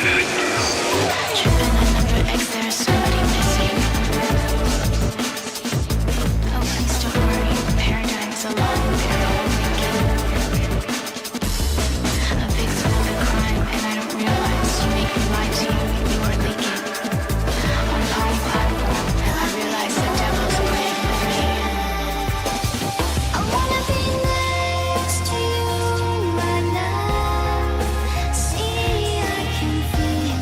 Tripping on number X, there is somebody missing. Oh, please don't worry, paradigm's along, they're all linking. A victim of a crime, and I don't realize you make me lie to you, you are leaking. On Palm platform, I realize the devil's playing with me. I wanna be next to you right now. See, I can feel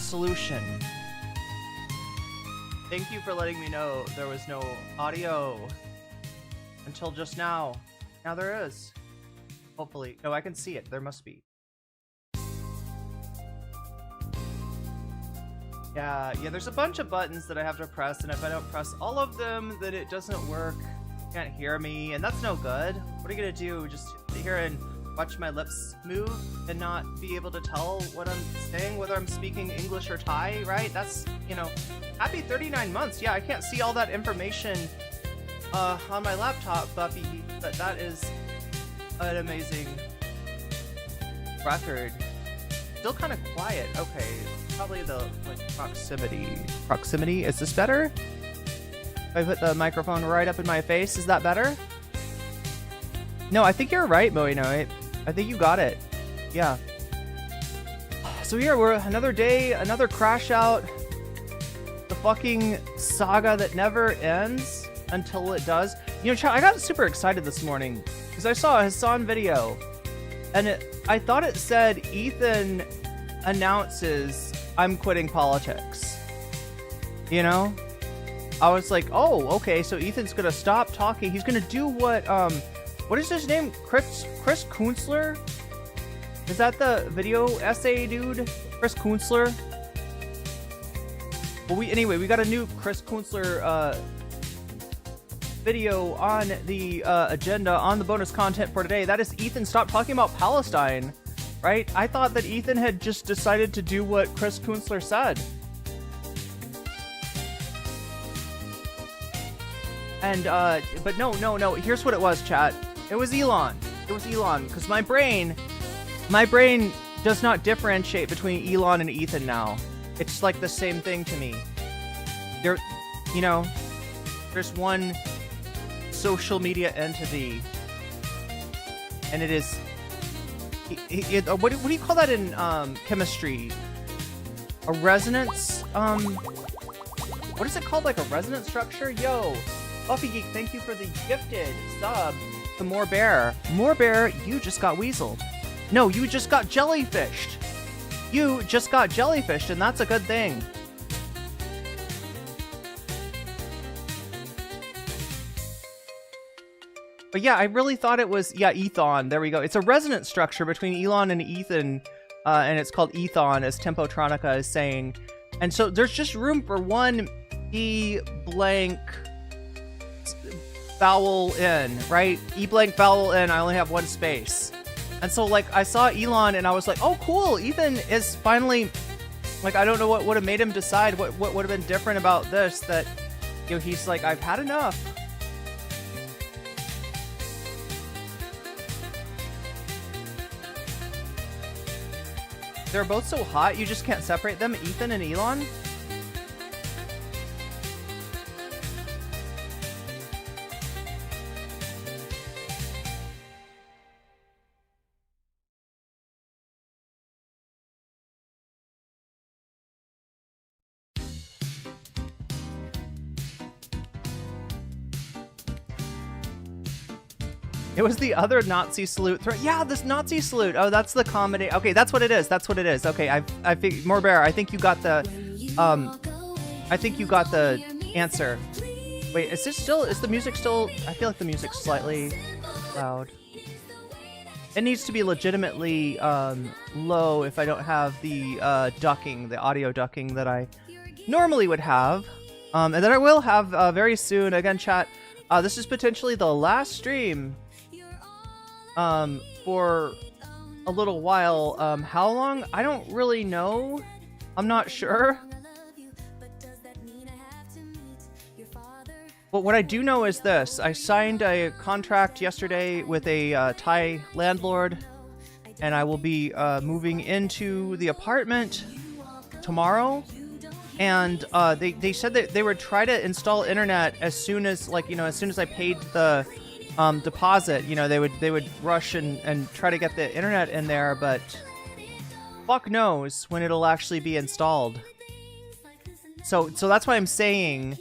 solution. Thank you for letting me know there was no audio until just now. Now there is. Hopefully. No, I can see it. There must be. Yeah, there's a bunch of buttons that I have to press, and if I don't press all of them, then it doesn't work. You can't hear me, and that's no good. What are you gonna do? Just sit here and watch my lips move and not be able to tell what I'm saying, whether I'm speaking English or Thai, right? That's, you know, happy 39 months. Yeah, I can't see all that information on my laptop, Buffy, but that is an amazing record. Still kind of quiet. Okay, probably the proximity. Is this better? If I put the microphone right up in my face, is that better? No, I think you're right, Moino. I think you got it. Yeah. So here we're another day, another crash out. The fucking saga that never ends until it does. You know, chat, I got super excited this morning because I saw a Hasan video, and I thought it said Ethan announces I'm quitting politics. You know? I was like, oh, okay, so Ethan's gonna stop talking. He's gonna do what is his name? Chris Kunstler? Is that the video essay dude? Chris Kunstler? Well, we got a new Chris Kunstler video on the agenda on the bonus content for today. That is Ethan stop talking about Palestine, right? I thought that Ethan had just decided to do what Chris Kunstler said. And but no, here's what it was, chat. It was Elon, because my brain does not differentiate between Elon and Ethan now. It's like the same thing to me. There's one social media entity, and it is, what do you call that in chemistry? A resonance, what is it called, like a resonance structure? Yo, Buffy Geek, thank you for the gifted sub to More Bear. More Bear, you just got weaseled. No, you just got jellyfished. You just got jellyfished, and that's a good thing. But yeah, I really thought it was, Ethan. There we go. It's a resonance structure between Elon and Ethan, and it's called Ethan, as Tempotronica is saying. And so there's just room for one E blank vowel in, right? E blank vowel in, I only have one space. And so, like, I saw Elon and I was like, oh, cool, Ethan is finally, like, I don't know what would have made him decide, what would have been different about this, that, you know, he's like, I've had enough. They're both so hot, you just can't separate them, Ethan and Elon? It was the other Nazi salute. Yeah, this Nazi salute. Oh, that's the comedy. Okay, that's what it is. That's what it is. Okay, I think More Bear. I think you got the, I think you got the answer. Wait, is the music still? I feel like the music's slightly loud. It needs to be legitimately low if I don't have the ducking, the audio ducking that I normally would have, and that I will have very soon. Again, chat. This is potentially the last stream. For a little while. How long? I don't really know. I'm not sure. But what I do know is this. I signed a contract yesterday with a Thai landlord, and I will be moving into the apartment tomorrow. And they said that they would try to install internet as soon as, like, you know, as soon as I paid the deposit, you know, they would rush and try to get the internet in there, but fuck knows when it'll actually be installed. So that's why I'm saying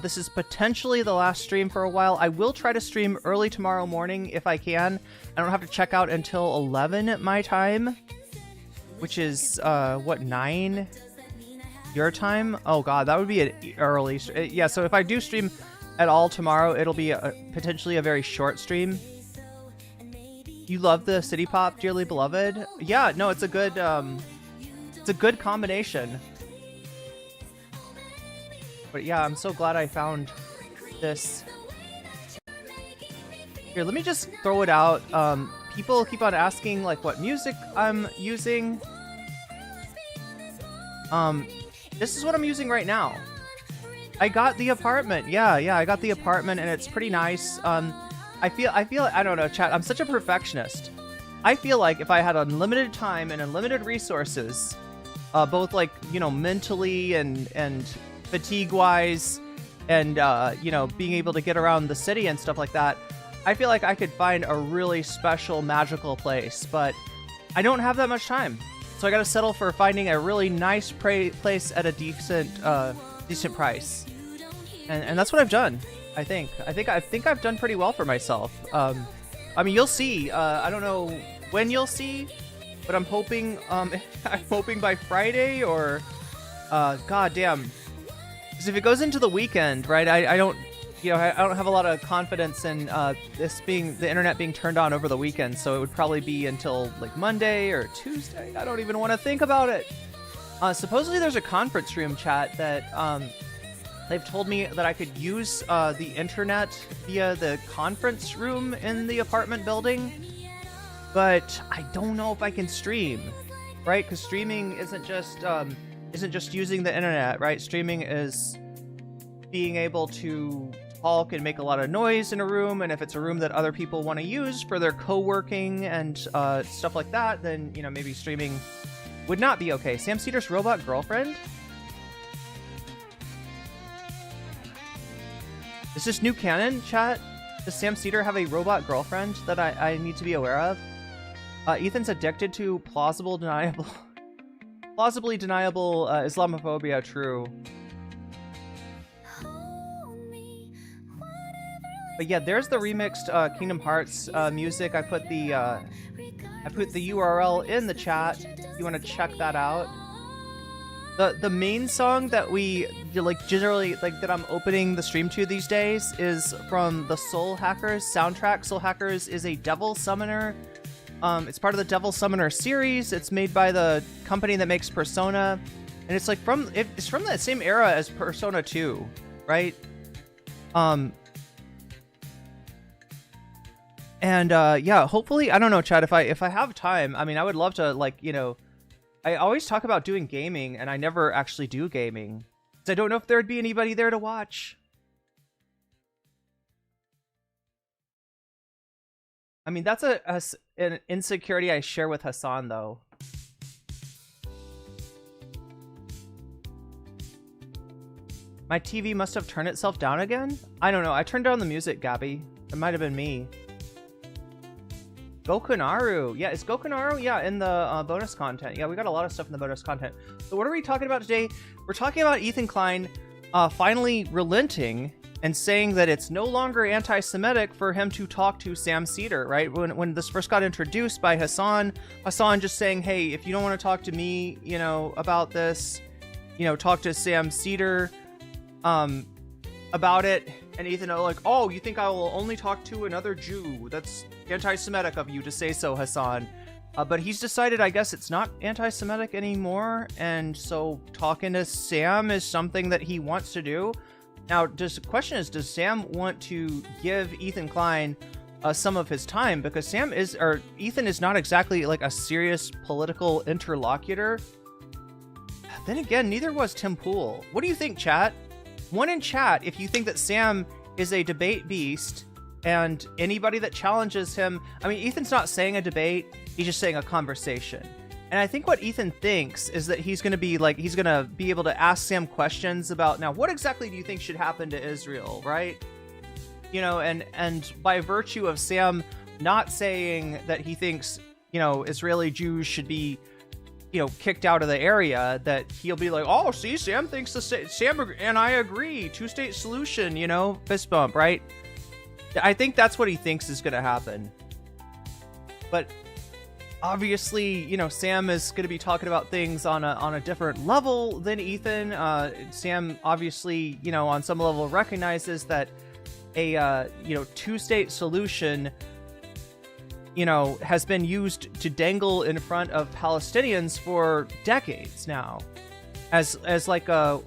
this is potentially the last stream for a while. I will try to stream early tomorrow morning if I can. I don't have to check out until 11 at my time, which is what, 9 Your time? Oh god, that would be an early. Yeah, so if I do stream at all tomorrow, it'll be potentially a very short stream. You love the city pop, dearly beloved? Yeah, no, it's a good combination. But yeah, I'm so glad I found this. Here, let me just throw it out. People keep on asking like what music I'm using. This is what I'm using right now. I got the apartment. Yeah, I got the apartment and it's pretty nice. I feel I don't know, chat. I'm such a perfectionist. I feel like if I had unlimited time and unlimited resources, both like, you know, mentally and fatigue wise and you know, being able to get around the city and stuff like that, I feel like I could find a really special magical place, but I don't have that much time. So I got to settle for finding a really nice place at a decent price. And that's what I've done. I think I've done pretty well for myself. I mean, you'll see. I don't know when you'll see, but I'm hoping I'm hoping by Friday or god damn. Because if it goes into the weekend, right? I don't, you know, I don't have a lot of confidence in the internet being turned on over the weekend, so it would probably be until like Monday or Tuesday. I don't even want to think about it. Supposedly there's a conference room, chat, that they've told me that I could use the internet via the conference room in the apartment building, but I don't know if I can stream, right? Because streaming isn't just using the internet, right? Streaming is being able to talk and make a lot of noise in a room, and if it's a room that other people want to use for their co-working and stuff like that, then, you know, maybe streaming would not be okay. Sam Seder's robot girlfriend? Is this new canon, chat? Does Sam Seder have a robot girlfriend that I need to be aware of? Ethan's addicted to plausibly deniable Islamophobia, true. But yeah, there's the remixed Kingdom Hearts music. I put the URL in the chat if you want to check that out. The main song that we like generally like that I'm opening the stream to these days is from the Soul Hackers soundtrack. Soul Hackers is a devil summoner. It's part of the Devil Summoner series. It's made by the company that makes Persona, and it's like it's from that same era as Persona 2, right? And yeah, hopefully, I don't know, Chad, if I have time, I mean, I would love to, like, you know, I always talk about doing gaming, and I never actually do gaming. So I don't know if there'd be anybody there to watch. I mean, that's an insecurity I share with Hasan, though. My TV must have turned itself down again? I don't know. I turned down the music, Gabby. It might have been me. Gokunaru. Yeah, is Gokunaru? Yeah, in the bonus content. Yeah, we got a lot of stuff in the bonus content. So what are we talking about today? We're talking about Ethan Klein finally relenting and saying that it's no longer anti-Semitic for him to talk to Sam Seder, right? When this first got introduced by Hasan just saying, hey, if you don't want to talk to me, you know, about this, you know, talk to Sam Seder about it. And Ethan like, oh, you think I will only talk to another Jew? That's anti-Semitic of you to say so, Hasan. But he's decided, I guess, it's not anti-Semitic anymore. And so talking to Sam is something that he wants to do. Now, the question is, does Sam want to give Ethan Klein some of his time? Because Ethan is not exactly like a serious political interlocutor. Then again, neither was Tim Pool. What do you think, chat? One in chat if you think that Sam is a debate beast, and anybody that challenges him, I mean, Ethan's not saying a debate, he's just saying a conversation. And I think what Ethan thinks is that he's going to be able to ask Sam questions about, now, what exactly do you think should happen to Israel, right? You know, and by virtue of Sam not saying that he thinks, you know, Israeli Jews should be, you know, kicked out of the area, that he'll be like, oh, see, Sam thinks Sam and I agree, two-state solution, you know, fist bump, right? I think that's what he thinks is going to happen. But obviously, you know, Sam is going to be talking about things on a different level than Ethan. Sam obviously, you know, on some level recognizes that a you know, two-state solution, you know, has been used to dangle in front of Palestinians for decades now, as like a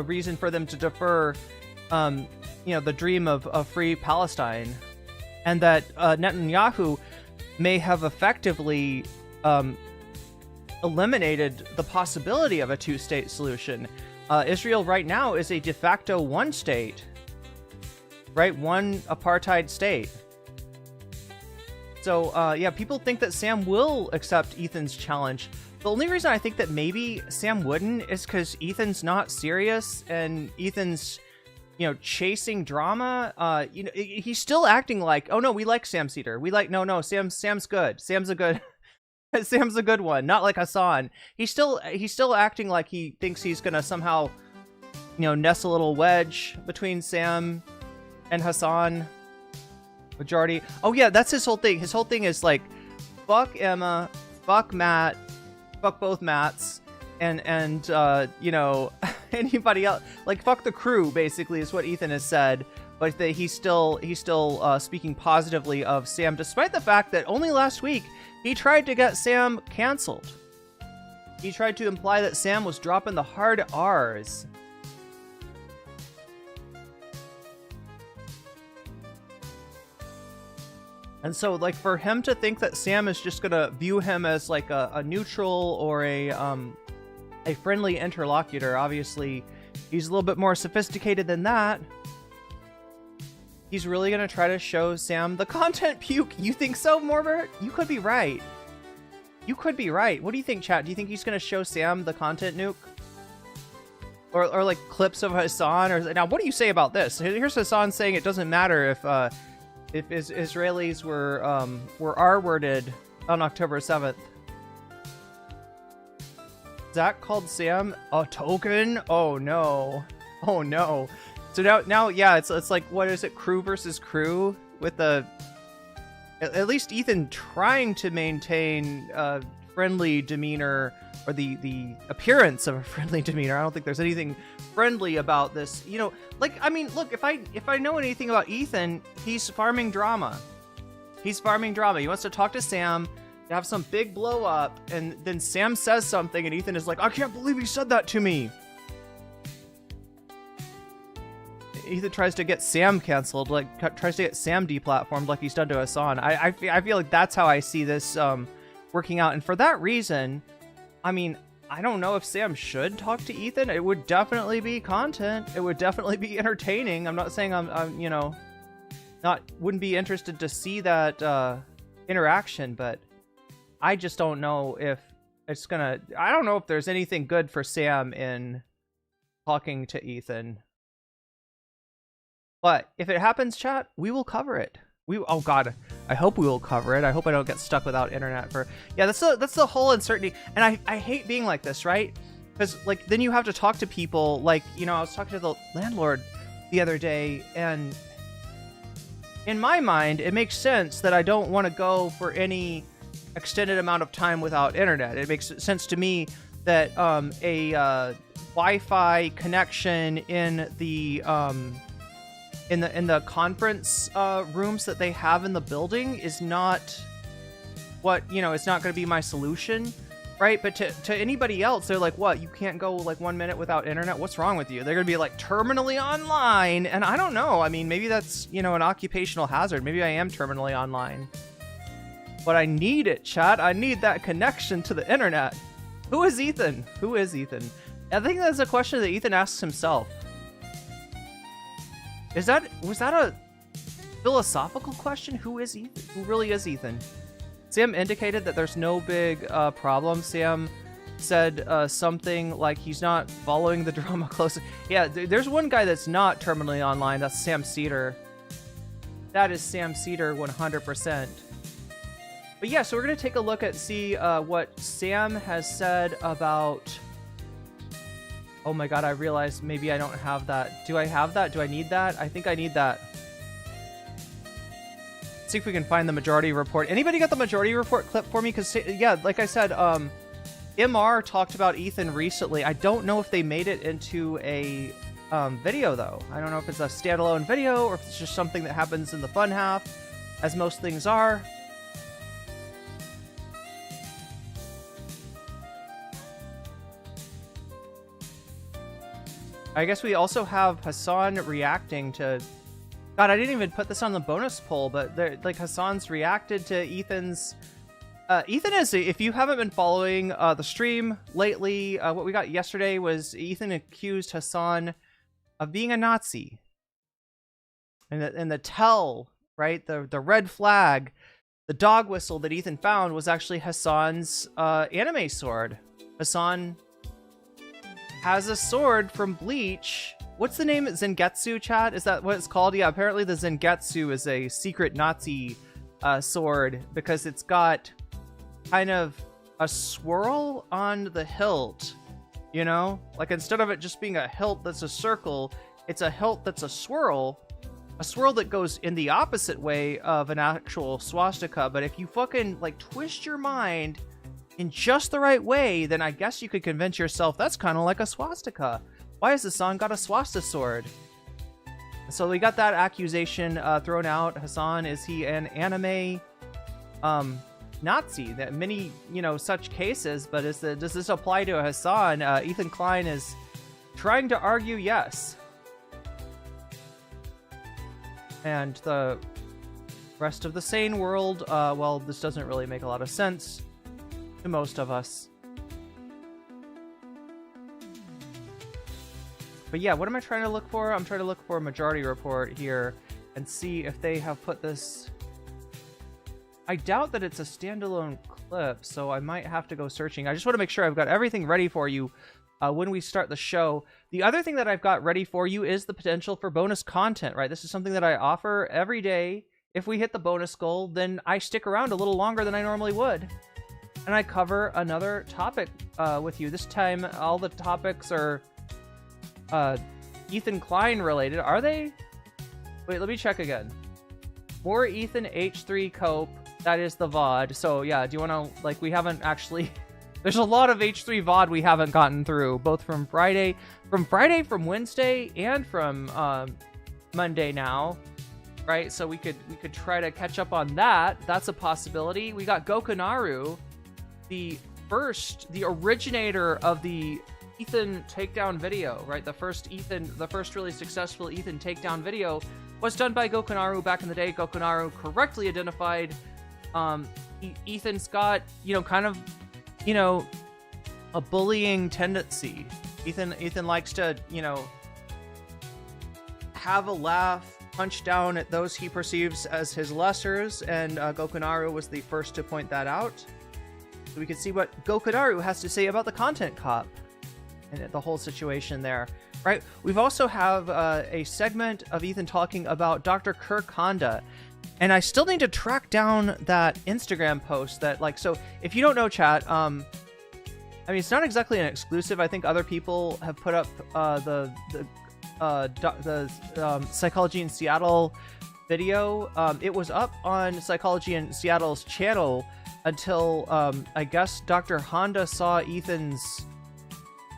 reason for them to defer, you know, the dream of free Palestine, and that Netanyahu may have effectively eliminated the possibility of a two-state solution. Israel right now is a de facto one state, right? One apartheid state. So, yeah, people think that Sam will accept Ethan's challenge. The only reason I think that maybe Sam wouldn't is because Ethan's not serious, and Ethan's, you know, chasing drama. You know, he's still acting like, oh no, we like Sam Seder. We like, no, Sam's good. Sam's a good, Sam's a good one. Not like Hasan. He's still acting like he thinks he's gonna somehow, you know, nest a little wedge between Sam and Hasan. Majority. Oh yeah, that's his whole thing. His whole thing is like, fuck Emma, fuck Matt, fuck both Matts, and you know, anybody else. Like, fuck the crew, basically, is what Ethan has said. But that he's still speaking positively of Sam, despite the fact that only last week he tried to get Sam canceled. He tried to imply that Sam was dropping the hard R's. And so, like, for him to think that Sam is just gonna view him as like a neutral or a friendly interlocutor, obviously he's a little bit more sophisticated than that. He's really gonna try to show Sam the content puke. You think so, Morbert? You could be right. You could be right. What do you think, chat? Do you think he's gonna show Sam the content nuke? Or like clips of Hasan? Or now, what do you say about this? Here's Hasan saying it doesn't matter if Israelis were R-worded on October 7th. Zach called Sam a token? Oh no. Oh no. So now yeah, it's like, what is it, crew versus crew, with the at least Ethan trying to maintain a friendly demeanor, or the appearance of a friendly demeanor. I don't think there's anything friendly about this. You know, like, I mean, look, if I know anything about Ethan, he's farming drama. He's farming drama. He wants to talk to Sam, to have some big blow up, and then Sam says something and Ethan is like, I can't believe he said that to me. Ethan tries to get Sam canceled, like tries to get Sam deplatformed like he's done to Hasan. I feel like that's how I see this working out. And for that reason, I mean, I don't know if Sam should talk to Ethan. It would definitely be content. It would definitely be entertaining. I'm not saying I'm you know, wouldn't be interested to see that interaction, but I just don't know if it's gonna, I don't know if there's anything good for Sam in talking to Ethan. But if it happens, chat, we will cover it. Oh god, I hope we will cover it. I hope I don't get stuck without internet for, yeah, that's the whole uncertainty. And I hate being like this, right? Because like then you have to talk to people, like, you know, I was talking to the landlord the other day, and in my mind it makes sense that I don't want to go for any extended amount of time without internet. It makes sense to me that a Wi-Fi connection in the conference rooms that they have in the building is not what, you know, it's not going to be my solution, right? But to anybody else, they're like, what, you can't go like 1 minute without internet? What's wrong with you? They're going to be like terminally online. And I don't know. I mean, maybe that's, you know, an occupational hazard. Maybe I am terminally online. But I need it, chat. I need that connection to the internet. Who is Ethan? Who is Ethan? I think that's a question that Ethan asks himself. Was that a philosophical question? Who is Ethan? Who really is Ethan? Sam indicated that there's no big problem. Sam said something like he's not following the drama closely. Yeah, there's one guy that's not terminally online. That's Sam Seder. That is Sam Seder 100%. But yeah, so we're going to take a look at, see what Sam has said about... Oh my god, I realized maybe I don't have that. Do I have that? Do I need that? I think I need that. see if we can find the Majority Report. Anybody got the Majority Report clip for me? Because, yeah, like I said, MR talked about Ethan recently. I don't know if they made it into a video, though. I don't know if it's a standalone video or if it's just something that happens in the fun half, as most things are. I guess we also have Hasan reacting to... God, I didn't even put this on the bonus poll, but like Hasan's reacted to Ethan's... Ethan is, if you haven't been following the stream lately, what we got yesterday was Ethan accused Hasan of being a Nazi. And the tell, right, the red flag, the dog whistle that Ethan found was actually Hasan's anime sword. Hasan has a sword from Bleach. What's the name? Zangetsu, chat? Is that what it's called? Yeah, apparently the Zangetsu is a secret Nazi sword because it's got kind of a swirl on the hilt, you know? Like, instead of it just being a hilt that's a circle, it's a hilt that's a swirl that goes in the opposite way of an actual swastika. But if you fucking, like, twist your mind in just the right way, then I guess you could convince yourself that's kind of like a swastika. Why has Hasan got a swastika sword? So we got that accusation thrown out. Hasan, is he an anime Nazi? That many, you know, such cases, but does this apply to Hasan? Ethan Klein is trying to argue yes. And the rest of the sane world, well, this doesn't really make a lot of sense to most of us. But yeah, what am I trying to look for? I'm trying to look for a Majority Report here and see if they have put this... I doubt that it's a standalone clip, so I might have to go searching. I just want to make sure I've got everything ready for you when we start the show. The other thing that I've got ready for you is the potential for bonus content, right? This is something that I offer every day. If we hit the bonus goal, then I stick around a little longer than I normally would. And I cover another topic with you. This time, all the topics are Ethan Klein related. Are they? Wait, let me check again. More Ethan H3 Cope. That is the VOD. So yeah, do you want to, like, we haven't actually... There's a lot of H3 VOD we haven't gotten through, both from Friday, from Wednesday, and from Monday now, right? So we could try to catch up on that. That's a possibility. We got Gokunaru, the originator of the Ethan takedown video, right? The first really successful Ethan takedown video was done by Gokunaru back in the day. Gokunaru correctly identified Ethan's got, you know, kind of, you know, a bullying tendency. Ethan likes to, you know, have a laugh, punch down at those he perceives as his lessers, and Gokunaru was the first to point that out. So we can see what Gokunaru has to say about the content cop and the whole situation there, right? We've also have a segment of Ethan talking about Dr. Kirk Honda. And I still need to track down that Instagram post that, like, so if you don't know, chat, I mean, it's not exactly an exclusive. I think other people have put up the Psychology in Seattle video. It was up on Psychology in Seattle's channel until I guess Dr. Honda saw Ethan's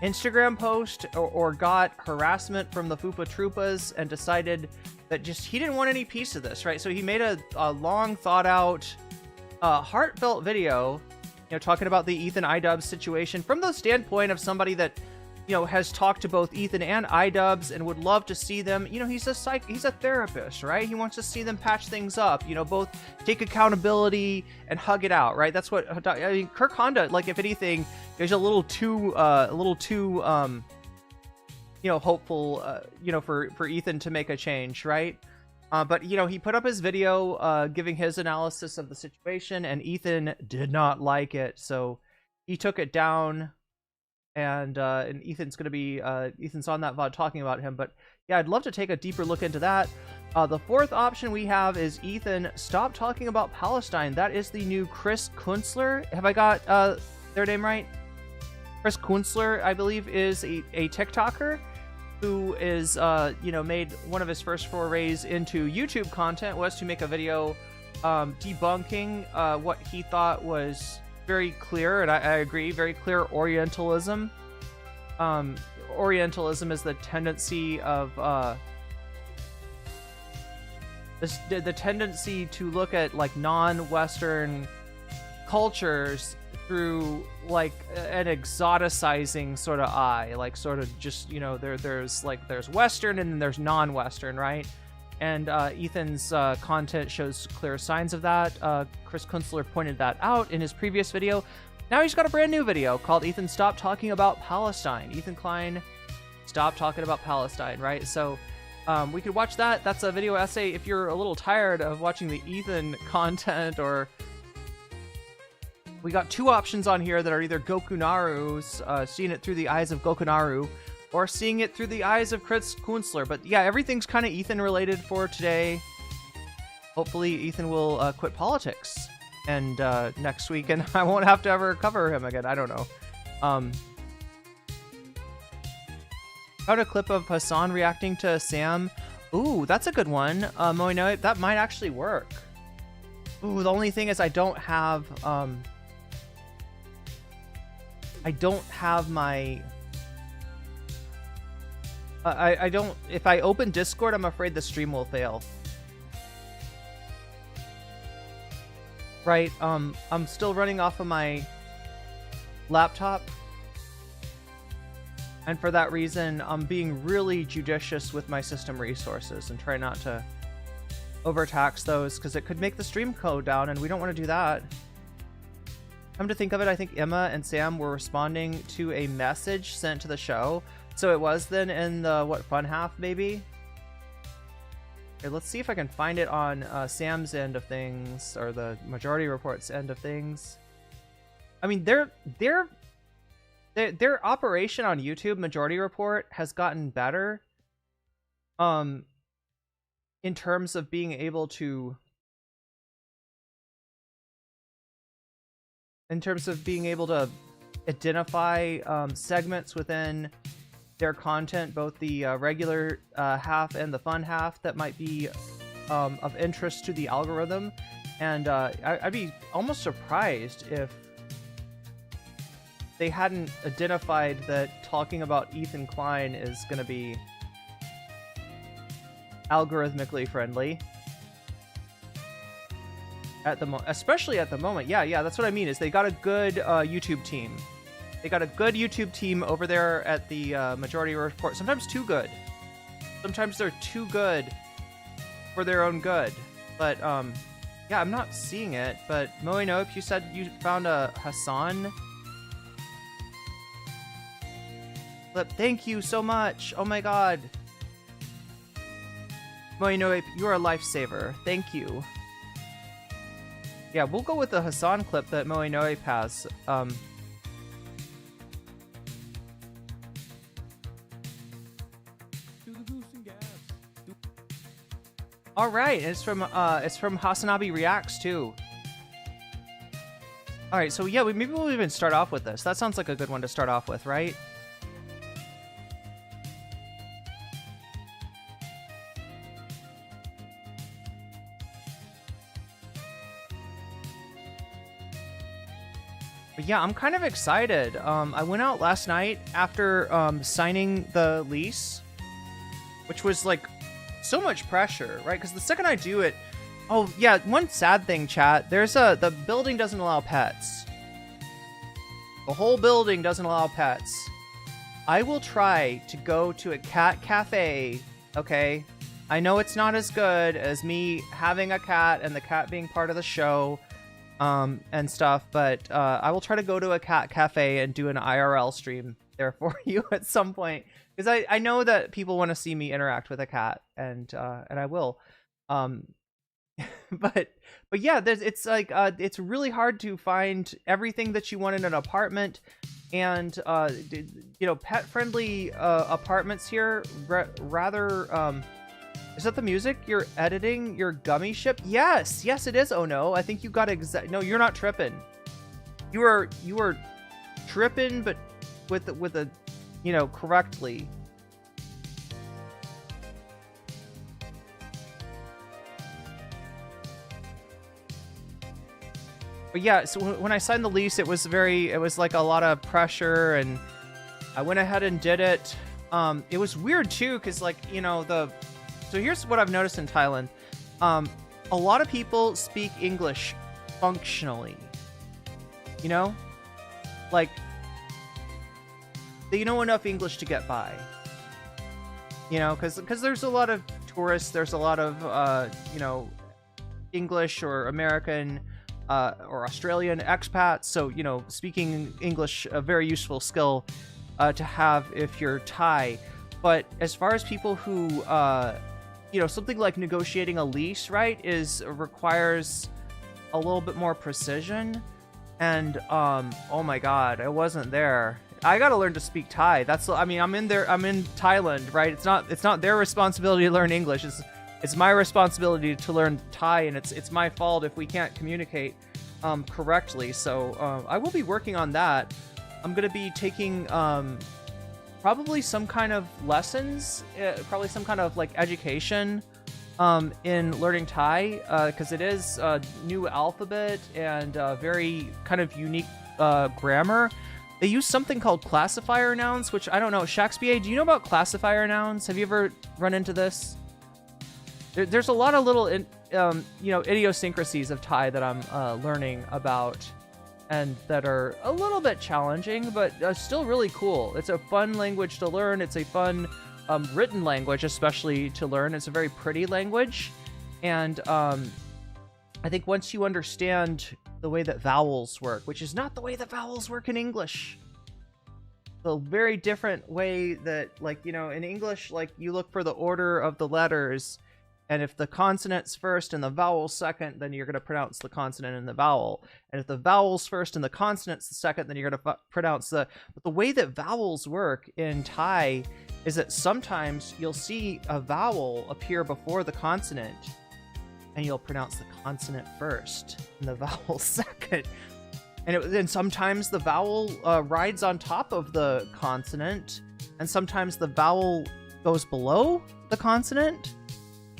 Instagram post or got harassment from the Fupa Troopas and decided that just he didn't want any piece of this, right? So he made a long thought out, heartfelt video, you know, talking about the Ethan iDubbbz situation from the standpoint of somebody that, you know, has talked to both Ethan and iDubbbz and would love to see them, you know, he's a therapist, right? He wants to see them patch things up, you know, both take accountability and hug it out, right? That's what, I mean, Kirk Honda, like, if anything, is a little too, you know, hopeful, you know, for Ethan to make a change, right? But, you know, he put up his video giving his analysis of the situation, and Ethan did not like it, so he took it down, and Ethan's going to be, Ethan's on that VOD talking about him, but yeah, I'd love to take a deeper look into that. The fourth option we have is Ethan, stop talking about Palestine. That is the new Chris Kunstler. Have I got their name right? Chris Kunstler, I believe, is a TikToker who is, you know, made one of his first forays into YouTube content was to make a video debunking what he thought was very clear, and I agree, very clear Orientalism. Orientalism is the tendency of the tendency to look at like non-Western cultures through like an exoticizing sort of eye, like sort of just, you know, there's Western and then there's non-Western, right? And Ethan's content shows clear signs of that. Chris Kunstler pointed that out in his previous video. Now he's got a brand new video called Ethan Stop Talking About Palestine. Ethan Klein, Stop Talking About Palestine, right? So we could watch that. That's a video essay if you're a little tired of watching the Ethan content, or we got two options on here that are either Gokunaru's, seeing it through the eyes of Gokunaru, or seeing it through the eyes of Chris Kunstler. But yeah, everything's kind of Ethan related for today. Hopefully Ethan will quit politics and next week, and I won't have to ever cover him again. I don't know. Found a clip of Hasan reacting to Sam. Ooh, that's a good one. Moino, that might actually work. Ooh, the only thing is I don't have my I don't, if I open Discord, I'm afraid the stream will fail. Right, I'm still running off of my laptop. And for that reason, I'm being really judicious with my system resources and try not to overtax those, because it could make the stream go down, and we don't want to do that. Come to think of it, I think Emma and Sam were responding to a message sent to the show. So it was then in the, what, fun half, maybe? Okay, let's see if I can find it on Sam's end of things, or the Majority Report's end of things. I mean, their operation on YouTube, Majority Report, has gotten better. In terms of being able to... identify segments within their content, both the regular half and the fun half, that might be of interest to the algorithm. And I'd be almost surprised if they hadn't identified that talking about Ethan Klein is going to be algorithmically friendly. At the especially at the moment. Yeah, that's what I mean, is they got a good YouTube team. They got a good YouTube team over there at the Majority Report. Sometimes too good. Sometimes they're too good for their own good. But, yeah, I'm not seeing it. But, Moe Nope, you said you found a Hasan clip. Thank you so much. Oh my god. Moe Nope, you're a lifesaver. Thank you. Yeah, we'll go with the Hasan clip that Moe Noe has. All right, it's from Hasanabi Reacts too. All right, so yeah, maybe we'll even start off with this. That sounds like a good one to start off with, right? But yeah, I'm kind of excited. I went out last night after signing the lease, which was like so much pressure, right? Because the second I do it, oh yeah, one sad thing, chat. The building doesn't allow pets. The whole building doesn't allow pets. I will try to go to a cat cafe, okay? I know it's not as good as me having a cat and the cat being part of the show. And stuff, but I will try to go to a cat cafe and do an IRL stream there for you at some point, because I know that people want to see me interact with a cat, and I will. But yeah, it's like it's really hard to find everything that you want in an apartment, and you know, pet friendly apartments here rather. Is that the music you're editing your gummy ship? Yes, it is. Oh no, I think you got no, you're not tripping. You are tripping, but with a, you know, correctly. But yeah, so when I signed the lease, it was like a lot of pressure, and I went ahead and did it. It was weird too, because like, you know, so here's what I've noticed in Thailand. A lot of people speak English functionally, you know, like they know enough English to get by, you know, because there's a lot of tourists, there's a lot of you know, English or American or Australian expats, so you know, speaking English, a very useful skill to have if you're Thai. But as far as people who you know, something like negotiating a lease, right, requires a little bit more precision, and oh my god, I wasn't there. I gotta learn to speak Thai. I mean, I'm in Thailand, right? It's not their responsibility to learn English. It's my responsibility to learn Thai, and it's my fault if we can't communicate correctly. So I will be working on that. I'm gonna be taking probably some kind of lessons, probably some kind of like education in learning Thai, because it is a new alphabet and very kind of unique grammar. They use something called classifier nouns, which I don't know. Shakespeare, do you know about classifier nouns? Have you ever run into this? There's a lot of little, you know, idiosyncrasies of Thai that I'm learning about, and that are a little bit challenging, but still really cool. It's a fun language to learn. It's a fun written language, especially to learn. It's a very pretty language, and I think once you understand the way that vowels work, which is not the way that vowels work in English, the very different way that, like, you know, in English, like, you look for the order of the letters, and if the consonant's first and the vowel's second, then you're going to pronounce the consonant and the vowel. And if the vowel's first and the consonant's the second, then you're going to pronounce but the way that vowels work in Thai is that sometimes you'll see a vowel appear before the consonant, and you'll pronounce the consonant first and the vowel second. And sometimes the vowel rides on top of the consonant, and sometimes the vowel goes below the consonant,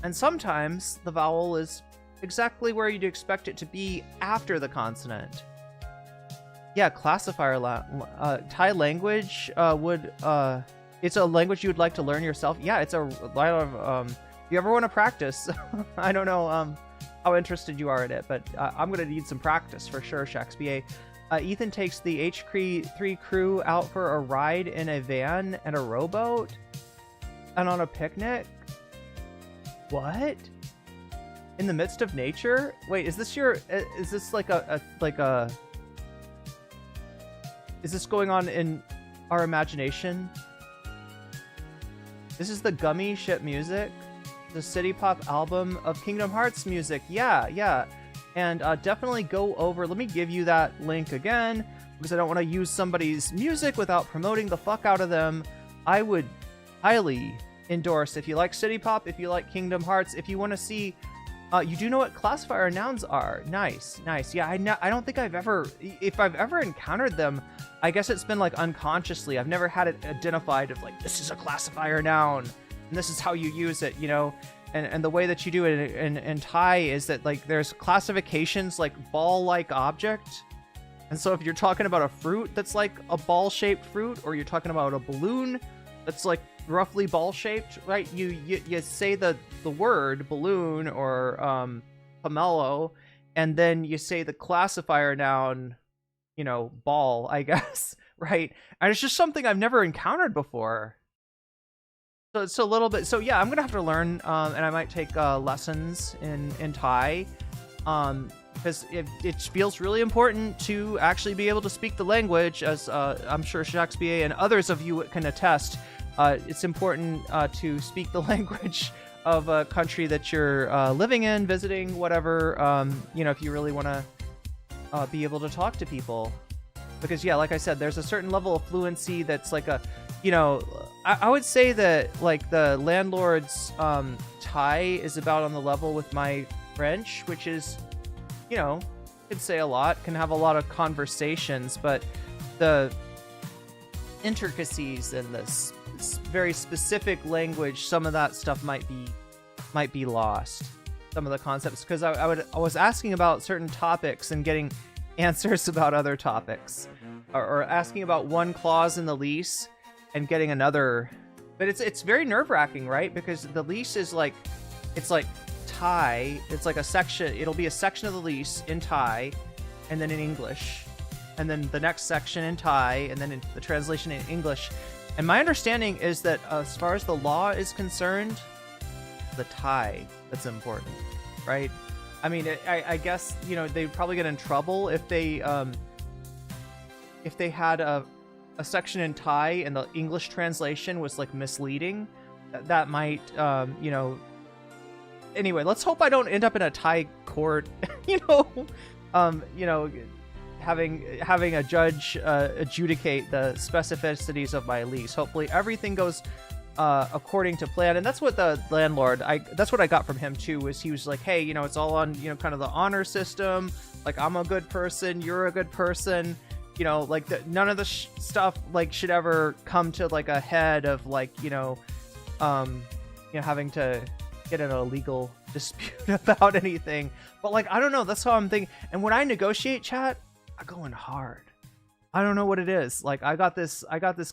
and sometimes the vowel is exactly where you'd expect it to be after the consonant. Yeah, classifier Thai language it's a language you would like to learn yourself. Yeah, it's a lot of if you ever want to practice, I don't know how interested you are in it, but I'm gonna need some practice for sure, Shakespeare. Ethan takes the H3 crew out for a ride in a van and a rowboat and on a picnic. What? In the midst of nature? Wait, is this like is this going on in our imagination? This is the gummy ship music, the city pop album of Kingdom Hearts music. Yeah. And definitely go over, let me give you that link again, because I don't want to use somebody's music without promoting the fuck out of them. I would highly endorse, if you like city pop, if you like Kingdom Hearts, if you want to see, you do know what classifier nouns are. Nice. Yeah, I don't think if I've ever encountered them, I guess it's been like unconsciously. I've never had it identified of like, this is a classifier noun and this is how you use it, you know. And the way that you do it in Thai is that, like, there's classifications like ball-like object. And so if you're talking about a fruit that's like a ball-shaped fruit, or you're talking about a balloon that's like roughly ball-shaped, right? You say the word balloon or pomelo, and then you say the classifier noun, you know, ball, I guess, right? And it's just something I've never encountered before. So it's a little bit, so yeah, I'm gonna have to learn, and I might take lessons in Thai, because it feels really important to actually be able to speak the language, as I'm sure Shakespeare and others of you can attest. It's important to speak the language of a country that you're living in, visiting, whatever, you know, if you really want to be able to talk to people. Because yeah, like I said, there's a certain level of fluency that's like a, you know, I would say that like the landlord's Thai is about on the level with my French, which is, you know, can say a lot, can have a lot of conversations, but the intricacies and this very specific language, some of that stuff might be lost. Some of the concepts, because I was asking about certain topics and getting answers about other topics, or asking about one clause in the lease and getting another. But it's very nerve-wracking, right? Because the lease is like, it's like Thai. It's like a section. It'll be a section of the lease in Thai, and then in English, and then the next section in Thai, and then in the translation in English. And my understanding is that as far as the law is concerned, the Thai that's important, right? I mean, I guess, you know, they'd probably get in trouble if they had a section in Thai and the English translation was like misleading. That might, you know. Anyway, let's hope I don't end up in a Thai court, you know, having a judge adjudicate the specificities of my lease. Hopefully everything goes according to plan. And that's what the landlord, that's what I got from him too, was he was like, hey, you know, it's all on, you know, kind of the honor system. Like, I'm a good person, you're a good person, you know, like none of the stuff like should ever come to like a head of like, you know, having to get in a legal dispute about anything. But like, I don't know, that's how I'm thinking. And when I negotiate, chat, I'm going hard. I don't know what it is. Like, I got this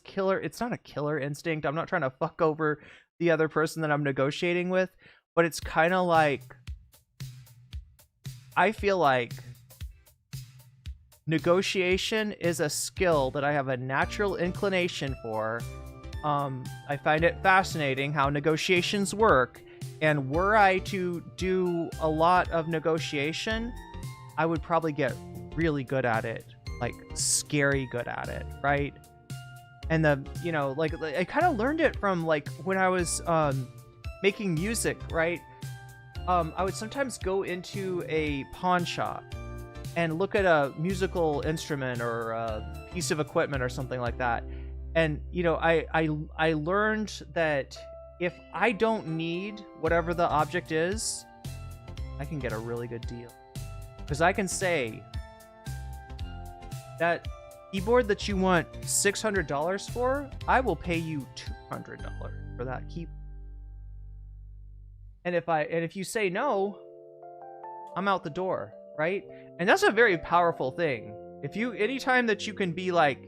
killer, it's not a killer instinct. I'm not trying to fuck over the other person that I'm negotiating with, but it's kind of like, I feel like negotiation is a skill that I have a natural inclination for. I find it fascinating how negotiations work. And were I to do a lot of negotiation, I would probably get really good at it. Like, scary good at it, right? And the, you know, like I kind of learned it from like when I was making music, right? I would sometimes go into a pawn shop and look at a musical instrument or a piece of equipment or something like that. And, you know, I learned that if I don't need whatever the object is, I can get a really good deal. Because I can say, that keyboard that you want $600 for, I will pay you $200 for that keyboard. And if you say no, I'm out the door, right? And that's a very powerful thing. Anytime that you can be like,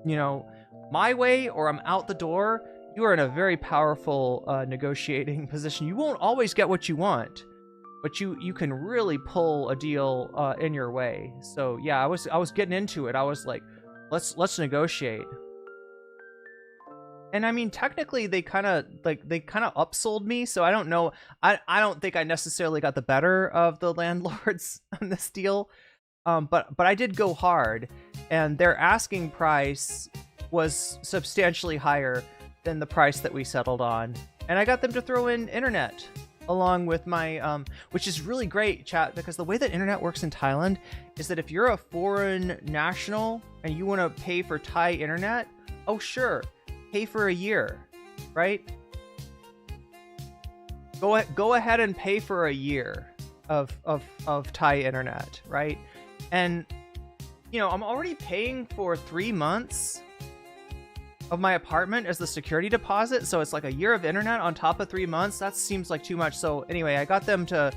you know, my way or I'm out the door, you are in a very powerful negotiating position. You won't always get what you want, but you can really pull a deal in your way. So yeah, I was getting into it. I was like, let's negotiate. And I mean, technically they kind of upsold me. So I don't know. I don't think I necessarily got the better of the landlords on this deal. But I did go hard, and their asking price was substantially higher than the price that we settled on. And I got them to throw in internet along with my, which is really great, chat, because the way that internet works in Thailand is that if you're a foreign national and you want to pay for Thai internet, oh sure, pay for a year, right? Go ahead and pay for a year of Thai internet, right? And, you know, I'm already paying for 3 months of my apartment as the security deposit, so it's like a year of internet on top of 3 months. That seems like too much. So anyway, I got them to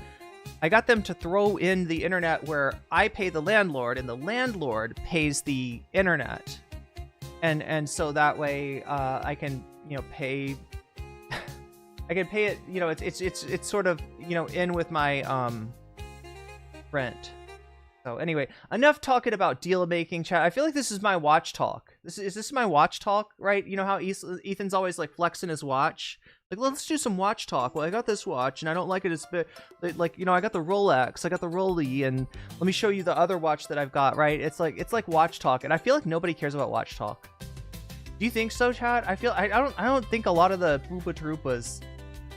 throw in the internet where I pay the landlord and the landlord pays the internet, and so that way I can, you know, pay I can pay it, you know, it's sort of, you know, in with my rent. So anyway, enough talking about deal making, chat. I feel like this is my watch talk. Is this my watch talk, right? You know how Ethan's always like flexing his watch? Like, let's do some watch talk. Well, I got this watch and I don't like it as big. Like, you know, I got the Rolex, I got the Rollie, and let me show you the other watch that I've got, right? It's like watch talk, and I feel like nobody cares about watch talk. Do you think so, chat? I don't think a lot of the Boopa Troopas.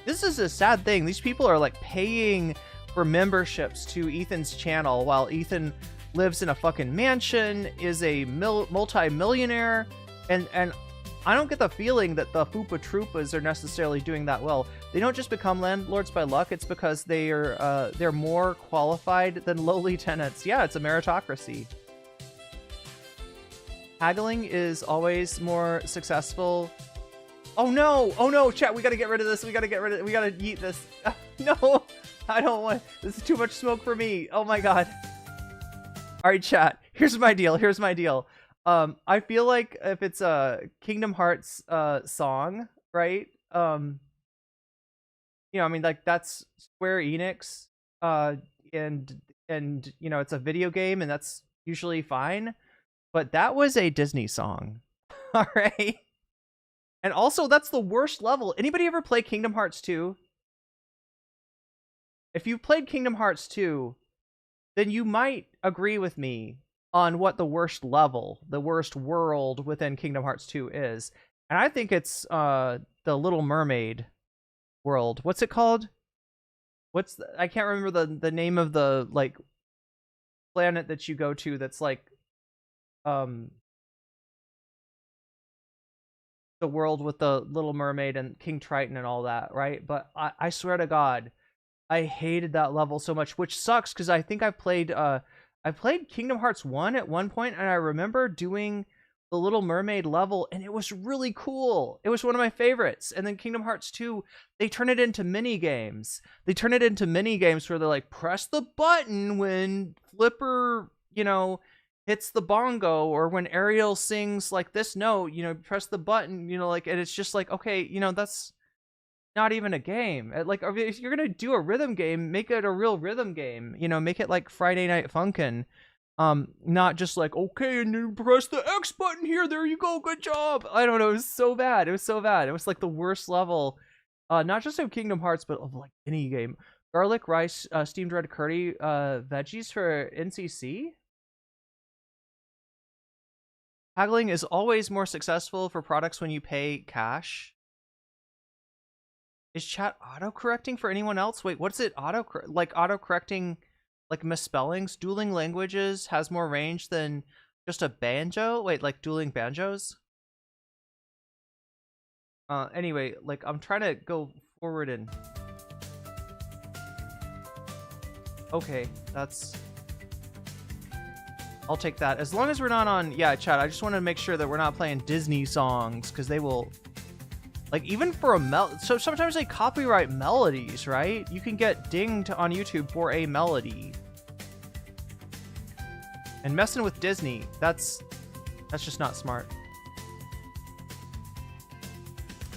This is a sad thing. These people are like paying for memberships to Ethan's channel while Ethan lives in a fucking mansion, is a multi-millionaire, and I don't get the feeling that the Hoopa Troopas are necessarily doing that well. They don't just become landlords by luck. It's because they're more qualified than lowly tenants. Yeah, it's a meritocracy. Haggling is always more successful. Oh no, chat, we gotta get rid of this. We gotta yeet this. No, I don't want, this is too much smoke for me. Oh my god. All right, chat. Here's my deal. Here's my deal. I feel like if it's a Kingdom Hearts song, right? You know, I mean, like that's Square Enix, and you know, it's a video game, and that's usually fine. But that was a Disney song, all right. And also, that's the worst level. Anybody ever play Kingdom Hearts 2? If you played Kingdom Hearts 2, then you might agree with me on what the worst level, the worst world within Kingdom Hearts 2 is. And I think it's the Little Mermaid world. What's it called? I can't remember the name of the like planet that you go to that's like the world with the Little Mermaid and King Triton and all that, right? But I swear to God, I hated that level so much, which sucks because I think I played Kingdom Hearts 1 at one point, and I remember doing the Little Mermaid level, and it was really cool. It was one of my favorites. And then Kingdom Hearts 2, they turn it into mini games. They turn it into mini games where they're like, press the button when Flipper, you know, hits the bongo, or when Ariel sings like this note, you know, press the button, you know, like, and it's just like, okay, you know, that's not even a game. Like, if you're gonna do a rhythm game, make it a real rhythm game, you know, make it like Friday Night Funkin'. Not just like, okay, and you press the X button here, there you go, good job. I don't know, it was so bad. It was so bad. It was like the worst level, not just of Kingdom Hearts, but of like any game. Garlic rice, steamed red curry, veggies for NCC. Haggling is always more successful for products when you pay cash. Is chat auto-correcting for anyone else? Wait, what's it auto-correcting like misspellings? Dueling languages has more range than just a banjo? Wait, like dueling banjos? Anyway, like I'm trying to go forward and... Okay, I'll take that. As long as we're not on... Yeah, chat, I just want to make sure that we're not playing Disney songs, because they will... Like, even for a so sometimes they copyright melodies, right? You can get dinged on YouTube for a melody. And messing with Disney, that's just not smart.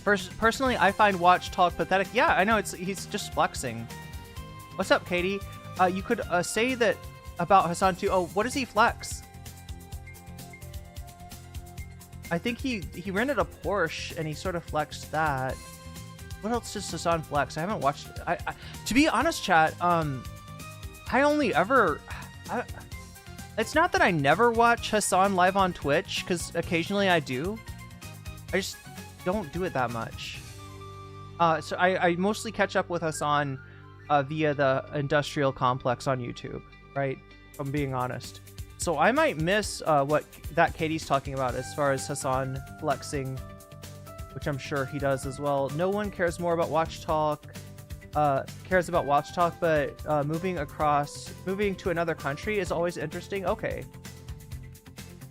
Personally, I find Watch Talk pathetic. Yeah, I know, he's just flexing. What's up, Katie? You could say that about Hasan too. Oh, what does he flex? I think he rented a Porsche and he sort of flexed that. What else does Hasan flex? I haven't watched it. I to be honest, chat, I only ever... it's not that I never watch Hasan live on Twitch, because occasionally I do. I just don't do it that much. So I mostly catch up with Hasan via the Industrial Complex on YouTube, right? If I'm being honest. So I might miss what that Katie's talking about as far as Hasan flexing, which I'm sure he does as well. No one cares more about Watch Talk, but moving to another country is always interesting. Okay.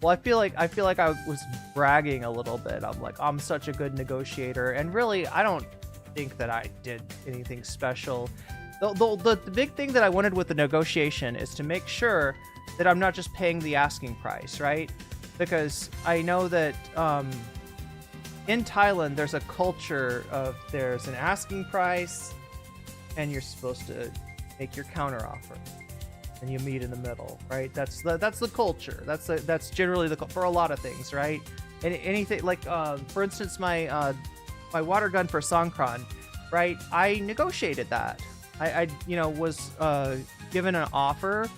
Well, I feel like I was bragging a little bit. I'm like, I'm such a good negotiator, and really, I don't think that I did anything special. The big thing that I wanted with the negotiation is to make sure that I'm not just paying the asking price, right? Because I know that in Thailand, there's a culture of there's an asking price, and you're supposed to make your counter offer, and you meet in the middle, right? That's the culture. That's generally for a lot of things, right? And anything like, for instance, my water gun for Songkran, right? I negotiated that. I was given an offer,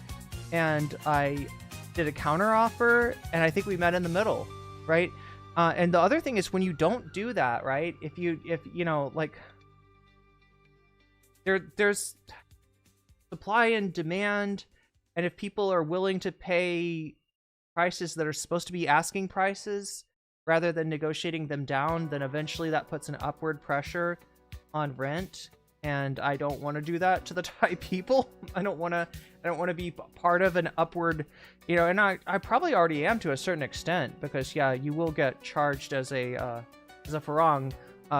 and I did a counter offer, and I think we met in the middle, right? And the other thing is, when you don't do that, right? If like there's supply and demand, and if people are willing to pay prices that are supposed to be asking prices rather than negotiating them down, then eventually that puts an upward pressure on rent. And I don't want to do that to the Thai people. I don't want to be part of an upward, and I probably already am to a certain extent, because yeah, you will get charged as a farang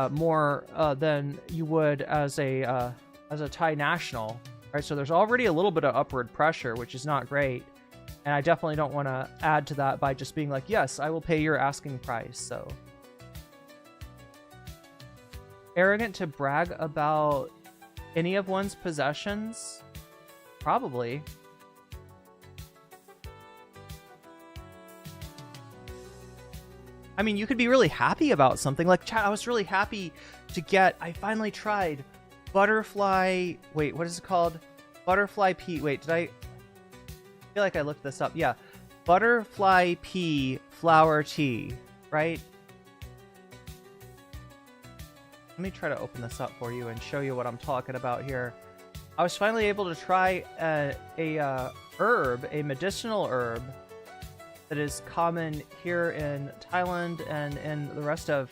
more than you would as a Thai national, right? So there's already a little bit of upward pressure, which is not great. And I definitely don't want to add to that by just being like, yes, I will pay your asking price. So arrogant to brag about any of one's possessions? Probably. I mean, you could be really happy about something. Like, chat, I was really happy to get, I finally tried butterfly, wait, what is it called? Butterfly pea, wait, I feel like I looked this up. Yeah, butterfly pea flower tea, right? Let me try to open this up for you and show you what I'm talking about here. I was finally able to try a herb, a medicinal herb that is common here in Thailand and in the rest of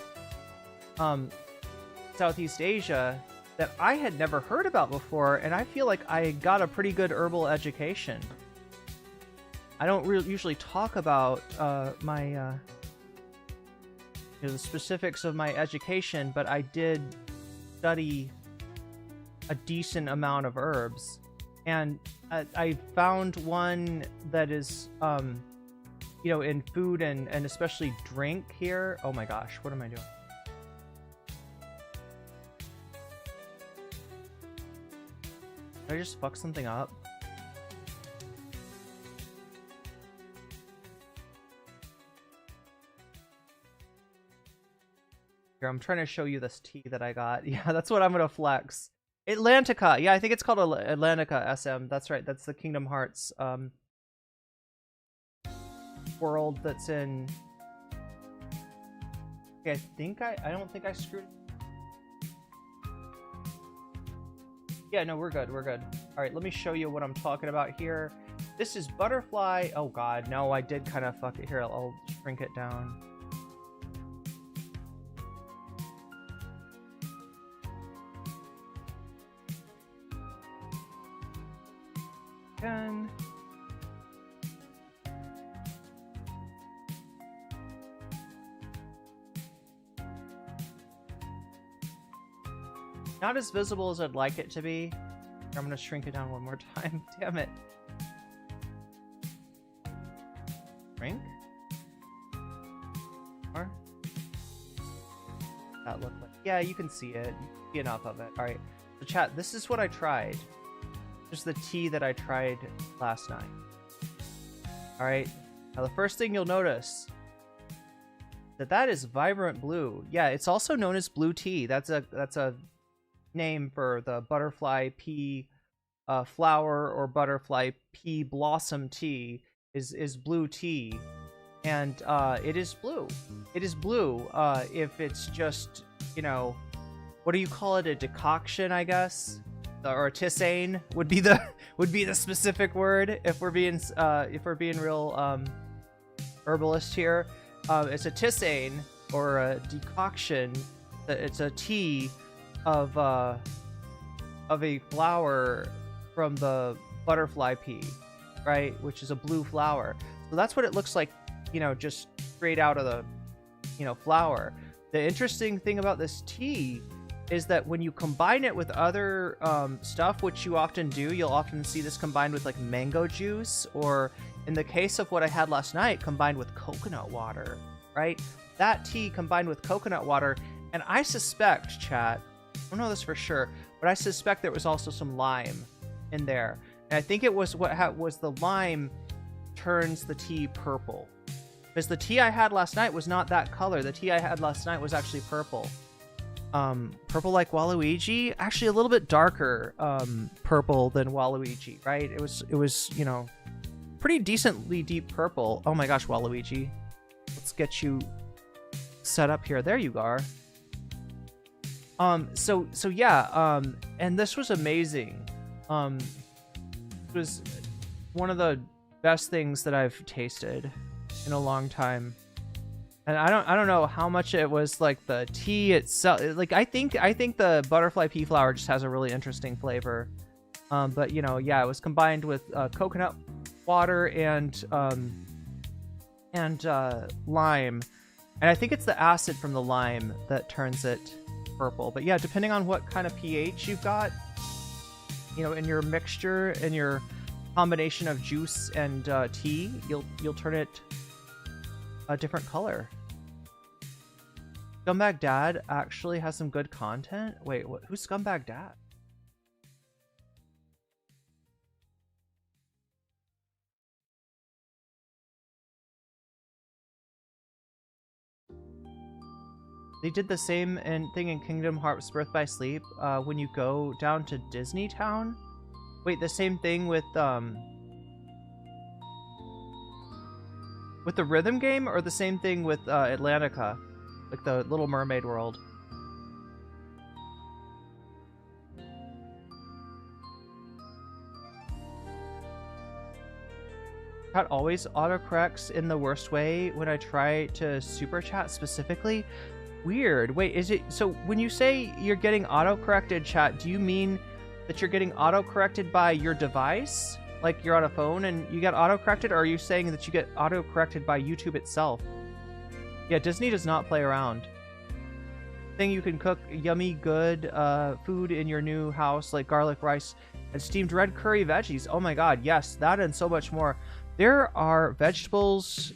Southeast Asia that I had never heard about before, and I feel like I got a pretty good herbal education. I don't usually talk about my the specifics of my education, but I did study a decent amount of herbs, and I found one that is in food and especially drink here. Oh my gosh, what am I doing? Did I just fuck something up? Here, I'm trying to show you this tea that I got. Yeah, that's what I'm gonna flex. Atlantica. Yeah, I think it's called Atlantica SM. That's right. That's the Kingdom Hearts world that's in. Okay, I don't think I screwed. Yeah, no, we're good. We're good. All right, let me show you what I'm talking about here. This is butterfly. Oh god, no, I did kind of fuck it. Here, I'll shrink it down. Again. Not as visible as I'd like it to be. I'm gonna shrink it down one more time. Damn it. Shrink? Or? That look like. Yeah, you can see it. You can see enough of it. Alright. So chat, this is what I tried. Just the tea that I tried last night. Alright. Now the first thing you'll notice that is vibrant blue. Yeah, it's also known as blue tea. That's a name for the butterfly pea flower or butterfly pea blossom tea is blue tea, and it is blue. It is blue if it's just, what do you call it, a decoction, I guess, or a tisane would be the specific word if we're being real herbalist here. It's a tisane or a decoction. It's a tea of a flower from the butterfly pea, right, which is a blue flower. So that's what it looks like, just straight out of the flower. The interesting thing about this tea is that when you combine it with other stuff, which you often do, you'll often see this combined with like mango juice, or in the case of what I had last night, combined with coconut water, right? That tea combined with coconut water, and I suspect, chat, I don't know this for sure, but I suspect there was also some lime in there. And I think it was was the lime turns the tea purple. Because the tea I had last night was not that color. The tea I had last night was actually purple. Purple like Waluigi. Actually a little bit darker purple than Waluigi, right? It was, pretty decently deep purple. Oh my gosh, Waluigi. Let's get you set up here. There you are. So yeah, and this was amazing. It was one of the best things that I've tasted in a long time. And I don't know how much it was like the tea itself. Like I think the butterfly pea flower just has a really interesting flavor. But yeah, it was combined with coconut water and lime. And I think it's the acid from the lime that turns it purple. But yeah, depending on what kind of pH you've got, in your mixture, in your combination of juice and tea, you'll turn it a different color. Scumbag Dad actually has some good content. Wait, what? Who's Scumbag Dad? They did the same thing in Kingdom Hearts Birth by Sleep when you go down to Disney Town. Wait, the same thing with the rhythm game, or the same thing with Atlantica, like the Little Mermaid world? Chat always autocorrects in the worst way when I try to super chat specifically. Weird. Wait, is it so when you say you're getting autocorrected, chat, do you mean that you're getting autocorrected by your device? Like you're on a phone and you get autocorrected, or are you saying that you get autocorrected by YouTube itself? Yeah, Disney does not play around. Thing you can cook yummy good food in your new house, like garlic rice and steamed red curry veggies. Oh my god, yes, that and so much more. There are vegetables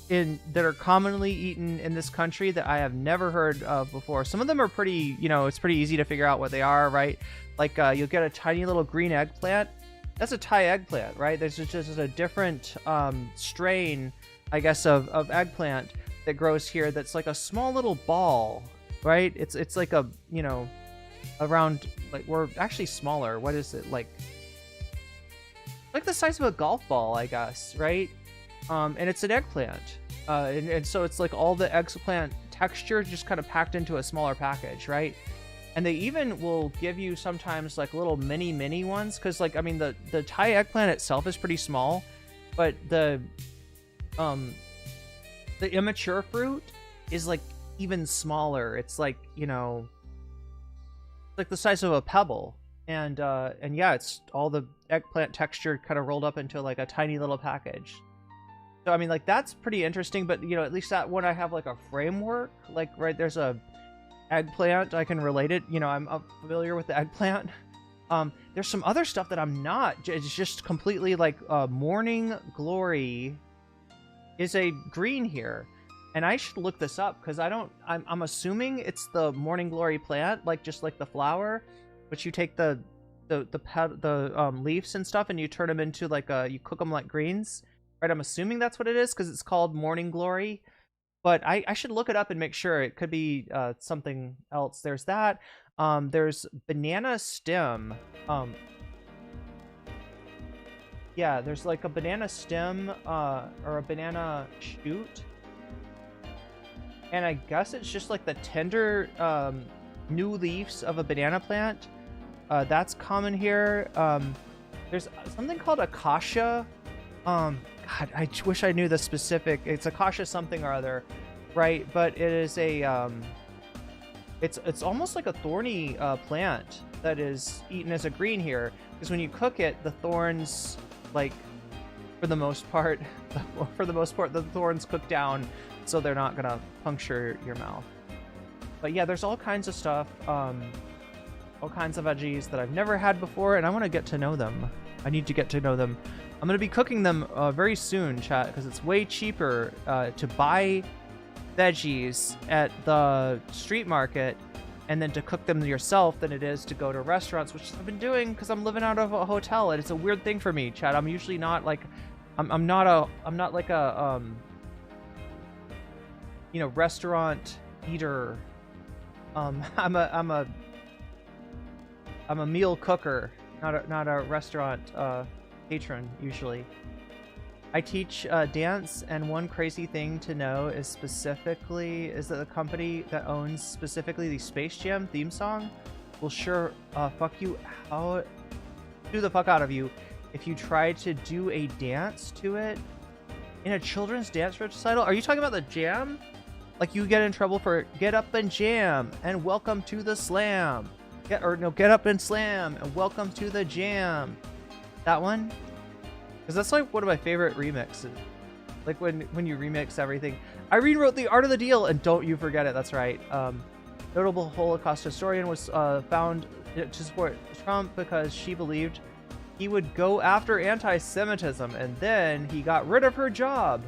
that are commonly eaten in this country that I have never heard of before. Some of them are pretty, it's pretty easy to figure out what they are, right? Like you'll get a tiny little green eggplant. That's a Thai eggplant, right? There's just a different strain, I guess, of eggplant that grows here that's like a small little ball, right? It's like a, around, like, we're actually smaller. What is it? Like the size of a golf ball, I guess, right? And it's an eggplant. And so it's like all the eggplant texture just kind of packed into a smaller package, right? And they even will give you sometimes like little mini ones, because like, I mean, the Thai eggplant itself is pretty small, but the immature fruit is like even smaller. It's like, like the size of a pebble. And yeah, it's all the eggplant texture kind of rolled up into like a tiny little package. So I mean, like, that's pretty interesting, but at least that one I have like a framework, like, right, there's a eggplant, I can relate it, I'm familiar with the eggplant. There's some other stuff that I'm not. It's just completely like Morning Glory is a green here, and I should look this up because I'm assuming it's the Morning Glory plant, like just like the flower, but you take the leaves and stuff and you turn them into like you cook them like greens. Right, I'm assuming that's what it is because it's called Morning Glory, but I should look it up and make sure. It could be something else. There's that. There's banana stem. Yeah, there's like a banana stem or a banana shoot, and I guess it's just like the tender new leaves of a banana plant. That's common here. There's something called acacia. God, I wish I knew the specific. It's acacia something or other, right? But it is a it's almost like a thorny plant that is eaten as a green here, because when you cook it, the thorns, like, for the most part, the thorns cook down, so they're not gonna puncture your mouth. But yeah, there's all kinds of stuff, all kinds of veggies that I've never had before, and I want to get to know them. I need to get to know them. I'm going to be cooking them very soon, chat, because it's way cheaper to buy veggies at the street market and then to cook them yourself than it is to go to restaurants, which I've been doing because I'm living out of a hotel, and it's a weird thing for me, chat. I'm usually not like, I'm not like a restaurant eater. I'm a meal cooker, not a restaurant patron usually. I teach dance, and one crazy thing to know is that the company that owns specifically the Space Jam theme song will sure fuck you out, do the fuck out of you if you try to do a dance to it in a children's dance recital. Are you talking about the jam? Like you get in trouble for get up and jam and welcome to the slam. Get up and slam and welcome to the jam. That one? Because that's like one of my favorite remixes. Like when you remix everything. Irene wrote The Art of the Deal, and don't you forget it. That's right. Notable Holocaust historian was found to support Trump because she believed he would go after anti-Semitism, and then he got rid of her job.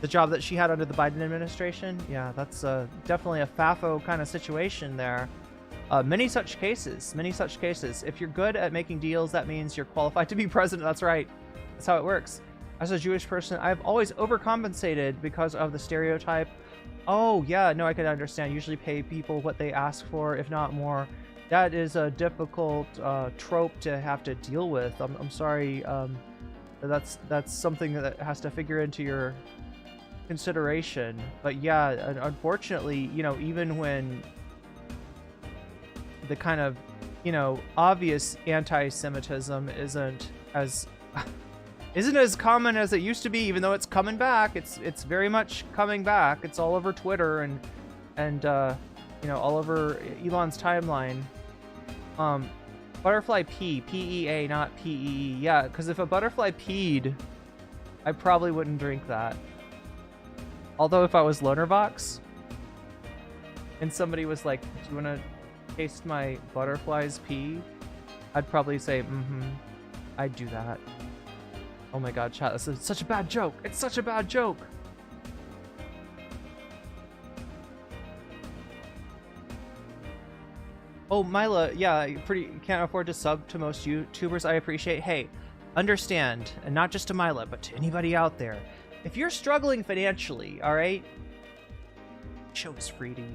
The job that she had under the Biden administration. Yeah, that's definitely a FAFO kind of situation there. Many such cases. If you're good at making deals, that means you're qualified to be president. That's right. That's how it works. As a Jewish person, I've always overcompensated because of the stereotype. Oh, yeah, no, I can understand. Usually pay people what they ask for, if not more. That is a difficult trope to have to deal with. I'm sorry. That's something that has to figure into your consideration. But yeah, unfortunately, you know, even when the kind of, you know, obvious anti-Semitism isn't as common as it used to be, even though it's coming back. It's very much coming back. It's all over Twitter and you know, all over Elon's timeline. Butterfly pee, P-E-A, not P-E-E. Yeah, because if a butterfly peed, I probably wouldn't drink that. Although if I was Lonerbox and somebody was like, do you want to taste my butterfly's pee? I'd probably say, I'd do that. Oh my god, chat, this is such a bad joke. It's such a bad joke. Oh, Mila, yeah, can't afford to sub to most YouTubers. I appreciate. Hey, understand, and not just to Mila, but to anybody out there. If you're struggling financially, all right, show is free to you.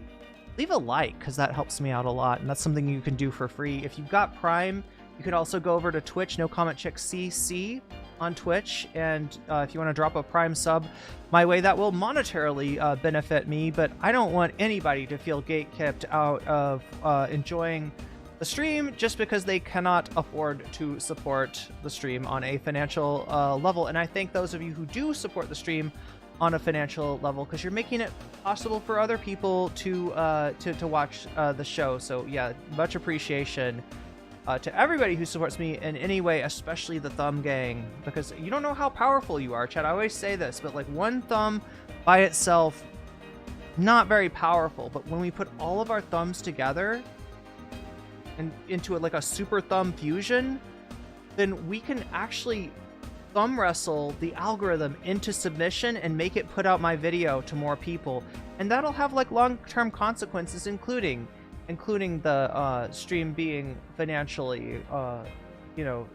Leave a like, because that helps me out a lot, and that's something you can do for free. If you've got Prime, you could also go over to Twitch, nocommentchick CC on Twitch, and if you want to drop a Prime sub my way, that will monetarily benefit me, but I don't want anybody to feel gatekept out of enjoying the stream just because they cannot afford to support the stream on a financial level. And I thank those of you who do support the stream on a financial level, because you're making it possible for other people to watch the show. So yeah, much appreciation to everybody who supports me in any way, especially the thumb gang, because you don't know how powerful you are, Chad. I always say this, but like one thumb by itself, not very powerful. But when we put all of our thumbs together and into like a super thumb fusion, then we can actually thumb wrestle the algorithm into submission and make it put out my video to more people. And that'll have like long-term consequences, including the stream being financially, you know,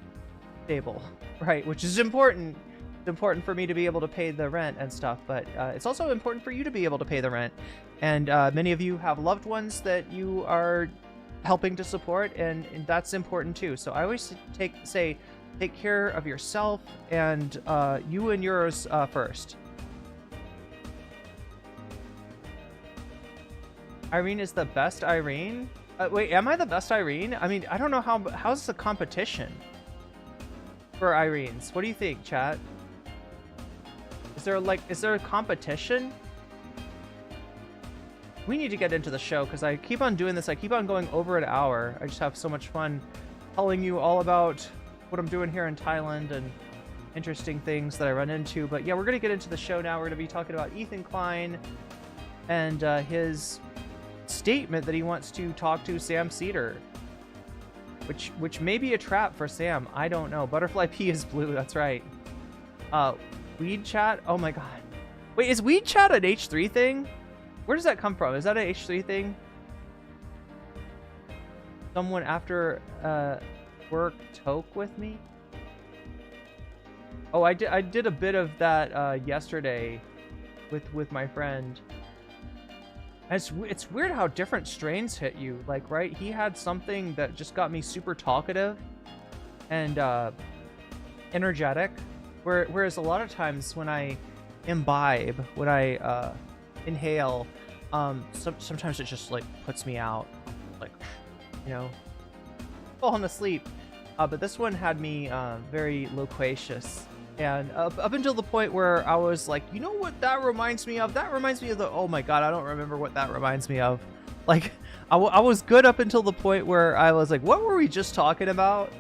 stable, right? Which is important. It's important for me to be able to pay the rent and stuff, but it's also important for you to be able to pay the rent. And many of you have loved ones that you are helping to support, and that's important too. So I always say take care of yourself and you and yours first. Irene is the best Irene? Wait, am I the best Irene? I mean, I don't know how's this a competition for Irenes? What do you think, chat? Is there a competition? We need to get into the show, because I keep on doing this. I keep on going over an hour. I just have so much fun telling you all about what I'm doing here in Thailand and interesting things that I run into. But yeah, we're going to get into the show now. We're going to be talking about Ethan Klein and his statement that he wants to talk to Sam Seder, which may be a trap for Sam. I don't know. Butterfly P is blue. That's right. Weed chat. Oh my god. Wait, is weed chat an H3 thing? Where does that come from? Is that an H3 thing? Someone after work toke with me? Oh, I did a bit of that yesterday with my friend. It's weird how different strains hit you. Like, right? He had something that just got me super talkative and energetic, whereas a lot of times when I imbibe, when I inhale, sometimes it just like puts me out, like, you know, falling asleep. But this one had me very loquacious, and up until the point where I was like, you know what that reminds me of? That reminds me of the, oh my god, I don't remember what that reminds me of. Like, I was good up until the point where I was like, what were we just talking about?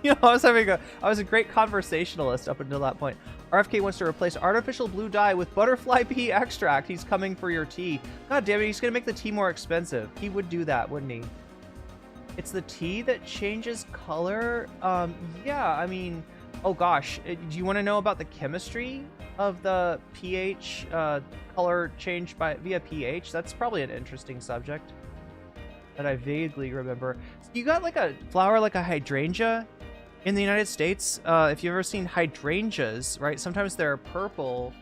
You know, I was a great conversationalist up until that point. RFK wants to replace artificial blue dye with butterfly pea extract. He's coming for your tea. God damn it, he's gonna make the tea more expensive. He would do that, wouldn't he? It's the tea that changes color. Yeah, I mean, oh gosh, do you want to know about the chemistry of the pH color change via pH? That's probably an interesting subject that I vaguely remember. So you got like a flower like a hydrangea in the United States. If you've ever seen hydrangeas, right? Sometimes they're purple,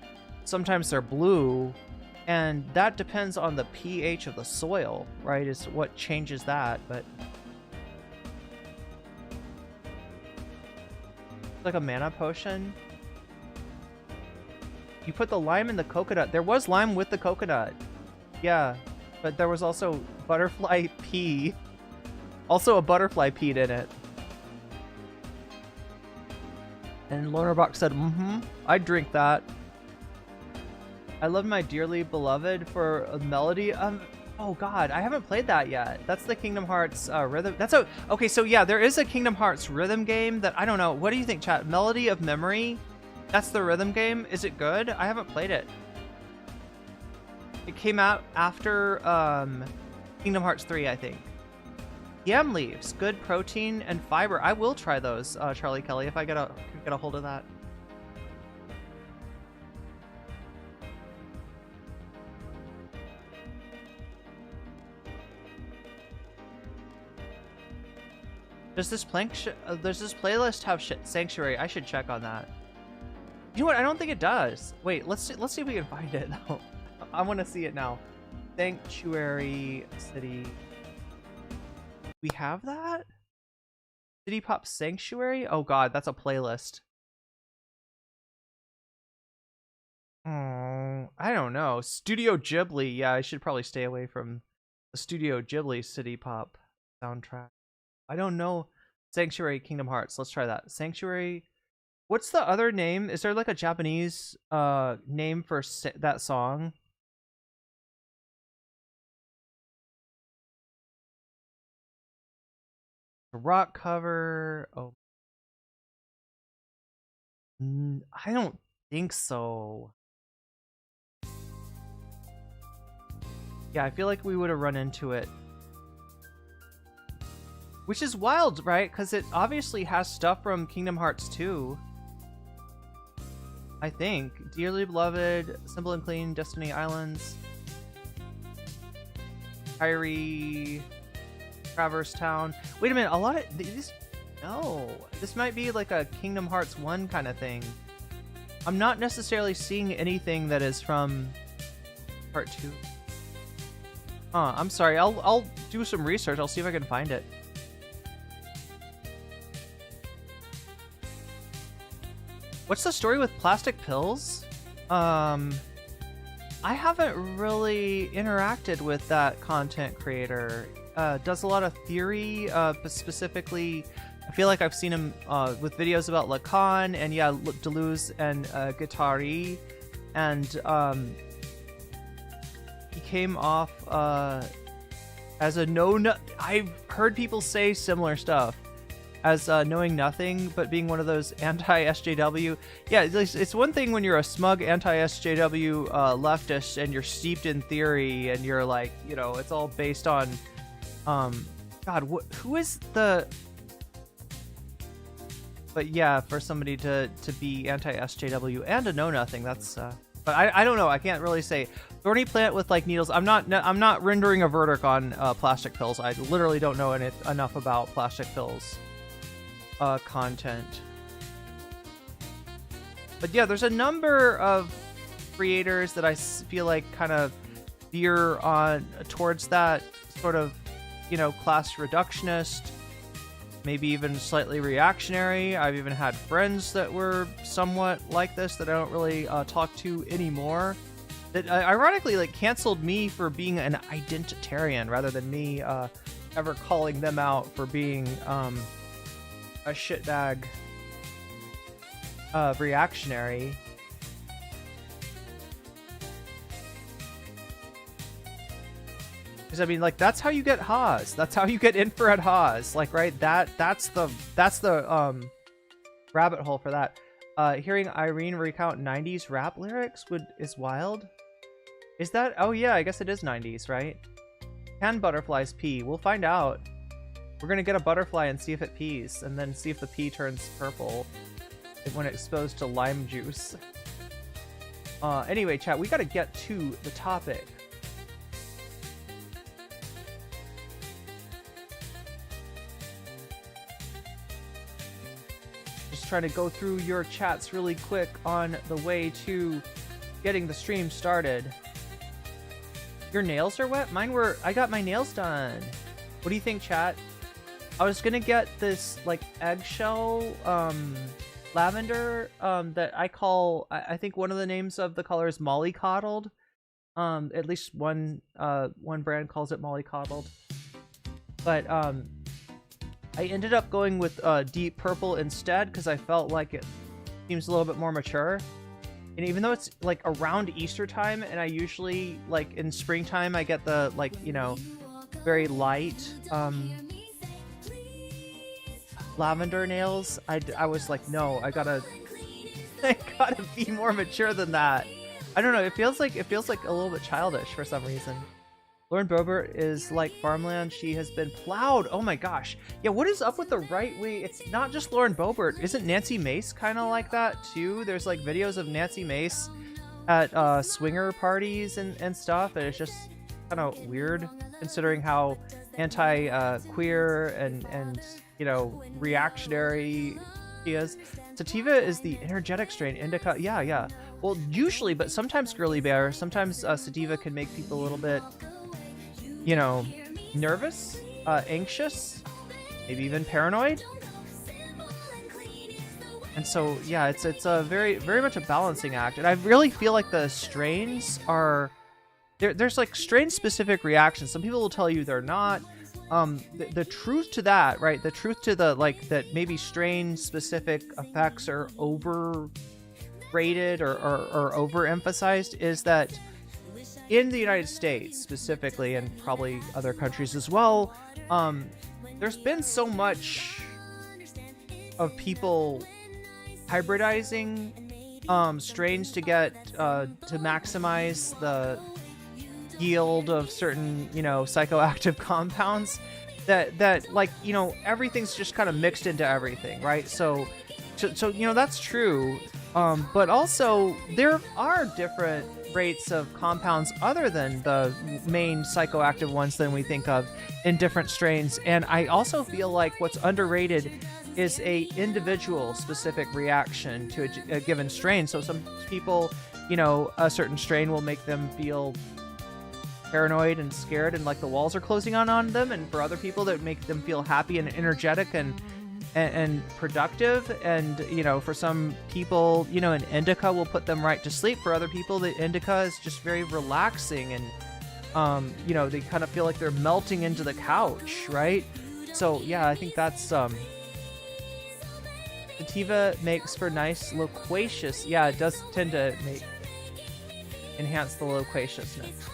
sometimes they're blue, and that depends on the pH of the soil, right? Is what changes that, but like a mana potion. You put the lime in the coconut. There was lime with the coconut. Yeah, but there was also butterfly pea. Also a butterfly peed in it. And Lonerbox said, I'd drink that. I love my dearly beloved for a melody. Oh god, I haven't played that yet. That's the Kingdom Hearts rhythm. Okay, so yeah, there is a Kingdom Hearts rhythm game that I don't know. What do you think, chat? Melody of Memory? That's the rhythm game. Is it good? I haven't played it. It came out after Kingdom Hearts 3, I think. Yam leaves, good protein and fiber. I will try those, Charlie Kelly, if I get a hold of that. Does this playlist have Sanctuary? I should check on that. You know what? I don't think it does. Wait, let's see if we can find it. I want to see it now. Sanctuary City. We have that? City Pop Sanctuary? Oh god, that's a playlist. I don't know. Studio Ghibli. Yeah, I should probably stay away from the Studio Ghibli City Pop soundtrack. I don't know. Sanctuary Kingdom Hearts. Let's try that. Sanctuary. What's the other name? Is there like a Japanese name for that song? A rock cover. Oh. I don't think so. Yeah, I feel like we would have run into it. Which is wild, right? Because it obviously has stuff from Kingdom Hearts 2. I think. Dearly Beloved, Simple and Clean, Destiny Islands, Kyrie, Traverse Town. Wait a minute, a lot of these... No. This might be like a Kingdom Hearts 1 kind of thing. I'm not necessarily seeing anything that is from Part 2. I'm sorry. I'll do some research. I'll see if I can find it. What's the story with plastic pills? I haven't really interacted with that content creator. Does a lot of theory, but specifically, I feel like I've seen him with videos about Lacan and yeah, Deleuze and Guattari, and he came off as a I've heard people say similar stuff. As knowing nothing, but being one of those anti-SJW. Yeah, it's one thing when you're a smug anti-SJW leftist and you're steeped in theory and you're like, you know, it's all based on, God, who is the... But yeah, for somebody to be anti-SJW and to know nothing, that's... But I don't know, I can't really say. Thorny plant with like needles. I'm not rendering a verdict on plastic pills. I literally don't know enough about plastic pills. Content. But yeah, there's a number of creators that I feel like kind of veer on towards that sort of, you know, class reductionist, maybe even slightly reactionary. I've even had friends that were somewhat like this that I don't really talk to anymore. That ironically like canceled me for being an identitarian rather than me ever calling them out for being a shitbag reactionary. Because I mean, like, that's how you get Haas. That's how you get infrared Haas. Like, right? That's the rabbit hole for that. Hearing Irene recount 90s rap lyrics is wild. Is that? Oh yeah, I guess it is 90s, right? Can butterflies pee? We'll find out. We're gonna get a butterfly and see if it pees, and then see if the pee turns purple when exposed to lime juice. Anyway, chat, we gotta get to the topic. Just trying to go through your chats really quick on the way to getting the stream started. Your nails are wet? Mine were... I got my nails done. What do you think, chat? I was gonna get this, like, eggshell, lavender, that I call... I think one of the names of the color is mollycoddled. At least one brand calls it mollycoddled. But, I ended up going with deep purple instead because I felt like it seems a little bit more mature. And even though it's like around Easter time, and I usually, like in springtime, I get the, like, you know, very light lavender nails, I was like, no, I gotta be more mature than that. I don't know, it feels like a little bit childish for some reason. Lauren Boebert is like farmland. She has been plowed. Oh my gosh. Yeah, what is up with the right wing? It's not just Lauren Boebert. Isn't Nancy Mace kind of like that too? There's like videos of Nancy Mace at swinger parties and stuff, and it's just kind of weird considering how anti-queer and you know, reactionary she is. Sativa is the energetic strain. Indica, yeah. Well, usually, but sometimes Girly Bear, sometimes sativa can make people a little bit, you know, nervous, anxious, maybe even paranoid. And so, yeah, it's a very much a balancing act. And I really feel like the strains are there's like strain specific reactions. Some people will tell you they're not. The truth to that, right? The truth to the, like, that maybe strain specific effects are overrated or overemphasized is that in the United States specifically, and probably other countries as well, there's been so much of people hybridizing strains to get to maximize the yield of certain, you know, psychoactive compounds that like, you know, everything's just kind of mixed into everything, right? So you know, that's true, but also there are different rates of compounds other than the main psychoactive ones than we think of in different strains. And I also feel like what's underrated is a individual specific reaction to a given strain. So some people, you know, a certain strain will make them feel paranoid and scared and like the walls are closing on them, and for other people that make them feel happy and energetic and productive. And, you know, for some people, you know, an indica will put them right to sleep. For other people, the indica is just very relaxing and you know, they kind of feel like they're melting into the couch, right? So yeah, I think that's sativa makes for nice loquacious. Yeah, it does tend to enhance the loquaciousness.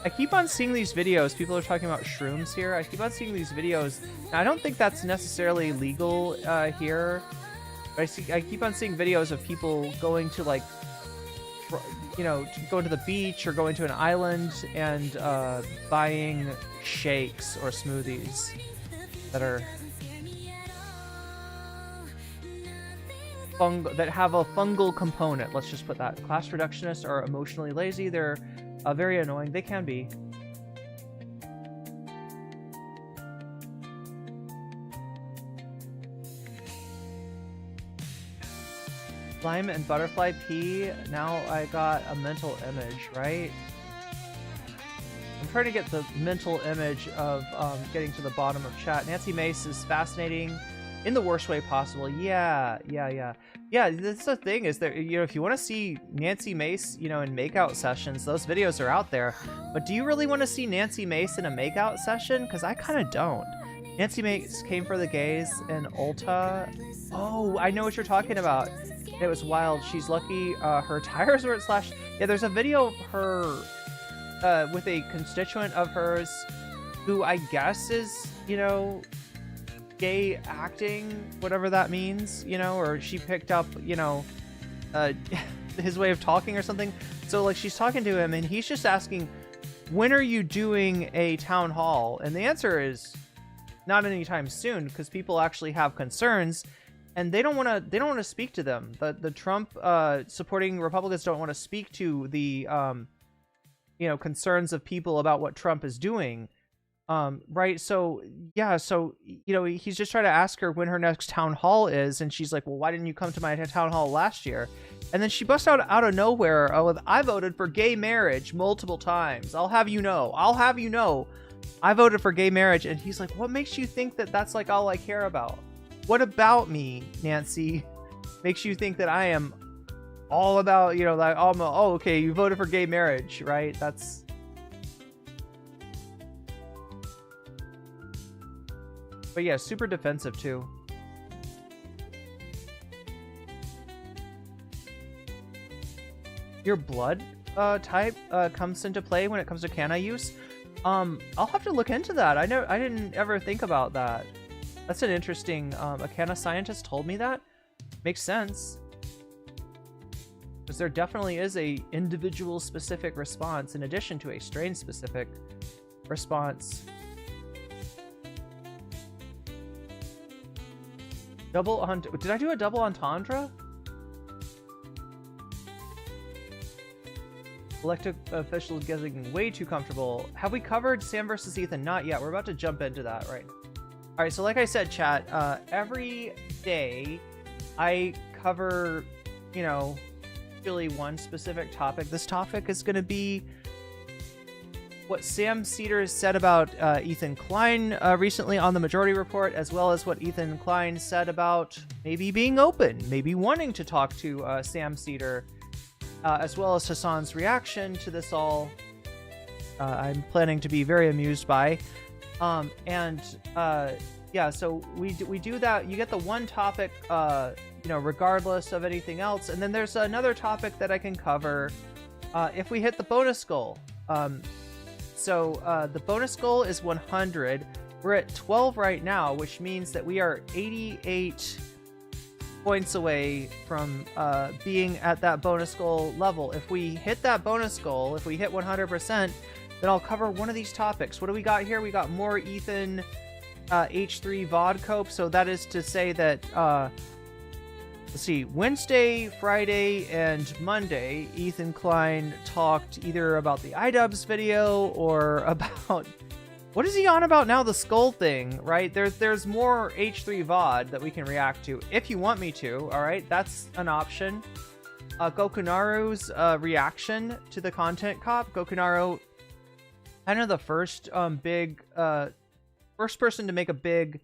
I keep on seeing these videos. People are talking about shrooms here. I keep on seeing these videos. Now, I don't think that's necessarily legal here. But I keep on seeing videos of people going to, like, you know, going to the beach or going to an island and buying shakes or smoothies that are that have a fungal component. Let's just put that. Class reductionists are emotionally lazy. They're very annoying. They can be. Lime and butterfly pea. Now I got a mental image, right? I'm trying to get the mental image of getting to the bottom of chat. Nancy Mace is fascinating in the worst way possible. Yeah. That's the thing, is there, you know, if you want to see Nancy Mace, you know, in makeout sessions, those videos are out there. But do you really want to see Nancy Mace in a makeout session? Because I kind of don't. Nancy Mace came for the gays in Ulta. Oh, I know what you're talking about. It was wild. She's lucky her tires weren't slashed. Yeah, there's a video of her with a constituent of hers who I guess is, you know, gay acting, whatever that means, you know, or she picked up, you know, his way of talking or something. So, like, she's talking to him and he's just asking when are you doing a town hall? And the answer is not anytime soon, because people actually have concerns and they don't want to speak to them. The Trump supporting Republicans don't want to speak to the concerns of people about what Trump is doing. Right. So, yeah. So, he's just trying to ask her when her next town hall is. And she's like, well, why didn't you come to my town hall last year? And then she busts out of nowhere with, I voted for gay marriage multiple times. I'll have you know, I voted for gay marriage. And he's like, what makes you think that that's like all I care about? What about me, Nancy, makes you think that I am all about, like, oh, okay, you voted for gay marriage, right? That's... But yeah, super defensive too. Your blood type comes into play when it comes to canna use. I'll have to look into that. I didn't ever think about that. That's an interesting. A canna scientist told me that. Makes sense. Because there definitely is a individual specific response in addition to a strain specific response. Did I do a double entendre? Elected officials getting way too comfortable. Have we covered Sam versus Ethan? Not yet. We're about to jump into that, right? All right, so like I said, chat, every day I cover, really one specific topic. This topic is going to be what Sam Seder said about Ethan Klein recently on the Majority Report, as well as what Ethan Klein said about maybe being open, maybe wanting to talk to Sam Seder, as well as Hasan's reaction to this all. I'm planning to be very amused by. Yeah, so we do that. You get the one topic, regardless of anything else. And then there's another topic that I can cover if we hit the bonus goal. So the bonus goal is 100. We're at 12 right now, which means that we are 88 points away from being at that bonus goal level. If we hit that bonus goal, if we hit 100%, then I'll cover one of these topics. What do we got here? We got more Ethan H3 VOD cope. So that is to say that, let's see, Wednesday, Friday, and Monday, Ethan Klein talked either about the iDubbbz video or about... What is he on about now? The skull thing, right? There's more H3 VOD that we can react to if you want me to, all right? That's an option. Gokunaru's reaction to the content cop. Gokunaru, kind of the first first person to make a big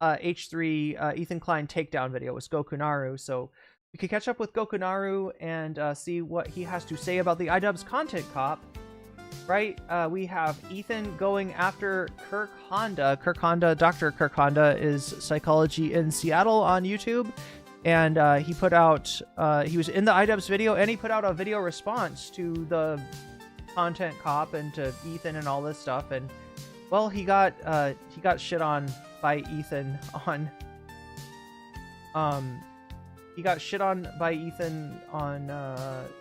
H3 Ethan Klein takedown video was Gokunaru. So we could catch up with Gokunaru and see what he has to say about the iDubbbz content cop. Right, we have Ethan going after Kirk Honda. Dr. Kirk Honda is Psychology in Seattle on YouTube, and he put out, he was in the iDubbbz video, and he put out a video response to the content cop and to Ethan and all this stuff. And well, he got shit on by Ethan on,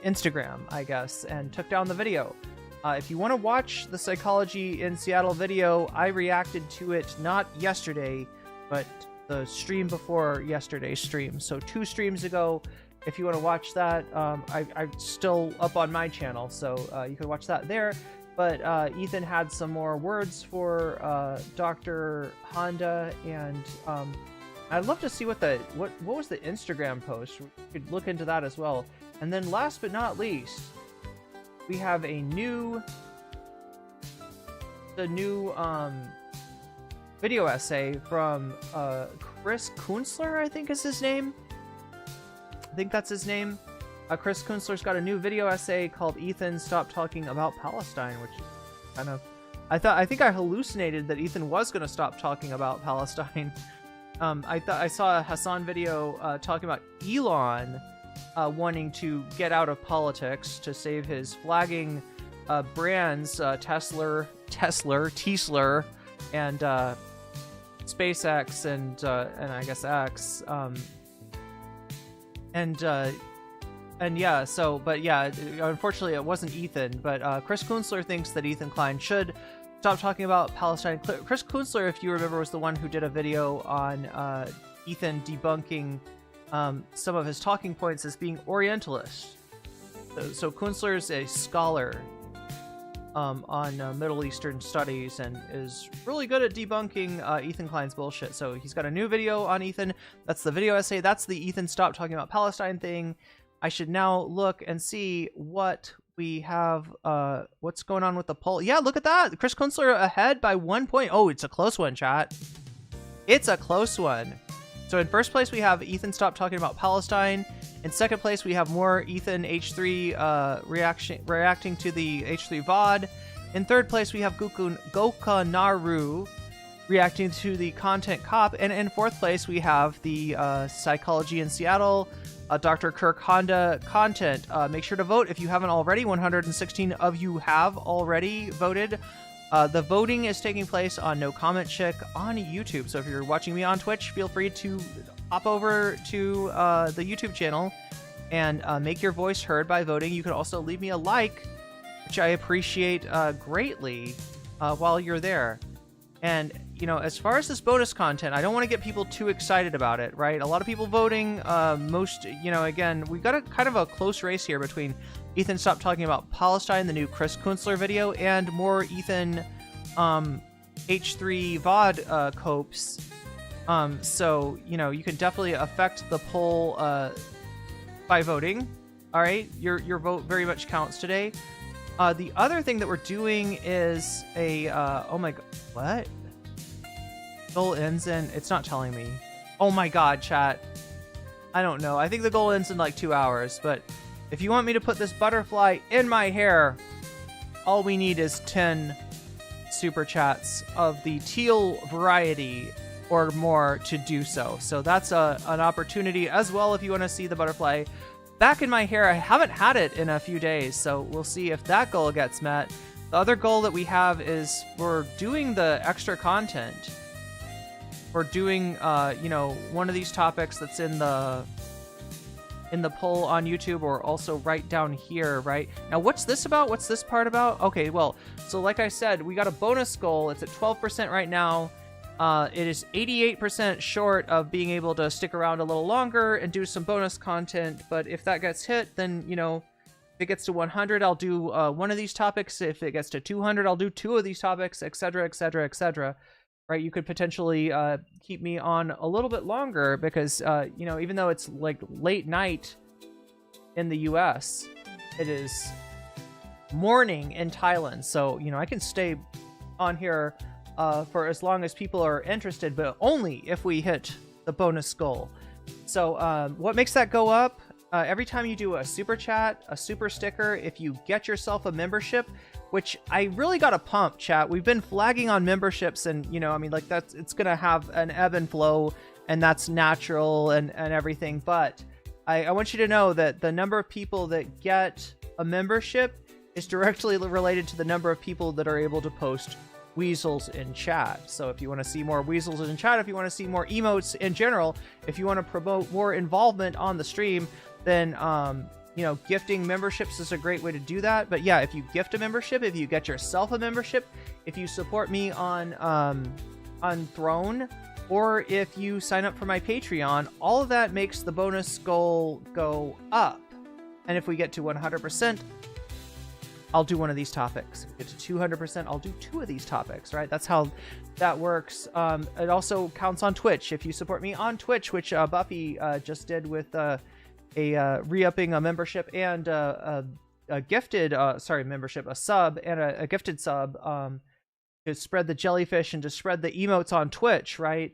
Instagram, I guess, and took down the video. If you want to watch the Psychology in Seattle video, I reacted to it not yesterday, but the stream before yesterday's stream. So 2 streams ago, if you want to watch that, I'm still up on my channel, so you can watch that there. But Ethan had some more words for Dr. Honda, and I'd love to see what was the Instagram post. We could look into that as well. And then last but not least, we have the new video essay from Chris Kunstler, I think is his name. I think that's his name. Chris Kunstler's got a new video essay called "Ethan, Stop Talking About Palestine," which is kind of... I think I hallucinated that Ethan was going to stop talking about Palestine. I saw a Hasan video talking about Elon wanting to get out of politics to save his flagging brands, Tesla, and SpaceX, and I guess X. And yeah, so, but yeah, unfortunately it wasn't Ethan, but Chris Kunstler thinks that Ethan Klein should stop talking about Palestine. Chris Kunstler, if you remember, was the one who did a video on Ethan debunking some of his talking points as being Orientalist. So Kunstler is a scholar on Middle Eastern studies and is really good at debunking Ethan Klein's bullshit. So he's got a new video on Ethan. That's the video essay. That's the Ethan Stop Talking About Palestine thing. I should now look and see what we have, what's going on with the poll. Yeah, look at that. Chris Kunstler ahead by 1 point. Oh, it's a close one, chat. It's a close one. So in first place, we have Ethan Stop Talking About Palestine. In second place, we have more Ethan H3 reacting to the H3 VOD. In third place, we have Goka Naru reacting to the Content Cop. And in fourth place, we have the Psychology in Seattle, Dr. Kirk Honda content. Make sure to vote if you haven't already. 116 of you have already voted. The voting is taking place on nocommentchick on YouTube. So if you're watching me on Twitch, feel free to hop over to the YouTube channel and make your voice heard by voting. You can also leave me a like, which I appreciate greatly while you're there. And, you know, as far as this bonus content, I don't want to get people too excited about it, right? A lot of people voting, again, we've got a kind of a close race here between Ethan Stop Talking About Palestine, the new Chris Kunstler video, and more Ethan H3 VOD copes. So, you know, you can definitely affect the poll by voting. All right, your vote very much counts today. The other thing that we're doing is a, oh my god, what? Goal ends in, it's not telling me. Oh my god, chat. I don't know. I think the goal ends in like 2 hours, but if you want me to put this butterfly in my hair, all we need is 10 super chats of the teal variety or more to do so. So that's an opportunity as well if you want to see the butterfly back in my hair. I haven't had it in a few days, so we'll see if that goal gets met. The other goal that we have is we're doing the extra content. We're doing, one of these topics that's in the poll on YouTube, or also right down here, right? Now, what's this about? What's this part about? Okay, well, so like I said, we got a bonus goal. It's at 12% right now. It is 88% short of being able to stick around a little longer and do some bonus content. But if that gets hit, then, you know, if it gets to 100, I'll do one of these topics. If it gets to 200, I'll do 2 of these topics, etc., etc., etc. Right? You could potentially keep me on a little bit longer because, even though it's like late night in the US, it is morning in Thailand. So, you know, I can stay on here for as long as people are interested, but only if we hit the bonus goal. So what makes that go up? Every time you do a super chat, a super sticker, if you get yourself a membership, which I really got to pump, chat. We've been flagging on memberships and, it's going to have an ebb and flow, and that's natural and everything. But I want you to know that the number of people that get a membership is directly related to the number of people that are able to post weasels in chat. So if you want to see more weasels in chat, if you want to see more emotes in general, if you want to promote more involvement on the stream, then gifting memberships is a great way to do that. But yeah, if you gift a membership, if you get yourself a membership, if you support me on Throne, or if you sign up for my Patreon, all of that makes the bonus goal go up. And if we get to 100%, I'll do one of these topics. If we get to 200%, I'll do 2 of these topics, right? That's how that works. It also counts on Twitch. If you support me on Twitch, which Buffy just did with re-upping a membership and a gifted, membership, a sub and a gifted sub to spread the jellyfish and to spread the emotes on Twitch, right?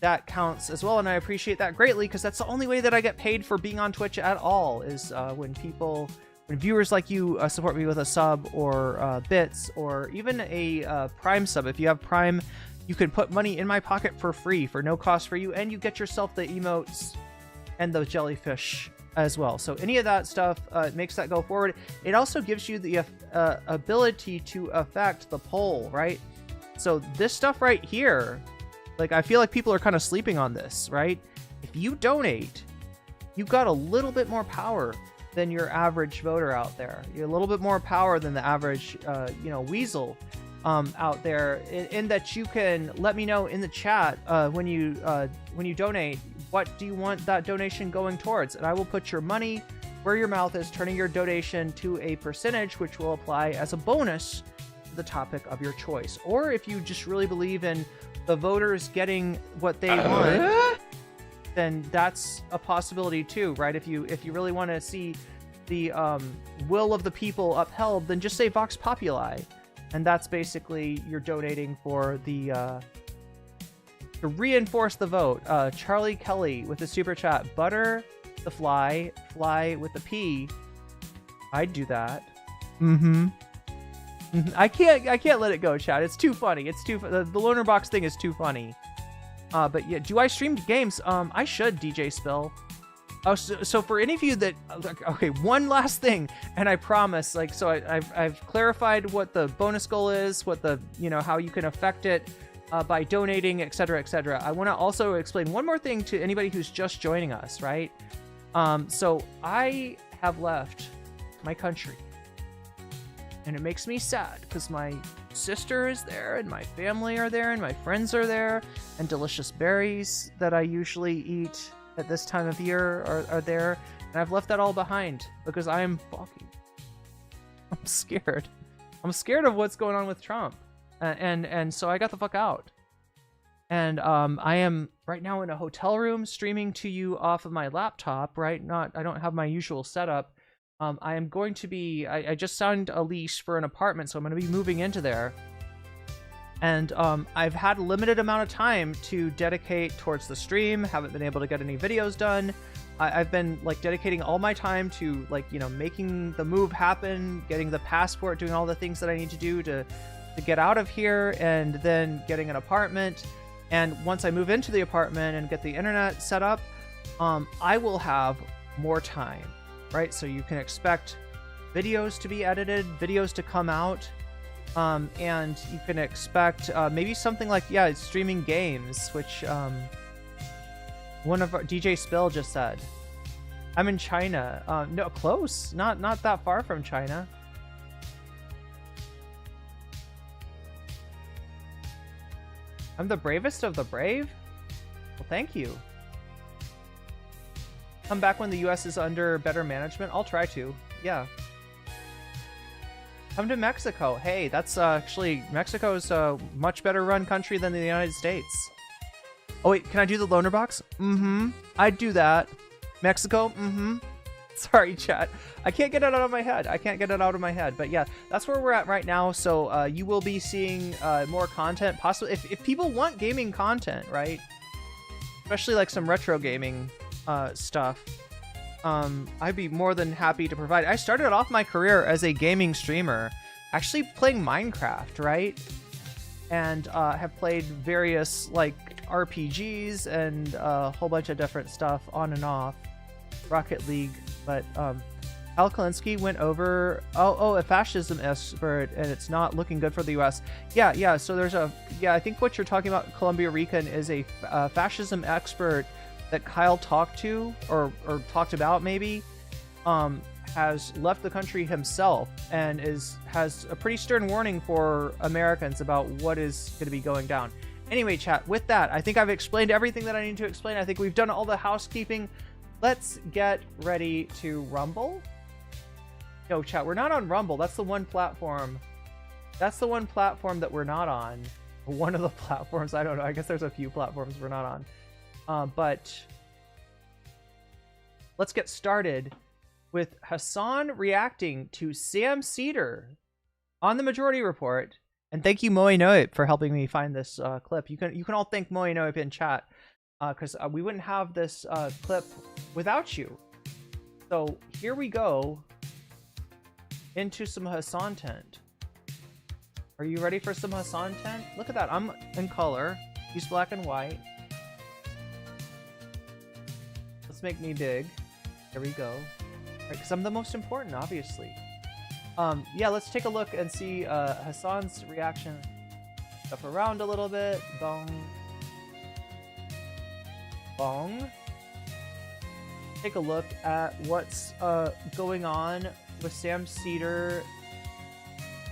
That counts as well, and I appreciate that greatly because that's the only way that I get paid for being on Twitch at all is when viewers like you support me with a sub or bits or even a Prime sub. If you have Prime, you can put money in my pocket for free, for no cost for you, and you get yourself the emotes and the jellyfish as well. So any of that stuff makes that go forward. It also gives you the ability to affect the poll, right? So this stuff right here, like I feel like people are kind of sleeping on this, right? If you donate you've got a little bit more power than your average voter out there. You're a little bit more power than the average, weasel out there, in that you can let me know in the chat when you donate, what do you want that donation going towards, and I will put your money where your mouth is, turning your donation to a percentage which will apply as a bonus to the topic of your choice. Or if you just really believe in the voters getting what they want, then that's a possibility too, right? If you really want to see the will of the people upheld, then just say Vox Populi, and that's basically you're donating for the to reinforce the vote. Charlie Kelly with the super chat, butter the fly with the P. I'd do that. I can't let it go, chat. It's too funny. It's too the loaner box thing is too funny. But yeah, do I stream games? I should, DJ Spill. Oh, so for any of you that, okay, one last thing, and I promise, like, so I've clarified what the bonus goal is, what the, how you can affect it by donating, etc., etc. I want to also explain one more thing to anybody who's just joining us, right? So I have left my country, and it makes me sad because my sister is there, and my family are there, and my friends are there, and delicious berries that I usually eat at this time of year are there, and I've left that all behind because I'm scared. I'm scared of what's going on with Trump, and so I got the fuck out. And I am right now in a hotel room streaming to you off of my laptop, right? I don't have my usual setup. I am going to be, I just signed a lease for an apartment, so I'm going to be moving into there. And I've had a limited amount of time to dedicate towards the stream, haven't been able to get any videos done. I've been like dedicating all my time to making the move happen, getting the passport, doing all the things that I need to do to get out of here, and then getting an apartment. And once I move into the apartment and get the internet set up, I will have more time, right? So you can expect videos to be edited, videos to come out, and you can expect maybe something like, streaming games, which one of our DJ Spill just said. I'm in China. No, close, not that far from China. I'm the bravest of the brave? Well, thank you. Come back when the US is under better management? I'll try to, yeah. Come to Mexico. Hey, that's actually, Mexico's a much better run country than the United States. Oh wait, can I do the loaner box? I'd do that. Mexico? Sorry, chat. I can't get it out of my head. But yeah, that's where we're at right now. So you will be seeing more content. Possibly, if people want gaming content, right? Especially like some retro gaming stuff. I'd be more than happy to provide. I started off my career as a gaming streamer, actually playing Minecraft, right? And have played various like RPGs and a whole bunch of different stuff on and off. Rocket League, but Al Kalinske went over a fascism expert, and it's not looking good for the US. Yeah, so there's I think what you're talking about, Columbia Rican, is a fascism expert that Kyle talked to or talked about maybe, has left the country himself and has a pretty stern warning for Americans about what is going to be going down. Anyway, chat, with that, I think I've explained everything that I need to explain. I think we've done all the housekeeping. Let's get ready to rumble. No, chat, we're not on Rumble. That's the one platform. That's the one platform that we're not on. One of the platforms. I don't know. I guess there's a few platforms we're not on. But let's get started with Hasan reacting to Sam Seder on the Majority Report. And thank you, Moe Noip, for helping me find this clip. You can all thank Moe Noip in chat, because we wouldn't have this clip without you. So here we go into some Hasan tent. Are you ready for some Hasan tent? Look at that. I'm in color. He's black and white. Let's make me big. There we go. Right, because I'm the most important, obviously. Yeah, let's take a look and see Hasan's reaction. Stuff around a little bit. Bong. Bong. take a look at what's going on with Sam Seder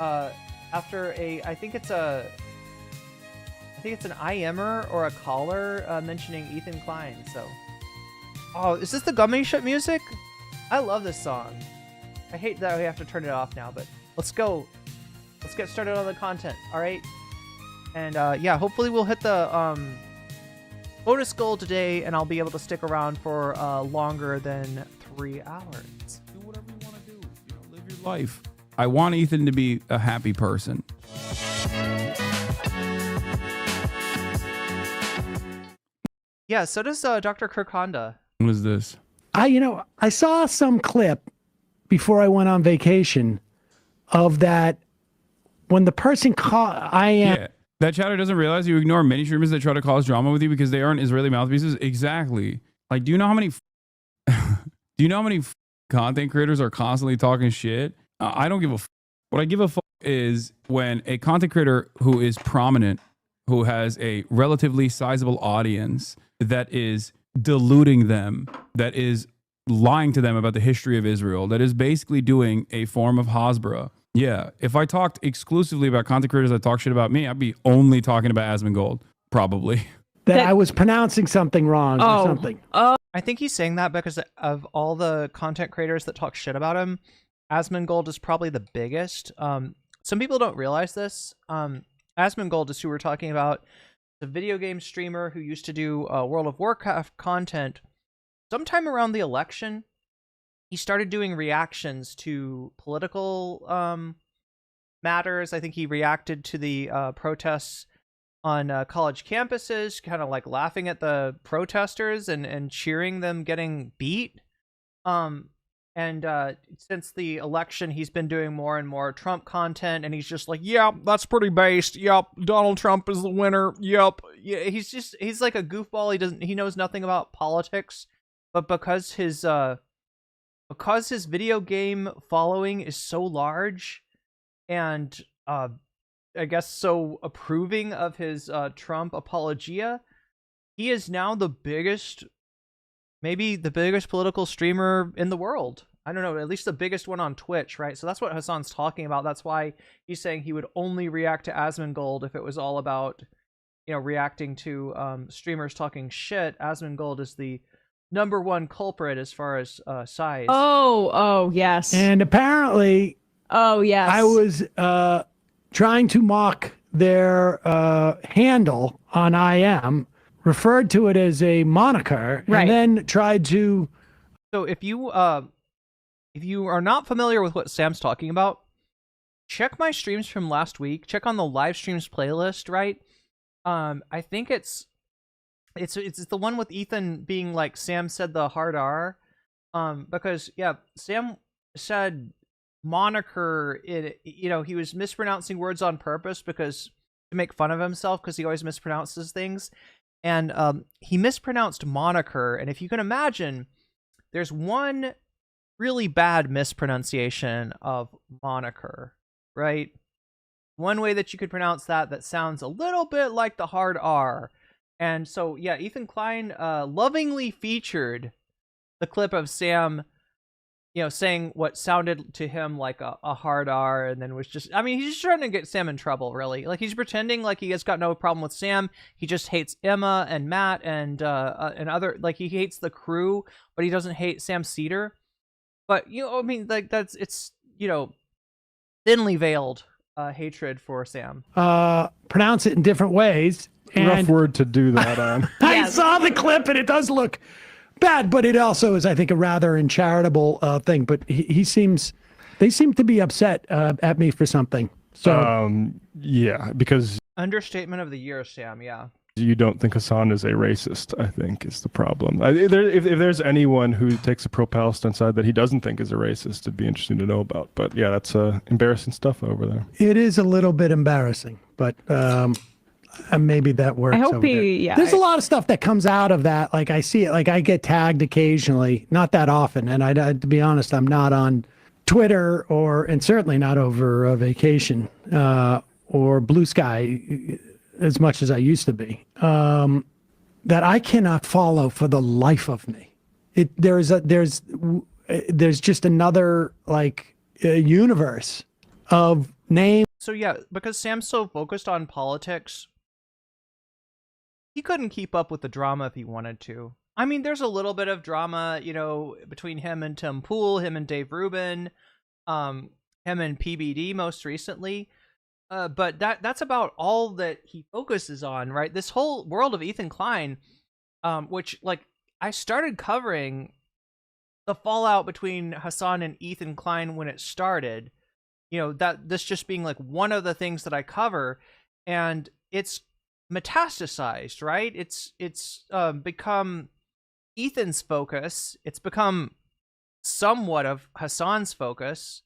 after I think it's an IMer or a caller mentioning Ethan Klein. So, oh, is this the Gummy Ship music? I love this song. I hate that we have to turn it off now, but let's go. Let's get started on the content. All right, and yeah, hopefully we'll hit the bonus goal today, and I'll be able to stick around for longer than 3 hours. Do whatever you want to do. Live your life. I want Ethan to be a happy person. Yeah, so does Dr. Kirk Honda. What is this? I saw some clip before I went on vacation of that when the person called Yeah. That chatter doesn't realize you ignore many streamers that try to cause drama with you because they aren't Israeli mouthpieces. Exactly. Like, do you know how many content creators are constantly talking shit? I don't give a What I give a fuck is when a content creator who is prominent, who has a relatively sizable audience, that is deluding them, that is lying to them about the history of Israel, that is basically doing a form of Hasbara. Yeah, if I talked exclusively about content creators that talk shit about me, I'd be only talking about Asmongold, probably. That I was pronouncing something wrong or something. I think he's saying that because of all the content creators that talk shit about him, Asmongold is probably the biggest. Some people don't realize this. Asmongold is who we're talking about. The video game streamer who used to do World of Warcraft content. Sometime around the election, he started doing reactions to political matters. I think he reacted to the protests on college campuses, kind of like laughing at the protesters and cheering them getting beat. And since the election, he's been doing more and more Trump content, and he's just like, "Yep, that's pretty based. Yep, Donald Trump is the winner. Yep." Yeah, he's like a goofball. He knows nothing about politics, but because his video game following is so large, and I guess so approving of his Trump apologia, he is now maybe the biggest political streamer in the world. I don't know, at least the biggest one on Twitch, right? So that's what Hasan's talking about. That's why he's saying he would only react to Asmongold if it was all about, reacting to streamers talking shit. Asmongold is the #1 culprit as far as size. Oh, yes. And apparently, yes. I was trying to mock their handle on IM, referred to it as a moniker, right, and then tried to. So if you are not familiar with what Sam's talking about, check my streams from last week. Check on the live streams playlist, right? I think it's the one with Ethan being like, Sam said the hard R, because Sam said moniker. He was mispronouncing words on purpose to make fun of himself because he always mispronounces things. And he mispronounced moniker, and if you can imagine, there's one really bad mispronunciation of moniker, right? One way that you could pronounce that sounds a little bit like the hard R. And so, yeah, Ethan Klein lovingly featured the clip of Sam, saying what sounded to him like a hard R, and then was just, he's just trying to get Sam in trouble, really. Like, he's pretending like he has got no problem with Sam. He just hates Emma and Matt and other, like, he hates the crew, but he doesn't hate Sam Seder. But, it's thinly veiled hatred for Sam. Pronounce it in different ways. Rough word to do that on. I saw the clip, and it does look bad, but it also is, I think, a rather uncharitable thing. But they seem to be upset at me for something. So, yeah, because understatement of the year, Sam. Yeah, you don't think Hasan is a racist, I think, is the problem. If there's anyone who takes a pro-Palestine side that he doesn't think is a racist, it'd be interesting to know about. But yeah, that's embarrassing stuff over there. It is a little bit embarrassing, but maybe that works. I hope There's a lot of stuff that comes out of that. Like, I see it. Like, I get tagged occasionally, not that often. And to be honest, I'm not on Twitter and certainly not over vacation or Blue Sky as much as I used to be. That I cannot follow for the life of me. there's just another like universe of names. So yeah, because Sam's so focused on politics, he couldn't keep up with the drama if he wanted to. I mean, there's a little bit of drama, you know, between him and Tim Pool, him and Dave Rubin, him and PBD most recently. But that's about all that he focuses on, right? This whole world of Ethan Klein, which like I started covering the fallout between Hasan and Ethan Klein when it started. You know, that this just being like one of the things that I cover, and it's metastasized, right? It's become Ethan's focus. It's become somewhat of Hasan's focus.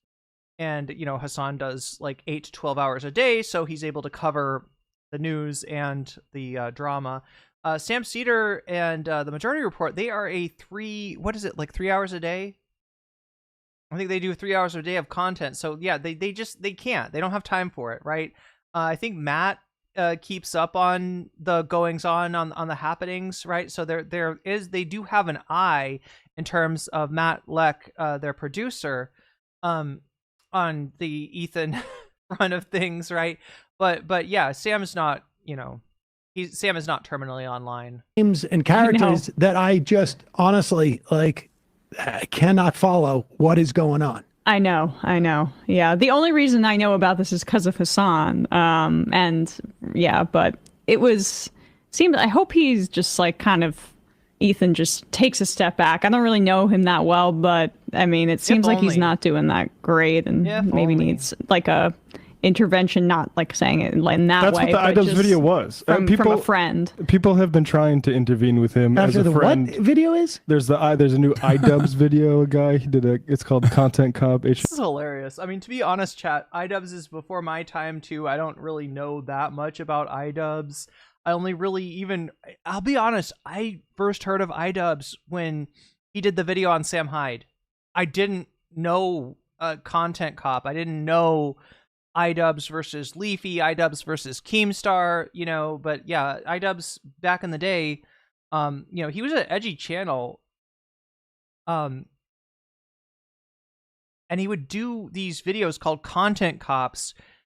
And, you know, Hasan does like 8 to 12 hours a day, so he's able to cover the news and the drama. Sam Seder and the Majority Report, they are a 3 hours a day? I think they do 3 hours a day of content. So yeah, they can't. They don't have time for it, right? I think Matt keeps up on the goings on the happenings, right? So they do have an eye in terms of Matt Leck, their producer, on the Ethan front of things, right? But yeah, Sam is not, you know, Sam is not terminally online. Names and characters that I just honestly like cannot follow what is going on. I know. Yeah. The only reason I know about this is because of Hasan. And yeah, but I hope he's just like kind of, Ethan just takes a step back. I don't really know him that well, but I mean, it seems like he's not doing that great, and maybe needs like a intervention, not like saying it in that That's way. That's what the IDubbbz video was. From a friend. People have been trying to intervene with him After as a friend. What video is? There's a new IDubbbz video. A guy he did it's called Content Cop. This is hilarious. I mean, to be honest, chat, IDubbbz is before my time too. I don't really know that much about IDubbbz. I only really I'll be honest, I first heard of IDubbbz when he did the video on Sam Hyde. I didn't know Content Cop. I didn't know IDubbbz versus Leafy, IDubbbz versus Keemstar, you know, but yeah, IDubbbz back in the day, you know, he was an edgy channel. And he would do these videos called Content Cops,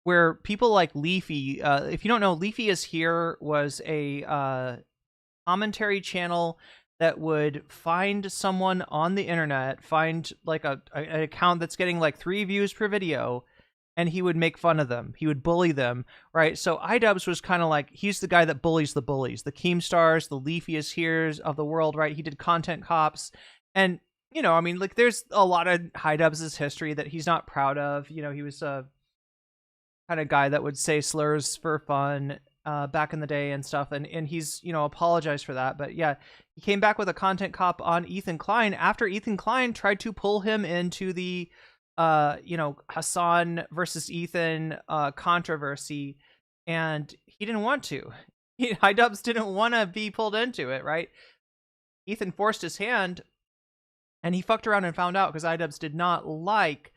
where people like Leafy, if you don't know, Leafy is Here was a commentary channel that would find someone on the internet, find like an account that's getting like 3 views per video, and he would make fun of them. He would bully them, right? So IDubbbz was kind of like, he's the guy that bullies, the Keemstars, the Leafy is Here's of the world, right? He did Content Cops. And, you know, I mean, like there's a lot of IDubbbz's history that he's not proud of. You know, he was a kind of guy that would say slurs for fun back in the day and stuff, and he's, you know, apologized for that. But yeah, he came back with a Content Cop on Ethan Klein after Ethan Klein tried to pull him into the you know, Hasan versus Ethan controversy, and he didn't want to. IDubbbz didn't want to be pulled into it, right? Ethan forced his hand, and he fucked around and found out, because IDubbbz did not like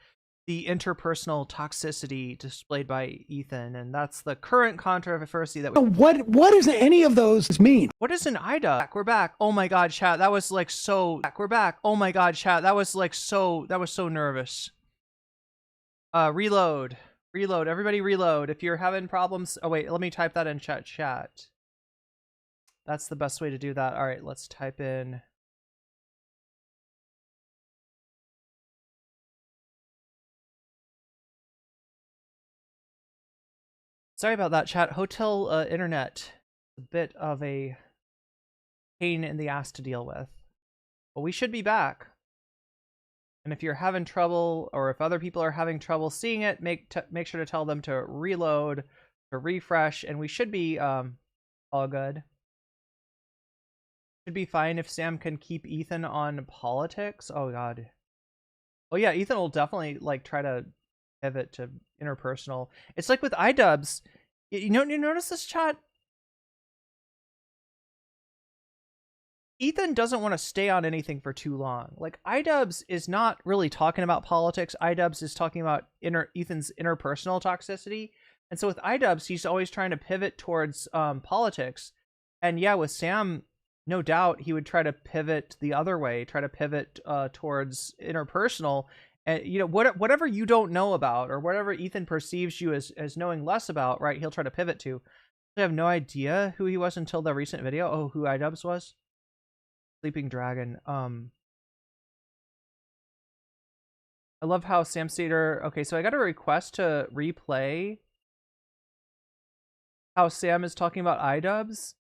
the interpersonal toxicity displayed by Ethan, and that's the current controversy that what does any of those mean? What is an IDubbbz? We're back. Oh my god, chat. That was like so. We're back. Oh my god, chat. That was like so. That was so nervous. Reload. Everybody reload. If you're having problems. Oh wait, let me type that in chat. That's the best way to do that. All right, let's type in. Sorry about that, chat. Hotel internet, a bit of a pain in the ass to deal with. But we should be back. And if you're having trouble, or if other people are having trouble seeing it, make sure to tell them to reload, to refresh, and we should be all good. Should be fine if Sam can keep Ethan on politics. Oh god. Oh yeah, Ethan will definitely like try to pivot to interpersonal. It's like with IDubbbz, you notice this, chat? Ethan doesn't want to stay on anything for too long. Like IDubbbz is not really talking about politics. IDubbbz is talking about Ethan's interpersonal toxicity. And so with IDubbbz, he's always trying to pivot towards politics. And yeah, with Sam, no doubt he would try to pivot the other way, try to pivot towards interpersonal. And, you know, whatever you don't know about, or whatever Ethan perceives you as knowing less about, right, he'll try to pivot to. I have no idea who he was until the recent video. Oh, who iDubbbz was? Sleeping Dragon. I love how Sam Seder... Okay, so I got a request to replay how Sam is talking about iDubbbz.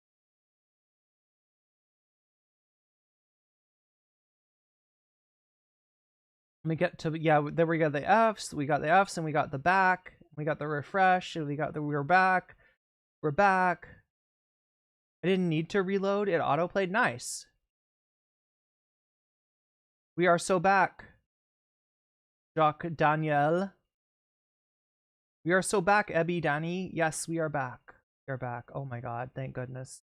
Let me get to... Yeah, there we got the Fs. We got the Fs, and we got the back. We got the refresh, and we got the we're back. We're back. I didn't need to reload. It autoplayed. Nice. We are so back. Jacques Daniel. We are so back, Ebby Danny. Yes, we are back. We are back. Oh my god, thank goodness.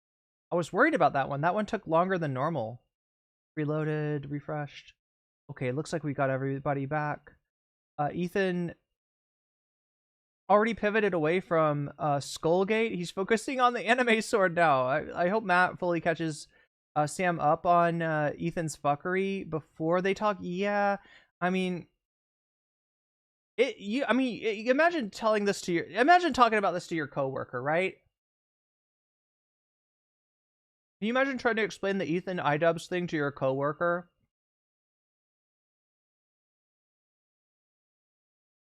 I was worried about that one. That one took longer than normal. Reloaded, refreshed. Okay, it looks like we got everybody back. Ethan already pivoted away from Skullgate. He's focusing on the anime sword now. I hope Matt fully catches Sam up on Ethan's fuckery before they talk. Yeah, I mean... imagine telling this to imagine talking about this to your coworker, right? Can you imagine trying to explain the Ethan iDubbbz thing to your coworker?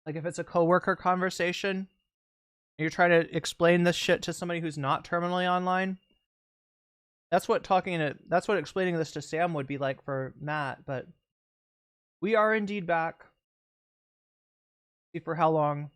Like if it's a coworker conversation, and you're trying to explain this shit to somebody who's not terminally online. That's what explaining this to Sam would be like for Matt, but we are indeed back. See for how long?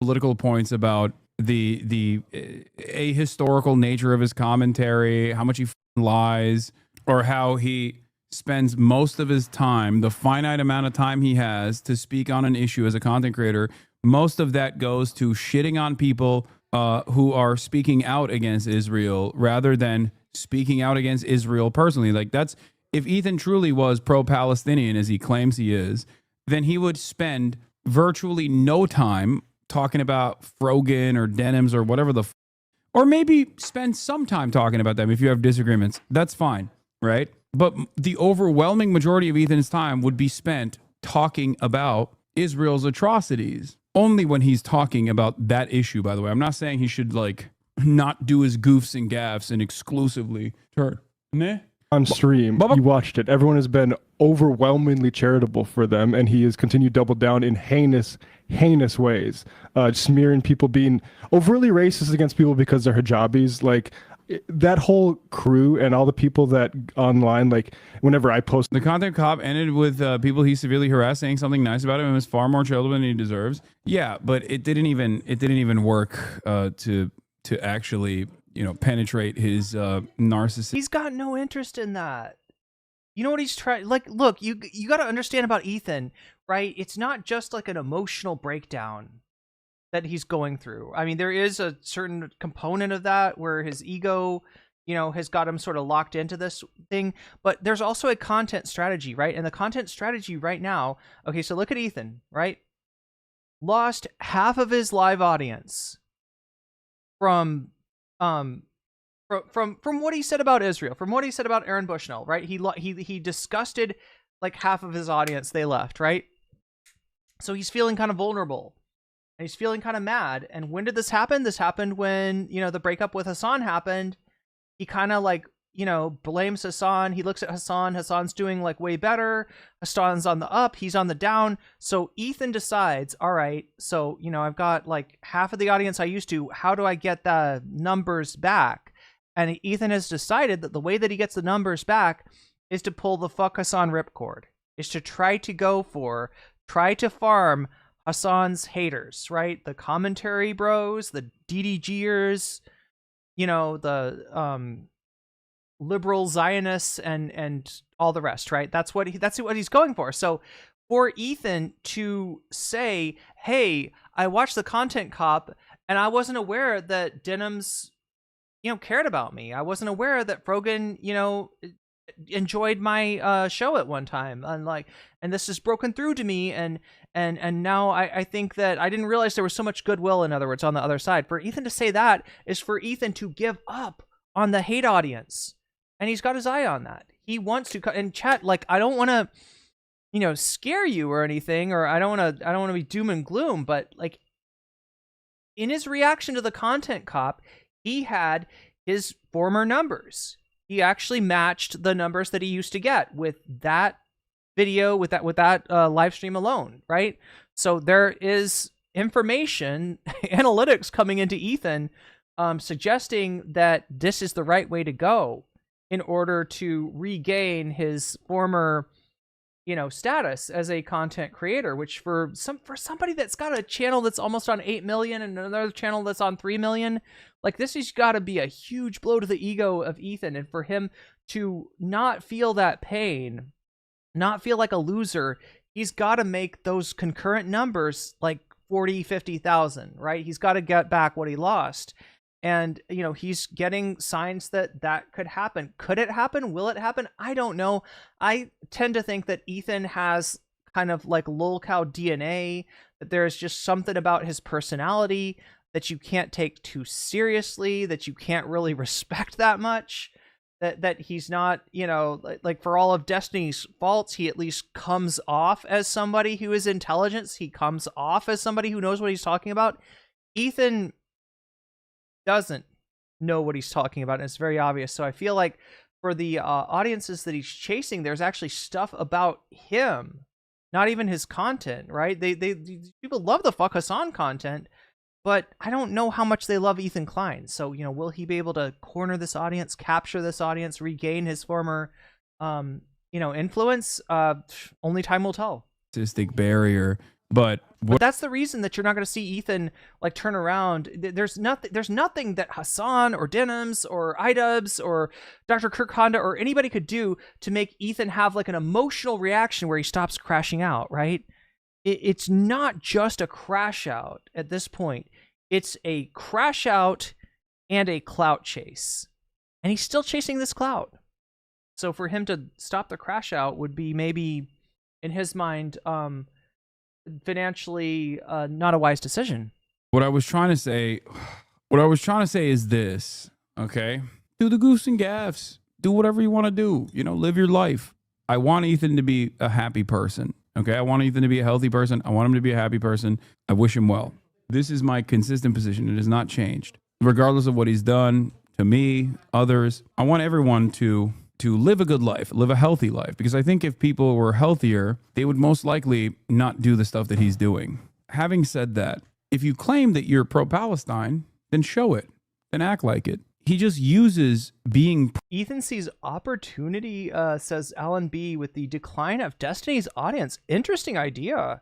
Political points about the ahistorical nature of his commentary, how much he lies, or how he spends most of his time, the finite amount of time he has to speak on an issue as a content creator, most of that goes to shitting on people who are speaking out against Israel rather than speaking out against Israel personally. Like that's, if Ethan truly was pro-Palestinian as he claims he is, then he would spend virtually no time talking about Frogan or Denims or whatever or maybe spend some time talking about them if you have disagreements. That's fine, right? But the overwhelming majority of Ethan's time would be spent talking about Israel's atrocities. Only when he's talking about that issue, by the way. I'm not saying he should like not do his goofs and gaffes and exclusively turn. On stream, you watched it. Everyone has been overwhelmingly charitable for them, and he has continued to double down in heinous ways, smearing people, being overtly racist against people because they're hijabis. Like that whole crew and all the people that online, like whenever I post, the content cop ended with people he severely harassed saying something nice about him and was far more charitable than he deserves. Yeah, but it didn't even work to actually, you know, penetrate his narcissism. He's got no interest in that. You know what he's trying? Like, look, you got to understand about Ethan, right? It's not just like an emotional breakdown that he's going through. I mean, there is a certain component of that where his ego, you know, has got him sort of locked into this thing. But there's also a content strategy, right? And the content strategy right now, okay, so look at Ethan, right? Lost half of his live audience from what he said about Israel, from what he said about Aaron Bushnell, right? He disgusted like half of his audience. They left, right? So he's feeling kind of vulnerable, and he's feeling kind of mad. And when did this happen? This happened when, you know, the breakup with Hasan happened. He kind of like, you know, blames Hasan. He looks at Hasan. Hasan's doing like way better. Hasan's on the up. He's on the down. So Ethan decides, all right, so, you know, I've got like half of the audience I used to. How do I get the numbers back? And Ethan has decided that the way that he gets the numbers back is to pull the fuck Hasan ripcord, is to try to farm Hasan's haters, right? The commentary bros, the DDGers, you know, the liberal Zionists and all the rest, right? That's what he's going for. So for Ethan to say, hey, I watched the content cop and I wasn't aware that Denims, you know, cared about me. I wasn't aware that Frogan, you know, enjoyed my show at one time, and this is broken through to me, and now I think that I didn't realize there was so much goodwill, in other words, on the other side. For Ethan to say that is for Ethan to give up on the hate audience and he's got his eye on that. He wants to and chat, like, I don't want to, you know, scare you or anything, or I don't want to be doom and gloom, but like in his reaction to the content cop, he had his former numbers. He actually matched the numbers that he used to get with that video, with that live stream alone, right? So there is information, analytics coming into Ethan, suggesting that this is the right way to go in order to regain his former, you know, status as a content creator, which for somebody that's got a channel that's almost on 8 million and another channel that's on 3 million, like this has got to be a huge blow to the ego of Ethan. And for him to not feel that pain, not feel like a loser, he's got to make those concurrent numbers like 40, 50,000, right? He's got to get back what he lost. And, you know, he's getting signs that could happen. Could it happen? Will it happen? I don't know. I tend to think that Ethan has kind of like lolcow DNA, that there's just something about his personality that you can't take too seriously, that you can't really respect that much, that he's not, you know, like for all of Destiny's faults, he at least comes off as somebody who is intelligent. He comes off as somebody who knows what he's talking about. Ethan doesn't know what he's talking about, and it's very obvious. So I feel like for the audiences that he's chasing, there's actually stuff about him, not even his content, right? They people love the Fuck Hasan content, but I don't know how much they love Ethan Klein. So, you know, will he be able to corner this audience, capture this audience, regain his former, you know, influence? Only time will tell. Statistic barrier, but that's the reason that you're not going to see Ethan like turn around. There's nothing that Hasan or Denims or iDubbbz or Dr. Kirk Honda or anybody could do to make Ethan have like an emotional reaction where he stops crashing out, right? It's not just a crash out at this point. It's a crash out and a clout chase. And he's still chasing this clout. So for him to stop the crash out would be maybe, in his mind, financially not a wise decision. What I was trying to say is this, okay? Do the goofs and gaffs. Do whatever you want to do. You know, live your life. I want Ethan to be a happy person. Okay, I want Ethan to be a healthy person. I want him to be a happy person. I wish him well. This is my consistent position. It has not changed. Regardless of what he's done to me, others, I want everyone to live a good life, live a healthy life. Because I think if people were healthier, they would most likely not do the stuff that he's doing. Having said that, if you claim that you're pro-Palestine, then show it. Then act like it. He just uses being... Ethan sees opportunity, says Alan B, with the decline of Destiny's audience. Interesting idea,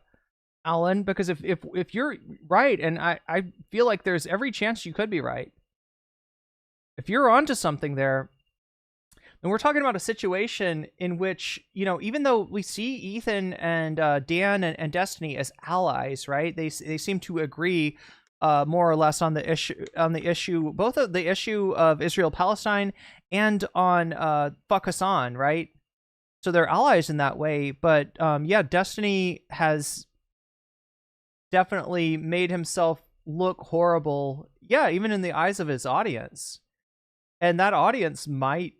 Alan, because if you're right, and I feel like there's every chance you could be right. If you're onto something there, then we're talking about a situation in which, you know, even though we see Ethan and Dan and Destiny as allies, right? They seem to agree more or less on the issue, both of the issue of Israel-Palestine and on Fuck Hasan, right? So they're allies in that way. But yeah, Destiny has definitely made himself look horrible. Yeah, even in the eyes of his audience. And that audience might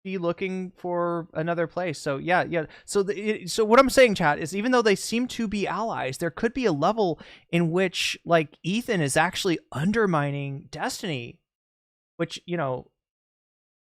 be looking for another place. So yeah. So so what I'm saying, chat, is even though they seem to be allies, there could be a level in which like Ethan is actually undermining Destiny, which, you know,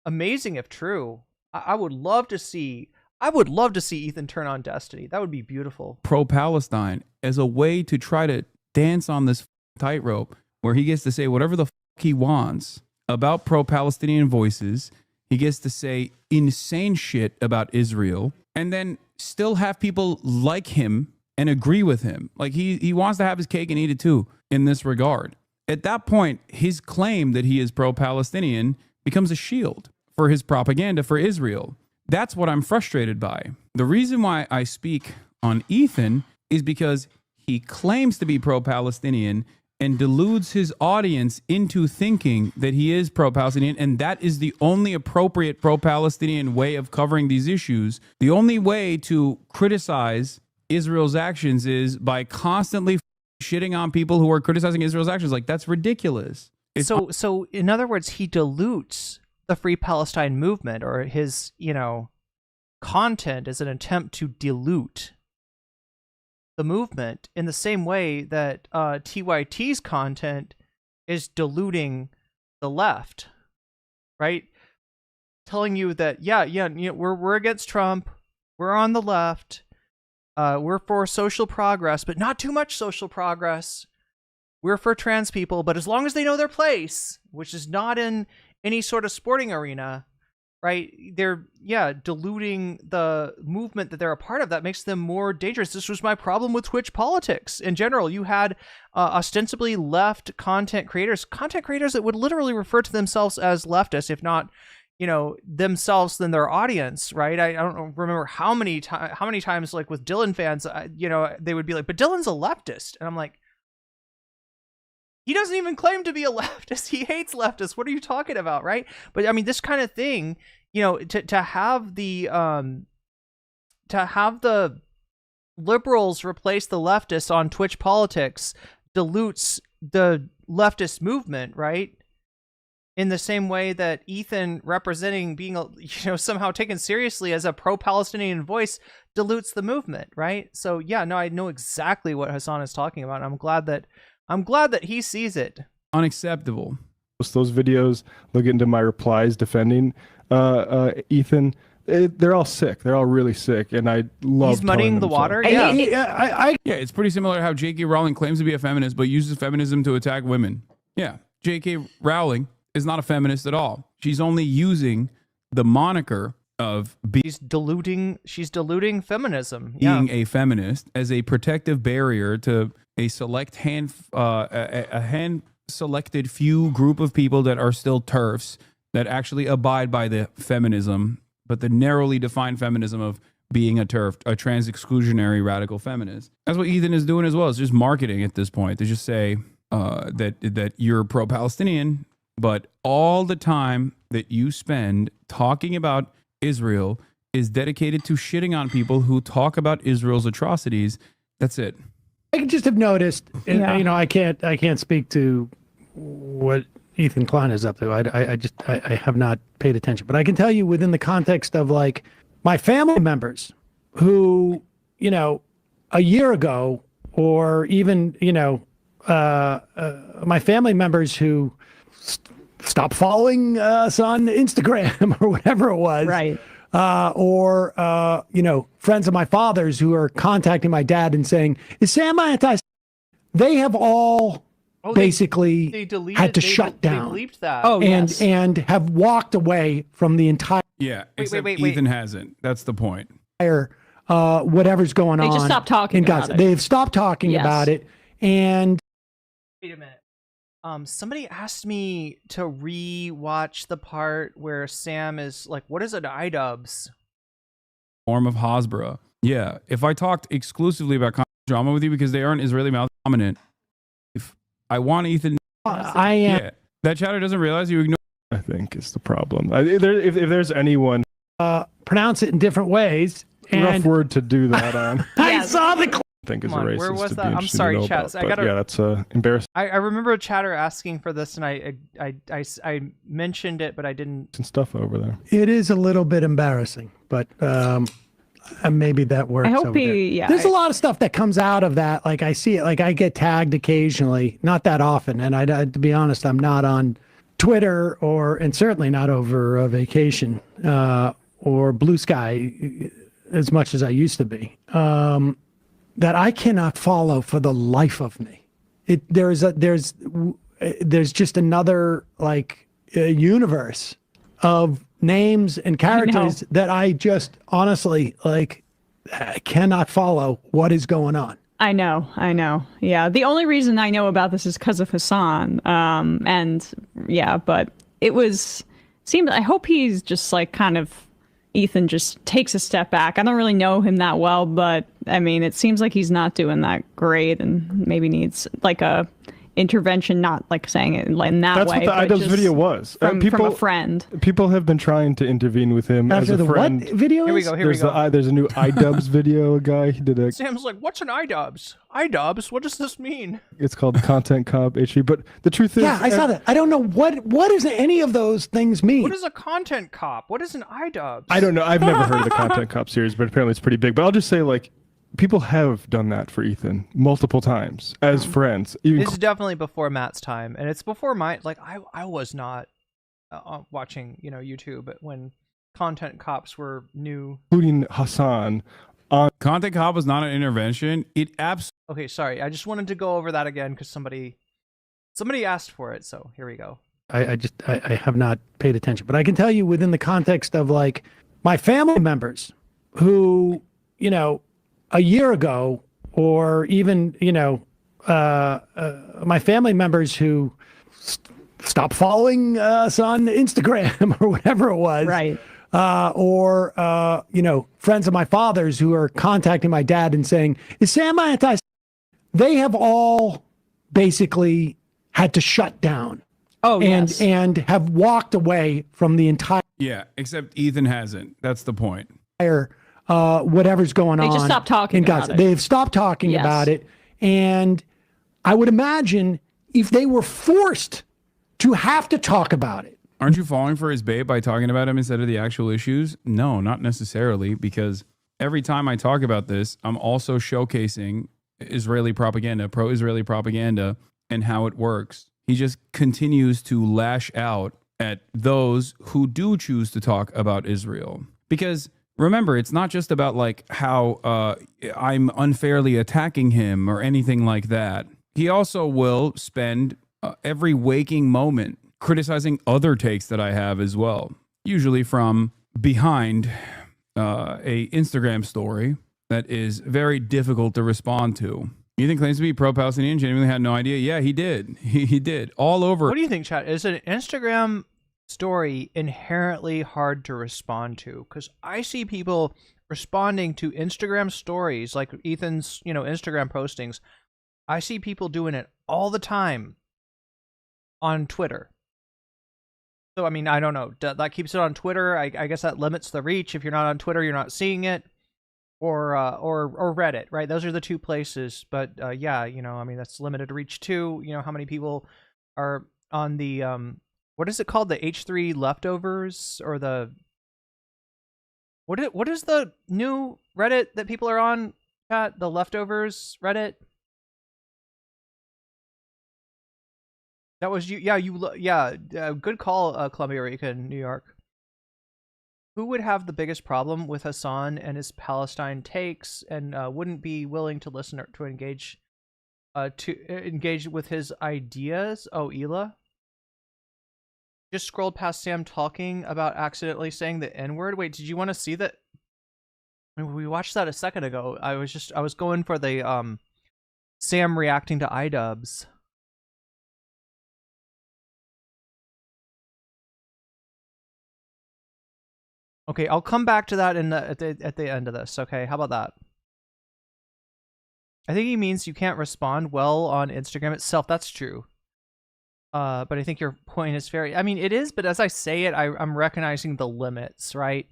amazing if true. I would love to see Ethan turn on Destiny. That would be beautiful. Pro-Palestine as a way to try to dance on this tightrope where he gets to say whatever the he wants about pro-Palestinian voices. He gets to say insane shit about Israel and then still have people like him and agree with him. Like he wants to have his cake and eat it too in this regard. At that point, his claim that he is pro-Palestinian becomes a shield for his propaganda for Israel. That's what I'm frustrated by. The reason why I speak on Ethan is because he claims to be pro-Palestinian and deludes his audience into thinking that he is pro-Palestinian, and that is the only appropriate pro-Palestinian way of covering these issues. The only way to criticize Israel's actions is by constantly shitting on people who are criticizing Israel's actions. Like, that's ridiculous. So in other words, he dilutes the Free Palestine movement or his, content as an attempt to dilute the movement in the same way that TYT's content is diluting the left, right? Telling you that, we're against Trump, we're on the left, we're for social progress, but not too much social progress. We're for trans people, but as long as they know their place, which is not in any sort of sporting arena, right? They're, diluting the movement that they're a part of. That makes them more dangerous. This was my problem with Twitch politics in general. You had ostensibly left content creators that would literally refer to themselves as leftists, if not, themselves than their audience, right? I don't remember how many times, like with Dylan fans, they would be like, but Dylan's a leftist. And I'm like, he doesn't even claim to be a leftist. He hates leftists. What are you talking about, right? But I mean, this kind of thing, to have the liberals replace the leftists on Twitch politics dilutes the leftist movement, right? In the same way that Ethan representing being, somehow taken seriously as a pro-Palestinian voice dilutes the movement, right? So I know exactly what Hasan is talking about. And I'm glad that he sees it. Unacceptable. Those videos, look into my replies defending Ethan. They're all sick. They're all really sick, and I love. He's muddying the water. Yeah, it's pretty similar to how J.K. Rowling claims to be a feminist, but uses feminism to attack women. Yeah, J.K. Rowling is not a feminist at all. She's only using the moniker of she's diluting feminism, being a feminist as a protective barrier to a select hand selected few group of people that are still TERFs that actually abide by the feminism, but the narrowly defined feminism of being a TERF, a trans exclusionary radical feminist. That's what Ethan is doing as well. It's just marketing at this point to just say that you're pro-Palestinian, but all the time that you spend talking about Israel is dedicated to shitting on people who talk about Israel's atrocities. That's it. I just have noticed, and I can't speak to what Ethan Klein is up to. I have not paid attention, but I can tell you within the context of like my family members who, a year ago, or even, my family members who stopped following us on Instagram or whatever it was. Right. Or friends of my father's who are contacting my dad and saying, is Sam anti? They have all basically had to shut down. They bleeped that. And have walked away from the entire. Yeah, except Ethan hasn't. That's the point. Whatever's going on. They just stopped talking about it. They've stopped talking about it. And wait a minute. Somebody asked me to re-watch the part where Sam is like, what is an iDubbbz? Form of Hasbara. Yeah, if I talked exclusively about drama with you because they aren't Israeli mouth dominant, if I want Ethan, I am. Yeah, that chatter doesn't realize you ignore. I think is the problem. If there's anyone, pronounce it in different ways. Rough word to do that on. I saw the. I think is a racist. Where was to that? be I'm sorry, chat. That's embarrassing. I remember a chatter asking for this, and I mentioned it, but I didn't. Some stuff over there. It is a little bit embarrassing, but maybe that works. I hope over there. There's a lot of stuff that comes out of that. Like I see it. Like I get tagged occasionally, not that often, and to be honest, I'm not on Twitter and certainly not over a vacation or Blue Sky as much as I used to be. That I cannot follow for the life of me. There's just another universe of names and characters that I just honestly cannot follow what is going on. I know. Yeah. The only reason I know about this is because of Hasan. But I hope he's just Ethan just takes a step back. I don't really know him that well, but I mean, it seems like he's not doing that great and maybe needs intervention, not like saying it in that That's way. what the but iDubbbz just video was. from a friend. People have been trying to intervene with him After as a the friend. what video Here we is? go. Here we go. There's a new iDubbbz video. A guy he did a. Sam's like, "What's an iDubbbz? iDubbbz? What does this mean?" It's called Content Cop HV. But the truth is, Yeah, I saw that. I don't know what does any of those things mean. What is a content cop? What is an iDubbbz? I don't know. I've never heard of the Content Cop series, but apparently it's pretty big. But I'll just say, like, people have done that for Ethan multiple times as friends. Even This is definitely before Matt's time, and it's before my like. I was not watching YouTube when content cops were new. including Hasan. Content Cop was not an intervention. It absolutely. Okay, sorry. I just wanted to go over that again because somebody asked for it. So here we go. I have not paid attention, but I can tell you within the context of like my family members who, a year ago, or even, my family members who stopped following us on Instagram or whatever it was. Right. Or friends of my father's who are contacting my dad and saying, "Is Sam anti?" They have all basically had to shut down. Oh, yes. And have walked away from the entire Yeah, except Ethan hasn't. That's the point. whatever's going on. They just stopped talking in about Gaza. it. They've stopped talking Yes. about it. And I would imagine if they were forced to have to talk about it. Aren't you falling for his bait by talking about him instead of the actual issues? No, not necessarily, because every time I talk about this, I'm also showcasing Israeli propaganda, pro-Israeli propaganda, and how it works. He just continues to lash out at those who do choose to talk about Israel. Because remember, it's not just about like how I'm unfairly attacking him or anything like that. He also will spend every waking moment criticizing other takes that I have as well, usually from behind a Instagram story that is very difficult to respond to. Ethan claims to be pro-Palestinian, genuinely had no idea. Yeah, he did. He did. All over. What do you think, chat? Is an Instagram story inherently hard to respond to? Because I see people responding to Instagram stories, like Ethan's, Instagram postings. I see people doing it all the time on Twitter. So, I mean, I don't know. That keeps it on Twitter. I guess that limits the reach. If you're not on Twitter, you're not seeing it. Or Reddit, right? Those are the two places. But yeah, I mean, that's limited reach too. How many people are on the what is it called? The H3 leftovers, or the what is the new Reddit that people are on? Chat, the leftovers Reddit. That was you. Yeah, good call, Columbia Rica in New York. Who would have the biggest problem with Hasan and his Palestine takes, and wouldn't be willing to listen or to engage with his ideas? Oh, Ela. Just scrolled past Sam talking about accidentally saying the N-word. Wait, did you want to see that? I mean, we watched that a second ago. I was going for the Sam reacting to iDubbbz. Okay, I'll come back to that at the end of this. Okay, how about that? I think he means you can't respond well on Instagram itself. That's true. But I think your point is very. I mean, it is. But as I say it, I'm recognizing the limits, right?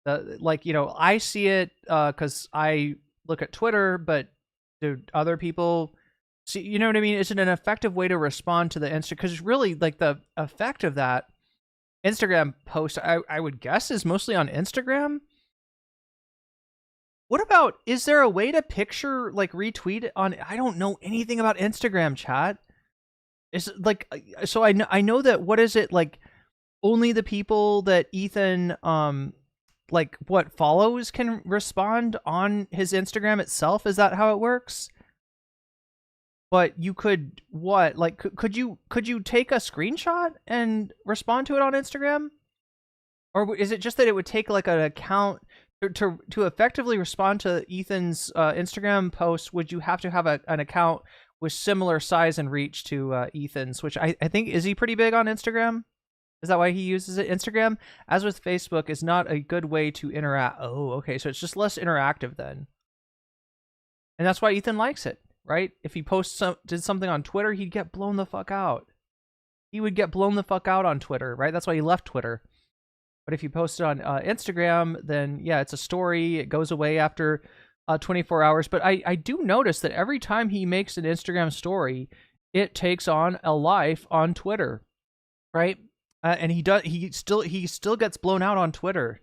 I see it because I look at Twitter, but do other people see? You know what I mean? Is it an effective way to respond to the Insta? Because really, like the effect of that Instagram post, I would guess, is mostly on Instagram. What about, is there a way to picture, like, retweet on, I don't know anything about Instagram, chat. It's like, so I know that, what is it, like, only the people that Ethan, follows can respond on his Instagram itself? Is that how it works? But you could, what, like, could you take a screenshot and respond to it on Instagram? Or is it just that it would take like an account to effectively respond to Ethan's Instagram post? Would you have to have an account with similar size and reach to Ethan's, which I think, is he pretty big on Instagram? Is that why he uses it? Instagram, as with Facebook, is not a good way to interact. Oh, okay, so it's just less interactive then. And that's why Ethan likes it. right? If he did something on Twitter, he'd get blown the fuck out. He would get blown the fuck out on Twitter, right? That's why he left Twitter. But if you post it on Instagram, then yeah, it's a story. It goes away after 24 hours. But I do notice that every time he makes an Instagram story, it takes on a life on Twitter, right? And he still gets blown out on Twitter.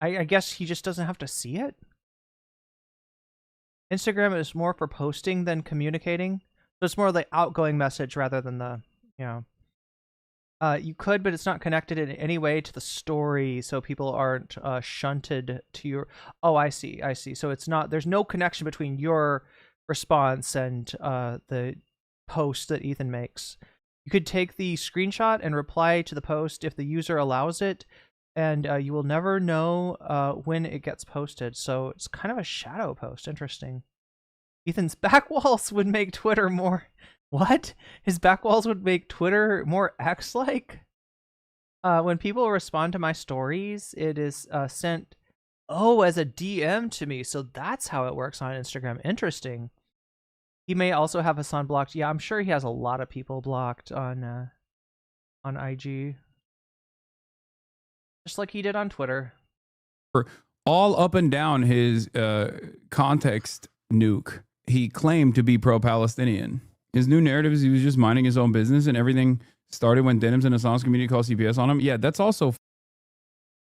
I guess he just doesn't have to see it. Instagram is more for posting than communicating. So it's more like outgoing message rather than the, you could, but it's not connected in any way to the story, so people aren't shunted to your. Oh, I see. So it's not. There's no connection between your response and the post that Ethan makes. You could take the screenshot and reply to the post if the user allows it, and you will never know when it gets posted. So it's kind of a shadow post. Interesting. Ethan's back walls would make Twitter more. What? His back walls would make Twitter more X-like? When people respond to my stories, it is sent, as a DM to me. So that's how it works on Instagram. Interesting. He may also have Hasan blocked. Yeah, I'm sure he has a lot of people blocked on IG. Just like he did on Twitter. All up and down his context nuke, he claimed to be pro-Palestinian. His new narrative is he was just minding his own business and everything started when Denims and Hasan's community called CPS on him. Yeah, that's also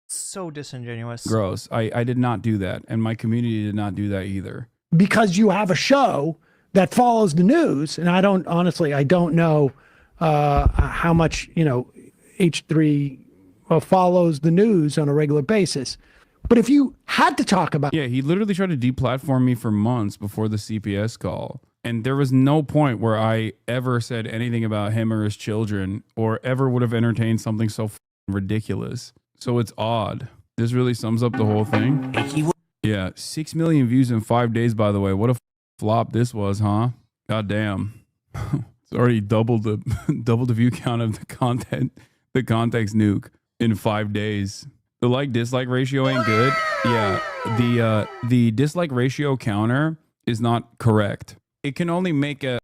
so disingenuous. Gross. I did not do that. And my community did not do that either. Because you have a show that follows the news. And I don't know how much, H3 follows the news on a regular basis. But if you had to talk about... Yeah, he literally tried to deplatform me for months before the CPS call. And there was no point where I ever said anything about him or his children or ever would have entertained something so ridiculous. So it's odd. This really sums up the whole thing. Yeah, 6 million views in 5 days, by the way. What a flop this was, huh? God damn. It's already doubled the view count of the context nuke in 5 days. The dislike ratio ain't good. Yeah, the dislike ratio counter is not correct. It can only make a...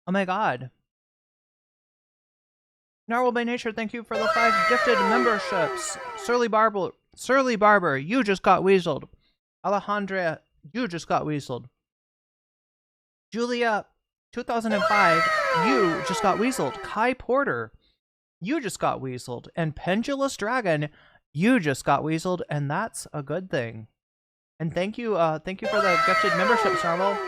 Oh my god. Narwhal by Nature, thank you for the 5 gifted memberships. Surly Barber, you just got weaseled. Alejandra, you just got weaseled. Julia, 2005, you just got weaseled. Kai Porter, you just got weaseled. And Pendulous Dragon, you just got weaseled, and that's a good thing. And thank you for the gifted memberships, Narwhal.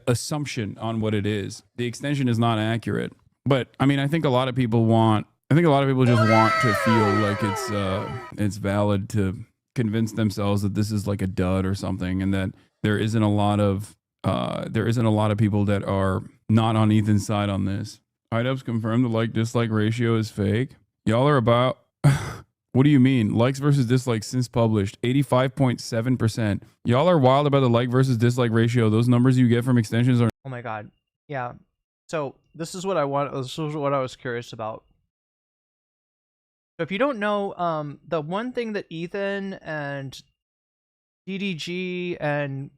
Assumption on what it is. The extension is not accurate. But I mean, I think a lot of people just want to feel like it's valid to convince themselves that this is like a dud or something, and that there isn't a lot of people that are not on Ethan's side on this. IDubs confirmed the dislike ratio is fake. Y'all are about what do you mean? Likes versus dislikes since published, 85.7%. Y'all are wild about the like versus dislike ratio. Those numbers you get from extensions are... Oh my god. Yeah. So this is what I want. This is what I was curious about. So if you don't know, the one thing that Ethan and DDG and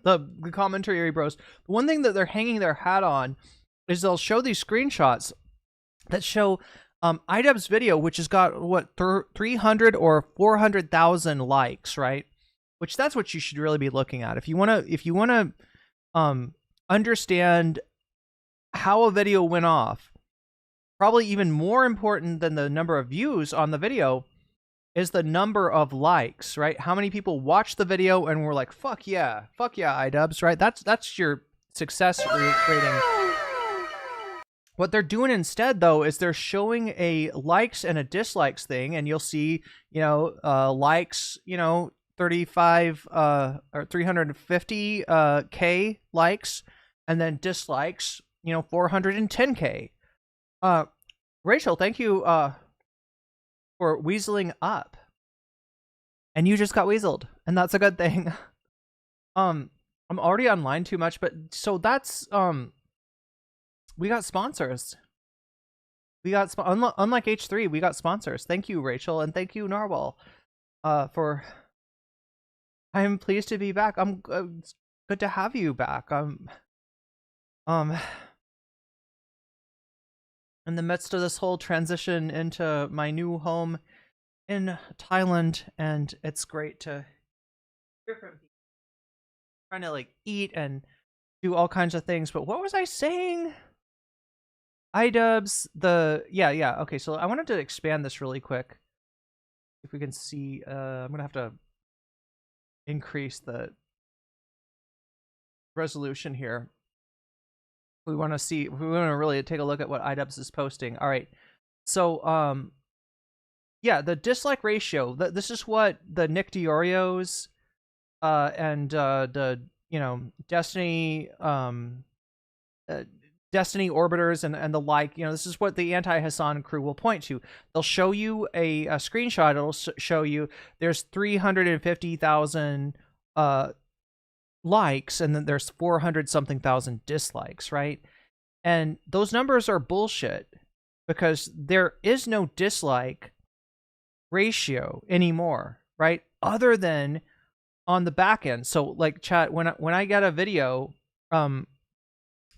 the commentary bros, the one thing that they're hanging their hat on is they'll show these screenshots that show IDubbbz's video, which has got what 300 or 400,000 likes, right? Which that's what you should really be looking at if you want to understand how a video went off. Probably even more important than the number of views on the video is the number of likes, right? How many people watched the video and were like, fuck yeah, IDubbbz, right? That's your success rating. What they're doing instead, though, is they're showing a likes and a dislikes thing, and you'll see, likes, 35 or 350 K likes, and then dislikes, 410K. Rachel, thank you for weaseling up, and you just got weaseled, and that's a good thing. I'm already online too much, but so that's we got sponsors. We got unlike H3, we got sponsors. Thank you, Rachel, and thank you, Narwhal, for I'm pleased to be back. It's good to have you back. Um, in the midst of this whole transition into my new home in Thailand, and it's great to hear from people. Trying to like eat and do all kinds of things. But what was I saying? iDubbbz, yeah. Okay, so I wanted to expand this really quick. If we can see, I'm gonna have to increase the resolution here. We want to see, we want to really take a look at what iDubbbz is posting. All right, so yeah, the dislike ratio. This is what the Nick Diorios and the Destiny Destiny orbiters and the like, this is what the anti-Hasan crew will point to. They'll show you a screenshot. It'll show you there's 350,000 likes, and then there's 400 something thousand dislikes, right? And those numbers are bullshit because there is no dislike ratio anymore, right? Other than on the back end. So like chat, when I get a video, when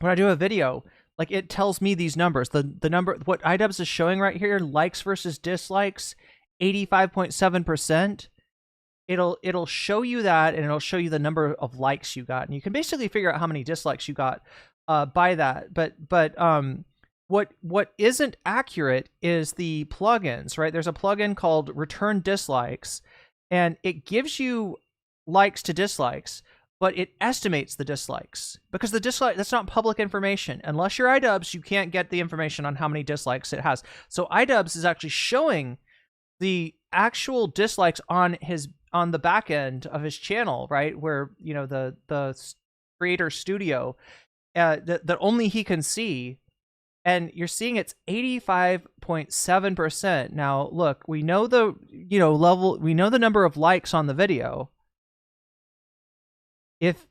I do a video, like it tells me these numbers. The number, what iDubbbz is showing right here, likes versus dislikes, 85.7%. It'll show you that, and it'll show you the number of likes you got, and you can basically figure out how many dislikes you got by that. But what isn't accurate is the plugins, right? There's a plugin called Return Dislikes, and it gives you likes to dislikes, but it estimates the dislikes because the dislike, that's not public information. Unless you're iDubbbz, you can't get the information on how many dislikes it has. So iDubbbz is actually showing the actual dislikes on the back end of his channel, right? Where, the creator studio that only he can see. And you're seeing it's 85.7%. Now, look, we know the, we know the number of likes on the video. If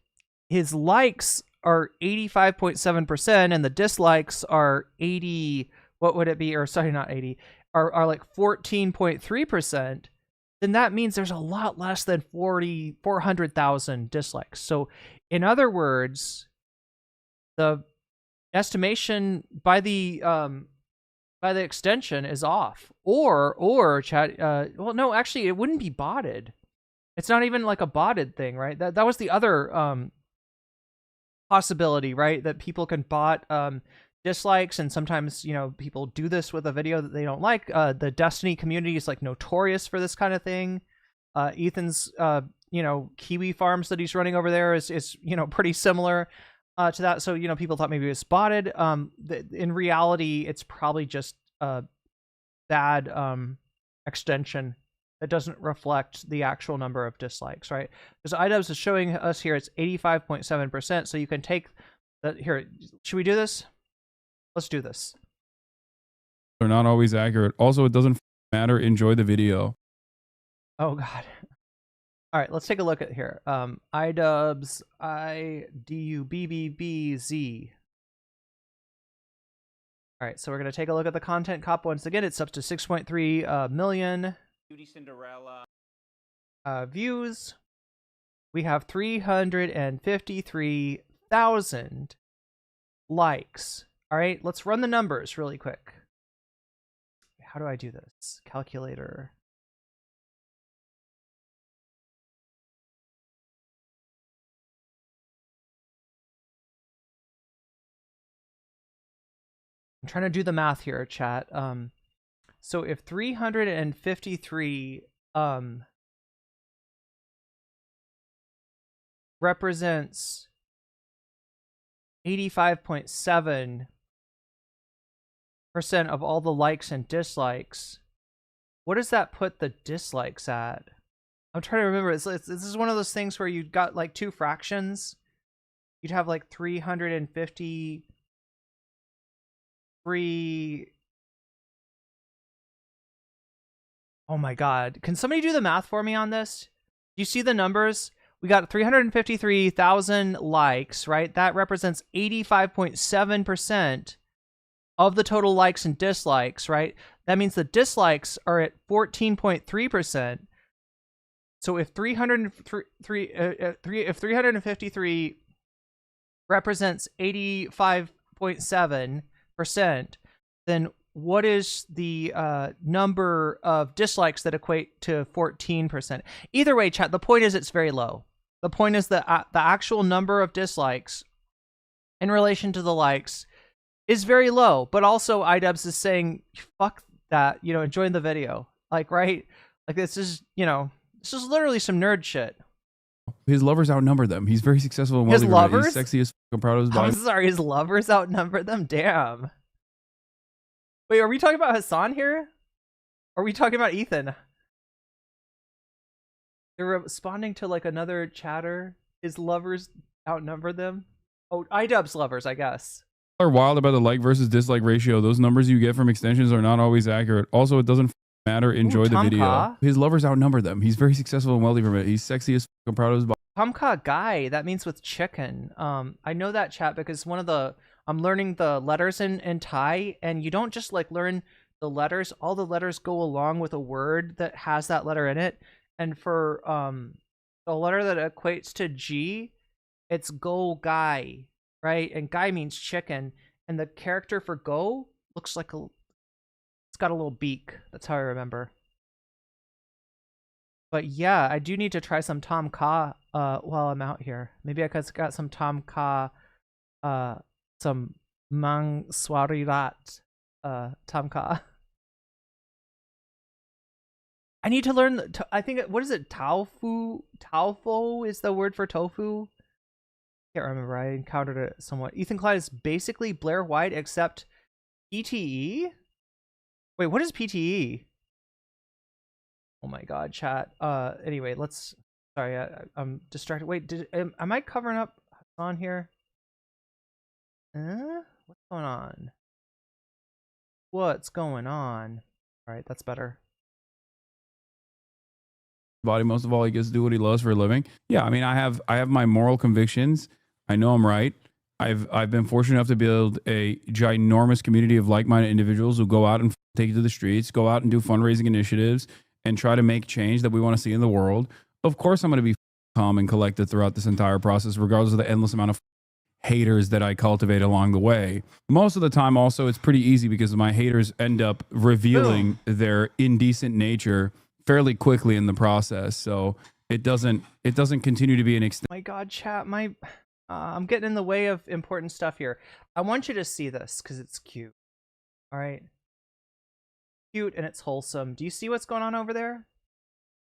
his likes are 85.7% and the dislikes are 80, what would it be? Or sorry, not 80, are like 14.3%, then that means there's a lot less than 400,000 dislikes. So in other words, the estimation by the extension is off, or chat. Well, no, actually, it wouldn't be botted. It's not even like a botted thing, right? That was the other possibility, right? That people can bot dislikes, and sometimes people do this with a video that they don't like. The Destiny community is like notorious for this kind of thing. Ethan's Kiwi farms that he's running over there is pretty similar to that. So people thought maybe it was spotted. In reality, it's probably just a bad extension that doesn't reflect the actual number of dislikes, right? Because iDubbbz is showing us here it's 85.7%. So you can take that here. Should we do this? Let's do this. They're not always accurate. Also, it doesn't matter. Enjoy the video. Oh God. All right, let's take a look at here. iDubbbz, IDUBBBZ. All right, so we're going to take a look at the content cop once again. It's up to 6.3 million Cinderella views. We have 353,000 likes. All right, let's run the numbers really quick. How do I do this? Calculator. I'm trying to do the math here, chat. So if 353 represents 85.7% of all the likes and dislikes, what does that put the dislikes at? I'm trying to remember. This is one of those things where you got like two fractions. You'd have like 353. Oh my God. Can somebody do the math for me on this? Do you see the numbers? We got 353,000 likes, right? That represents 85.7% of the total likes and dislikes, right? That means the dislikes are at 14.3%. So if 353 represents 85.7%, then what is the number of dislikes that equate to 14%? Either way, chat, the point is it's very low. The point is that the actual number of dislikes in relation to the likes is very low, but also iDubbbz is saying, fuck that, enjoy the video. Like, right? Like, this is literally some nerd shit. His lovers outnumber them. He's very successful and His wealthy. lovers? He's sexy as fuck. I'm proud of his body. I'm sorry, his lovers outnumber them? Damn. Wait, are we talking about Hasan here? Or are we talking about Ethan? They're responding to like another chatter. His lovers outnumber them? Oh, iDubbbz lovers, I guess. Are wild about the like versus dislike ratio. Those numbers you get from extensions are not always accurate. Also, it doesn't matter. Enjoy the video. Tomka. His lovers outnumber them. He's very successful and wealthy from it. He's sexy as fuck. I'm proud of his body. Tomka guy, that means with chicken. I know that, chat, because I'm learning the letters in Thai, and you don't just like learn the letters. All the letters go along with a word that has that letter in it. And for the letter that equates to G, it's go guy, right? And guy means chicken, and the character for go looks like it's got a little beak. That's how I remember. But yeah, I do need to try some Tom Ka while I'm out here. Maybe I got some Tom Ka, some Mang Swarirat Tom Ka. I need to learn, I think, what is it? Taofo is the word for tofu? Can't remember. I encountered it somewhat. Ethan Klein is basically Blair White except PTE? Wait, what is PTE? Oh my god, chat. Anyway, sorry, I'm distracted. Wait, am I covering up on here? What's going on? What's going on? Alright, that's better. Body, most of all, he gets to do what he loves for a living. Yeah, I mean, I have my moral convictions. I know I'm right. I've been fortunate enough to build a ginormous community of like-minded individuals who go out and take it to the streets, go out and do fundraising initiatives, and try to make change that we want to see in the world. Of course, I'm going to be calm and collected throughout this entire process, regardless of the endless amount of haters that I cultivate along the way. Most of the time, also, it's pretty easy because my haters end up revealing their indecent nature fairly quickly in the process. So it doesn't continue to be an extent. My god, chat, I'm getting in the way of important stuff here. I want you to see this because it's cute. All right. Cute and it's wholesome. Do you see what's going on over there?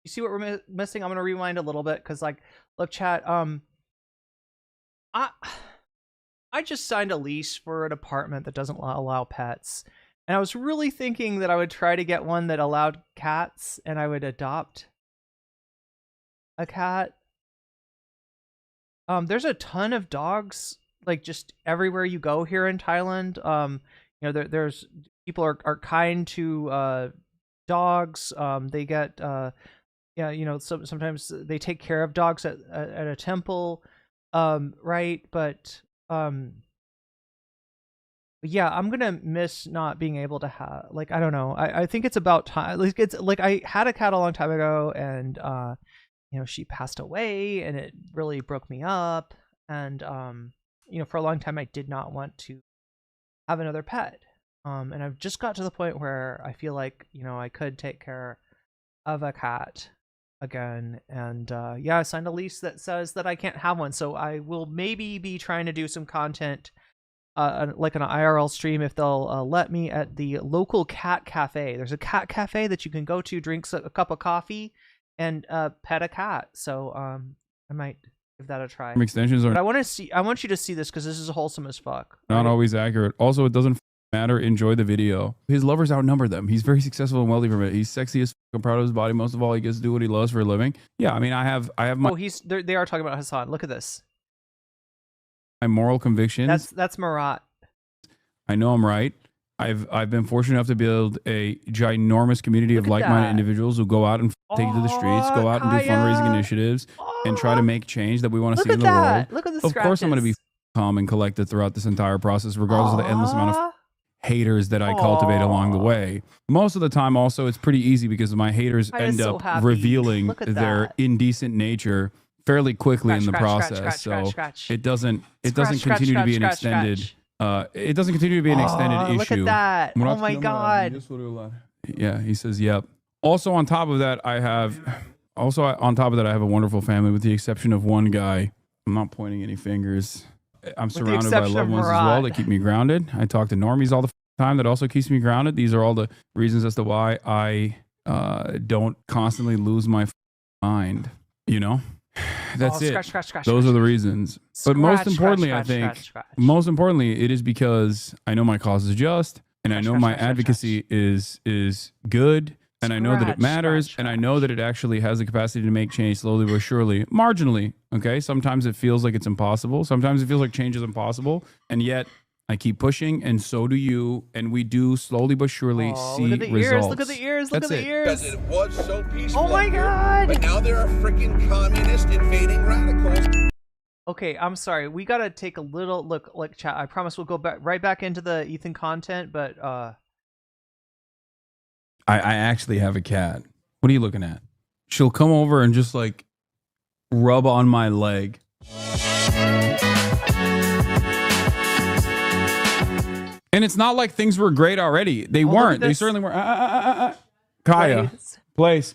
You see what we're missing? I'm going to rewind a little bit because, like, look, chat, I just signed a lease for an apartment that doesn't allow pets. And I was really thinking that I would try to get one that allowed cats and I would adopt a cat. There's a ton of dogs, like, just everywhere you go here in Thailand. There's people are kind to dogs. They get sometimes they take care of dogs at a temple, right? But yeah, I'm gonna miss not being able to have, like, I don't know. I think it's about time. Like, it's like I had a cat a long time ago, and she passed away, and it really broke me up. And for a long time, I did not want to have another pet. And I've just got to the point where I feel like I could take care of a cat again. And yeah, I signed a lease that says that I can't have one, so I will maybe be trying to do some content. Like an IRL stream, if they'll let me, at the local cat cafe. There's a cat cafe that you can go to, drink a cup of coffee, and pet a cat. So I might give that a try. Extensions are. But I want you to see this because this is wholesome as fuck. Not always accurate. Also, it doesn't matter. Enjoy the video. His lovers outnumber them. He's very successful and wealthy from it. He's sexy as fuck. I'm proud of his body. Most of all, he gets to do what he loves for a living. Yeah, I mean, I have my. Oh, they are talking about Hasan. Look at this. My moral convictions. That's Marat. I know I'm right. I've been fortunate enough to build a ginormous community of like-minded individuals who go out and take it to the streets, go out and do fundraising initiatives, and try to make change that we want to see in the world. Look at the Of course, I'm going to be calm and collected throughout this entire process, regardless of the endless amount of haters that I cultivate along the way. Most of the time, also, it's pretty easy because my haters I end is so up happy. revealing Look at their that. indecent nature fairly quickly in the process. So it doesn't continue to be an extended. It doesn't continue to be an extended issue. Look at that. Oh my God. Yeah, he says, yep. Also on top of that, I have a wonderful family with the exception of one guy. I'm not pointing any fingers. I'm surrounded by loved ones as well that keep me grounded. I talk to normies all the time that also keeps me grounded. These are all the reasons as to why I don't constantly lose my mind, you know? That's it. Those are the reasons. But most importantly, I think, most importantly, it is because I know my cause is just, and I know my advocacy is good, and I know that it matters, and I know that it actually has the capacity to make change slowly but surely, marginally. Okay, sometimes it feels like it's impossible. Sometimes it feels like change is impossible, and yet I keep pushing, and so do you, and we do slowly but surely see look at the results. ears, look at the ears, look That's at the it. ears. Because it was so peaceful. Oh my up here, God. But now there are freaking communist invading radicals. Okay, I'm sorry. We gotta take a little look. Like chat, I promise we'll go right back into the Ethan content. But I actually have a cat. What are you looking at? She'll come over and just like rub on my leg. And it's not like things were great already. They weren't. They certainly weren't. Kaya, place.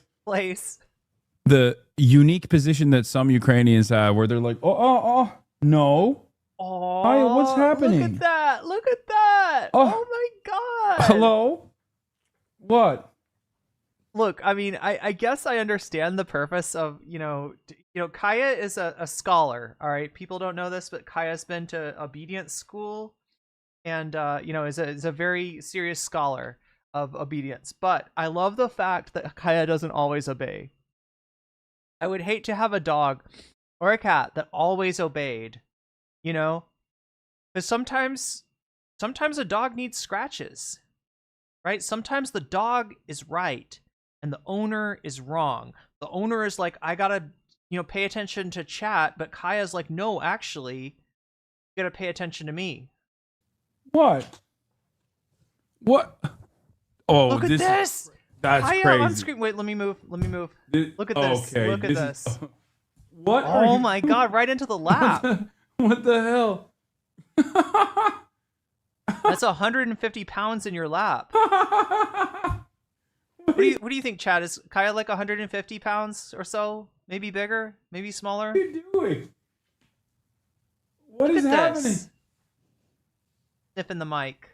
The unique position that some Ukrainians have where they're like, no. Oh, Kaya, what's happening? Look at that. Look at that. Oh my God. Hello? What? Look, I mean, I guess I understand the purpose of, Kaya is a scholar. All right. People don't know this, but Kaya's been to obedience school and, is a very serious scholar of obedience. But I love the fact that Kaya doesn't always obey. I would hate to have a dog or a cat that always obeyed, because sometimes a dog needs scratches, right? Sometimes the dog is right and the owner is wrong. The owner is like, I gotta, pay attention to chat, but Kaya's like, no, actually, you gotta pay attention to me. What? Oh, look at this. That's Kaya crazy. on screen. Wait, let me move. Look at this. Okay, look at this. What? Oh my God! Right into the lap. What the hell? That's 150 pounds in your lap. What do you think, Chad? Is Kaya like 150 pounds or so? Maybe bigger? Maybe smaller? What are you doing? What Look is at happening? this. Sniffing the mic.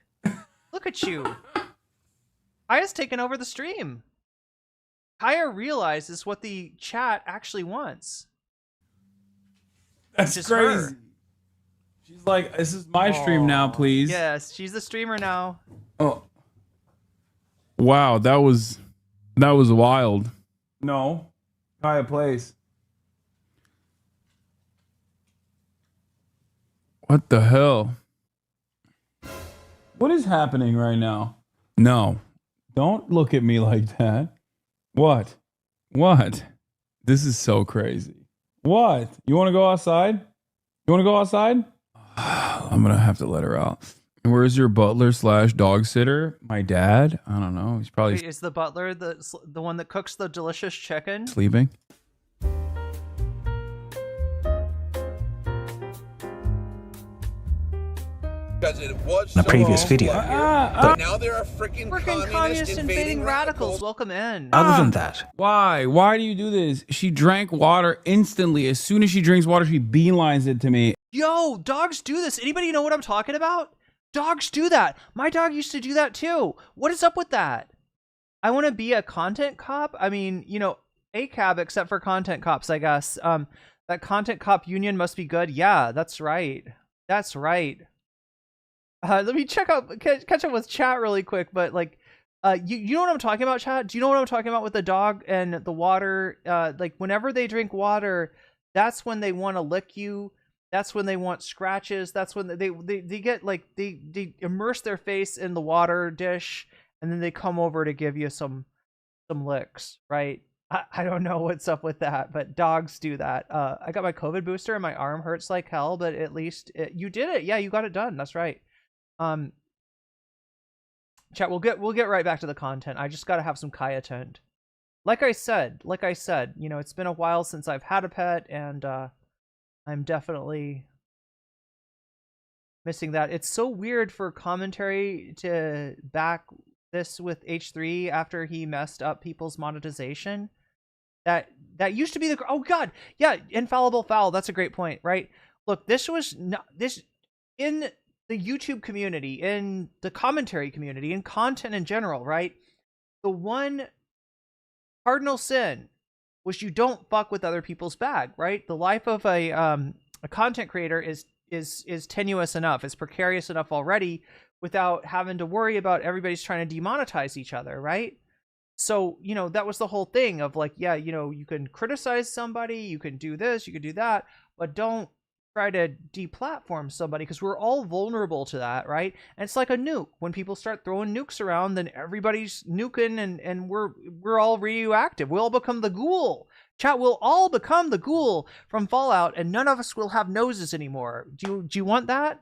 Look at you. Kaya's taken over the stream. Kaya realizes what the chat actually wants. That's Just crazy. her. She's like, this is my stream now, please. Yes, she's the streamer now. Oh. Wow, that was wild. No. Kaya plays. What the hell? What is happening right now? No. Don't look at me like that. What? This is so crazy. What? You want to go outside? I'm going to have to let her out. Where's your butler / dog sitter? My dad? I don't know. He's probably Wait, is the butler the one that cooks the delicious chicken? sleeping. Because it was In a so previous peaceful video. up here, but now there are freaking Communist invading radicals. Welcome in. Other than that, Why? Why do you do this? She drank water instantly. As soon as she drinks water, she beelines it to me. Yo, dogs do this. Anybody know what I'm talking about? Dogs do that. My dog used to do that too. What is up with that? I want to be a content cop. I mean, ACAB except for content cops, I guess. That content cop union must be good. Yeah, that's right. That's right. Let me catch up with chat really quick, but you know what I'm talking about, chat? Do you know what I'm talking about with the dog and the water? Like whenever they drink water, that's when they want to lick you. That's when they want scratches. That's when they get they immerse their face in the water dish and then they come over to give you some licks, right? I don't know what's up with that, but dogs do that. I got my COVID booster and my arm hurts like hell, but at least you did it. Yeah, you got it done. That's right. Chat, we'll get right back to the content. I just got to have some Kaya toned. Like I said, you know, it's been a while since I've had a pet, and I'm definitely missing that. It's so weird for commentary to back this with H3 after he messed up people's monetization. That used to be the... Oh god, yeah, infallible foul. That's a great point, right? Look, this was not this in the YouTube community, in the commentary community, in content in general, right? The one cardinal sin was you don't fuck with other people's bag, right? The life of a content creator is tenuous enough, is precarious enough already, without having to worry about everybody's trying to demonetize each other, right? So, you know, that was the whole thing of like, yeah, you know, you can criticize somebody, you can do this, you can do that, but don't try to deplatform somebody, because we're all vulnerable to that, right? And it's like a nuke. When people start throwing nukes around, then everybody's nuking, and we're all radioactive. We'll all become the ghoul. Chat, we'll all become the ghoul from Fallout, and none of us will have noses anymore. Do you want that?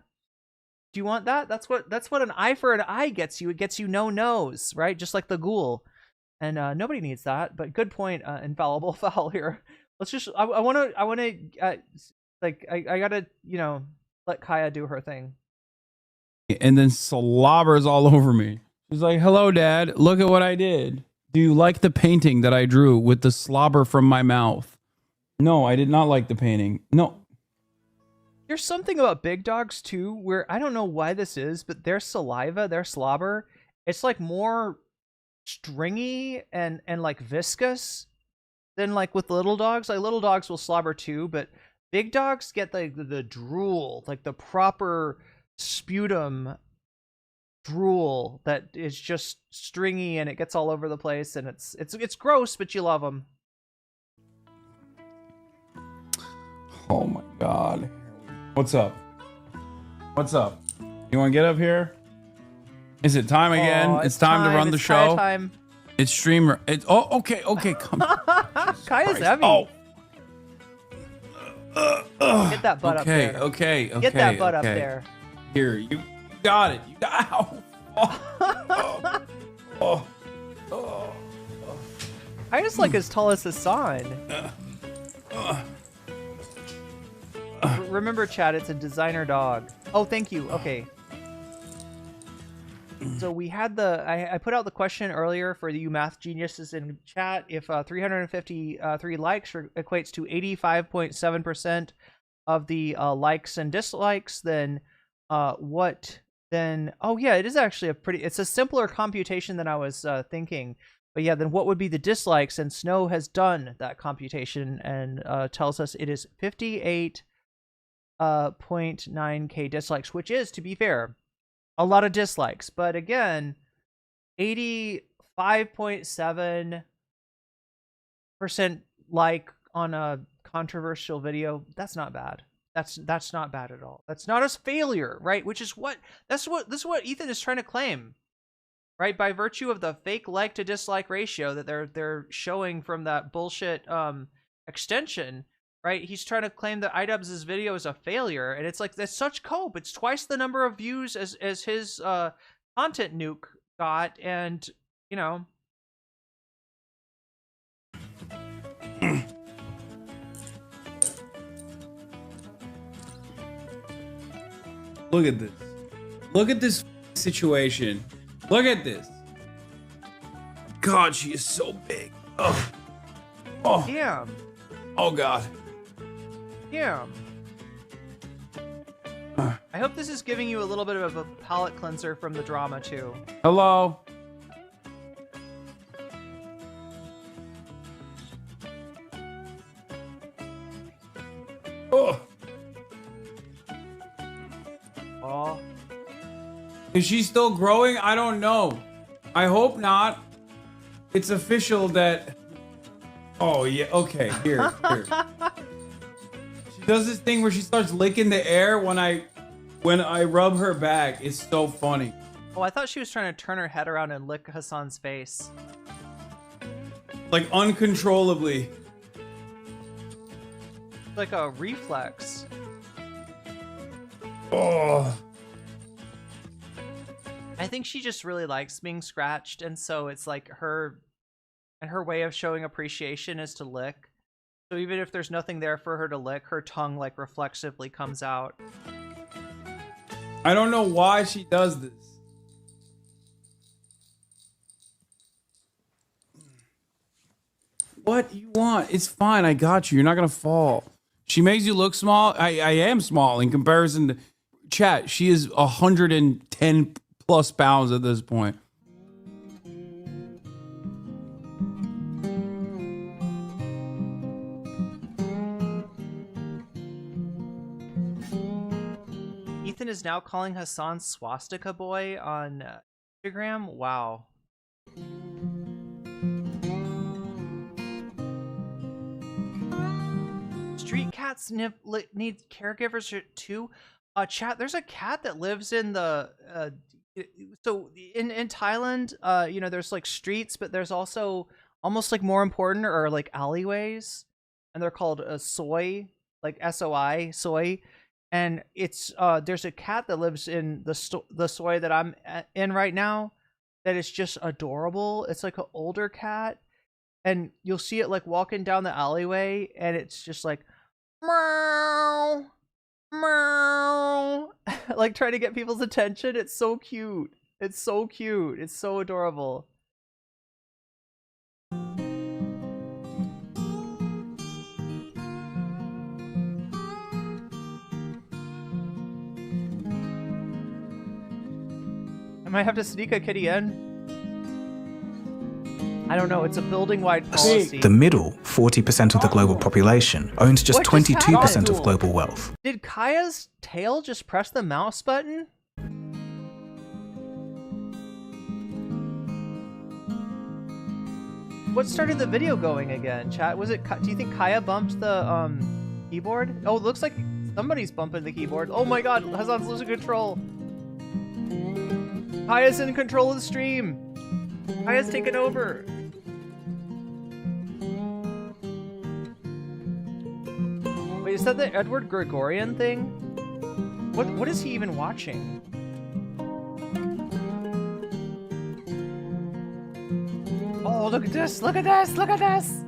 Do you want that? That's what an eye for an eye gets you. It gets you no nose, right? Just like the ghoul. And nobody needs that. But good point, infallible foul here. Let's just I want to like I gotta, you know, let Kaya do her thing. And then slobbers all over me. She's like, "Hello, Dad. Look at what I did. Do you like the painting that I drew with the slobber from my mouth?" No, I did not like the painting. No. There's something about big dogs too, where I don't know why this is, but their saliva, their slobber, it's like more stringy and like viscous than like with little dogs. Like little dogs will slobber too, but big dogs get the drool, like the proper sputum drool that is just stringy, and it gets all over the place, and it's gross, but you love them. Oh my god. What's up? What's up? You want to get up here? Is it time again? It's time to run the show. Time. It's streamer. It's okay. Come on. Kaya's heavy. Oh. Get that butt up there. Okay. Get that butt up there. Here, you got it. You got. Oh. Kaya's like as tall as Hasan. Remember, Chad, it's a designer dog. Oh, thank you. Okay. So we had I put out the question earlier for you math geniuses in chat. If 353 likes equates to 85.7% of the likes and dislikes, then what? Then oh yeah, it is actually it's a simpler computation than I was thinking. But yeah, then what would be the dislikes? And Snow has done that computation and tells us it is 58.9k dislikes, which is, to be fair, a lot of dislikes. But again, 85.7% like on a controversial video, that's not bad. That's not bad at all. That's not a failure, right? Which is this is what Ethan is trying to claim, right? By virtue of the fake like to dislike ratio that they're showing from that bullshit extension, right? He's trying to claim that iDubbbz' video is a failure, and it's like, that's such cope. It's twice the number of views as his content nuke got, and you know. Look at this. Look at this situation. Look at this. God, she is so big. Oh. Damn. Oh God. Damn. I hope this is giving you a little bit of a palate cleanser from the drama too. Hello. Oh. Oh. Is she still growing? I don't know. I hope not. It's official that. Oh yeah. Okay. Here. She does this thing where she starts licking the air when I rub her back. It's so funny. Oh, I thought she was trying to turn her head around and lick Hasan's face. Like uncontrollably. Like a reflex. Oh. I think she just really likes being scratched, and so it's like her way of showing appreciation is to lick. So even if there's nothing there for her to lick, her tongue like reflexively comes out. I don't know why she does this. What you want? It's fine. I got you. You're not gonna fall. She makes you look small. I am small in comparison to chat. She is 110 plus pounds at this point. Ethan is now calling Hasan Swastika Boy on Instagram. Wow. Street cats need caregivers too. Chat, there's a cat that lives in the so in Thailand, you know, there's like streets, but there's also almost like more important or like alleyways, and they're called soy, like SOI, soy. And it's there's a cat that lives in the soy that I'm in right now that is just adorable. It's like an older cat, and you'll see it like walking down the alleyway, and it's just like meow, meow, like trying to get people's attention. It's so cute. It's so cute. It's so adorable. I might have to sneak a kitty in. I don't know. It's a building-wide policy. The middle 40% of the global population owns just 22% of global wealth. Did Kaya's tail just press the mouse button? What started the video going again, chat? Was it? Do you think Kaya bumped the keyboard? Oh, it looks like somebody's bumping the keyboard. Oh my God, Hasan's losing control. Kaya's in control of the stream. Kaya's taken over. Wait, is that the Edward Gregorian thing? What is he even watching? Oh, look at this! Look at this! Look at this!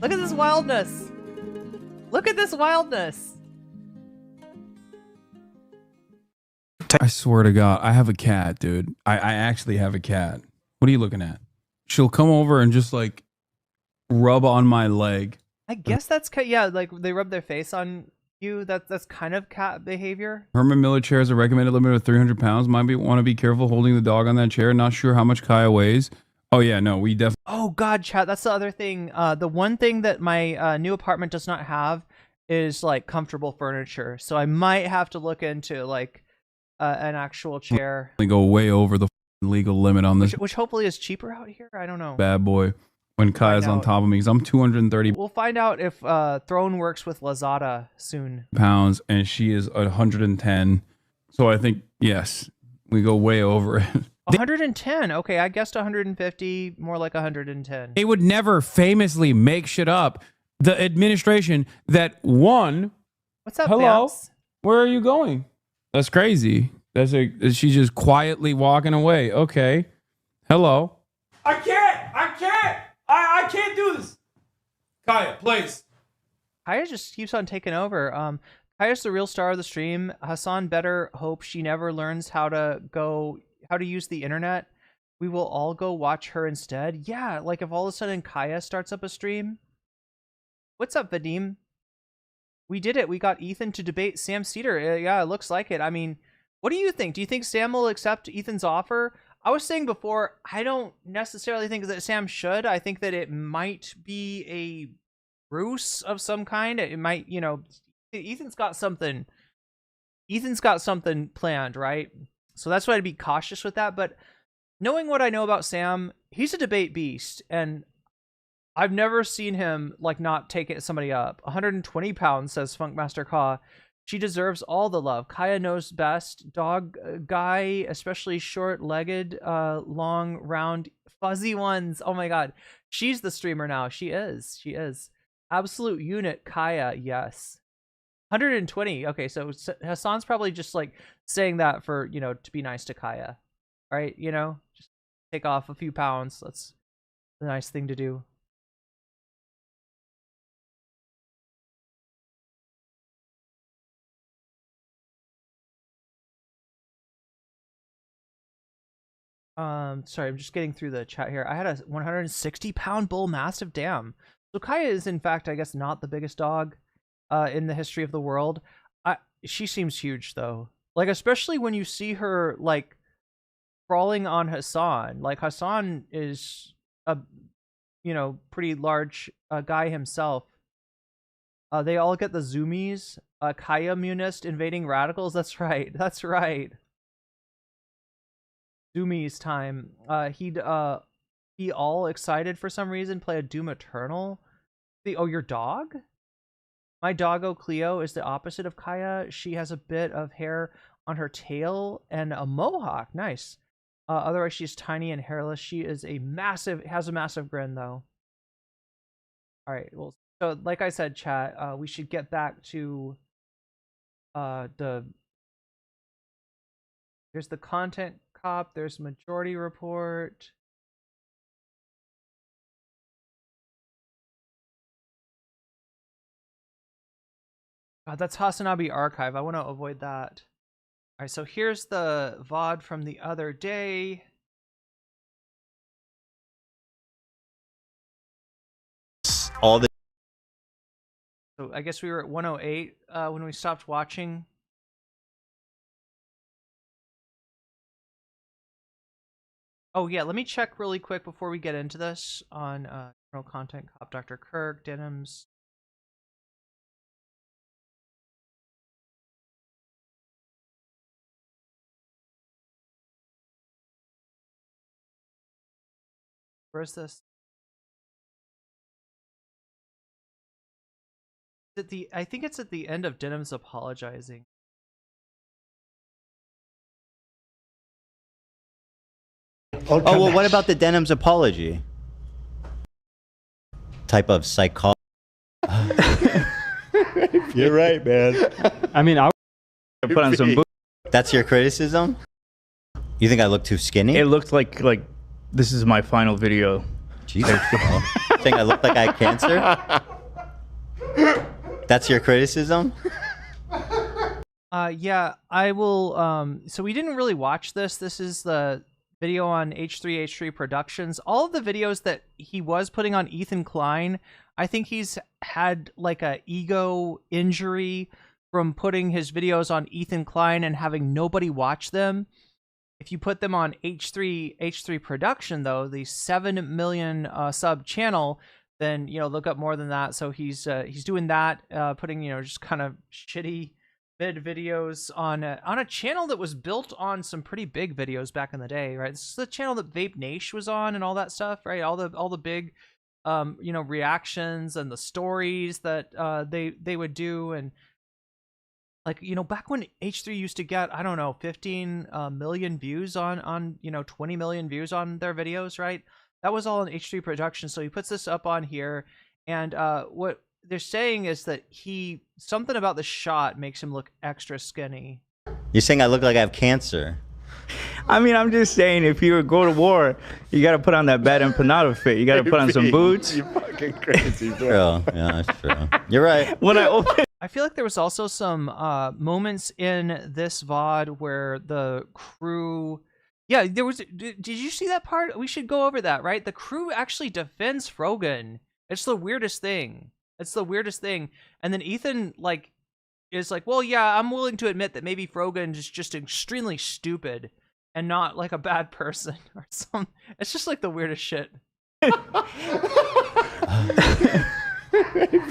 Look at this wildness! Look at this wildness! I swear to God, I have a cat, dude. I actually have a cat. What are you looking at? She'll come over and just like rub on my leg. I guess that's yeah, like they rub their face on you. That's kind of cat behavior. Herman Miller chair has a recommended limit of 300 pounds. Might want to be careful holding the dog on that chair. Not sure how much Kaya weighs. Oh yeah, no, we definitely. Oh God, chat. That's the other thing. The one thing that my new apartment does not have is like comfortable furniture. So I might have to look into like an actual chair. We go way over the legal limit on this, which hopefully is cheaper out here. I don't know. Bad boy. When Kaya's on top of me, because I'm 230. We'll find out if Throne works with Lazada soon. Pounds, and she is 110. So I think yes, we go way over it. 110. Okay, I guessed 150. More like 110. They would never famously make shit up. The administration that won. What's up, hello? Vance? Where are you going? That's crazy. She's just quietly walking away. Okay. Hello. I can't do this. Kaya, please. Kaya just keeps on taking over. Kaya's the real star of the stream. Hasan better hope she never learns how to use the internet. We will all go watch her instead. Yeah, like if all of a sudden Kaya starts up a stream. What's up, Vadim? We did it. We got Ethan to debate Sam Seder. Yeah, it looks like it. I mean, what do you think? Do you think Sam will accept Ethan's offer? I was saying before, I don't necessarily think that Sam should. I think that it might be a ruse of some kind. It might, you know, Ethan's got something planned, right? So that's why I'd be cautious with that. But knowing what I know about Sam, he's a debate beast, and I've never seen him like not take somebody up. 120 pounds, says Funkmaster Ka. She deserves all the love. Kaya knows best. Dog guy, especially short-legged, long, round, fuzzy ones. Oh my God. She's the streamer now. She is. Absolute unit, Kaya, yes. 120. Okay, so Hasan's probably just like saying that for, you know, to be nice to Kaya. right? You know, just take off a few pounds. That's a nice thing to do. Sorry, I'm just getting through the chat here. I had a 160-pound bull mastiff. Damn. So Kaya is, in fact, I guess, not the biggest dog in the history of the world. She seems huge, though. Like, especially when you see her, like, crawling on Hasan. Like, Hasan is a, you know, pretty large guy himself. They all get the zoomies. Kaya Munist invading radicals. That's right. That's right. Zoomies time. He all excited for some reason. Play a Doom Eternal. Oh, your dog? My doggo Cleo is the opposite of Kaya. She has a bit of hair on her tail and a mohawk. Nice. Otherwise, she's tiny and hairless. She is has a massive grin, though. All right. Well, so like I said, chat, we should get back to here's the content cop. There's majority report. That's Hasanabi archive. I want to avoid that. All right, so here's the VOD from the other day. So I guess we were at 108 when we stopped watching. Oh yeah, let me check really quick before we get into this on General Content Cop, Dr. Kirk, Denims. Where's this? I think it's at the end of Denim's apologizing. Oh, well, what about the Denim's apology? Type of psychology. You're right, man. I mean, I would put on some boots. That's your criticism? You think I look too skinny? It looked like this is my final video. Jesus. Think I look like I have cancer? That's your criticism? Yeah, I will. So we didn't really watch this. This is the video on H3H3 Productions. All of the videos that he was putting on Ethan Klein, I think he's had like a ego injury from putting his videos on Ethan Klein and having nobody watch them. If you put them on H3 Production, though, the 7 million sub channel, then, you know, look up more than that. So he's doing that, putting, you know, just kind of shitty mid videos on a channel that was built on some pretty big videos back in the day, right? This is the channel that Vape Nation was on and all that stuff, right? All the big you know, reactions and the stories that they would do. And like, you know, back when H3 used to get, I don't know, 15 million views on, you know, 20 million views on their videos, right? That was all in H3 Production. So he puts this up on here, and what they're saying is that something about the shot makes him look extra skinny. You're saying I look like I have cancer? I mean, I'm just saying, if you go to war, you got to put on that bad empanada fit. You got to put on some boots. You fucking crazy, bro. Yeah, that's true. You're right. When I open, I feel like there was also some moments in this VOD where the crew... Yeah, there was... Did you see that part? We should go over that, right? The crew actually defends Frogan. It's the weirdest thing. It's the weirdest thing. And then Ethan, like, is like, well, yeah, I'm willing to admit that maybe Frogan is just extremely stupid and not, like, a bad person or something. It's just, like, the weirdest shit.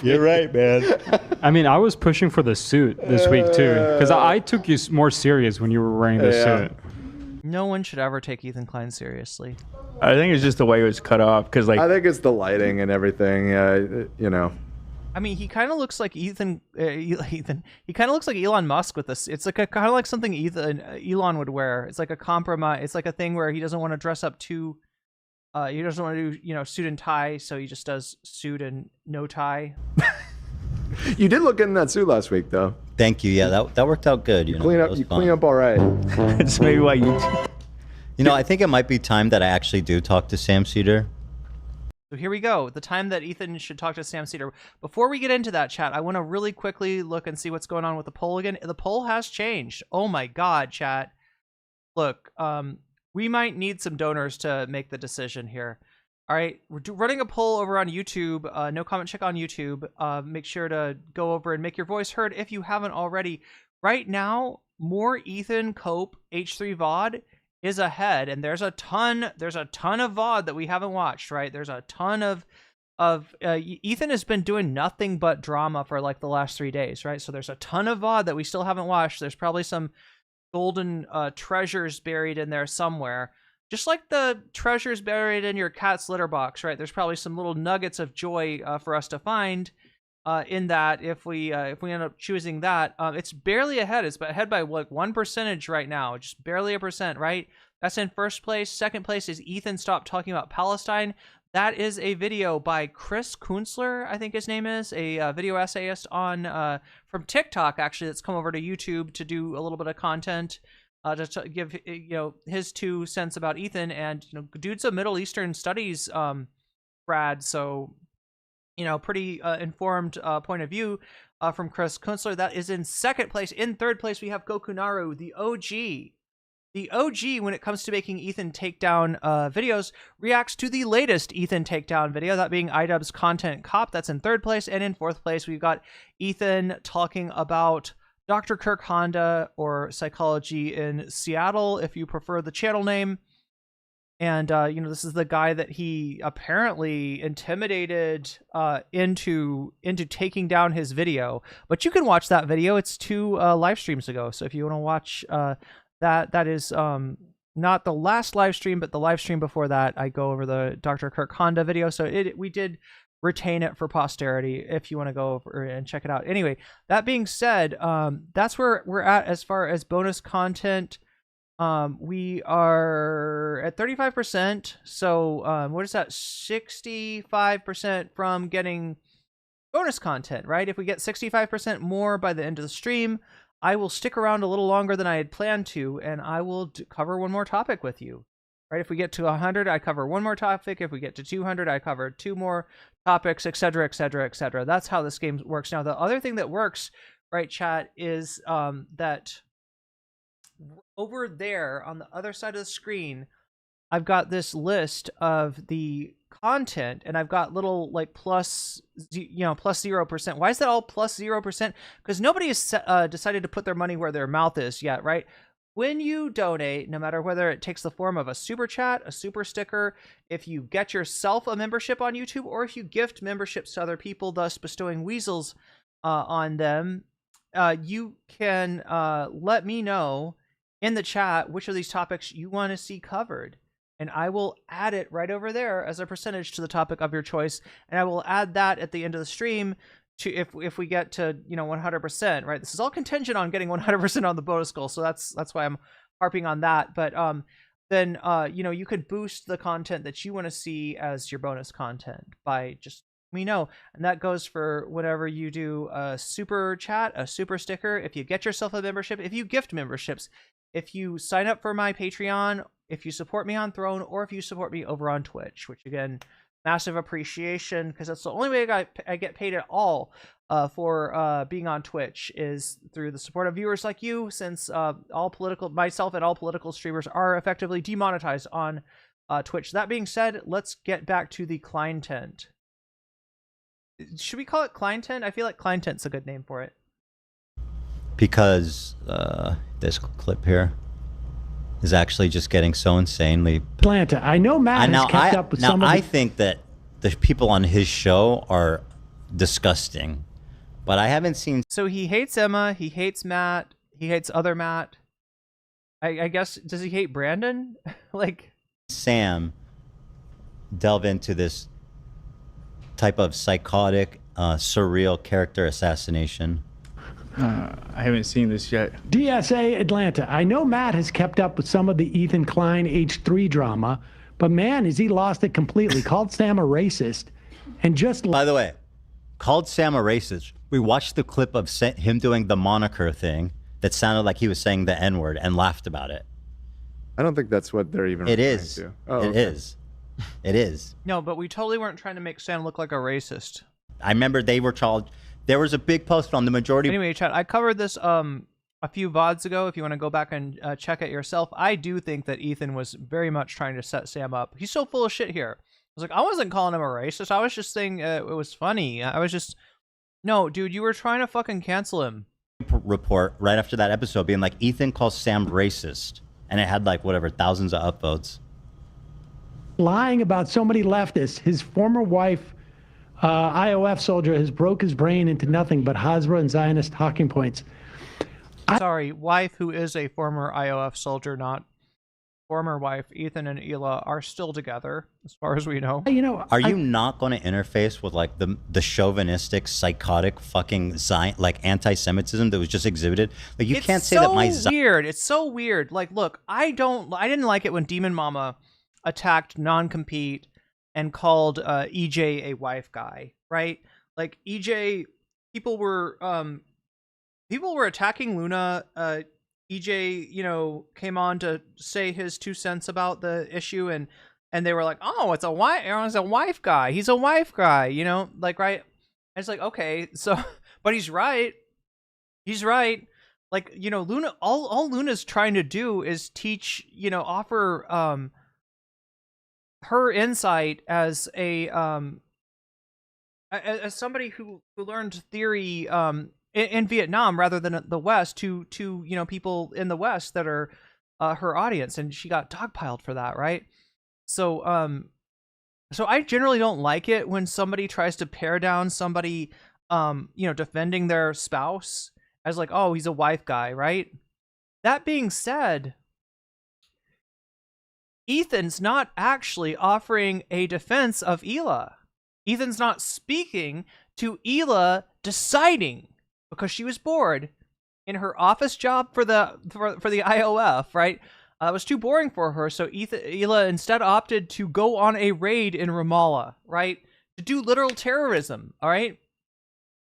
You're right, man. I mean, I was pushing for the suit this week, too, because I took you more serious when you were wearing the suit. No one should ever take Ethan Klein seriously. I think it's just the way it was cut off, because, like... I think it's the lighting and everything, you know. I mean, he kind of looks like He kind of looks like Elon Musk with this. It's like kind of like something Elon would wear. It's like a compromise. It's like a thing where he doesn't want to dress up too. He doesn't want to do, you know, suit and tie, so he just does suit and no tie. You did look good in that suit last week, though. Thank you. Yeah, that worked out good. You clean up all right. It's maybe why you... You know, I think it might be time that I actually do talk to Sam Seder. So here we go. The time that Ethan should talk to Sam Seder. Before we get into that, chat, I want to really quickly look and see what's going on with the poll again. The poll has changed. Oh my God, chat. Look, we might need some donors to make the decision here. All right, we're running a poll over on YouTube. No comment check on YouTube. Make sure to go over and make your voice heard if you haven't already. Right now, more Ethan Cope H3 VOD is ahead, and there's a ton of VOD that we haven't watched, right? There's a ton of Ethan has been doing nothing but drama for like the last 3 days, right? So there's a ton of VOD that we still haven't watched. There's probably some golden treasures buried in there somewhere. Just like the treasures buried in your cat's litter box, right? There's probably some little nuggets of joy for us to find in that if we end up choosing that. It's barely ahead. It's ahead by like 1% right now, just barely a percent, right? That's in first place. Second place is Ethan Stop Talking About Palestine. That is a video by Chris Kunstler, I think his name is, a video essayist on from TikTok, actually, that's come over to YouTube to do a little bit of content. Just to give his 2 cents about Ethan, and dude's a Middle Eastern studies grad, so pretty informed point of view from Chris Kunstler. That is in second place. In third place, we have Gokunaru, the OG. The OG, when it comes to making Ethan takedown videos, reacts to the latest Ethan takedown video, that being iDubbbz Content Cop. That's in third place. And in fourth place, we've got Ethan talking about Dr. Kirk Honda, or Psychology in Seattle, if you prefer the channel name. And, this is the guy that he apparently intimidated into taking down his video. But you can watch that video. It's 2 live streams ago. So if you want to watch that is not the last live stream, but the live stream before that, I go over the Dr. Kirk Honda video. So we did retain it for posterity if you want to go over and check it out. Anyway, that being said, that's where we're at as far as bonus content. We are at 35%. So what is that? 65% from getting bonus content, right? If we get 65% more by the end of the stream, I will stick around a little longer than I had planned to, and I will cover one more topic with you. Right? If we get to 100, I cover one more topic. If we get to 200, I cover 2 more topics, etc., etc., etc. That's how this game works. Now, the other thing that works, right, chat, is that over there on the other side of the screen, I've got this list of the content, and I've got little like plus 0%. Why is that all plus 0%? Because nobody has decided to put their money where their mouth is yet, right? When you donate, no matter whether it takes the form of a super chat, a super sticker, if you get yourself a membership on YouTube, or if you gift memberships to other people, thus bestowing weasels on them, you can let me know in the chat which of these topics you want to see covered. And I will add it right over there as a percentage to the topic of your choice. And I will add that at the end of the stream to if we get to 100%, right? This is all contingent on getting 100% on the bonus goal, so that's why I'm harping on that. But then you could boost the content that you want to see as your bonus content by just let me know, and that goes for whenever you do a super chat, a super sticker, if you get yourself a membership, if you gift memberships, if you sign up for my Patreon, if you support me on Throne, or if you support me over on Twitch, which again, massive appreciation, because that's the only way I get paid at all for being on Twitch is through the support of viewers like you, since myself and all political streamers are effectively demonetized on Twitch. That being said, let's get back to the Klein tent. Should we call it Klein tent? I feel like Klein tent's a good name for it. Because this clip here is actually just getting so insanely... Atlanta. I know Matt has kept up with some of I think that the people on his show are disgusting, but I haven't seen... So he hates Emma, he hates Matt, he hates other Matt. I guess, does he hate Brandon? Like... Sam delve into this type of psychotic, surreal character assassination. I haven't seen this yet. DSA Atlanta. I know Matt has kept up with some of the Ethan Klein H3 drama, but man, has he lost it completely. Called Sam a racist, and just... By the way, called Sam a racist. We watched the clip of him doing the moniker thing that sounded like he was saying the N-word and laughed about it. I don't think that's what they're even It referring is. to. Oh, It okay. is. It is. No, but we totally weren't trying to make Sam look like a racist. I remember they were told there was a big post on the majority. Anyway, chat, I covered this a few VODs ago. If you want to go back and check it yourself, I do think that Ethan was very much trying to set Sam up. He's so full of shit here. I was like, I wasn't calling him a racist. I was just saying it was funny. I was just, no, dude, you were trying to fucking cancel him. Report right after that episode being like, Ethan calls Sam racist. And it had like, whatever, thousands of upvotes. Lying about so many leftists. His former wife, IOF soldier, has broke his brain into nothing but Hasbro and Zionist talking points. Sorry, wife who is a former IOF soldier, not former wife. Ethan and Hila are still together, as far as we know. You know, Are you not going to interface with like the chauvinistic, psychotic, fucking like anti-Semitism that was just exhibited? Like you can't say that my It's so weird. It's so weird. Like, look, I didn't like it when Demon Mama attacked non-compete and called EJ a wife guy, right? Like EJ, people were attacking Luna. EJ, you know, came on to say his 2 cents about the issue, and they were like, "Oh, it's a wife guy. He's a wife guy," you know, like, right? And it's like, okay, so, but he's right. He's right. Like, you know, Luna, all Luna's trying to do is teach, you know, offer her insight as a as somebody who learned theory in Vietnam rather than the West to you know, people in the West that are her audience, and she got dogpiled for that, right? So so I generally don't like it when somebody tries to pare down somebody you know, defending their spouse as like, oh, he's a wife guy, right? That being said, Ethan's not actually offering a defense of Hila. Ethan's not speaking to Hila deciding, because she was bored in her office job for the IOF, right? It was too boring for her, so Hila instead opted to go on a raid in Ramallah, right? To do literal terrorism, all right?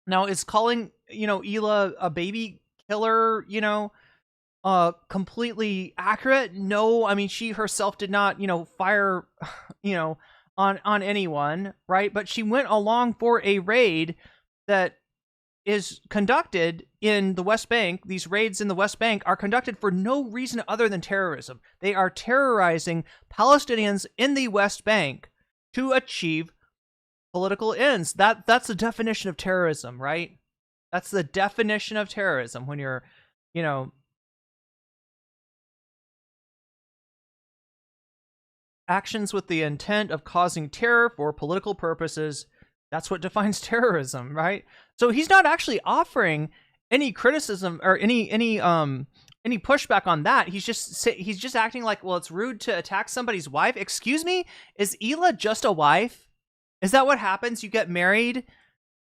Now, is calling, you know, Hila a baby killer, you know, completely accurate? No, I mean, she herself did not, you know, fire, you know, on anyone, right? But she went along for a raid that is conducted in the West Bank. These raids in the West Bank are conducted for no reason other than terrorism. They are terrorizing Palestinians in the West Bank to achieve political ends. That's the definition of terrorism, right? That's the definition of terrorism, when you're, you know, actions with the intent of causing terror for political purposes. That's what defines terrorism, right? So he's not actually offering any criticism or any pushback on that. He's just acting like, well, it's rude to attack somebody's wife. Excuse me, is Hila just a wife? Is that what happens? You get married,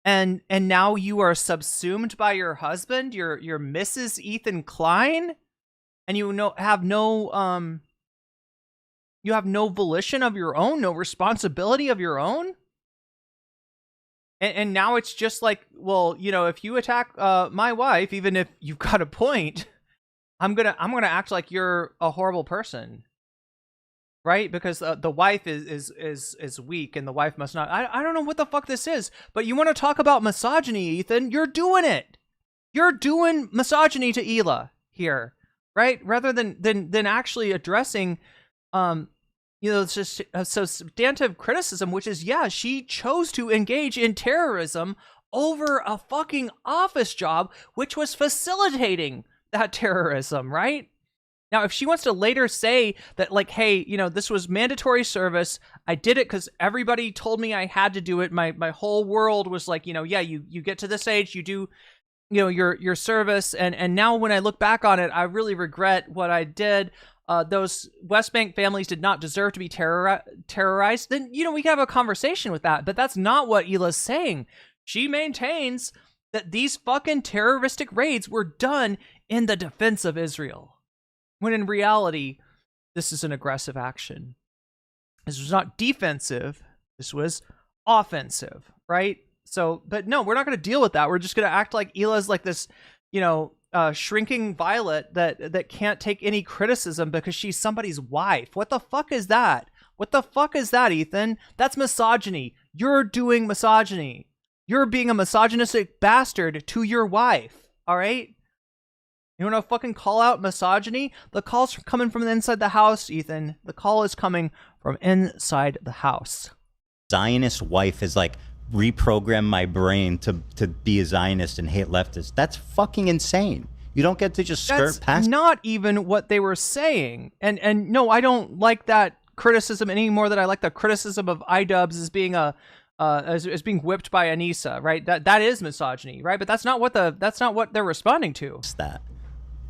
and now you are subsumed by your husband, your Mrs. Ethan Klein, and you have no volition of your own, no responsibility of your own. And now it's just like, well, you know, if you attack my wife, even if you've got a point, I'm gonna act like you're a horrible person, right? Because the wife is weak, and the wife must not. I don't know what the fuck this is, but you want to talk about misogyny, Ethan? You're doing it. You're doing misogyny to Hila here, right? Rather than actually addressing you know, it's just a substantive criticism, which is, yeah, she chose to engage in terrorism over a fucking office job, which was facilitating that terrorism, right? Now, if she wants to later say that, like, hey, you know, this was mandatory service, I did it because everybody told me I had to do it. My whole world was like, you know, yeah, you get to this age, you do, you know, your service, and now when I look back on it, I really regret what I did. Those West Bank families did not deserve to be terrorized. Then, you know, we can have a conversation with that. But that's not what Hila's saying. She maintains that these fucking terroristic raids were done in the defense of Israel, when in reality, this is an aggressive action. This was not defensive. This was offensive, right? So, but no, we're not going to deal with that. We're just going to act like Hila's like this, you know, shrinking violet that can't take any criticism because she's somebody's wife. What the fuck is that? What the fuck is that, Ethan? That's misogyny. You're doing misogyny. You're being a misogynistic bastard to your wife. All right? You want to fucking call out misogyny? The call's coming from inside the house, Ethan. The call is coming from inside the house. Zionist wife is like reprogram my brain to be a Zionist and hate leftists. That's fucking insane. You don't get to just skirt past. That's not even what they were saying. And no, I don't like that criticism any more than I like the criticism of iDubbbz as being as being whipped by Anissa, right? That is misogyny, right? But that's not what they're responding to.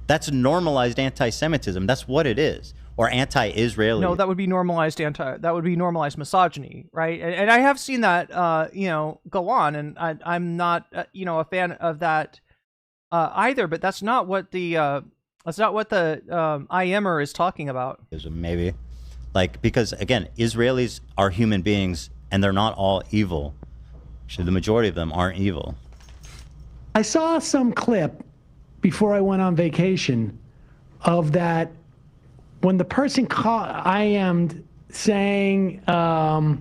That's normalized anti-Semitism. That's what it is. Or anti-Israeli. No, that would be normalized misogyny, right? And I have seen that, go on, and I'm not, a fan of that either. But that's not what the IMer is talking about. Maybe, because again, Israelis are human beings, and they're not all evil. Actually, the majority of them aren't evil. I saw some clip before I went on vacation of that. When the person IM'd saying that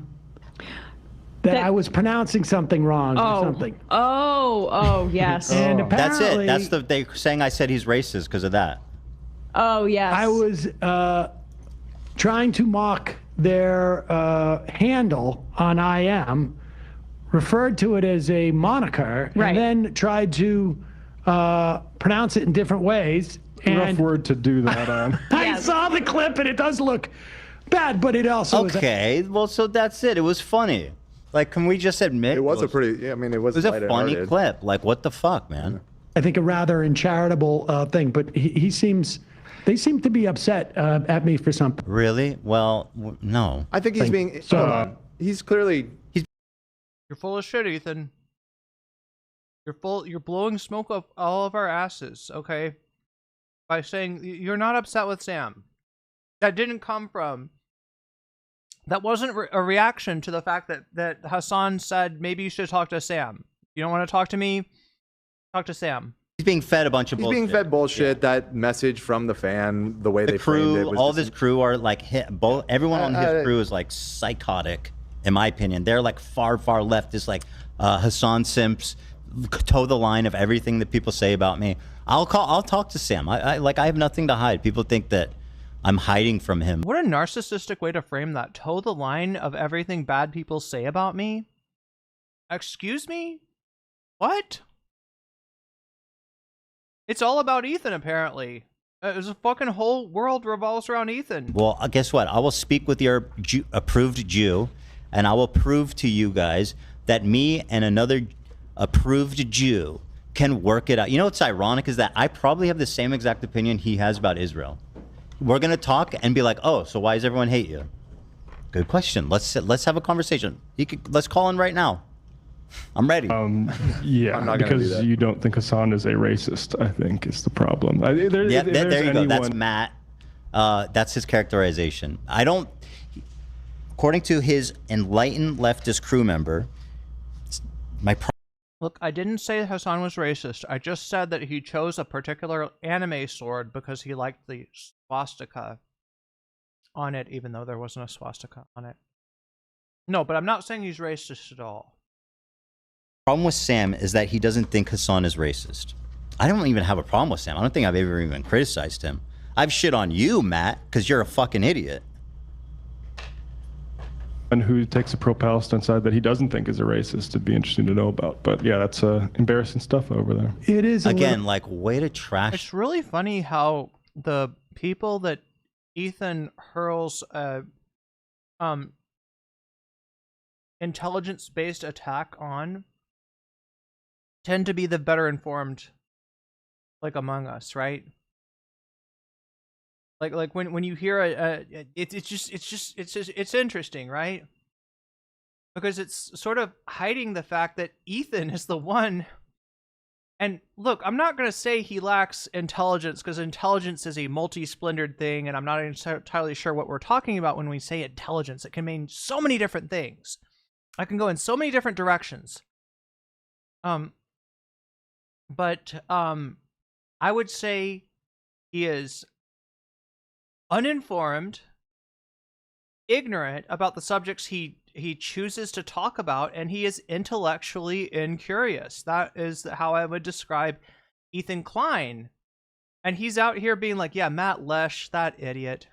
I was pronouncing something wrong or something. Oh, yes. And apparently, that's it. They saying I said he's racist because of that. Oh, yes. I was trying to mock their handle on IM, referred to it as a moniker, and then tried to pronounce it in different ways. Rough word to do that on. I saw the clip, and it does look bad, but it also okay. Well, so that's it. It was funny. Can we just admit it was a pretty? Yeah, I mean, it was a funny clip. What the fuck, man? I think a rather uncharitable thing, but they seem to be upset at me for something. Really? Well, no. I think he's being. He's clearly. You're full of shit, Ethan. You're blowing smoke up all of our asses. Okay. By saying you're not upset with Sam. That wasn't a reaction to the fact that Hasan said maybe you should talk to Sam. You don't want to talk to me? Talk to Sam. He's being fed a bunch of bullshit. He's being fed bullshit. Yeah. That message from the fan, the way they framed it. All of his crew are everyone on his crew is psychotic, in my opinion. They're far, far left. This Hasan simps, toe the line of everything that people say about me. I'll talk to Sam. I have nothing to hide. People think that I'm hiding from him. What a narcissistic way to frame that. Toe the line of everything bad people say about me? Excuse me? What? It's all about Ethan, apparently. There's a fucking whole world revolves around Ethan. Well, guess what? I will speak with your approved Jew, and I will prove to you guys that me and another approved Jew can work it out. You know what's ironic is that I probably have the same exact opinion he has about Israel. We're gonna talk and be like, oh, so why does everyone hate you? Good question. Let's have a conversation. Let's call in right now. I'm ready. Yeah, I'm not because do you don't think Hasan is a racist, I think is the problem. There you go. That's Matt. That's his characterization. According to his enlightened leftist crew member, Look, I didn't say Hasan was racist. I just said that he chose a particular anime sword because he liked the swastika on it, even though there wasn't a swastika on it. No, but I'm not saying he's racist at all. Problem with Sam is that he doesn't think Hasan is racist. I don't even have a problem with Sam. I don't think I've ever even criticized him. I've shit on you, Matt, because you're a fucking idiot. And who takes a pro-Palestine side that he doesn't think is a racist. It'd be interesting to know about. But yeah, that's embarrassing stuff over there. It is way to trash. It's really funny how the people that Ethan hurls intelligence-based attack on tend to be the better informed, among us, right? When you hear it's interesting, right? Because it's sort of hiding the fact that Ethan is the one. And look, I'm not going to say he lacks intelligence because intelligence is a multi-splendored thing, and I'm not entirely sure what we're talking about when we say intelligence. It can mean so many different things. I can go in so many different directions. But I I would say he is uninformed, ignorant about the subjects he chooses to talk about, and he is intellectually incurious. That is how I would describe Ethan Klein. And he's out here being like, yeah, Matt Lesh, that idiot.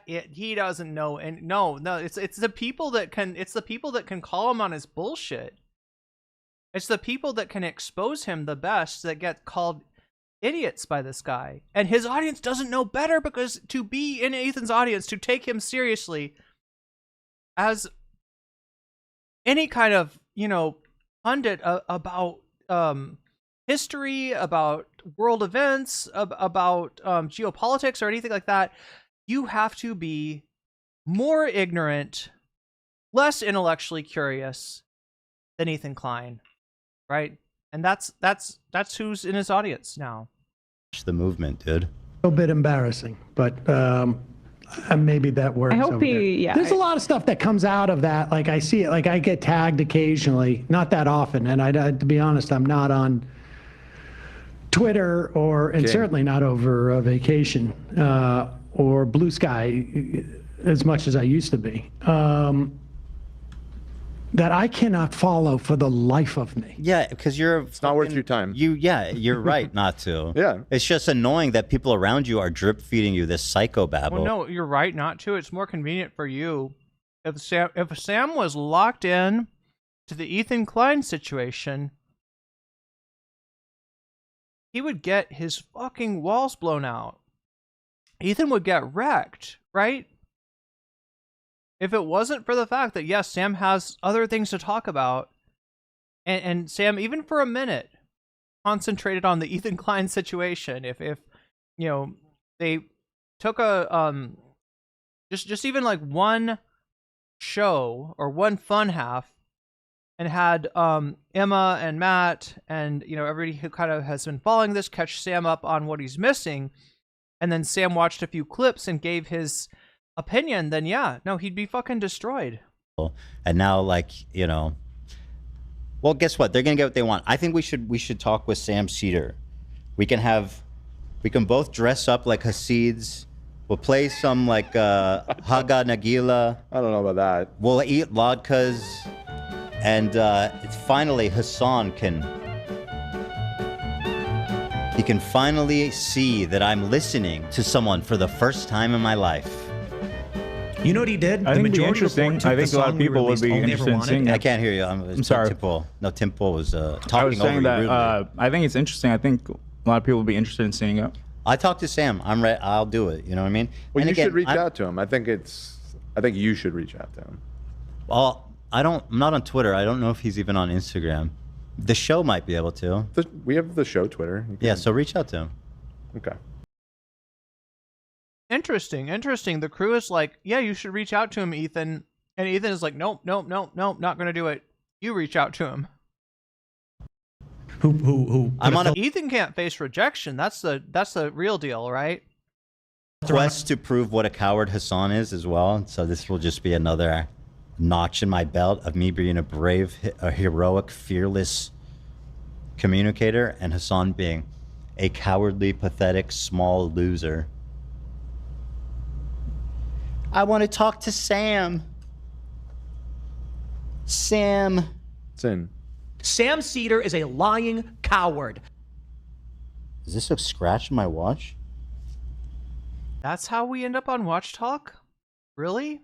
He doesn't know. And no, it's the people that can call him on his bullshit. It's the people that can expose him the best that get called idiots by this guy. And his audience doesn't know better, because to be in Ethan's audience, to take him seriously as any kind of, pundit about history, about world events, about geopolitics or anything like that, you have to be more ignorant, less intellectually curious than Ethan Klein, right? And that's who's in his audience now. The movement, dude. A little bit embarrassing, but maybe that works. I hope over there. There's a lot of stuff that comes out of that. Like I see it, like I get tagged occasionally, not that often. And to be honest, I'm not on Twitter and certainly not over a vacation or Blue Sky as much as I used to be. That I cannot follow for the life of me. Yeah, because it's not worth your time. You're right not to. Yeah. It's just annoying that people around you are drip feeding you this psychobabble. Well, no, you're right not to. It's more convenient for you. If Sam was locked in to the Ethan Klein situation, he would get his fucking walls blown out. Ethan would get wrecked, right? If it wasn't for the fact that, yes, Sam has other things to talk about, and Sam, even for a minute, concentrated on the Ethan Klein situation. If they took a just even like one show or one fun half and had Emma and Matt and everybody who kind of has been following this catch Sam up on what he's missing, and then Sam watched a few clips and gave his opinion, then he'd be fucking destroyed. And now, well, guess what? They're gonna get what they want. I think we should talk with Sam Seder. We can both dress up like Hasids. We'll play some Haga Nagila. I don't know about that. We'll eat latkes, and finally Hasan can finally see that I'm listening to someone for the first time in my life. You know what he did? I think it'd be interesting. I think a lot of people would be interested in seeing it. I can't hear you. I'm sorry. Tim Pool was talking I was saying over that you rudely. I think it's interesting. I think a lot of people would be interested in seeing it. I talked to Sam. I'm ready. I'll do it. You know what I mean? Well, and you again, should reach out to him. I think you should reach out to him. Well, I'm not on Twitter. I don't know if he's even on Instagram. The show might be able to. We have the show Twitter. Yeah, so reach out to him. Okay. Interesting. The crew is like, yeah, you should reach out to him, Ethan. And Ethan is like, nope, not gonna do it. You reach out to him. Who? Ethan can't face rejection. That's the real deal, right? Quest to prove what a coward Hasan is as well. So this will just be another notch in my belt of me being a brave, a heroic, fearless communicator, and Hasan being a cowardly, pathetic, small loser. I want to talk to Sam. Sam. Sin. Sam Seder is a lying coward. Is this a scratch in my watch? That's how we end up on Watch Talk? Really?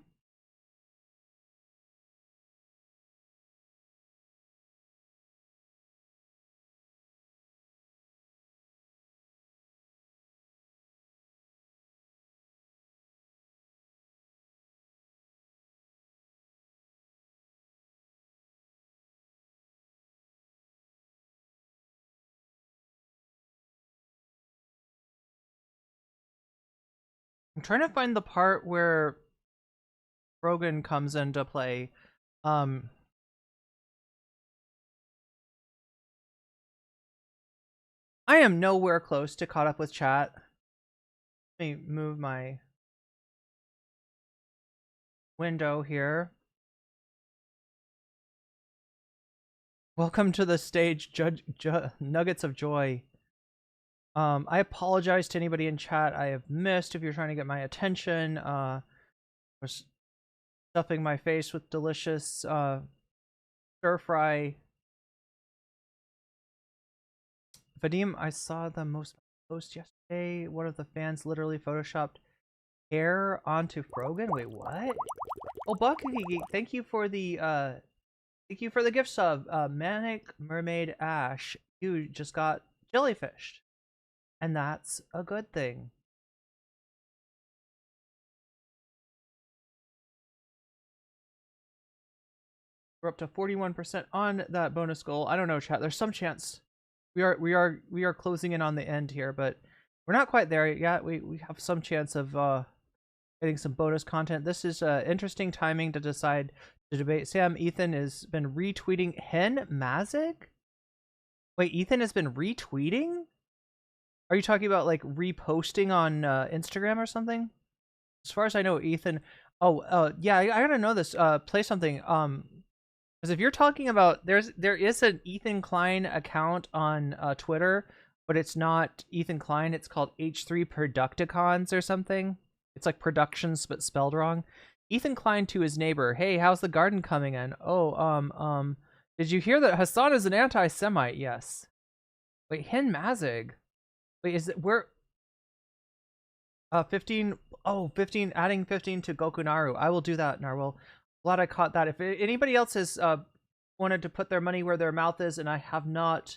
I'm trying to find the part where Rogan comes into play. I am nowhere close to caught up with chat. Let me move my window here. Welcome to the stage, Nuggets of Joy. I apologize to anybody in chat I have missed if you're trying to get my attention. Was stuffing my face with delicious stir fry. Vadim, I saw the most post yesterday. One of the fans literally photoshopped hair onto Frogan. Wait, what? Oh, Bucky, thank you for the gift sub. Manic Mermaid Ash, you just got jellyfished, and that's a good thing. We're up to 41% on that bonus goal. I don't know, chat. There's some chance we are closing in on the end here, but we're not quite there yet. We have some chance of getting some bonus content. This is interesting timing to decide to debate. Sam, Ethan has been retweeting Hen Mazig. Wait, Ethan has been retweeting? Are you talking about like reposting on Instagram or something? As far as I know, Ethan. Oh, yeah, I gotta know this. Play something. Because if you're talking about, there is an Ethan Klein account on Twitter, but it's not Ethan Klein. It's called H3 Producticons or something. It's like productions but spelled wrong. Ethan Klein to his neighbor, hey, how's the garden coming in? Oh, did you hear that Hasan is an anti-Semite? Yes. Wait, Hen Mazig. Wait, is it where? 15. Oh, 15. Adding 15 to Gokunaru. I will do that, Narwhal. Glad I caught that. If anybody else has wanted to put their money where their mouth is, and I have not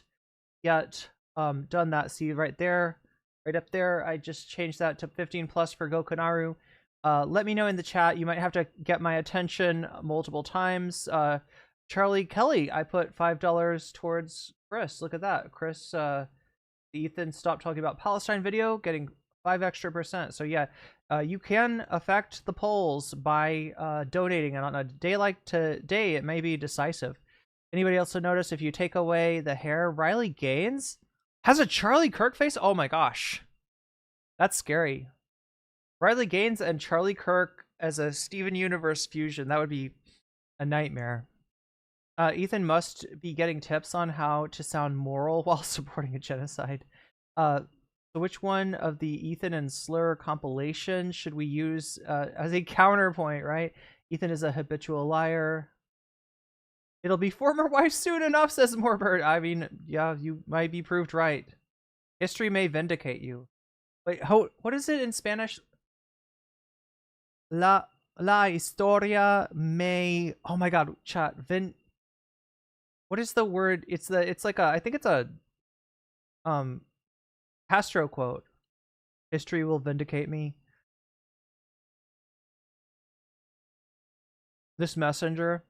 yet done that, see right there, right up there, I just changed that to 15 plus for Gokunaru. Let me know in the chat. You might have to get my attention multiple times. Charlie Kelly, I put $5 towards Chris. Look at that. Chris, Ethan stopped talking about Palestine video, getting 5 extra %. So yeah, you can affect the polls by donating, and on a day like today, it may be decisive. Anybody else notice if you take away the hair, Riley Gaines has a Charlie Kirk face? Oh my gosh. That's scary. Riley Gaines and Charlie Kirk as a Steven Universe fusion. That would be a nightmare. Ethan must be getting tips on how to sound moral while supporting a genocide. So which one of the Ethan and Slur compilations should we use as a counterpoint, right? Ethan is a habitual liar. It'll be former wife soon enough, says Morbert. I mean, yeah, you might be proved right. History may vindicate you. Wait, what is it in Spanish? La historia may... Oh my god, chat. What is the word? It's like a... I think it's a... Castro quote. History will vindicate me. This messenger.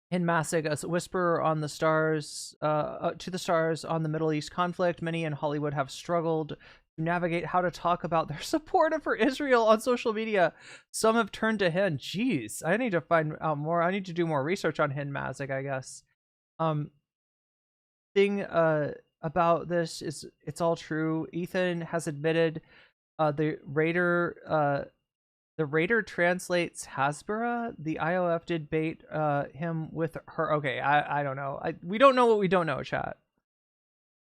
In Masig, a whisperer on the stars, to the stars on the Middle East conflict. Many in Hollywood have struggled to navigate how to talk about their support for Israel on social media. Some have turned to Hen. Jeez, I need to find out more. I need to do more research on Hen Masig, I guess. Thing about this is it's all true. Ethan has admitted the Raider translates Hasbara. The IOF did bait him with her. Okay, I don't know. We don't know what we don't know, chat.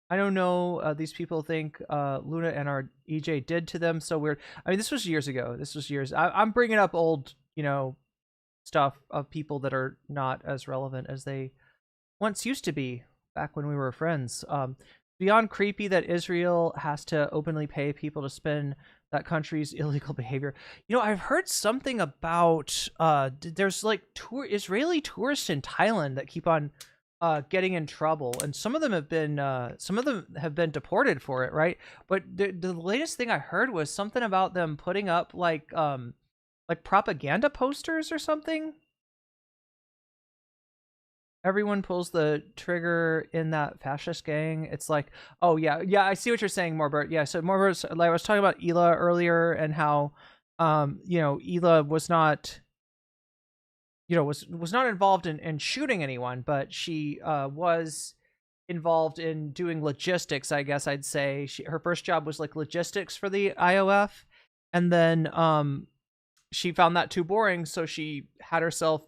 I don't know. These people think Luna and our EJ did to them. So weird. I mean, this was years ago. This was years. I'm bringing up old, stuff of people that are not as relevant as they once used to be back when we were friends. Beyond creepy that Israel has to openly pay people to spin that country's illegal behavior. I've heard something about there's like Israeli tourists in Thailand that keep on getting in trouble, and some of them have been deported for it, right? But the latest thing I heard was something about them putting up like propaganda posters or something. Everyone pulls the trigger in that fascist gang. It's like, oh yeah, I see what you're saying, Morbert. Yeah, so Morbert, like I was talking about Ela earlier, and how, Ela was not, was not involved in shooting anyone, but she was involved in doing logistics. I guess I'd say her first job was like logistics for the IOF, and then she found that too boring, so she had herself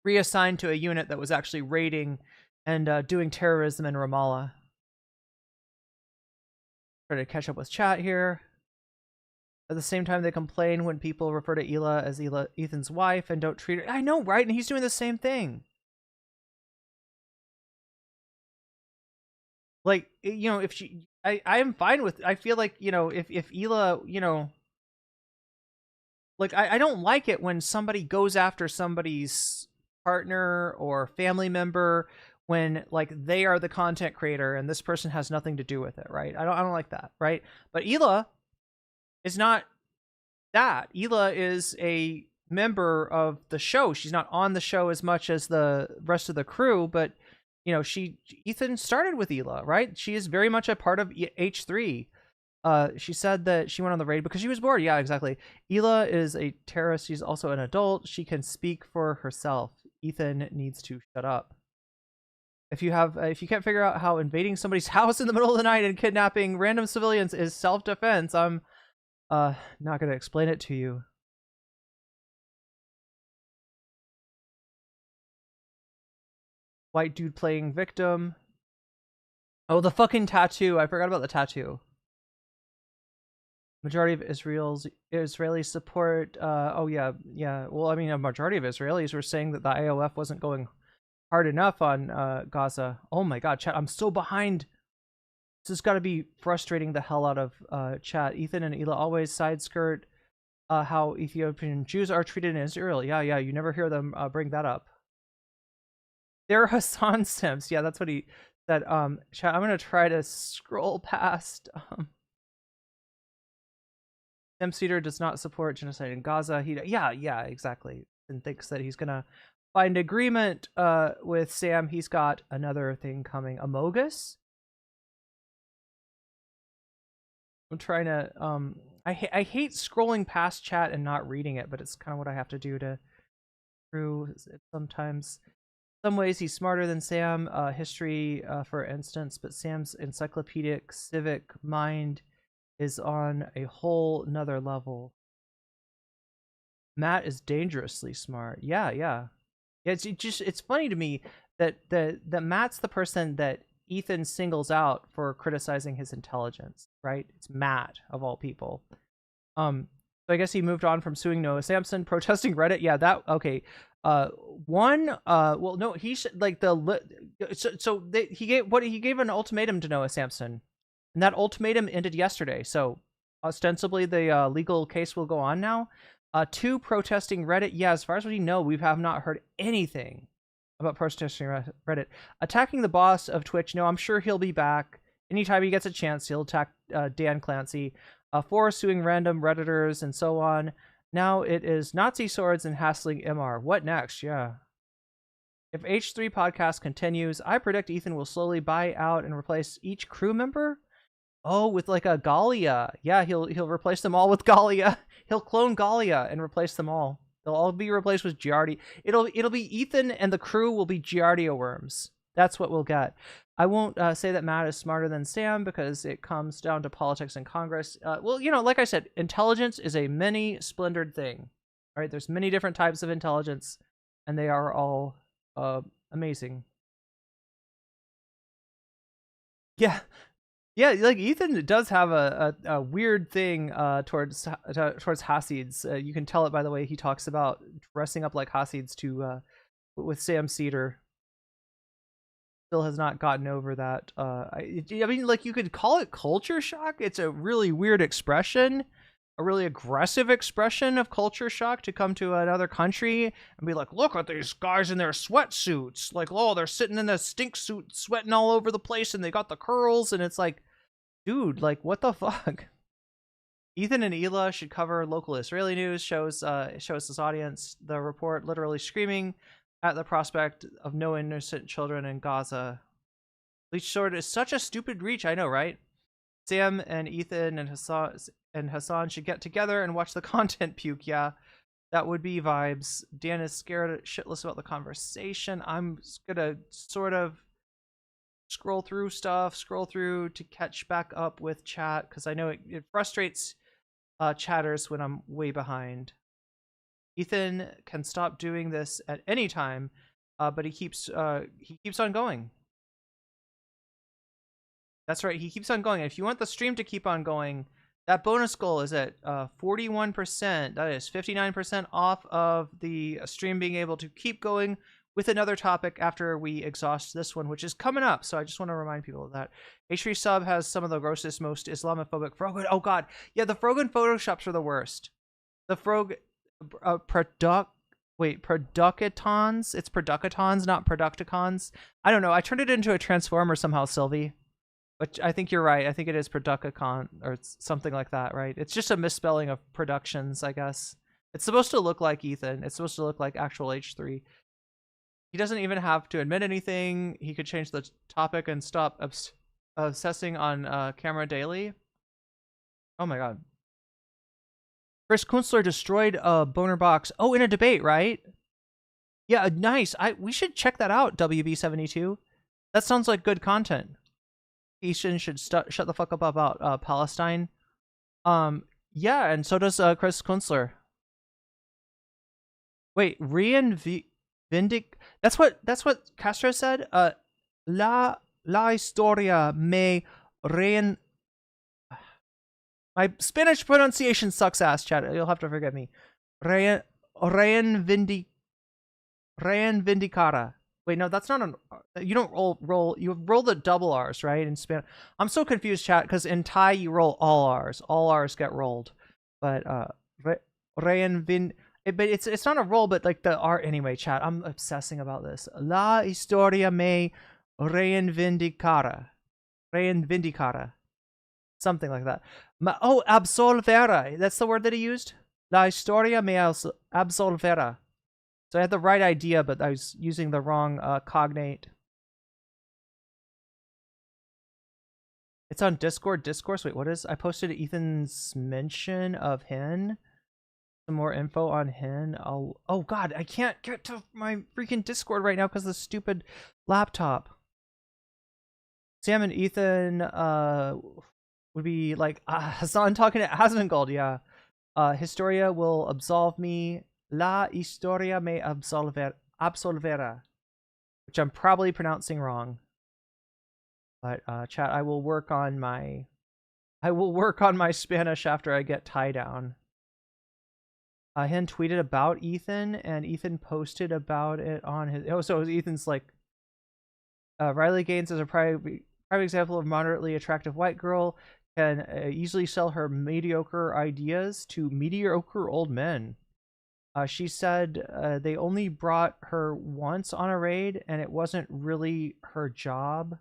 reassigned to a unit that was actually raiding and doing terrorism in Ramallah. Try to catch up with chat here. At the same time, they complain when people refer to Hila as Ethan's wife and don't treat her. I know, right? And he's doing the same thing. Like, you know, if she, I am fine with, I feel like, you know, if Hila, you know, like, I don't like it when somebody goes after somebody's partner or family member when, like, they are the content creator and this person has nothing to do with it, right? I don't like that, right? But Hila is not that. Hila is a member of the show. She's not on the show as much as the rest of the crew, but you know, Ethan started with Hila, right? She is very much a part of H3. She said that she went on the raid because she was bored. Yeah, exactly. Hila is a terrorist. She's also an adult. She can speak for herself. Ethan needs to shut up. If you can't figure out how invading somebody's house in the middle of the night and kidnapping random civilians is self-defense, I'm not going to explain it to you. White dude playing victim. Oh, the fucking tattoo. I forgot about the tattoo. Majority of Israeli support. Oh yeah. Well, I mean, a majority of Israelis were saying that the IOF wasn't going hard enough on Gaza. Oh my god, chat. I'm so behind. This has got to be frustrating the hell out of chat. Ethan and Hila always side skirt how Ethiopian Jews are treated in Israel. Yeah. You never hear them bring that up. They're Hasan Sims. Yeah, that's what he said. Chat, I'm gonna try to scroll past. Sam Seder does not support genocide in Gaza. Yeah, exactly. And thinks that he's gonna find agreement with Sam. He's got another thing coming. Amogus. I'm trying to I hate scrolling past chat and not reading it, but it's kind of what I have to do to through sometimes. Some ways he's smarter than Sam, history for instance, but Sam's encyclopedic civic mind is on a whole nother level. Matt is dangerously smart. Yeah. It's funny to me that Matt's the person that Ethan singles out for criticizing his intelligence, right? It's Matt of all people. So I guess he moved on from suing Noah Samson, protesting Reddit. Yeah, that okay. Well, no, he should like he gave an ultimatum to Noah Samson, and that ultimatum ended yesterday. So ostensibly the legal case will go on now. 2 protesting Reddit. Yeah, as far as we know, we have not heard anything about protesting Reddit. Attacking the boss of Twitch. No, I'm sure he'll be back anytime he gets a chance. He'll attack Dan Clancy. 4 suing random Redditors and so on. Now it is Nazi swords and hassling MR. What next? Yeah. If H3 podcast continues, I predict Ethan will slowly buy out and replace each crew member. Oh, with like a Galia. Yeah, he'll replace them all with Galia. He'll clone Galia and replace them all. They'll all be replaced with Giardia. It'll be Ethan and the crew will be Giardia worms. That's what we'll get. I won't say that Matt is smarter than Sam because it comes down to politics and Congress. Well, you know, like I said, intelligence is a many splendored thing. All right, there's many different types of intelligence, and they are all amazing. Yeah, like Ethan does have a weird thing towards Hasids. You can tell it by the way he talks about dressing up like Hasids with Sam Seder. Still has not gotten over that. I mean, like, you could call it culture shock. It's a really weird expression, a really aggressive expression of culture shock to come to another country and be like, look at these guys in their sweatsuits. Like, oh, they're sitting in a stink suit, sweating all over the place, and they got the curls, and it's like, dude, like, what the fuck? Ethan and Hila should cover local Israeli news. Shows this audience the report literally screaming at the prospect of no innocent children in Gaza. Leech sword is such a stupid reach, I know, right? Sam and Ethan and Hasan should get together and watch the content puke. Yeah, that would be vibes. Dan is scared shitless about the conversation. I'm gonna sort of scroll through to catch back up with chat because I know it frustrates chatters when I'm way behind. Ethan can stop doing this at any time. but he keeps on going. That's right, he keeps on going. If you want the stream to keep on going, that bonus goal is at 41%. That is 59% off of the stream being able to keep going with another topic after we exhaust this one, which is coming up. So I just want to remind people of that. H3 Sub has some of the grossest, most Islamophobic Frogan. Oh god, yeah, the Frogan photoshops are the worst. The Frog Producatons. It's Producatons, not Producticons. I don't know. I turned it into a transformer somehow, Sylvie. But I think you're right. I think it is Producticon or something like that, right? It's just a misspelling of productions, I guess. It's supposed to look like Ethan. It's supposed to look like actual H3. He doesn't even have to admit anything. He could change the topic and stop obsessing on camera daily. Oh my god. Chris Kunstler destroyed a boner box. Oh, in a debate, right? Yeah, nice. We should check that out, WB72. That sounds like good content. Ethan should shut the fuck up about Palestine. Yeah, and so does Chris Kunstler. Wait, Vindic. That's what Castro said. La historia me rein. My Spanish pronunciation sucks ass, chat. You'll have to forgive me. Reivindicara. Wait, no, that's not an. You don't roll. You roll the double R's, right? In Spanish. I'm so confused, chat, because in Thai you roll all R's. All R's get rolled, but but it's not a roll, but like the R anyway, chat. I'm obsessing about this. La historia me reivindicara. Something like that. Absolvera. That's the word that he used. La historia me absolvera. So I had the right idea, but I was using the wrong cognate. It's on Discord. Discourse. Wait, what is? I posted Ethan's mention of Hen. Some more info on Hen. Oh god, I can't get to my freaking Discord right now because of the stupid laptop. Sam and Ethan would be like Hasan talking to Asmongold. Yeah. Historia will absolve me. La historia me absolvera, which I'm probably pronouncing wrong. But chat, I will work on my Spanish after I get Thai down. Hen tweeted about Ethan, and Ethan posted about it on his. Oh, so Ethan's like, Riley Gaines is a prime example of moderately attractive white girl, can easily sell her mediocre ideas to mediocre old men. She said they only brought her once on a raid, and it wasn't really her job.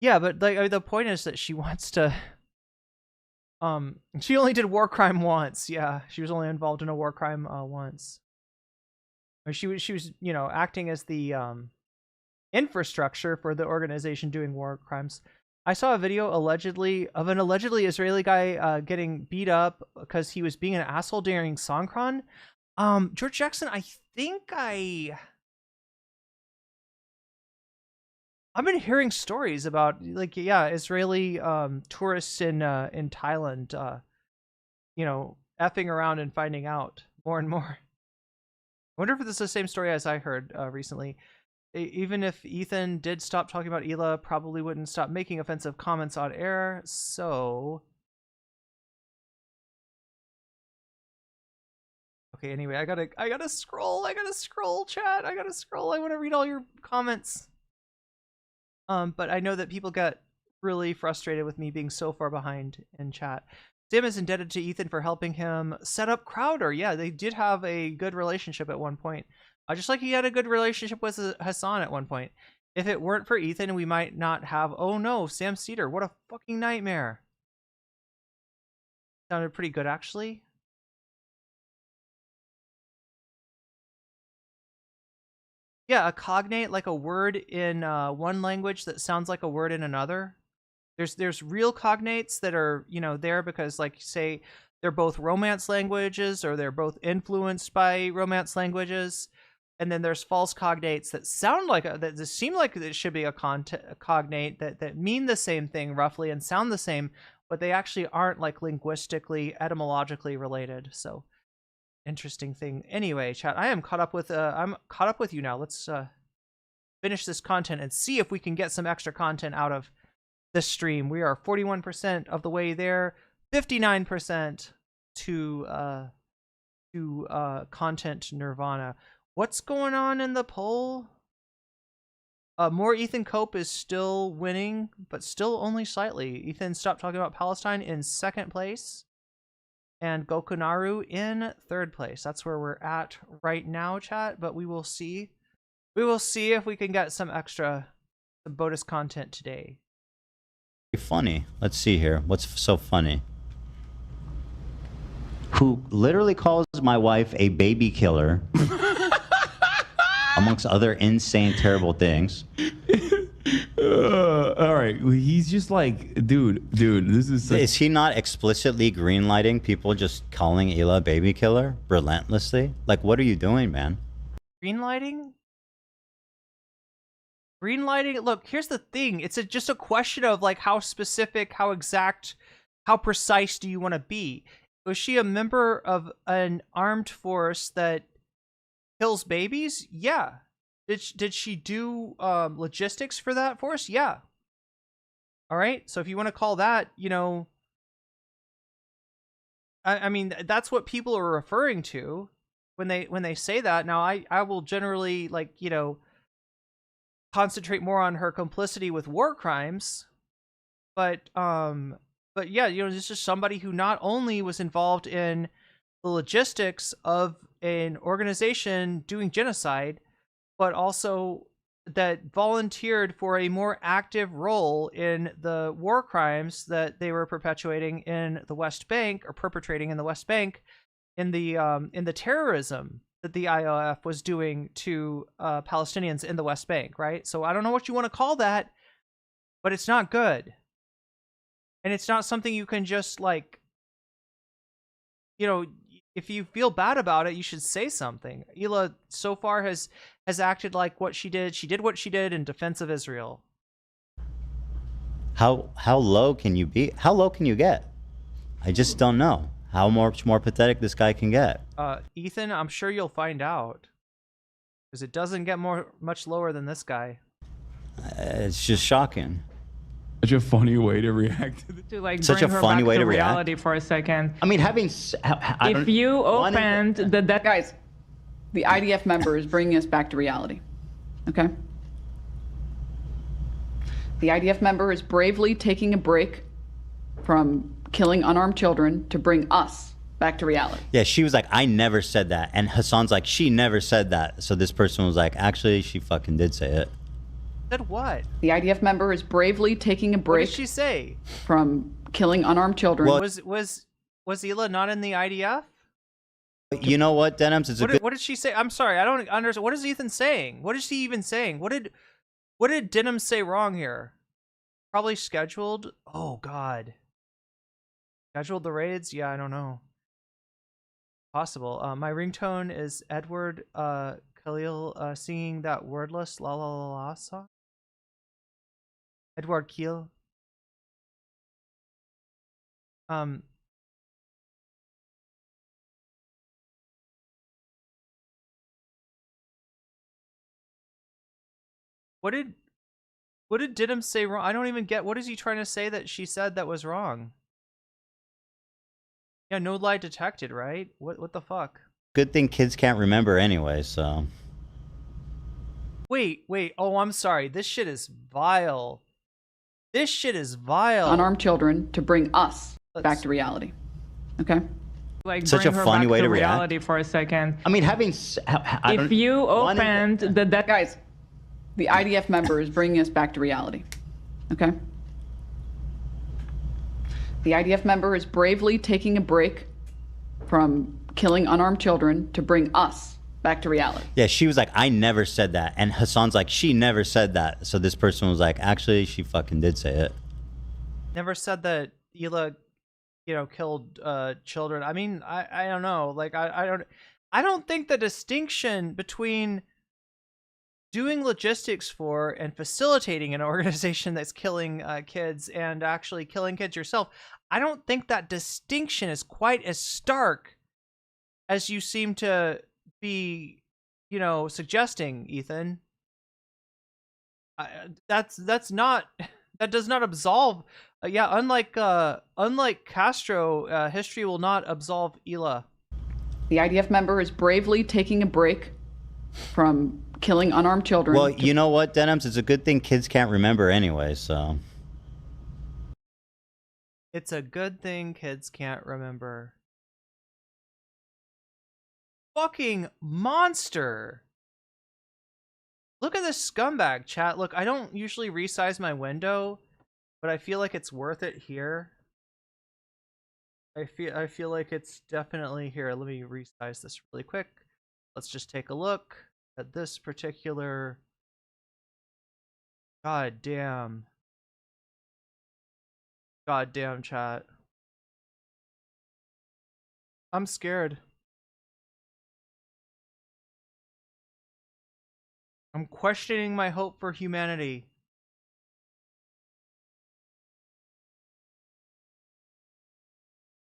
Yeah, but like the point is that she wants to. She only did war crime once. Yeah, she was only involved in a war crime once. She was, you know, acting as the infrastructure for the organization doing war crimes. I saw a video of an allegedly Israeli guy getting beat up because he was being an asshole during Songkran. George Jackson, I think I've been hearing stories about, like, yeah, Israeli tourists in Thailand, you know, effing around and finding out more and more. I wonder if this is the same story as I heard recently. Even if Ethan did stop talking about Ela, probably wouldn't stop making offensive comments on air. So, okay. Anyway, I gotta scroll. Chat. I gotta scroll. I want to read all your comments. But I know that people get really frustrated with me being so far behind in chat. Sam is indebted to Ethan for helping him set up Crowder. Yeah, they did have a good relationship at one point. Just like he had a good relationship with Hasan at one point. If it weren't for Ethan, we might not have. Oh no, Sam Seder. What a fucking nightmare. Sounded pretty good, actually. Yeah, a cognate, like a word in one language that sounds like a word in another. There's real cognates that are, you know, there because, like, say they're both Romance languages or they're both influenced by Romance languages. And then there's false cognates that sound like that seem like it should be a cognate that mean the same thing roughly and sound the same, but they actually aren't, like, linguistically, etymologically related. So interesting thing. Anyway, chat, I'm caught up with you now. Let's finish this content and see if we can get some extra content out of this stream. We are 41% of the way there, 59% to content nirvana. What's going on in the poll? More Ethan Cope is still winning, but still only slightly. Ethan Stop Talking About Palestine in 2nd place, and Gokunaru in 3rd place. That's where we're at right now, chat, but we will see. We will see if we can get some bonus content today. Funny. Let's see here. What's so funny? Who literally calls my wife a baby killer, amongst other insane, terrible things. All right, he's just like, dude, this is. Is he not explicitly greenlighting people just calling Hila a baby killer relentlessly? Like, what are you doing, man? Greenlighting? Greenlighting? Look, here's the thing. It's just a question of like how specific, how exact, how precise do you want to be? Was she a member of an armed force that kills babies? Yeah. Did she do logistics for that force? Yeah. All right. So if you want to call that, you know, I mean, that's what people are referring to when they say that. Now, I will generally, like, you know, concentrate more on her complicity with war crimes, but yeah, you know, this is somebody who not only was involved in the logistics of an organization doing genocide, but also that volunteered for a more active role in the war crimes that they were perpetuating in the West Bank, or perpetrating in the West Bank, in the terrorism that the IOF was doing to Palestinians in the West Bank, right? So I don't know what you want to call that, but it's not good. And it's not something you can just, like, you know, if you feel bad about it, you should say something. Hila so far has acted like what she did. She did what she did in defense of Israel. How low can you be? How low can you get? I just don't know how much more pathetic this guy can get. Ethan, I'm sure you'll find out, because it doesn't get much lower than this guy. It's just shocking. Such a funny way to react to to like Such bring a her funny back way to to react. reality for a second. I mean, having If you opened the guys, the IDF member is bringing us back to reality. Okay. The IDF member is bravely taking a break from killing unarmed children to bring us back to reality. Yeah, she was like, I never said that. And Hasan's like, she never said that. So this person was like, actually, she fucking did say it. Said what? The IDF member is bravely taking a break. What did she say? From killing unarmed children. Well, was Hila not in the IDF? You know what, Denims? It's What did she say? I'm sorry, I don't understand. What is Ethan saying? What is he even saying? What did Denim say wrong here? Probably scheduled. Oh God. Scheduled the raids? Yeah, I don't know. Possible. My ringtone is Edward Khalil singing that wordless la la la la song. Edward Keel. What did Didim say wrong? I don't even get. What is he trying to say that she said that was wrong? Yeah, no lie detected, right? What the fuck? Good thing kids can't remember anyway, so. Wait. Oh, I'm sorry. This shit is vile. This shit is vile. Unarmed children to bring us back to reality. Okay? Like Such a bring her funny back way to to react. reality for a second. I mean, having. If you opened the guys, the IDF member is bringing us back to reality. Okay? The IDF member is bravely taking a break from killing unarmed children to bring us back to reality. Yeah, she was like, I never said that. And Hasan's like, she never said that. So this person was like, actually, she fucking did say it. Never said that Hila, killed children. I mean, I don't know. Like, I don't think the distinction between doing logistics for and facilitating an organization that's killing kids and actually killing kids yourself, I don't think that distinction is quite as stark as you seem to be, suggesting, Ethan. That's not that does not absolve. Unlike Castro, history will not absolve Hila. The IDF member is bravely taking a break from killing unarmed children. Well, you know what, Denims? It's a good thing kids can't remember anyway, so. It's a good thing kids can't remember. Fucking monster. Look at this scumbag, chat. Look, I don't usually resize my window, but I feel like it's worth it here. I feel like it's definitely here. Let me resize this really quick. Let's just take a look at this particular. God damn, chat. I'm scared. I'm questioning my hope for humanity.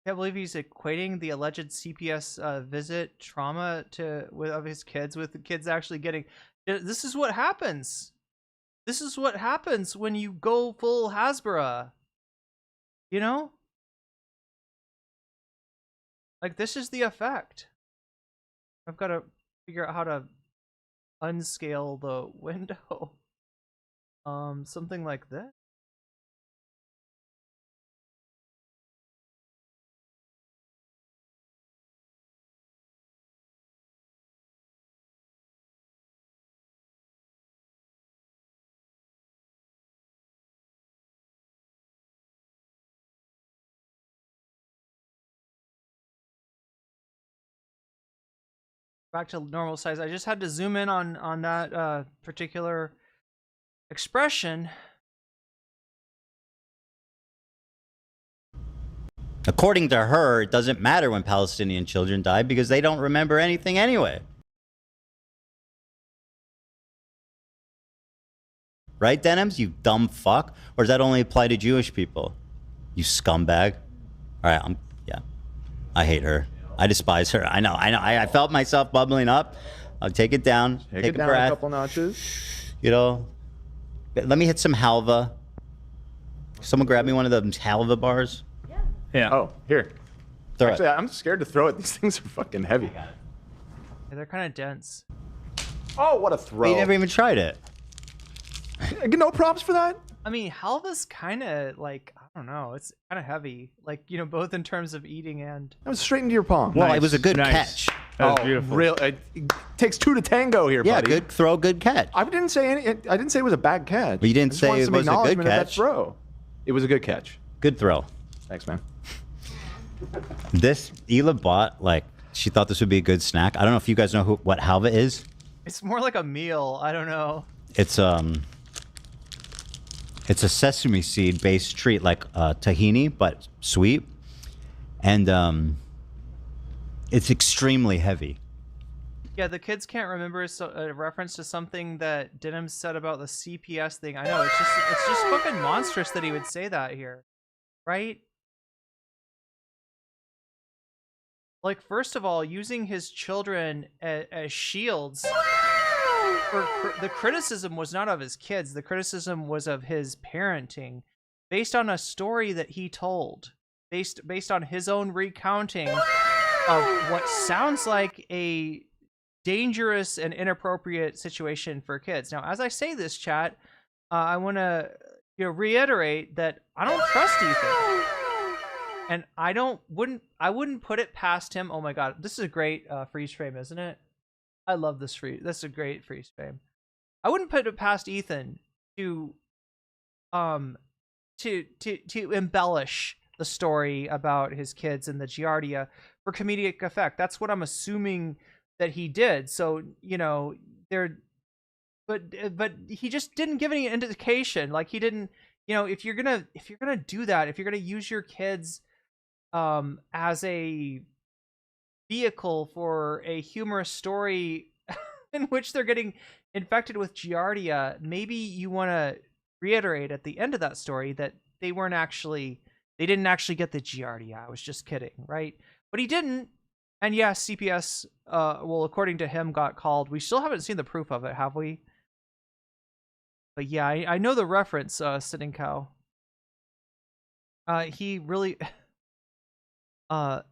Can't believe he's equating the alleged CPS visit trauma of his kids with the kids actually getting. This is what happens. This is what happens when you go full Hasbara. Like, this is the effect. I've got to figure out how to unscale the window. Something like this. Back to normal size. I just had to zoom in on that particular expression. According to her, it doesn't matter when Palestinian children die because they don't remember anything anyway. Right, Denims? You dumb fuck? Or does that only apply to Jewish people? You scumbag. All right, yeah. I hate her. I despise her. I know. I felt myself bubbling up. I'll take it down. Take it a down breath. a couple notches. Let me hit some halva. Someone grab me one of those halva bars. Yeah. Oh, here. Throw Actually, it. I'm scared to throw it. These things are fucking heavy. Yeah, they're kind of dense. Oh, what a throw. You never even tried it. No props for that? I mean, halva's kind of like, I don't know, it's kind of heavy. Like, both in terms of eating and... That was straight into your palm. Well, it was a good catch. That was beautiful. It takes two to tango here, Yeah, buddy. good throw, good catch. I didn't say I didn't say it was a bad catch. But you didn't say it was a good Of that catch. throw. It was a good catch. Good throw. Thanks, man. This Hila bought, she thought this would be a good snack. I don't know if you guys know what halva is. It's more like a meal. I don't know. It's a sesame seed based treat, like tahini, but sweet, and it's extremely heavy. Yeah, the kids can't remember a reference to something that Denim said about the CPS thing. I know, it's just fucking monstrous that he would say that here, right? Like, first of all, using his children as shields. The criticism was not of his kids. The criticism was of his parenting, based on a story that he told, based on his own recounting of what sounds like a dangerous and inappropriate situation for kids. Now, as I say this, chat, I want to reiterate that I don't trust Ethan, and I wouldn't put it past him. Oh my God, this is a great freeze frame, isn't it? I love this freeze. This is a great freeze frame. I wouldn't put it past Ethan to embellish the story about his kids and the Giardia for comedic effect. That's what I'm assuming that he did. So, but he just didn't give any indication. Like, he didn't, if you're gonna do that, if you're gonna use your kids as a vehicle for a humorous story in which they're getting infected with Giardia, maybe you want to reiterate at the end of that story that they didn't actually get the Giardia. I was just kidding, right? But he didn't, And yeah, CPS, well, according to him, got called. We still haven't seen the proof of it, have we? But yeah, I know the reference, Sitting Cow. He really... oh,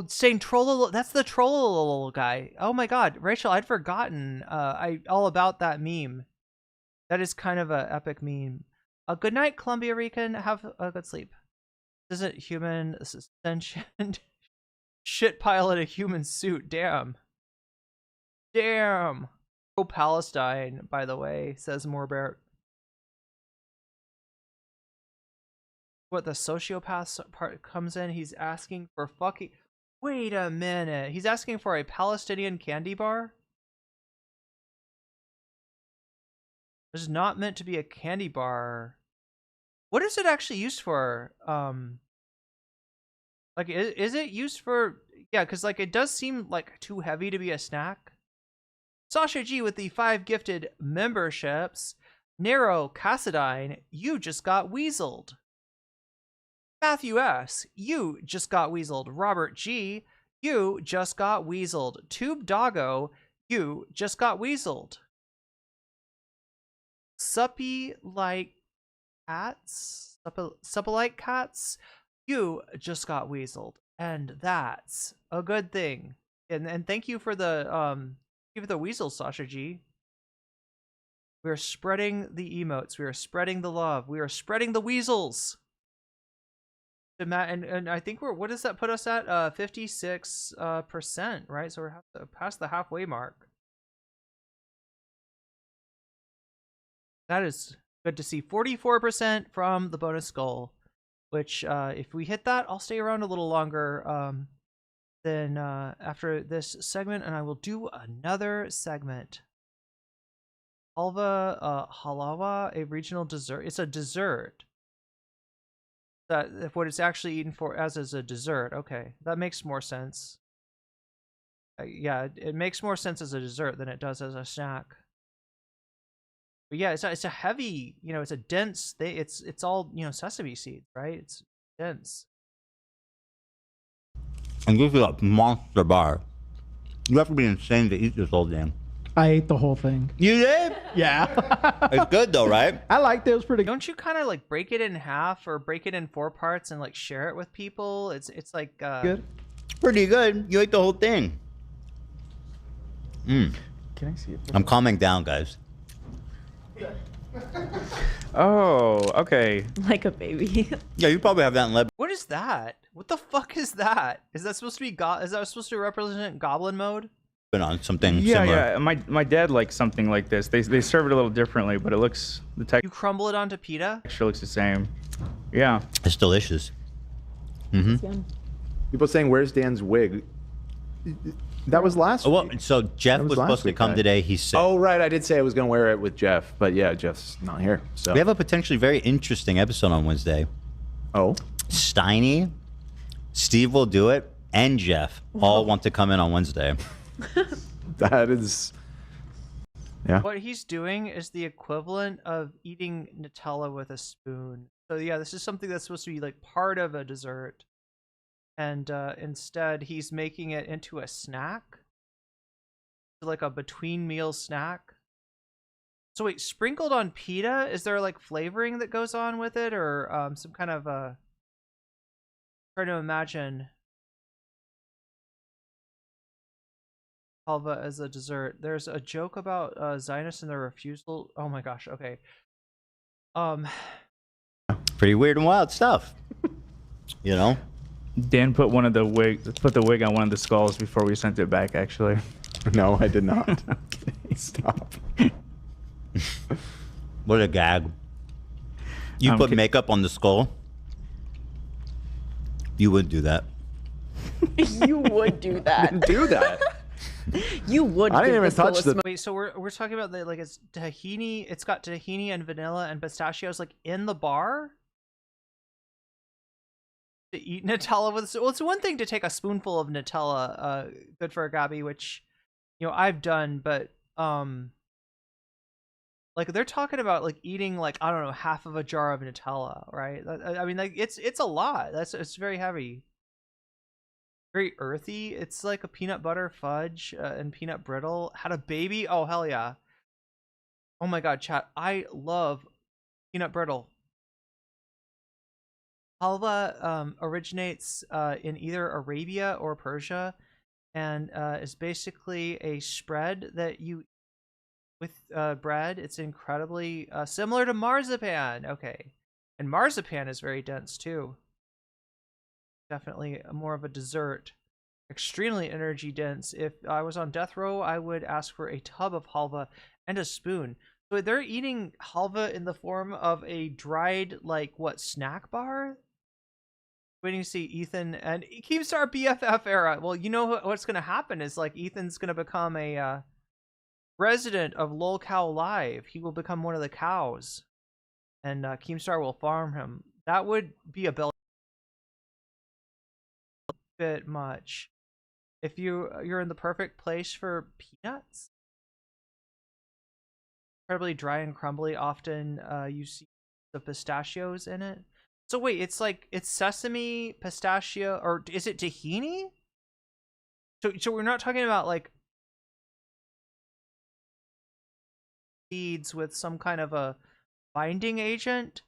saying Trollolol, that's the Trollolol guy. Oh my god, Rachel, I'd forgotten all about that meme. That is kind of a epic meme. Good night, Columbia Rican. Have a good sleep. This isn't human. This is sentient shit pile in a human suit. Damn. Damn. Oh, Palestine, by the way, says Morbert. What, the sociopath part comes in? He's asking for fucking... Wait a minute. He's asking for a Palestinian candy bar? This is not meant to be a candy bar. What is it actually used for? Like, is it used for... Yeah, because, like, it does seem, like, too heavy to be a snack. Sasha G with the 5 gifted memberships. Nero Cassadine, you just got weaseled. Matthew S, you just got weaseled. Robert G, you just got weaseled. Tube Doggo, you just got weaseled. Suppy like cats, supple like cats, you just got weaseled, and that's a good thing. And thank you for the weasel, Sasha G. We are spreading the emotes. We are spreading the love. We are spreading the weasels. And I think what does that put us at? 56%, right? So we're past the halfway mark. That is good to see. 44% from the bonus skull, which if we hit that, I'll stay around a little longer than after this segment, and I will do another segment. Halva halawa, a regional dessert. It's a dessert. That what it's actually eaten for as a dessert. Okay, that makes more sense. Yeah, it makes more sense as a dessert than it does as a snack. But yeah, it's a heavy, it's a dense thing. It's all, sesame seeds, right? It's dense. And this is a monster bar. You have to be insane to eat this whole thing. I ate the whole thing. You did? Yeah. It's good though, right? I liked it. It was pretty good. Don't you kind of like break it in half or break it in 4 parts and like share it with people? It's like good. Pretty good. You ate the whole thing. Can I see it? I'm calming down, guys. Oh, okay. Like a baby. Yeah, you probably have that in Lebanon. What is that? What the fuck is that? Is that supposed to be is that supposed to represent goblin mode? On something Yeah, similar. yeah. My dad likes something like this. They serve it a little differently, but it looks You crumble it onto pita? texture looks the same. Yeah. It's delicious. Mm-hmm. People saying, "Where's Dan's wig?" That was last week. Well, so Jeff was supposed to come today. He's sick. Oh, right. I did say I was going to wear it with Jeff, but yeah, Jeff's not here. So We have a potentially very interesting episode on Wednesday. Oh? Steiny, Steve will do it, and Jeff all want to come in on Wednesday. That is... Yeah. What he's doing is the equivalent of eating Nutella with a spoon. So yeah, this is something that's supposed to be like part of a dessert. And instead, he's making it into a snack. Like a between meal snack. So wait, sprinkled on pita, is there like flavoring that goes on with it? Or some kind of trying to imagine halva as a dessert. There's a joke about Zionists and their refusal. Oh my gosh, okay. Pretty weird and wild stuff. Dan put the wig on one of the skulls before we sent it back, actually. No, I did not. Okay, stop. What a gag. You put makeup on the skull? You would do that. You would do that. Do that. You would. I didn't even touch the... Wait, so we're talking about like it's tahini. It's got tahini and vanilla and pistachios like in the bar. To eat Nutella with, well, it's one thing to take a spoonful of Nutella, good for Gabi, which I've done, but like they're talking about like eating like I don't know half of a jar of Nutella, right? I mean, like it's a lot. It's very heavy. very earthy. It's like a peanut butter fudge and peanut brittle. Had a baby. Oh hell yeah! Oh my god, chat. I love peanut brittle. Halva originates in either Arabia or Persia, and is basically a spread that you with bread. It's incredibly similar to marzipan. Okay, and marzipan is very dense too. Definitely more of a dessert. Extremely energy dense. If I was on death row, I would ask for a tub of halva and a spoon. So they're eating halva in the form of a dried, like, what, snack bar? Waiting to see Ethan and Keemstar BFF era. Well, you know what's going to happen is, like, Ethan's going to become a resident of Lol Cow Live. He will become one of the cows. And Keemstar will farm him. That would be a bit much. If you're in the perfect place for peanuts, incredibly dry and crumbly. Often you see the pistachios in it. So wait, it's sesame, pistachio, or is it tahini? So we're not talking about like seeds with some kind of a binding agent,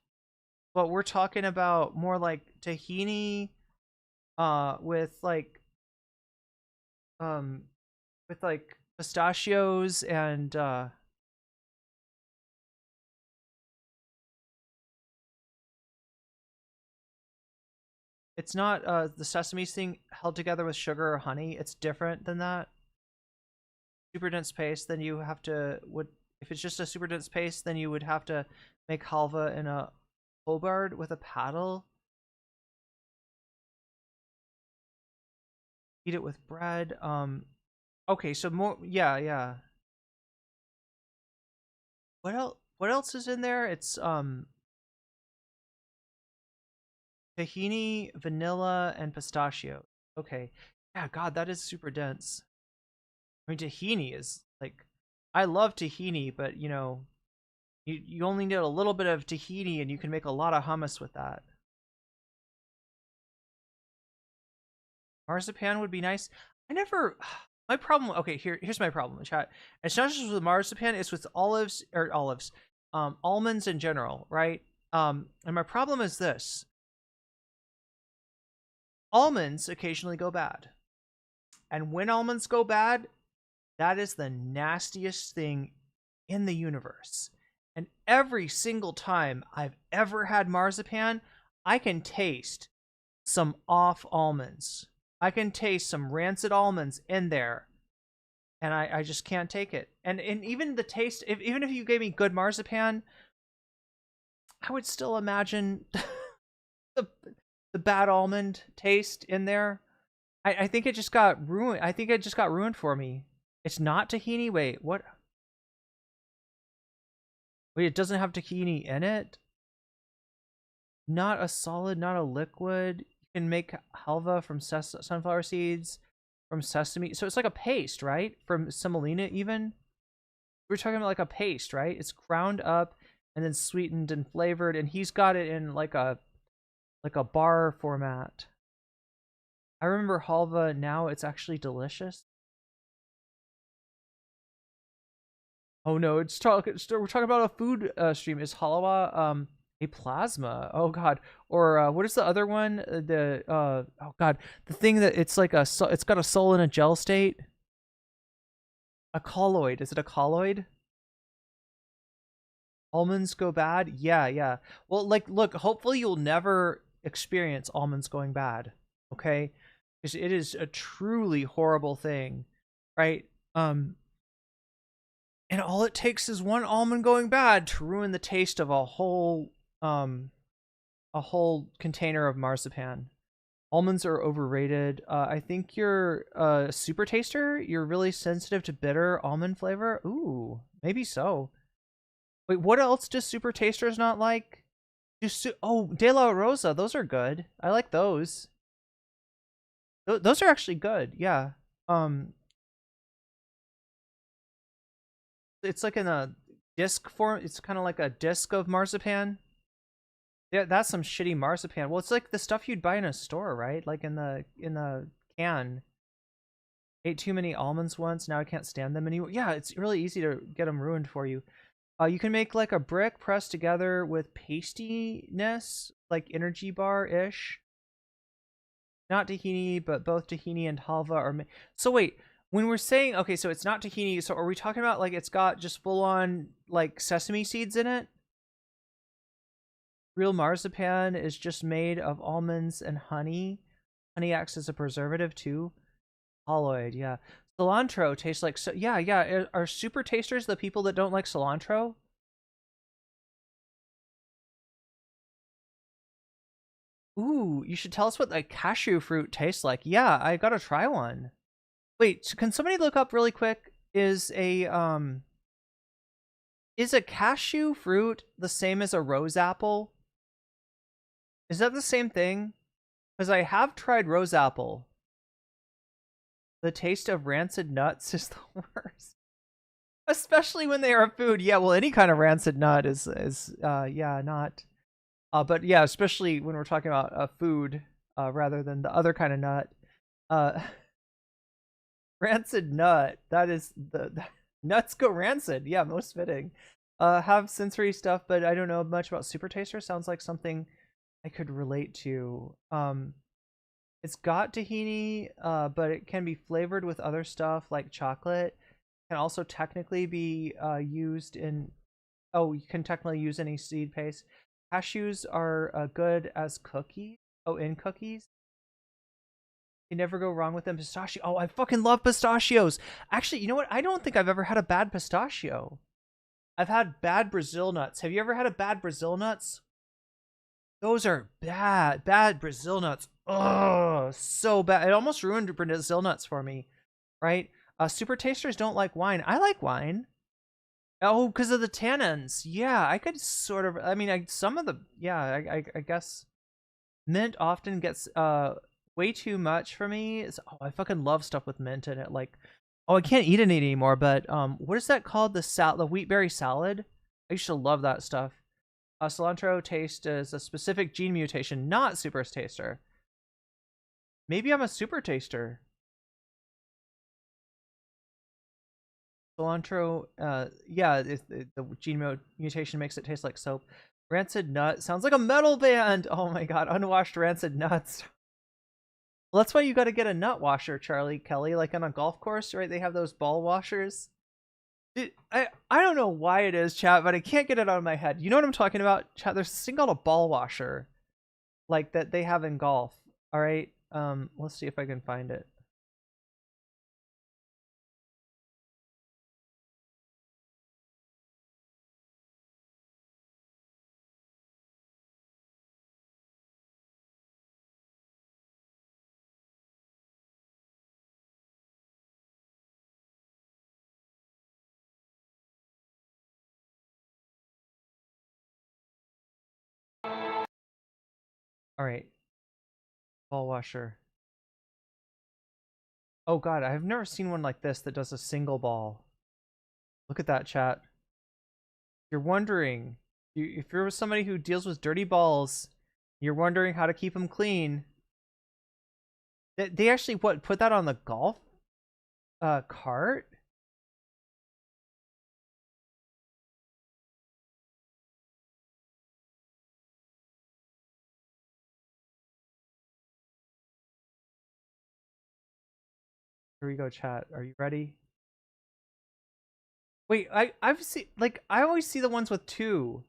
but we're talking about more like tahini with like pistachios and it's not the sesame thing held together with sugar or honey. It's different than that. Super dense paste, then you have to if it's just a super dense paste, then you would have to make halva in a hobard with a paddle. Eat it with bread. Okay, so more, yeah. What else is in there? It's tahini, vanilla, and pistachio. Okay. Yeah, god, that is super dense. I mean, tahini is like, I love tahini, but you know, you only need a little bit of tahini and you can make a lot of hummus with that. Marzipan would be nice. My problem, okay, here's my problem, chat. It's not just with marzipan, it's with almonds in general, right? And my problem is this. Almonds occasionally go bad. And when almonds go bad, that is the nastiest thing in the universe. And every single time I've ever had marzipan, I can taste some off almonds. I can taste some rancid almonds in there, and I just can't take it. And even the taste, even if you gave me good marzipan, I would still imagine the bad almond taste in there. I think it just got ruined. I think it just got ruined for me. It's not tahini. Wait, what? Wait, it doesn't have tahini in it? Not a solid, not a liquid. Can make halva from sunflower seeds, from sesame. So it's like a paste, right? From semolina even. We're talking about like a paste, right? It's ground up and then sweetened and flavored, and he's got it in like a bar format. I remember halva. Now it's actually delicious. Oh no, we're talking about a food stream. Is halwa a plasma? Oh god. Or what is the other one? Oh god, the thing that it's like it's got a soul in a gel state. A colloid. Is it a colloid? Almonds go bad? Yeah. Well, like, look, hopefully you'll never experience almonds going bad, okay? Because it is a truly horrible thing, right? And all it takes is one almond going bad to ruin the taste of a whole container of marzipan. Almonds are overrated. I think you're a super taster. You're really sensitive to bitter almond flavor. Ooh, maybe so. Wait, what else does super tasters not like? De La Rosa. Those are good. I like those. Those are actually good. Yeah. It's like in a disc form. It's kind of like a disc of marzipan. Yeah, that's some shitty marzipan. Well, it's like the stuff you'd buy in a store, right? Like in the can. Ate too many almonds once. Now I can't stand them anymore. Yeah, it's really easy to get them ruined for you. You can make like a brick pressed together with pastiness, like energy bar-ish. Not tahini, but both tahini and halva are. So wait, when we're saying okay, so it's not tahini. So are we talking about like it's got just full-on like sesame seeds in it? Real marzipan is just made of almonds and honey. Honey acts as a preservative too. Colloid, yeah. Cilantro tastes like so. Yeah. Are super tasters the people that don't like cilantro? Ooh, you should tell us what like cashew fruit tastes like. Yeah, I gotta try one. Wait, can somebody look up really quick? Is a cashew fruit the same as a rose apple? Is that the same thing? Because I have tried rose apple. The taste of rancid nuts is the worst. Especially when they are food. Yeah, well, any kind of rancid nut is yeah, not. But yeah, especially when we're talking about food rather than the other kind of nut. Rancid nut. That is the nuts go rancid. Yeah, most fitting. Have sensory stuff, but I don't know much about super taster. Sounds like something I could relate to. It's got tahini, but it can be flavored with other stuff like chocolate. Can also technically be used in. Oh, you can technically use any seed paste. Cashews are good as cookies. Oh, in cookies. You never go wrong with them. Pistachio. Oh, I fucking love pistachios. Actually, you know what? I don't think I've ever had a bad pistachio. I've had bad Brazil nuts. Have you ever had a bad Brazil nuts? Those are bad Brazil nuts. Oh, so bad. It almost ruined Brazil nuts for me, right? Super tasters don't like wine. I like wine. Oh, because of the tannins. Yeah, I could sort of. I mean, some of the. Yeah, I guess mint often gets way too much for me. Oh, I fucking love stuff with mint in it. Like, oh, I can't eat it anymore. But what is that called? The wheatberry salad. I used to love that stuff. Cilantro taste is a specific gene mutation, not super taster. Maybe I'm a super taster. Cilantro, yeah, the gene mutation makes it taste like soap. Rancid nut sounds like a metal band. Oh my god, unwashed rancid nuts. Well, that's why you got to get a nut washer, Charlie Kelly, like on a golf course, right? They have those ball washers. Dude, I don't know why it is, chat, but I can't get it out of my head. You know what I'm talking about, chat? There's this thing called a ball washer, like that they have in golf. All right, let's see if I can find it. All right, ball washer. Oh god, I've never seen one like this that does a single ball. Look at that, chat. You're wondering, if you're somebody who deals with dirty balls, you're wondering how to keep them clean. They actually put that on the golf cart? Here we go, chat. Are you ready? Wait, I've seen, like, I always see the ones with two.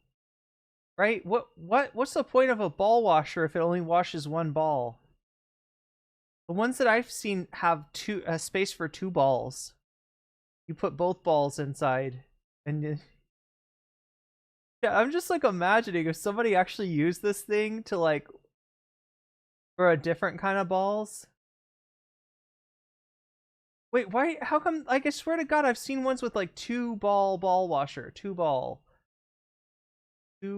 Right? What's the point of a ball washer if it only washes one ball? The ones that I've seen have space for two balls. You put both balls inside, and yeah, I'm just like imagining if somebody actually used this thing to like for a different kind of balls. Wait, why? How come? Like, I swear to God, I've seen ones with like two ball washer, two ball. Is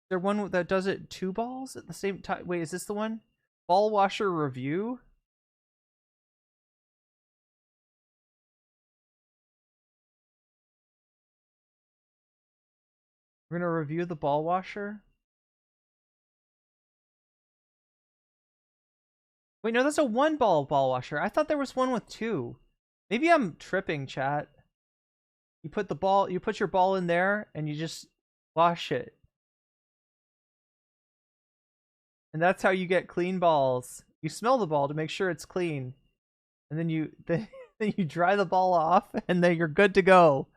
there one that does it two balls at the same time? Wait, is this the one? Ball washer review? We're gonna review the ball washer. Wait, no, that's a 1-ball ball washer. I thought there was one with 2. Maybe I'm tripping, chat. You put your ball in there and you just wash it. And that's how you get clean balls. You smell the ball to make sure it's clean. And then you dry the ball off and then you're good to go.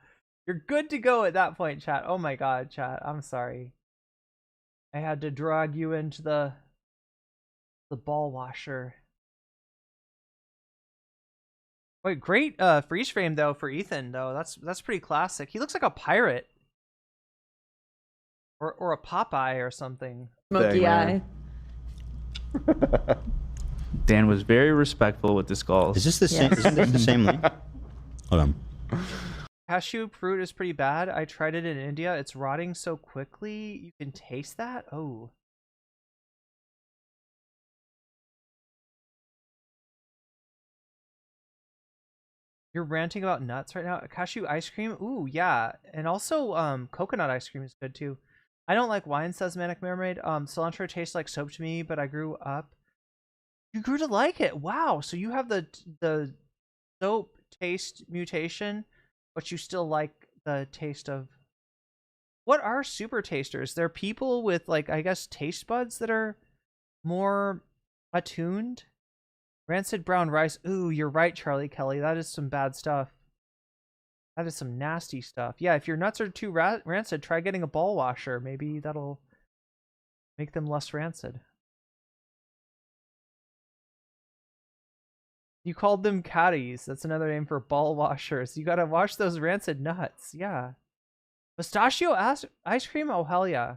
You're good to go at that point, chat. Oh my god, chat. I'm sorry. I had to drag you into the ball washer. Wait, great freeze frame though for Ethan though. That's pretty classic. He looks like a pirate. Or a Popeye or something. Smoky eye. Dan was very respectful with the skulls. Is this the same? Isn't this the same link? Hold on. Cashew fruit is pretty bad. I tried it in India. It's rotting so quickly. You can taste that? Oh. You're ranting about nuts right now? Cashew ice cream? Ooh, yeah. And also coconut ice cream is good too. I don't like wine, says Manic Mermaid. Cilantro tastes like soap to me, but I grew up. You grew to like it. Wow. So you have the soap taste mutation, but you still like the taste of... What are super tasters? They're people with, like, I guess, taste buds that are more attuned. Rancid brown rice. Ooh, you're right, Charlie Kelly. That is some bad stuff. That is some nasty stuff. Yeah, if your nuts are too rancid, try getting a ball washer. Maybe that'll make them less rancid. You called them caddies. That's another name for ball washers. You gotta wash those rancid nuts. Yeah. Pistachio ice cream? Oh, hell yeah.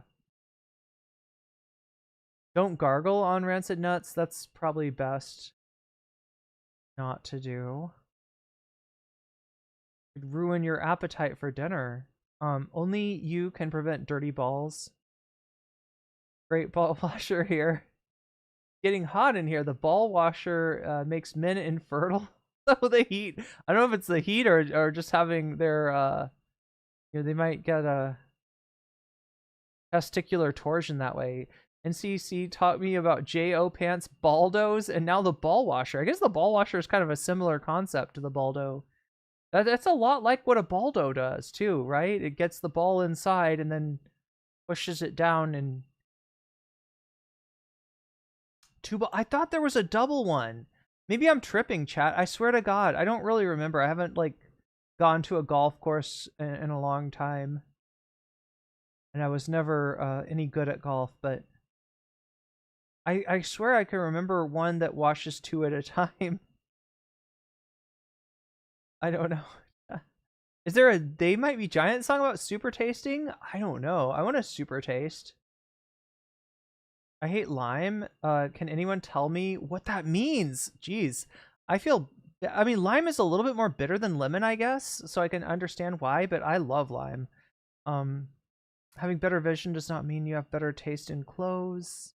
Don't gargle on rancid nuts. That's probably best not to do. It'd ruin your appetite for dinner. Only you can prevent dirty balls. Great ball washer here. Getting hot in here. The ball washer makes men infertile. So the heat. I don't know if it's the heat or just having their they might get a testicular torsion that way. NCC taught me about J.O. pants, baldos, and now the ball washer. I guess the ball washer is kind of a similar concept to the baldo. That's a lot like what a baldo does too, right? It gets the ball inside and then pushes it down and I thought there was a double one. Maybe I'm tripping, chat. I swear to God, I don't really remember. I haven't like gone to a golf course in a long time, and I was never any good at golf. But I swear I can remember one that washes 2 at a time. I don't know. Is there a They Might Be Giant song about super tasting? I don't know. I want a super taste. I hate lime. Can anyone tell me what that means? Jeez. I mean, lime is a little bit more bitter than lemon, I guess, so I can understand why, but I love lime. Having better vision does not mean you have better taste in clothes.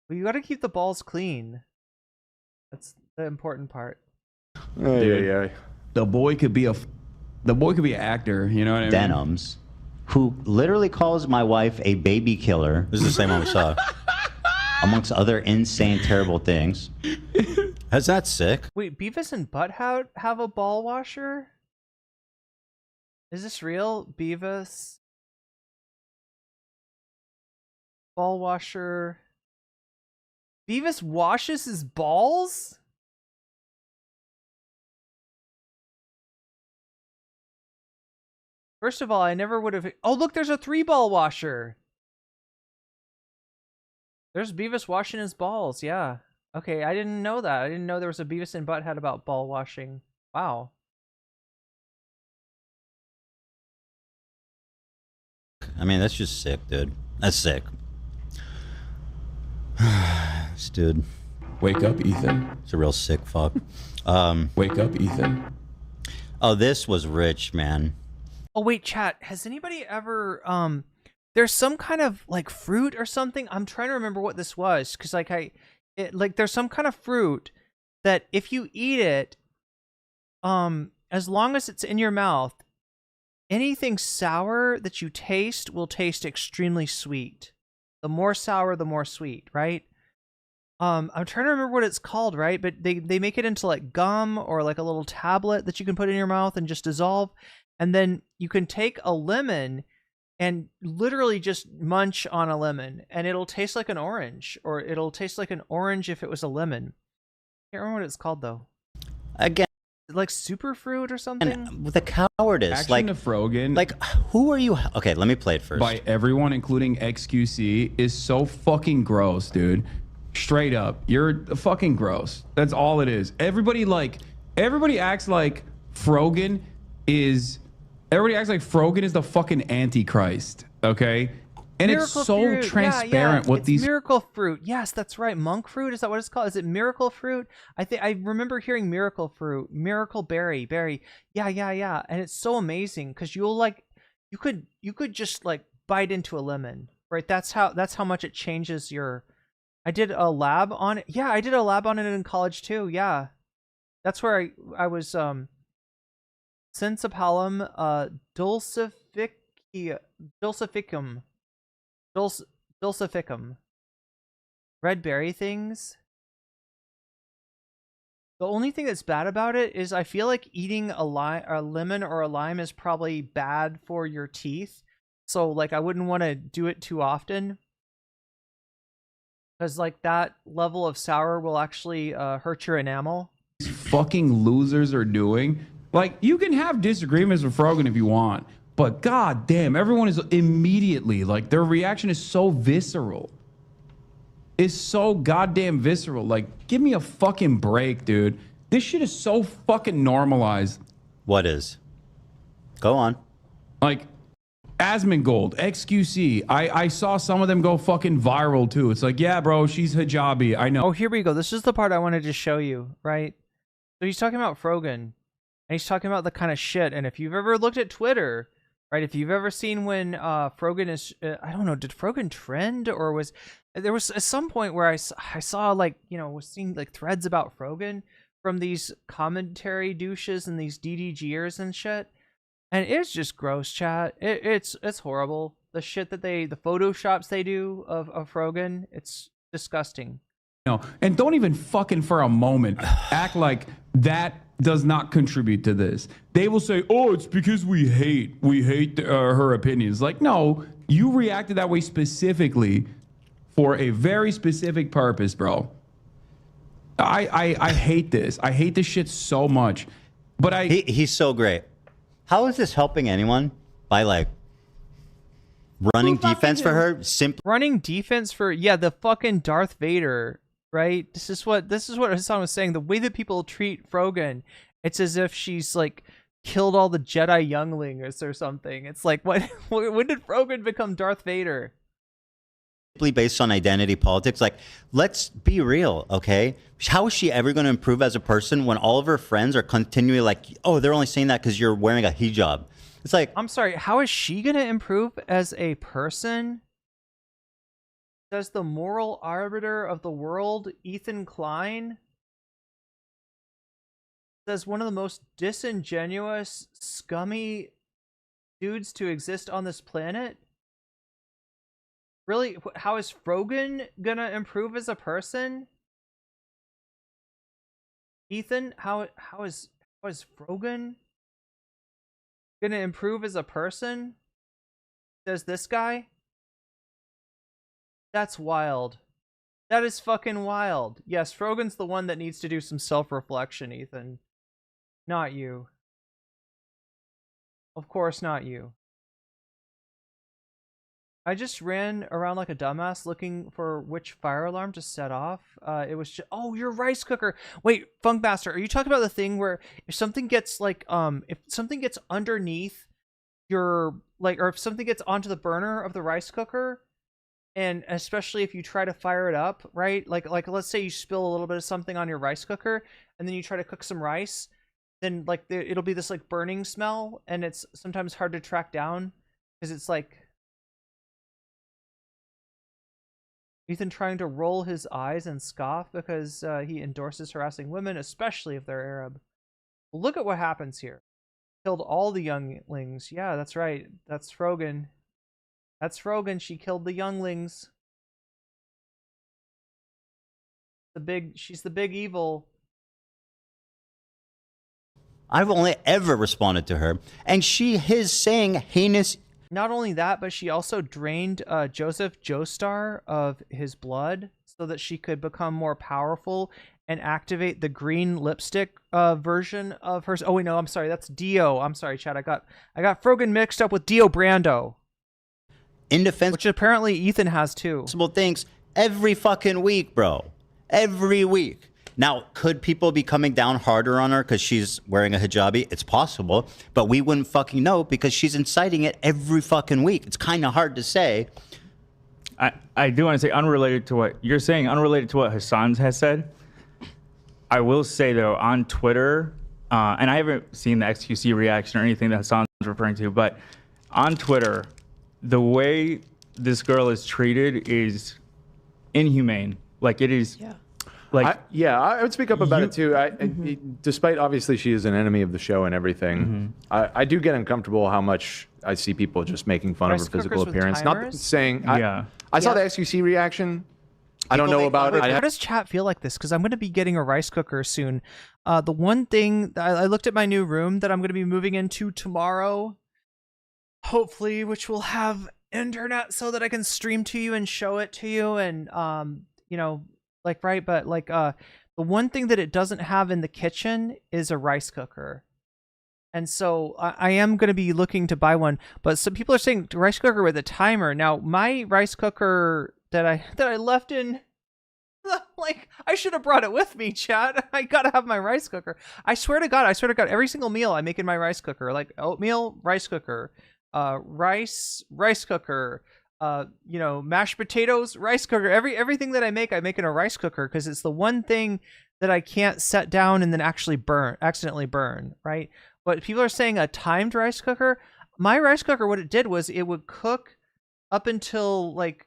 Well, you gotta keep the balls clean. That's the important part. Dude, the boy could be an actor, you know what I mean? Denims, who literally calls my wife a baby killer. This is the same one we saw. Amongst other insane, terrible things. Is that sick? Wait, Beavis and Butthead have a ball washer? Is this real? Beavis? Ball washer. Beavis washes his balls? First of all, I never would have... Oh, look, there's a 3-ball washer. There's Beavis washing his balls, yeah. Okay, I didn't know that. I didn't know there was a Beavis and Butthead about ball washing. Wow. I mean, that's just sick, dude. That's sick. This dude. Wake up, Ethan. It's a real sick fuck. Wake up, Ethan. Oh, this was rich, man. Oh, wait, chat. Has anybody ever... There's some kind of, like, fruit or something. I'm trying to remember what this was. Because, like, there's some kind of fruit that if you eat it, as long as it's in your mouth, anything sour that you taste will taste extremely sweet. The more sour, the more sweet, right? I'm trying to remember what it's called, right? But they make it into like gum or like a little tablet that you can put in your mouth and just dissolve. And then you can take a lemon and literally just munch on a lemon and it'll taste like an orange, or it'll taste like an orange if it was a lemon. Can't remember what it's called though. Again, like superfruit or something. and the cowardice, Action like to Frogan, like who are you? Okay, let me play it first. by everyone, including XQC, is so fucking gross, dude. Straight up, you're fucking gross. That's all it is. Everybody acts like Frogan is. Everybody acts like Frogan is the fucking Antichrist. Okay, and Miracle it's so fruit. transparent what it's these. miracle fruit. Yes, that's right. Monk fruit. Is that what it's called? Is it miracle fruit? I remember hearing miracle fruit, miracle berry. Yeah. And it's so amazing because you'll like, you could just like bite into a lemon, right? That's how much it changes your. I did a lab on it. Yeah, I did a lab on it in college too. Yeah, that's where I was Sensipalum dulcificum. Red berry things. The only thing that's bad about it is I feel like eating a lemon or a lime is probably bad for your teeth. So like I wouldn't want to do it too often. Because like that level of sour will actually hurt your enamel. These fucking losers are doing. Like, you can have disagreements with Frogan if you want, but god damn, everyone is immediately like, their reaction is so visceral. It's so goddamn visceral. Like, give me a fucking break, dude. This shit is so fucking normalized. What is? Go on. Like, Asmongold, XQC. I saw some of them go fucking viral too. It's like, yeah, bro, she's hijabi. I know. Oh, here we go. This is the part I wanted to show you, right? So he's talking about Frogan. And he's talking about the kind of shit. And if you've ever looked at Twitter, right? If you've ever seen when Frogan is, I don't know, did Frogan trend or there was at some point where I saw like, was seeing like threads about Frogan from these commentary douches and these DDGers and shit. And it's just gross, chat. It's horrible. The shit that the photoshops they do of Frogan, it's disgusting. No, and don't even fucking for a moment act like that does not contribute to this. They will say, "Oh, it's because we hate her opinions." Like, no, you reacted that way specifically for a very specific purpose, bro. I hate this. I hate this shit so much. But he's so great. How is this helping anyone by like running defense for her? Simply running defense for the fucking Darth Vader. Right? This is what Hasan was saying. The way that people treat Frogan, it's as if she's like killed all the Jedi younglings or something. It's like, when did Frogan become Darth Vader? Based on identity politics. Like, let's be real, okay? How is she ever going to improve as a person when all of her friends are continually like, oh, they're only saying that because you're wearing a hijab? It's like, I'm sorry, how is she going to improve as a person? Says the moral arbiter of the world, Ethan Klein, says one of the most disingenuous, scummy dudes to exist on this planet. Really? How is Frogan gonna improve as a person? Ethan, how is Frogan gonna improve as a person? Says this guy. That's wild. That is fucking wild. Yes, Frogan's the one that needs to do some self-reflection, Ethan. Not you. Of course not you. I just ran around like a dumbass looking for which fire alarm to set off. It was just, oh, your rice cooker. Wait, Funkmaster, are you talking about the thing where if something gets like, if something gets underneath your, like, or if something gets onto the burner of the rice cooker, and especially if you try to fire it up, right? Like let's say you spill a little bit of something on your rice cooker and then you try to cook some rice, then like it'll be this like burning smell, and it's sometimes hard to track down because it's like Ethan trying to roll his eyes and scoff because he endorses harassing women, especially if they're Arab. Well, look at what happens here. killed all the younglings. Yeah, that's right. That's Frogan. That's Frogan. She killed the younglings. She's the big evil. I've only ever responded to her, and she is saying heinous. Not only that, but she also drained Joseph Joestar of his blood so that she could become more powerful and activate the green lipstick version of hers. Oh wait, no, I'm sorry, that's Dio. I'm sorry, Chad. I got Frogan mixed up with Dio Brando. In defense, which apparently Ethan has too. Things every fucking week, bro. Every week. Now, could people be coming down harder on her because she's wearing a hijabi? It's possible, but we wouldn't fucking know because she's inciting it every fucking week. It's kind of hard to say. I do want to say, unrelated to what you're saying, unrelated to what Hasan has said, I will say, though, on Twitter, and I haven't seen the XQC reaction or anything that Hasan's referring to, but on Twitter, the way this girl is treated is inhumane. Like, it is... Yeah. Like, I would speak up about it too. Despite obviously she is an enemy of the show and everything, I do get uncomfortable how much I see people just making fun of her physical appearance. Not saying, I saw the XQC reaction. I don't know about it. How does chat feel like this? Because I'm going to be getting a rice cooker soon. The one thing, I looked at my new room that I'm going to be moving into tomorrow, hopefully, which will have internet so that I can stream to you and show it to you and, you know, like, right, but like the one thing that it doesn't have in the kitchen is a rice cooker. And so I am going to be looking to buy one, but some people are saying rice cooker with a timer. Now, my rice cooker that I left in, like, I should have brought it with me, chat. I got to have my rice cooker. I swear to God, every single meal I make in my rice cooker, like oatmeal, rice cooker, rice cooker, you know, mashed potatoes, rice cooker. Everything that I make in a rice cooker because it's the one thing that I can't set down and then accidentally burn, right? But people are saying a timed rice cooker. My rice cooker, what it did was it would cook up until like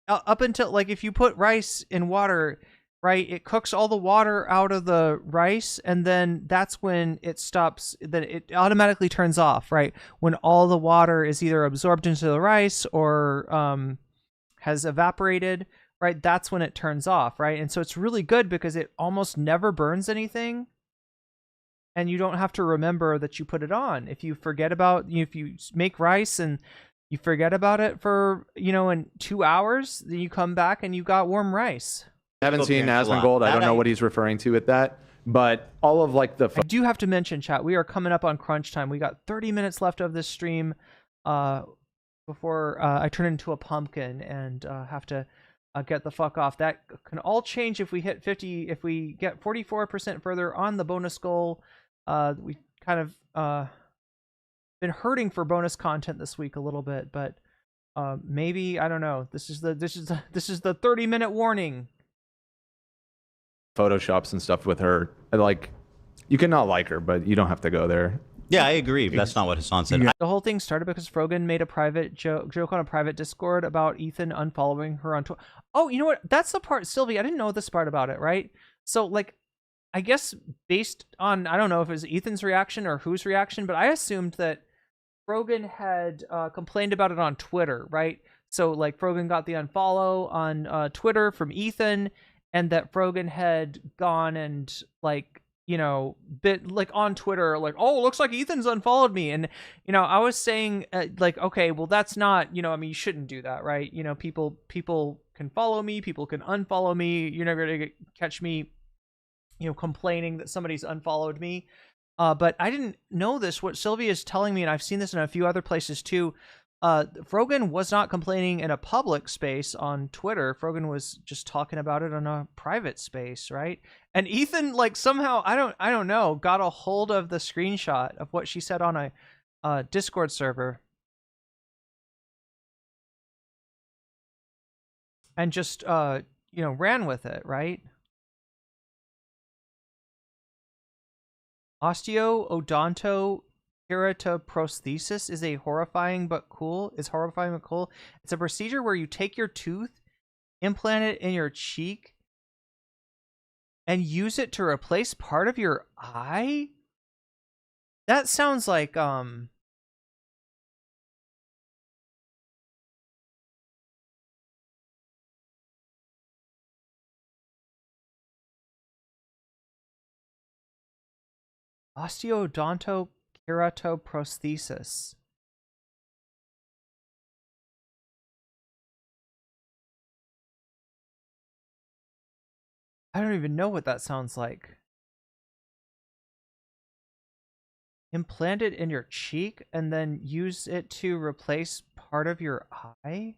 if you put rice in water, right? It cooks all the water out of the rice, and then that's when it stops. Then it automatically turns off, right? When all the water is either absorbed into the rice or has evaporated, right? That's when it turns off, right? And so it's really good because it almost never burns anything, and you don't have to remember that you put it on. If you forget about, if you make rice and you forget about it for, you know, in 2 hours, then you come back and you got warm rice. I haven't seen Asmongold. I don't know what he's referring to with that, but all of like the. I do have to mention, chat. We are coming up on crunch time. We got 30 minutes left of this stream, before I turn into a pumpkin and have to get the fuck off. That can all change if we hit 50. If we get 44% further on the bonus goal. We kind of been hurting for bonus content this week a little bit, but maybe, I don't know. This is the 30-minute warning. Photoshops and stuff with her, like, you cannot like her, but you don't have to go there. Yeah, I agree. That's not what Hasan said. The whole thing started because Frogan made a private joke on a private Discord about Ethan unfollowing her on Twitter. Oh, you know what? That's the part, Sylvie. I didn't know this part about it, right? So, like, I guess based on, I don't know if it was Ethan's reaction or whose reaction, but I assumed that Frogan had complained about it on Twitter, right? So, like, Frogan got the unfollow on Twitter from Ethan, and that Frogan had gone and, like, you know, bit like on Twitter, like, oh, looks like Ethan's unfollowed me. And, you know, I was saying, like, okay, well, that's not, you know, I mean, you shouldn't do that, right? You know, people can follow me, people can unfollow me. You're never going to catch me, you know, complaining that somebody's unfollowed me. But I didn't know this. What Sylvia is telling me, and I've seen this in a few other places too, Frogan was not complaining in a public space on Twitter. Frogan was just talking about it on a private space, right? And Ethan, like, somehow, I don't know, got a hold of the screenshot of what she said on a Discord server, and just you know, ran with it, right? Osteodonto keratoprosthesis is horrifying but cool. It's a procedure where you take your tooth, implant it in your cheek, and use it to replace part of your eye. That sounds like osteodontokeratoprosthesis. I don't even know what that sounds like. Implant it in your cheek and then use it to replace part of your eye?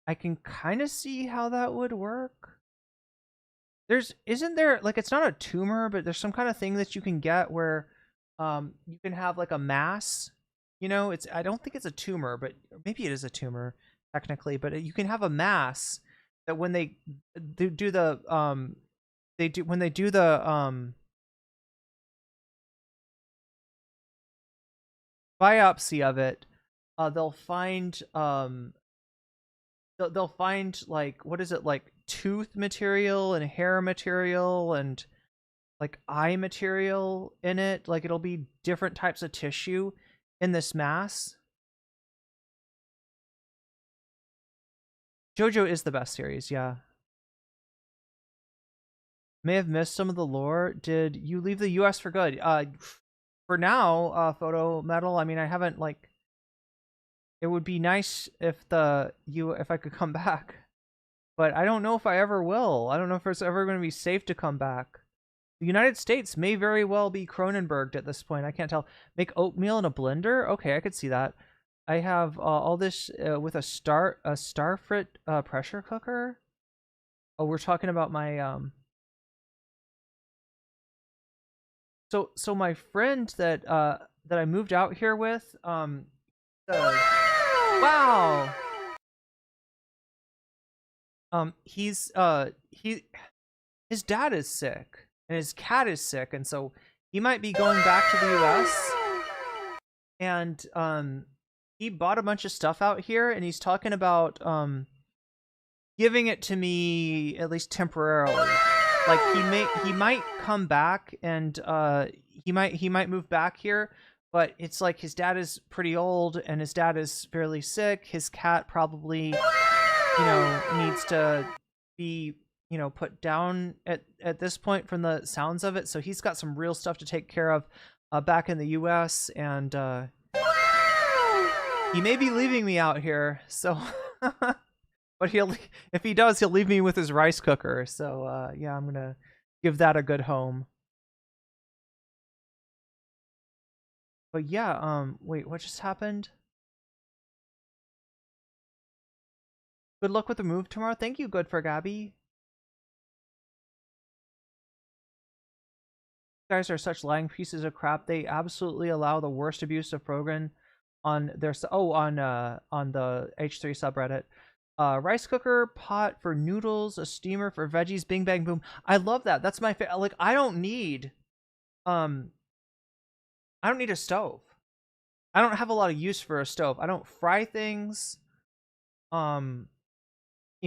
I can kind of see how that would work. Isn't there, like, it's not a tumor, but there's some kind of thing that you can get where you can have like a mass, you know, I don't think it's a tumor, but maybe it is a tumor technically, but you can have a mass that when they do the biopsy of it, they'll find they'll find like, what is it, like tooth material and hair material and like eye material in it. Like it'll be different types of tissue in this mass. JoJo is the best series, yeah. May have missed some of the lore. Did you leave the US for good? For now, Photo Metal, I mean, I haven't, like, it would be nice if if I could come back, but I don't know if I ever will. I don't know if it's ever going to be safe to come back. The United States may very well be Cronenberged at this point. I can't tell. Make oatmeal in a blender? Okay, I could see that. I have all this with a Starfrit pressure cooker. Oh, we're talking about my So my friend that I moved out here with wow. His dad is sick and his cat is sick, and so he might be going back to the US. And he bought a bunch of stuff out here, and he's talking about giving it to me at least temporarily. Like he might come back, and he might move back here, but it's like his dad is pretty old and his dad is fairly sick. His cat probably, needs to be, put down at this point from the sounds of it. So he's got some real stuff to take care of back in the US, and he may be leaving me out here. So but if he does, he'll leave me with his rice cooker. So yeah, I'm gonna give that a good home. But yeah, wait, what just happened? Good luck with the move tomorrow. Thank you, good for Gabby. You guys are such lying pieces of crap. They absolutely allow the worst abuse of Program on their on the H3 subreddit. Rice cooker, pot for noodles, a steamer for veggies, bing bang boom. I love that. That's my favorite. Like, I don't need a stove. I don't have a lot of use for a stove. I don't fry things.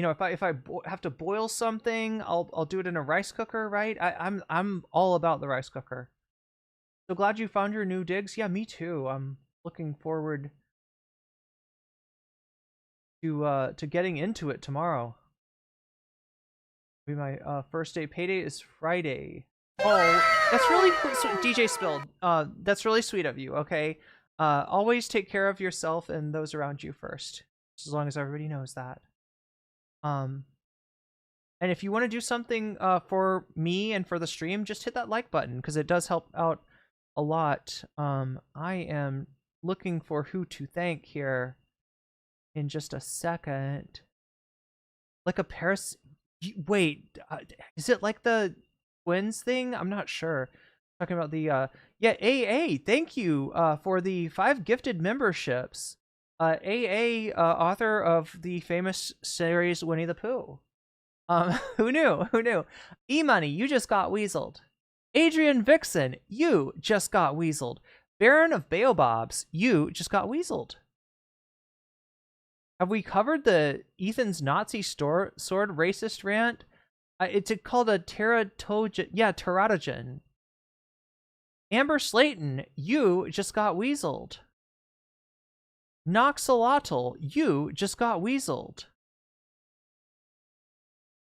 If I have to boil something, I'll do it in a rice cooker, right? I'm all about the rice cooker. So glad you found your new digs. Yeah, me too. I'm looking forward to getting into it tomorrow. Be my first day. Payday is Friday. Oh, that's really sweet. DJ Spilled. That's really sweet of you. Okay. Always take care of yourself and those around you first, as long as everybody knows that. And if you want to do something for me and for the stream, just hit that like button, because it does help out a lot. I am looking for who to thank here in just a second. Like a Paris. Wait, is it like the twins thing? I'm not sure. Talking about the yeah, AA. Thank you for the 5 gifted memberships. AA, author of the famous series Winnie the Pooh. Who knew? Who knew? E-Money, you just got weaseled. Adrian Vixen, you just got weaseled. Baron of Baobabs, you just got weaseled. Have we covered the Ethan's Nazi sword racist rant? It's called a teratogen. Yeah, teratogen. Amber Slayton, you just got weaseled. Noxolotl, you just got weaseled.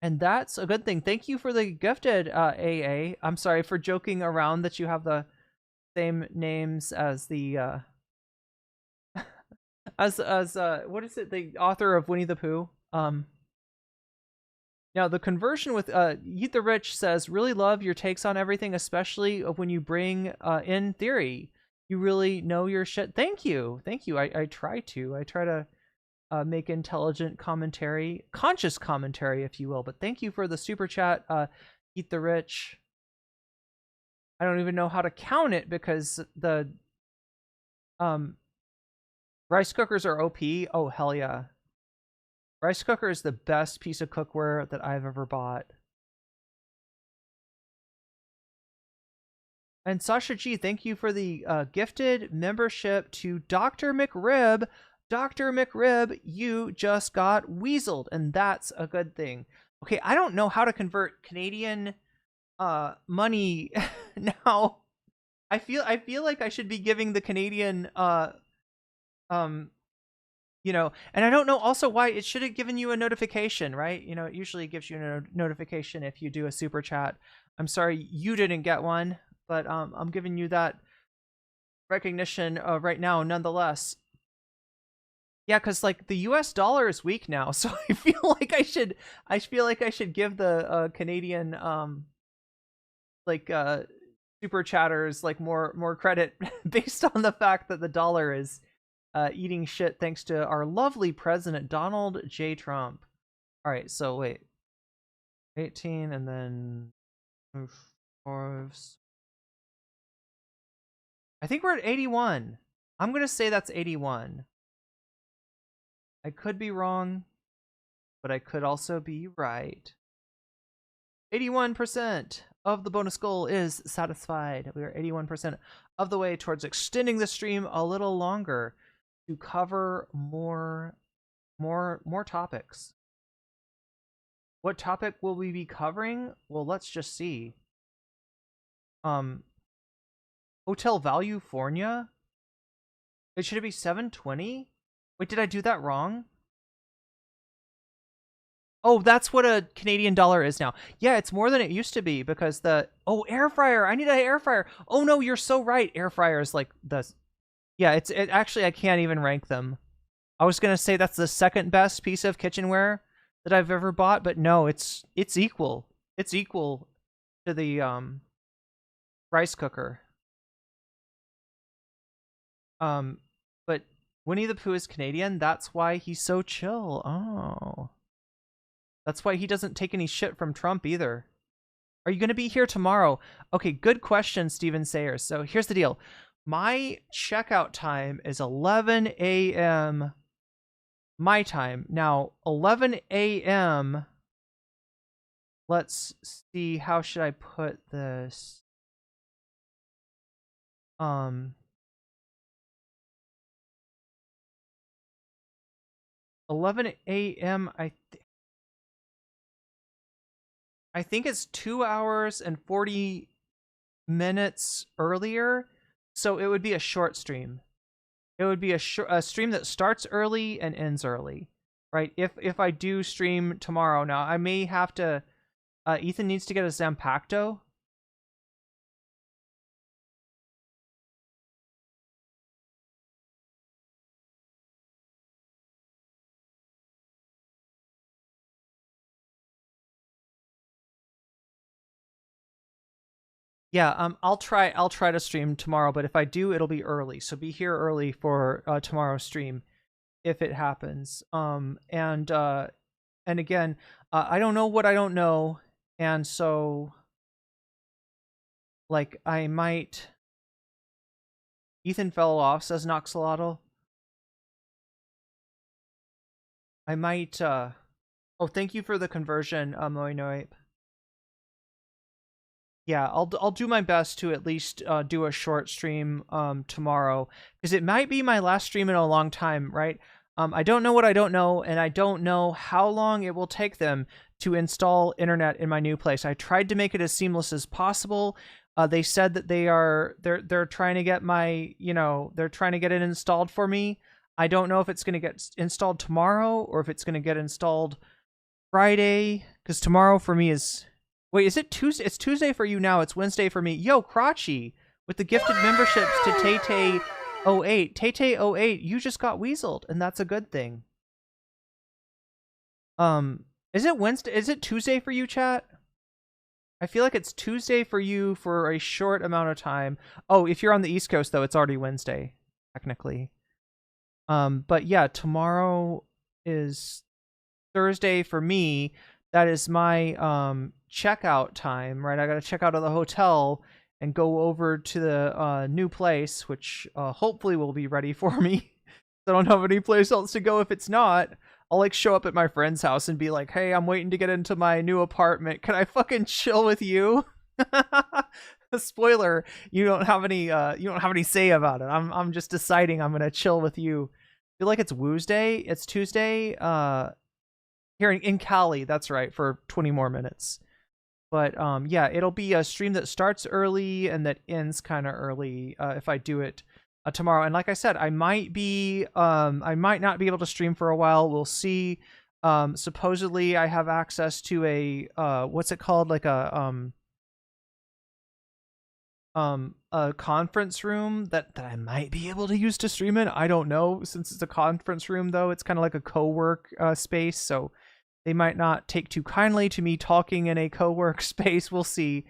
And that's a good thing. Thank you for the gifted, AA. I'm sorry for joking around that you have the same names as the, what is it? The author of Winnie the Pooh. Now the conversion with Eat the Rich says, really love your takes on everything, especially when you bring in theory. You really know your shit. Thank you. I try to make intelligent commentary, conscious commentary, if you will. But thank you for the super chat, Eat the Rich. I don't even know how to count it because the rice cookers are OP. Oh, hell yeah. Rice cooker is the best piece of cookware that I've ever bought. And Sasha G, thank you for the gifted membership to Dr. McRib. Dr. McRib, you just got weaseled, and that's a good thing. Okay, I don't know how to convert Canadian money now. I feel like I should be giving the Canadian you know, and I don't know also why it should have given you a notification, right? You know, it usually gives you a notification if you do a super chat. I'm sorry you didn't get one, but I'm giving you that recognition right now nonetheless. Yeah, because like the US dollar is weak now, so I feel like I should give the Canadian super chatters like more credit based on the fact that the dollar is eating shit thanks to our lovely president Donald J. Trump. All right, so wait, 18 and then 4. I think we're at 81. I'm gonna say that's 81. I could be wrong, but I could also be right. 81% of the bonus goal is satisfied. We are 81% of the way towards extending the stream a little longer to cover more topics. What topic will we be covering? Well, let's just see. Hotel Value Fornia? Should it be 720? Wait, did I do that wrong? Oh, that's what a Canadian dollar is now. Yeah, it's more than it used to be because air fryer. I need an air fryer. Oh no, you're so right. Air fryer is like actually I can't even rank them. I was going to say that's the second best piece of kitchenware that I've ever bought, but no, it's equal. It's equal to the rice cooker. But Winnie the Pooh is Canadian. That's why he's so chill. Oh. That's why he doesn't take any shit from Trump either. Are you going to be here tomorrow? Okay, good question, Steven Sayers. So here's the deal. My checkout time is 11 a.m. my time. Now, 11 a.m. Let's see, how should I put this? 11 a.m. I think it's 2 hours and 40 minutes earlier, so it would be a short stream. It would be a stream that starts early and ends early, right? If I do stream tomorrow, now I may have to. Ethan needs to get a Zampacto. Yeah, I'll try to stream tomorrow, but if I do, it'll be early. So be here early for tomorrow's stream if it happens. And again, I don't know what I don't know, and so like I might. Ethan fell off, says Noxolotl. I might. Oh, thank you for the conversion, Moinoape. Yeah, I'll do my best to at least do a short stream tomorrow, because it might be my last stream in a long time, right? I don't know what I don't know, and I don't know how long it will take them to install internet in my new place. I tried to make it as seamless as possible. They said that they're trying to get they're trying to get it installed for me. I don't know if it's going to get installed tomorrow or if it's going to get installed Friday, because tomorrow for me is... Wait, is it Tuesday? It's Tuesday for you now. It's Wednesday for me. Yo, Crotchy, with the gifted memberships to Tay-Tay08. Tay-Tay08, you just got weaseled, and that's a good thing. Is it Wednesday? Is it Tuesday for you, chat? I feel like it's Tuesday for you for a short amount of time. Oh, if you're on the East Coast, though, it's already Wednesday, technically. But yeah, tomorrow is Thursday for me. That is my checkout time, right? I gotta check out of the hotel and go over to the new place, which hopefully will be ready for me. I don't have any place else to go if it's not. I'll like show up at my friend's house and be like, hey, I'm waiting to get into my new apartment. Can I fucking chill with you? Spoiler, you don't have any say about it. I'm just deciding I'm gonna chill with you. I feel like it's Woosday. It's Tuesday. Here in Cali, that's right, for 20 more minutes. But yeah, it'll be a stream that starts early and that ends kind of early if I do it tomorrow. And like I said, I might not be able to stream for a while. We'll see. Supposedly I have access to a what's it called, like a conference room that I might be able to use to stream in. I don't know, since it's a conference room though. It's kind of like a co-work space, so they might not take too kindly to me talking in a co-work space. We'll see.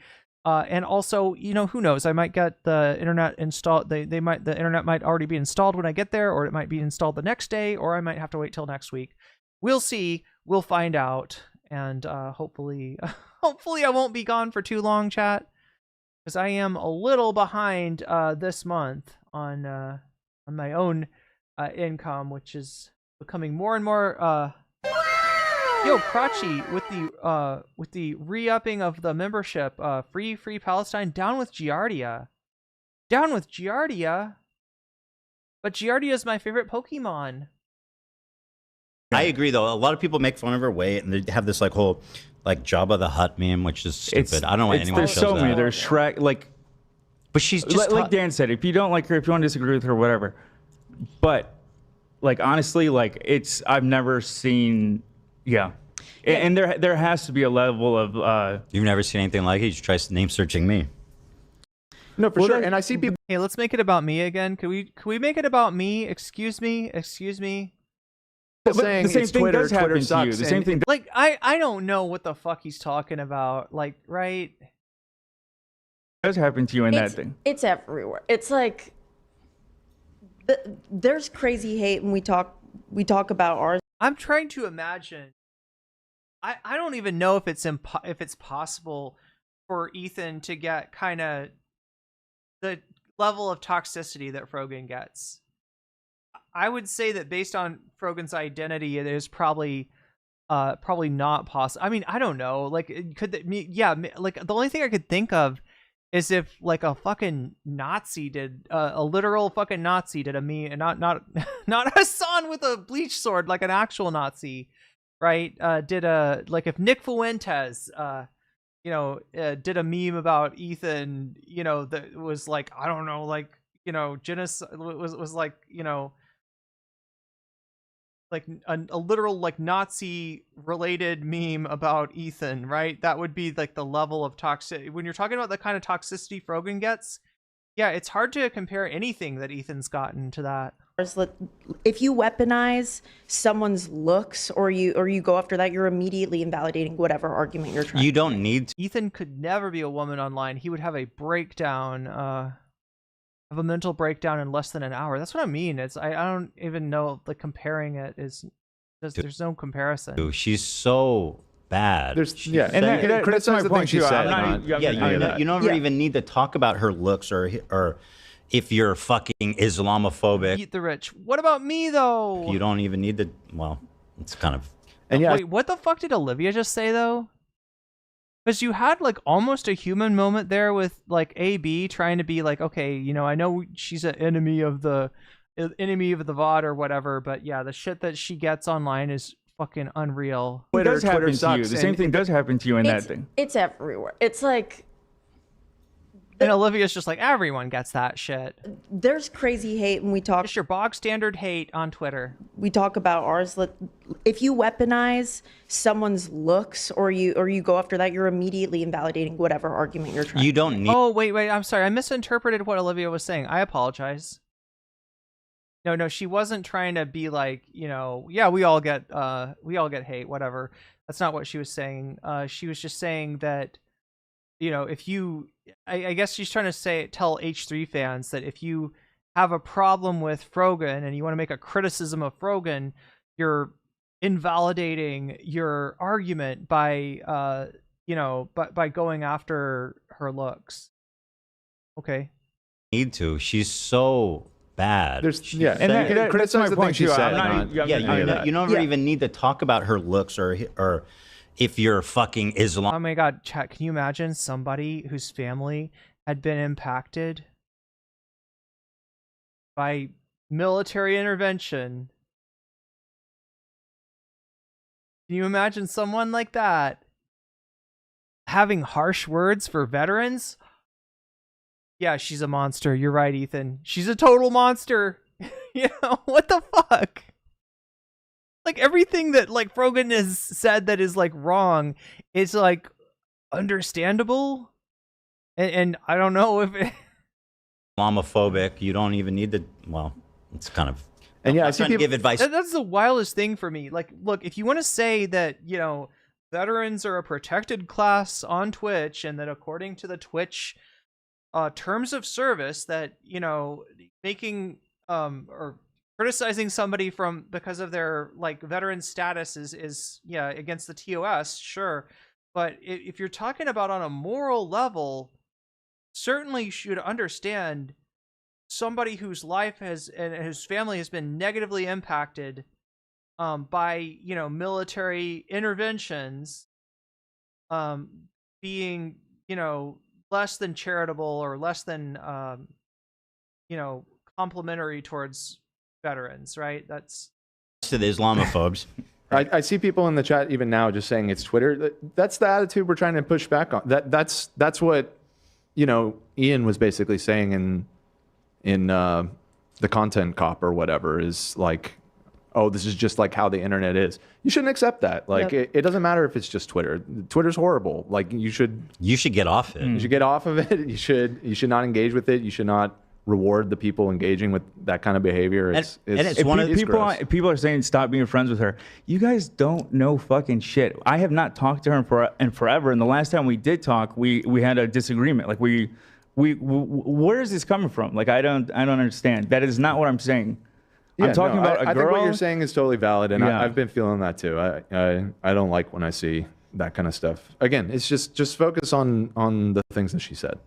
And also, who knows? I might get the internet installed. The internet might already be installed when I get there, or it might be installed the next day, or I might have to wait till next week. We'll see. We'll find out. And hopefully I won't be gone for too long, chat, because I am a little behind this month on my own income, which is becoming more and more. Yo, Crotchy, with the re-upping of the membership, free Palestine, down with Giardia. Down with Giardia? But Giardia is my favorite Pokemon. I agree, though. A lot of people make fun of her weight, and they have this whole Jabba the Hutt meme, which is stupid. I don't know why anyone There's shows so many. that. There's Shrek, but she's just like Dan said. If you don't like her, if you want to disagree with her, whatever. But honestly, I've never seen. Yeah. And there has to be a level of... You've never seen anything like it? You should try name searching me. No, for sure. And I see people... Hey, let's make it about me again. Can we make it about me? Excuse me? Saying the same it's thing Twitter, does happen Twitter to sucks. you. The same thing... I don't know what the fuck he's talking about. Right? does happen to you in that thing. It's everywhere. It's like... There's crazy hate when we talk about ours. I'm trying to imagine... I don't even know if it's possible for Ethan to get kind of the level of toxicity that Frogan gets. I would say that based on Frogan's identity, it is probably not possible. I mean, I don't know. The only thing I could think of is if a fucking Nazi did a literal fucking Nazi did a meme, and not Hasan with a bleach sword, like an actual Nazi. Right, did if Nick Fuentes, did a meme about Ethan, that was I don't know, genocide was a literal Nazi related meme about Ethan, right? That would be the level of toxic. When you're talking about the kind of toxicity Frogan gets, yeah, it's hard to compare anything that Ethan's gotten to that. If you weaponize someone's looks or you go after that, you're immediately invalidating whatever argument you're trying. You don't need to. Ethan could never be a woman online. He would have a breakdown, have a mental breakdown in less than an hour. That's what I mean. I don't even know comparing it is. There's no comparison. Dude, she's so bad. And that's my point. She said. You don't even need to talk about her looks or if you're fucking Islamophobic. Eat the rich. What about me though? You don't even need to. Well, it's kind of. And yeah. Wait, what the fuck did Olivia just say though? Because you had almost a human moment there with AB trying to be okay, I know she's an enemy of the VOD or whatever, but yeah, the shit that she gets online is fucking unreal. It does happen to you. The same thing does happen to you in that thing. It's everywhere. It's like And Olivia's just like, everyone gets that shit. There's crazy hate when we talk. It's your bog standard hate on Twitter. We talk about ours. If you weaponize someone's looks or you go after that, you're immediately invalidating whatever argument you're trying. You don't need. Oh, wait, I'm sorry. I misinterpreted what Olivia was saying. I apologize. No, she wasn't trying to be like, yeah, we all get hate, whatever. That's not what she was saying. She was just saying that, if you, I guess she's trying to tell H3 fans that if you have a problem with Frogan and you want to make a criticism of Frogan, you're invalidating your argument by going after her looks. Okay. Need to. She's so bad. And criticize the thing she said. You don't even need to talk about her looks or if you're fucking Islam. Oh my God, chat, can you imagine somebody whose family had been impacted by military intervention? Can you imagine someone like that having harsh words for veterans? Yeah, she's a monster. You're right, Ethan. She's a total monster. What the fuck? Like, everything that, like, Frogan has said that is, like, wrong is, like, understandable. And I don't know if it... Islamophobic. You don't even need to... Well, it's kind of... And yeah, I see people give advice. That's the wildest thing for me. Like, look, if you want to say that, veterans are a protected class on Twitch and that according to the Twitch terms of service that, making or criticizing somebody because of their like veteran status is against the TOS, sure. But if you're talking about on a moral level, certainly you should understand somebody whose life and whose family has been negatively impacted by military interventions being less than charitable or less than complimentary towards veterans, right? That's to the Islamophobes. I see people in the chat even now just saying it's Twitter. That's the attitude we're trying to push back on. That's what Ian was basically saying in the content cop or whatever, is like, oh, this is just like how the internet is. You shouldn't accept that. Like, it doesn't matter if it's just Twitter. Twitter's horrible. Like, you should get off it. You should get off of it. You should not engage with it. You should not reward the people engaging with that kind of behavior. It's one of people are saying stop being friends with her. You guys don't know fucking shit. I have not talked to her in forever. And the last time we did talk, we had a disagreement. Like we where is this coming from? Like I don't understand. That is not what I'm saying. I'm talking about a girl. I think what you're saying is totally valid, and I've been feeling that too. I don't like when I see that kind of stuff. Again, it's just focus on the things that she said.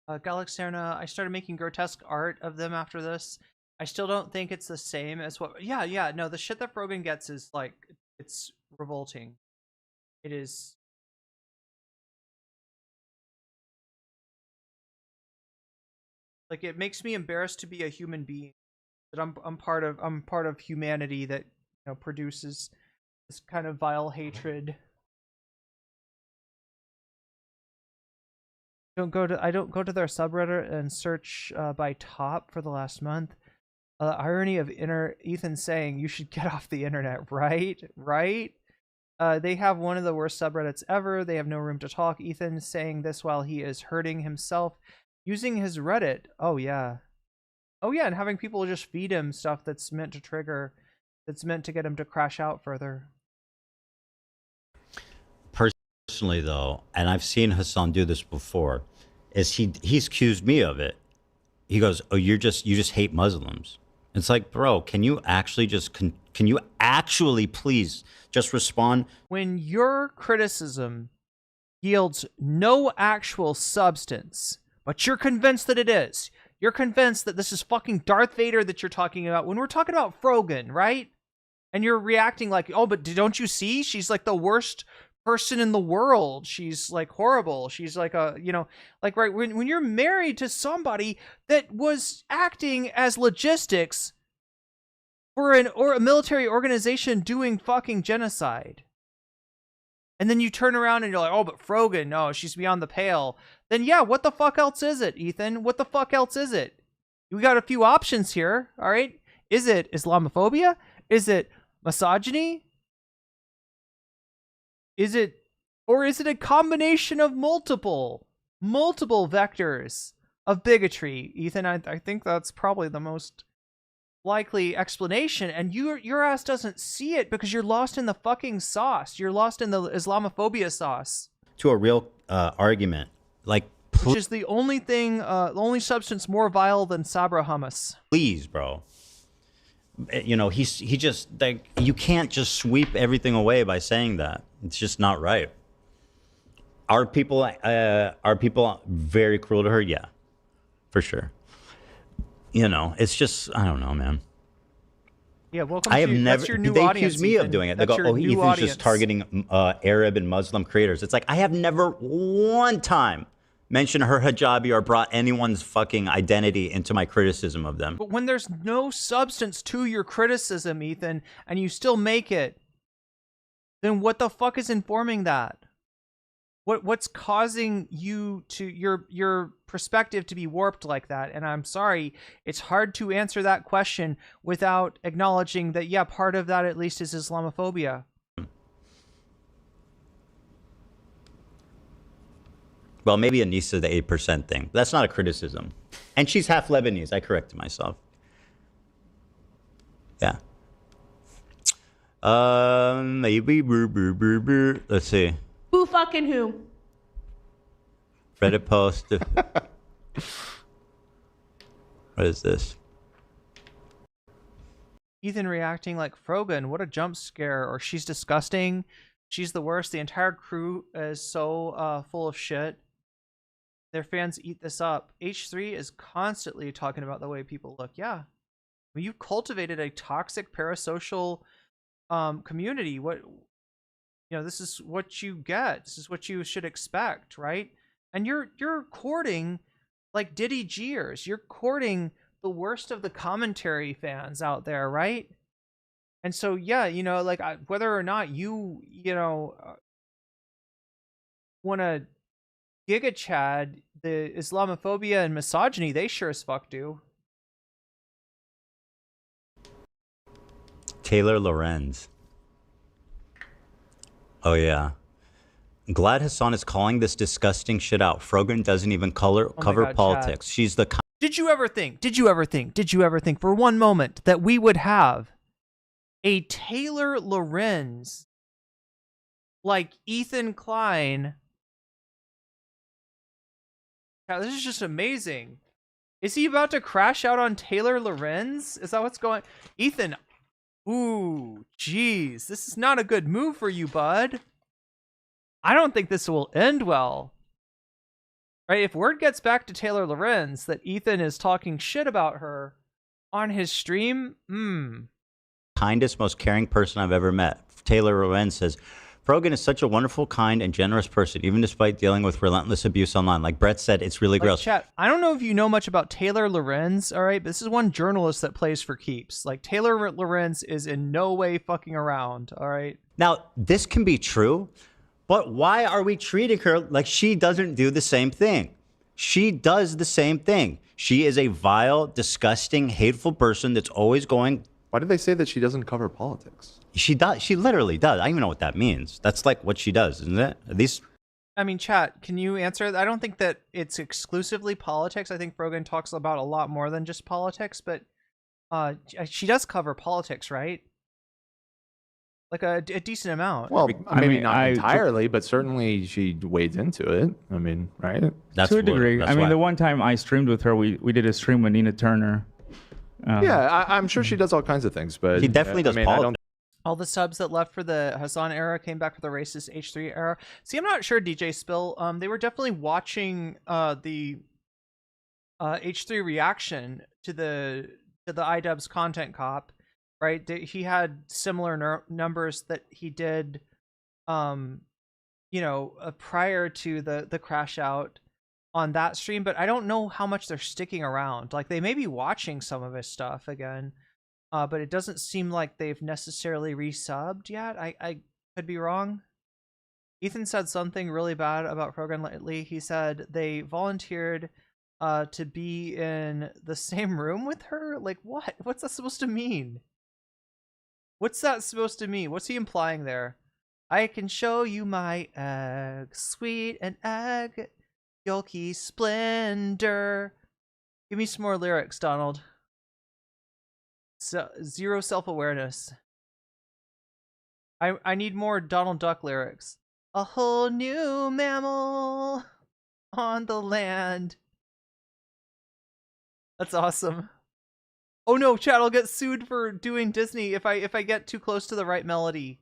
Galaxerna, I started making grotesque art of them after this. I still don't think it's the same as what... Yeah, no, the shit that Frogan gets is, like, it's revolting. It is... Like, it makes me embarrassed to be a human being. That I'm part of humanity that, produces this kind of vile hatred. I don't go to their subreddit and search by top for the last month. Irony of Ethan saying you should get off the internet, right? They have one of the worst subreddits ever. They have no room to talk. Ethan saying this while he is hurting himself using his Reddit. Oh yeah, and having people just feed him stuff that's meant to get him to crash out further. Personally though, and I've seen Hasan do this before, is he's accused me of it. He goes, "Oh, you just hate Muslims." It's like, bro, can you actually please just respond? When your criticism yields no actual substance, but you're convinced that it is. You're convinced that this is fucking Darth Vader that you're talking about. When we're talking about Frogan, right? And you're reacting like, oh, but don't you see? She's like the worst person in the world. She's like horrible. She's like like, right, when you're married to somebody that was acting as logistics for a military organization doing fucking genocide. and then you turn around and you're like, oh, but Frogan, no, she's beyond the pale. Then yeah, what the fuck else is it, Ethan? What the fuck else is it? We got a few options here, all right? Is it Islamophobia? Is it misogyny? Is it a combination of multiple vectors of bigotry? Ethan, I think that's probably the most likely explanation, and your ass doesn't see it because you're lost in the fucking sauce. You're lost in the Islamophobia sauce. To a real argument, like, Which is the only thing, the only substance more vile than Sabra hummus. please, bro. You know, he just, like, you can't just sweep everything away by saying that. It's just not right. Are people very cruel to her? Yeah, for sure. You know, it's just, I don't know, man. Yeah, welcome. I have to, never. That's your new They audience, accuse me Ethan. of doing it. They That's go, your "Oh, new Ethan's audience. just targeting Arab and Muslim creators." It's like I have never one time mentioned her hijabi or brought anyone's fucking identity into my criticism of them. But when there's no substance to your criticism, Ethan, and you still make it, then what the fuck is informing that? What's causing you to your perspective to be warped like that? And I'm sorry, it's hard to answer that question without acknowledging that, yeah, part of that at least is Islamophobia. Well, maybe Anissa, the 8% thing. That's not a criticism. And she's half Lebanese. I corrected myself. Yeah. Maybe. Let's see. Who fucking who? Reddit post. What is this? Ethan reacting like Frogan, what a jump scare, or she's disgusting, she's the worst, the entire crew is so full of shit. Their fans eat this up. H3 is constantly talking about the way people look. Yeah. Well, you've cultivated a toxic parasocial community. What, you know, this is what you get. This is what you should expect, right? And you're courting like Diddy Gears. You're courting the worst of the commentary fans out there, right? And so, yeah, you know, like whether or not you know, want to Giga Chad, the Islamophobia and misogyny, they sure as fuck do. Taylor Lorenz. Oh, yeah. Glad Hasan is calling this disgusting shit out. Frogan doesn't even cover God, politics. Chad. She's the Did you ever think for one moment that we would have a Taylor Lorenz like Ethan Klein? God, this is just amazing. Is he about to crash out on Taylor Lorenz? Is that what's going? Ethan, ooh, jeez, this is not a good move for you, bud. I don't think this will end well. Right? If word gets back to Taylor Lorenz that Ethan is talking shit about her on his stream, kindest, most caring person I've ever met. Taylor Lorenz says, Frogan is such a wonderful, kind, and generous person, even despite dealing with relentless abuse online. Like Brett said, it's really gross. Chat, I don't know if you know much about Taylor Lorenz, all right? But this is one journalist that plays for keeps. Like, Taylor Lorenz is in no way fucking around, all right? Now, this can be true, but why are we treating her like she doesn't do the same thing? She does the same thing. She is a vile, disgusting, hateful person that's always going... Why did they say that she doesn't cover politics? She does. She literally does. I don't even know what that means. That's like what she does, isn't it? At least... I mean, chat, can you answer? I don't think that it's exclusively politics. I think Frogan talks about a lot more than just politics, but she does cover politics, right? Like a decent amount. Well, maybe not entirely, but certainly she wades into it. I mean, right? To a degree. I mean, the one time I streamed with her, we did a stream with Nina Turner. Yeah, I'm sure she does all kinds of things, but he definitely does politics. All the subs that left for the Hasan era came back for the racist H3 era. See, I'm not sure, DJ Spill. They were definitely watching the H3 reaction to the iDubbbz content cop, right? He had similar numbers that he did, you know, prior to the crash out on that stream. But I don't know how much they're sticking around. Like, they may be watching some of his stuff again. But it doesn't seem like they've necessarily resubbed yet. I could be wrong. Ethan said something really bad about Frogan lately. He said they volunteered to be in the same room with her. Like, what? What's that supposed to mean? What's that supposed to mean? What's he implying there? I can show you my egg, sweet and egg, yolky splendor. Give me some more lyrics, Donald. So, zero self-awareness. I need more Donald Duck lyrics. A whole new mammal on the land. That's awesome. Oh no, chat, I'll get sued for doing Disney if I get too close to the right melody.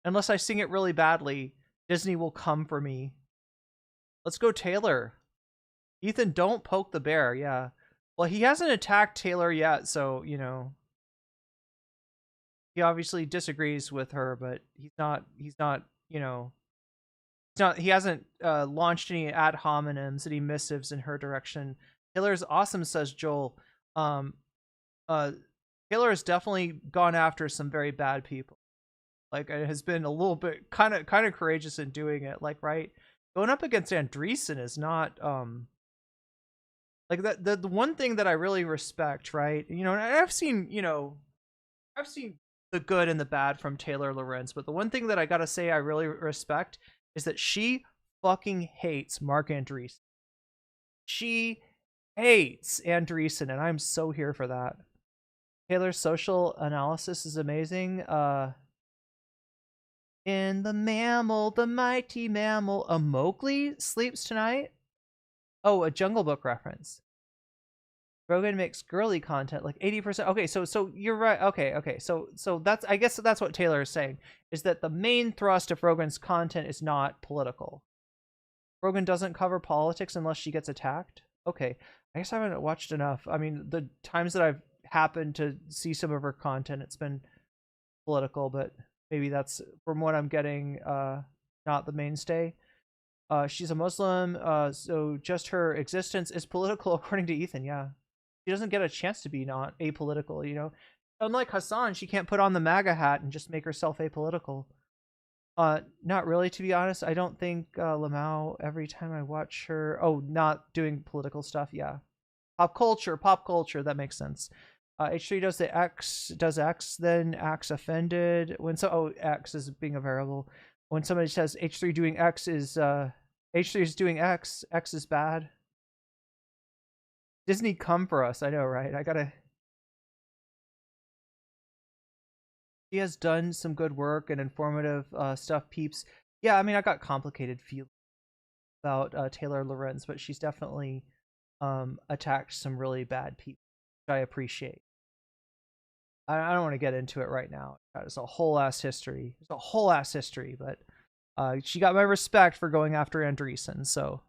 Unless I sing it really badly, Disney will come for me. Let's go Taylor. Ethan, don't poke the bear, yeah. Well, he hasn't attacked Taylor yet, so, you know. He obviously disagrees with her, but he's not, you know, he hasn't launched any ad hominems, any missives in her direction. Taylor's awesome, says Joel. Taylor has definitely gone after some very bad people. Like, it has been a little bit kind of courageous in doing it. Like, right, going up against Andreessen is not like that. The one thing that I really respect, right? You know, and I've seen the good and the bad from Taylor Lorenz, but the one thing that I gotta say I really respect is that she fucking hates Mark Andreessen. She hates Andreessen, and I'm so here for that. Taylor's social analysis is amazing. In the mammal, the mighty mammal, a Mowgli sleeps tonight. Oh, a Jungle Book reference. Rogan makes girly content like 80%. Okay, so you're right. Okay. So that's, I guess that's what Taylor is saying, is that the main thrust of Rogan's content is not political. Rogan doesn't cover politics unless she gets attacked. Okay, I guess I haven't watched enough. I mean, the times that I've happened to see some of her content, it's been political, but maybe that's, from what I'm getting, not the mainstay. She's a Muslim, so just her existence is political, according to Ethan. Yeah, she doesn't get a chance to be not apolitical. You know, unlike Hasan, she can't put on the MAGA hat and just make herself apolitical. Not really, to be honest. I don't think Lamau, every time I watch her, not doing political stuff. Yeah, pop culture. That makes sense. H3 does X, then acts offended when X is being a variable. When somebody says H3 doing X is H3 is doing X is bad. Disney, come for us. I know, right? She has done some good work and informative stuff, peeps. Yeah, I mean, I got complicated feelings about Taylor Lorenz, but she's definitely attacked some really bad people, which I appreciate. I don't want to get into it right now. There's a whole ass history. But she got my respect for going after Andreessen. So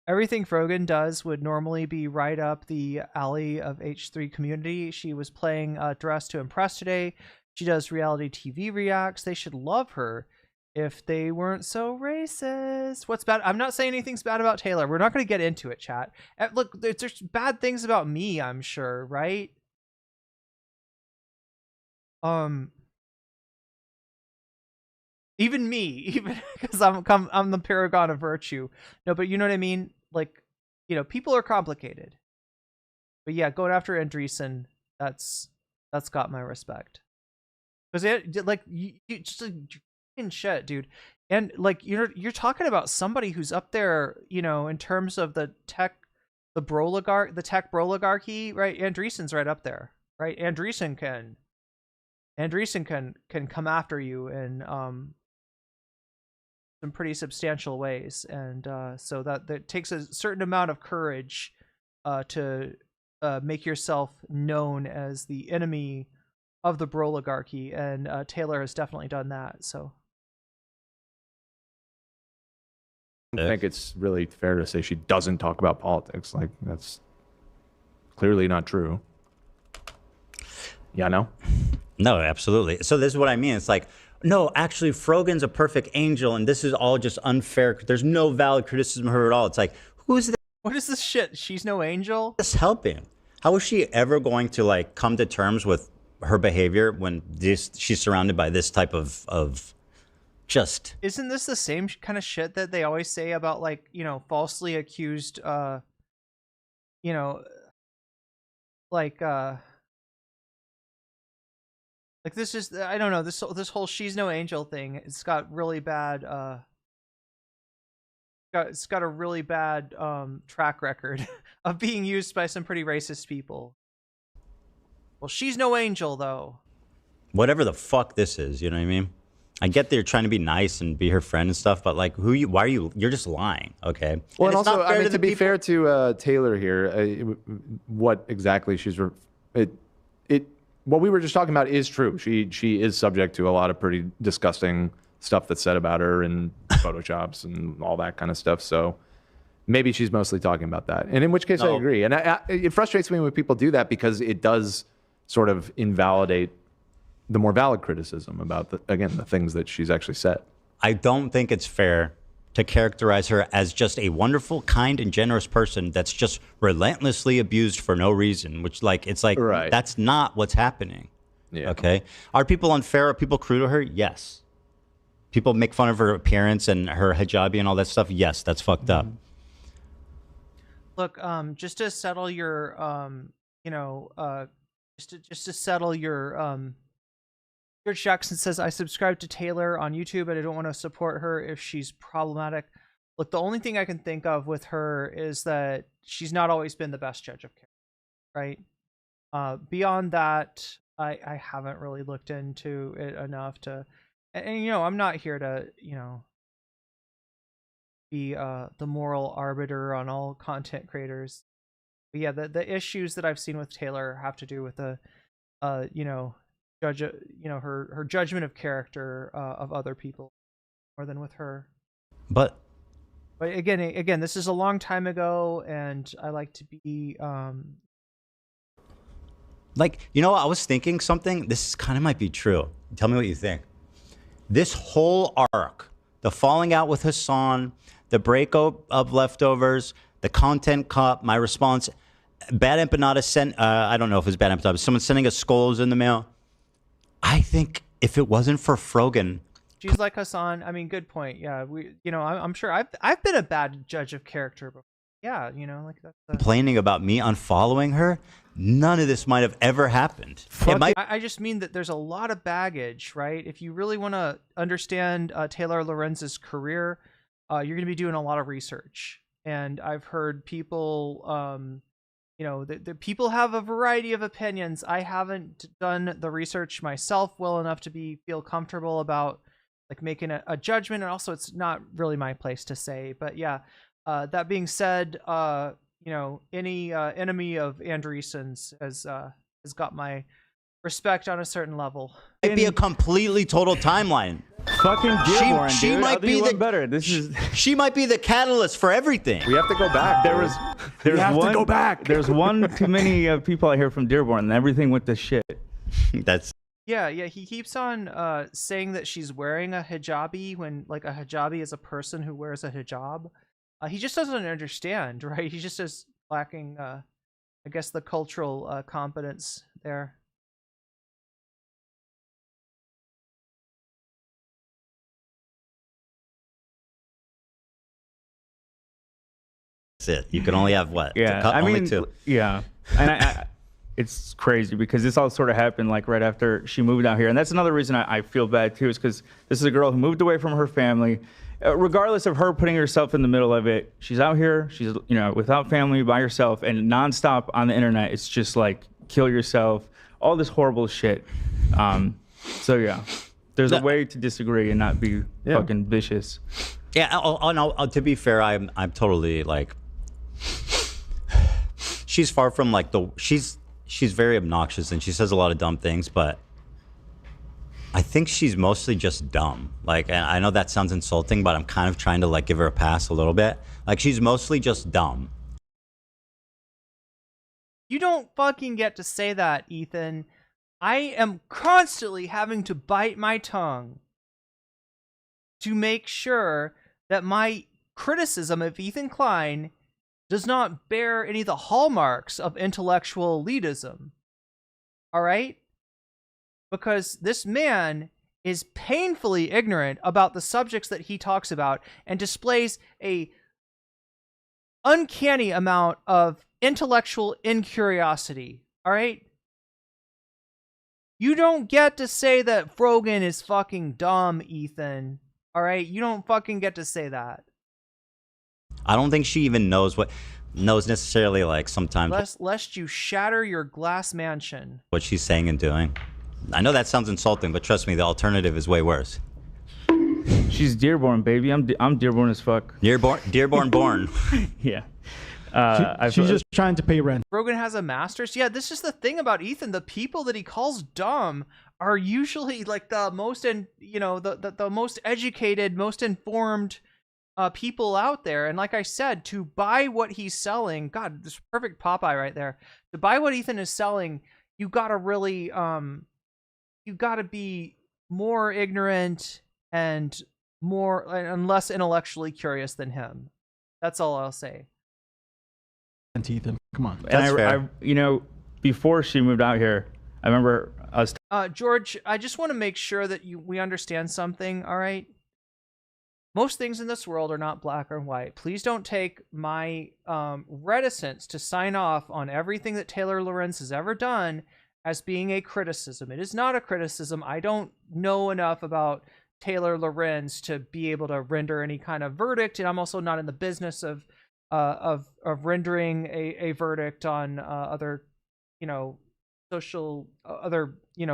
everything Frogan does would normally be right up the alley of H3 community. She was playing Dress to Impress today. She does reality TV reacts. They should love her if they weren't so racist. What's bad? I'm not saying anything's bad about Taylor. We're not going to get into it, chat. Look, there's bad things about me, I'm sure, right? Even me, because I'm the paragon of virtue. No, but you know what I mean? Like, you know, people are complicated. But yeah, going after Andreessen, that's got my respect. Because you just fucking shit, dude. And like you're talking about somebody who's up there, you know, in terms of the tech broligarchy, right? Andreessen's right up there, right? Andreessen can come after you in some pretty substantial ways, and so that takes a certain amount of courage to make yourself known as the enemy of the broligarchy, and Taylor has definitely done that. So I think it's really fair to say she doesn't talk about politics. Like, that's clearly not true. Yeah, no? No, absolutely. So this is what I mean. It's like, no, actually, Frogan's a perfect angel, and this is all just unfair. There's no valid criticism of her at all. It's like, who's this? What is this shit? She's no angel? Just helping. How is she ever going to like come to terms with her behavior when she's surrounded by this type of Just Isn't this the same kind of shit that they always say about, like, you know, falsely accused, you know, like this is, I don't know, this whole she's no angel thing. It's got really bad it's got a really bad track record of being used by some pretty racist people. Well, she's no angel though. whatever the fuck this is, you know what I mean? I get that you're trying to be nice and be her friend and stuff, but like, why are you? You're just lying, okay? Well, and and it's also, not fair I mean, to be people. fair to Taylor here, what exactly she's what we were just talking about is true. She is subject to a lot of pretty disgusting stuff that's said about her and photoshops and all that kind of stuff. So maybe she's mostly talking about that. And in which case, I agree. And it frustrates me when people do that because it does sort of invalidate the more valid criticism about the things that she's actually said. I don't think it's fair to characterize her as just a wonderful, kind, and generous person that's just relentlessly abused for no reason, which, like, it's like, that's not what's happening. Yeah. Okay? Are people unfair? Are people cruel to her? Yes. People make fun of her appearance and her hijabi and all that stuff? Yes, that's fucked up. Look, just to settle your, you know, just to settle your Jackson says, I subscribe to Taylor on YouTube, but I don't want to support her if she's problematic. Look, the only thing I can think of with her is that she's not always been the best judge of character, right? Beyond that, I haven't really looked into it enough to, and you know, I'm not here to, you know, be the moral arbiter on all content creators. But yeah, the issues that I've seen with Taylor have to do with the, you know, her judgment of character of other people more than with her. But again, this is a long time ago, and I like to be like, you know, I was thinking something. This kind of might be true. Tell me what you think. This whole arc, the falling out with Hasan, the breakup of Leftovers, the content cop, my response, Bad Empanada sent, I don't know if it was Bad Empanada, someone sending us skulls in the mail. I think if it wasn't for Frogan, she's like Hasan. I mean, good point. Yeah, you know, I'm sure I've been a bad judge of character before. Yeah, you know, like that's complaining about me unfollowing her, none of this might have ever happened. I just mean that there's a lot of baggage, right? If you really want to understand Taylor Lorenz's career, you're going to be doing a lot of research. And I've heard people, you know, the people have a variety of opinions. I haven't done the research myself well enough to feel comfortable about like making a judgment. And also, it's not really my place to say. But yeah, that being said, you know, any enemy of Andreessen's has got my respect on a certain level. It'd be a completely total timeline. Fucking Dearborn, she dude. might be the better. This is she might be the catalyst for everything. We have to go back. There's one too many people I hear from Dearborn, and everything went to shit. That's yeah. He keeps on saying that she's wearing a hijabi when like a hijabi is a person who wears a hijab. He just doesn't understand, right? He just is lacking, I guess, the cultural competence there. it. You can only have what? Yeah, I only mean, two. Yeah, and it's crazy because this all sort of happened like right after she moved out here, and that's another reason I feel bad too, is because this is a girl who moved away from her family. Regardless of her putting herself in the middle of it, she's out here. She's without family, by herself, and nonstop on the internet. It's just like kill yourself, all this horrible shit. So yeah, there's a way to disagree and not be fucking vicious. Yeah. No, to be fair, I'm totally like. She's far from like she's very obnoxious and she says a lot of dumb things, but I think she's mostly just dumb. Like, and I know that sounds insulting, but I'm kind of trying to like give her a pass a little bit. Like, she's mostly just dumb. You don't fucking get to say that, Ethan. I am constantly having to bite my tongue to make sure that my criticism of Ethan Klein does not bear any of the hallmarks of intellectual elitism. All right? Because this man is painfully ignorant about the subjects that he talks about and displays a uncanny amount of intellectual incuriosity. All right? You don't get to say that Frogan is fucking dumb, Ethan. All right? You don't fucking get to say that. I don't think she even knows necessarily, like, sometimes Lest you shatter your glass mansion. what she's saying and doing. I know that sounds insulting, but trust me, the alternative is way worse. She's Dearborn, baby. I'm Dearborn as fuck. Dearborn born. Yeah. She's just trying to pay rent. Rogan has a master's. Yeah, this is the thing about Ethan. The people that he calls dumb are usually like the most, the most educated, most informed people out there. And like I said, to buy what he's selling, God, this perfect Popeye right there. To buy what Ethan is selling, you gotta really, you gotta be more ignorant and less intellectually curious than him. That's all I'll say. And Ethan, come on. And I, before she moved out here, I remember us. George, I just want to make sure that we understand something. All right. Most things in this world are not black or white. Please don't take my reticence to sign off on everything that Taylor Lorenz has ever done as being a criticism. It is not a criticism. I don't know enough about Taylor Lorenz to be able to render any kind of verdict, and I'm also not in the business of rendering a verdict on other,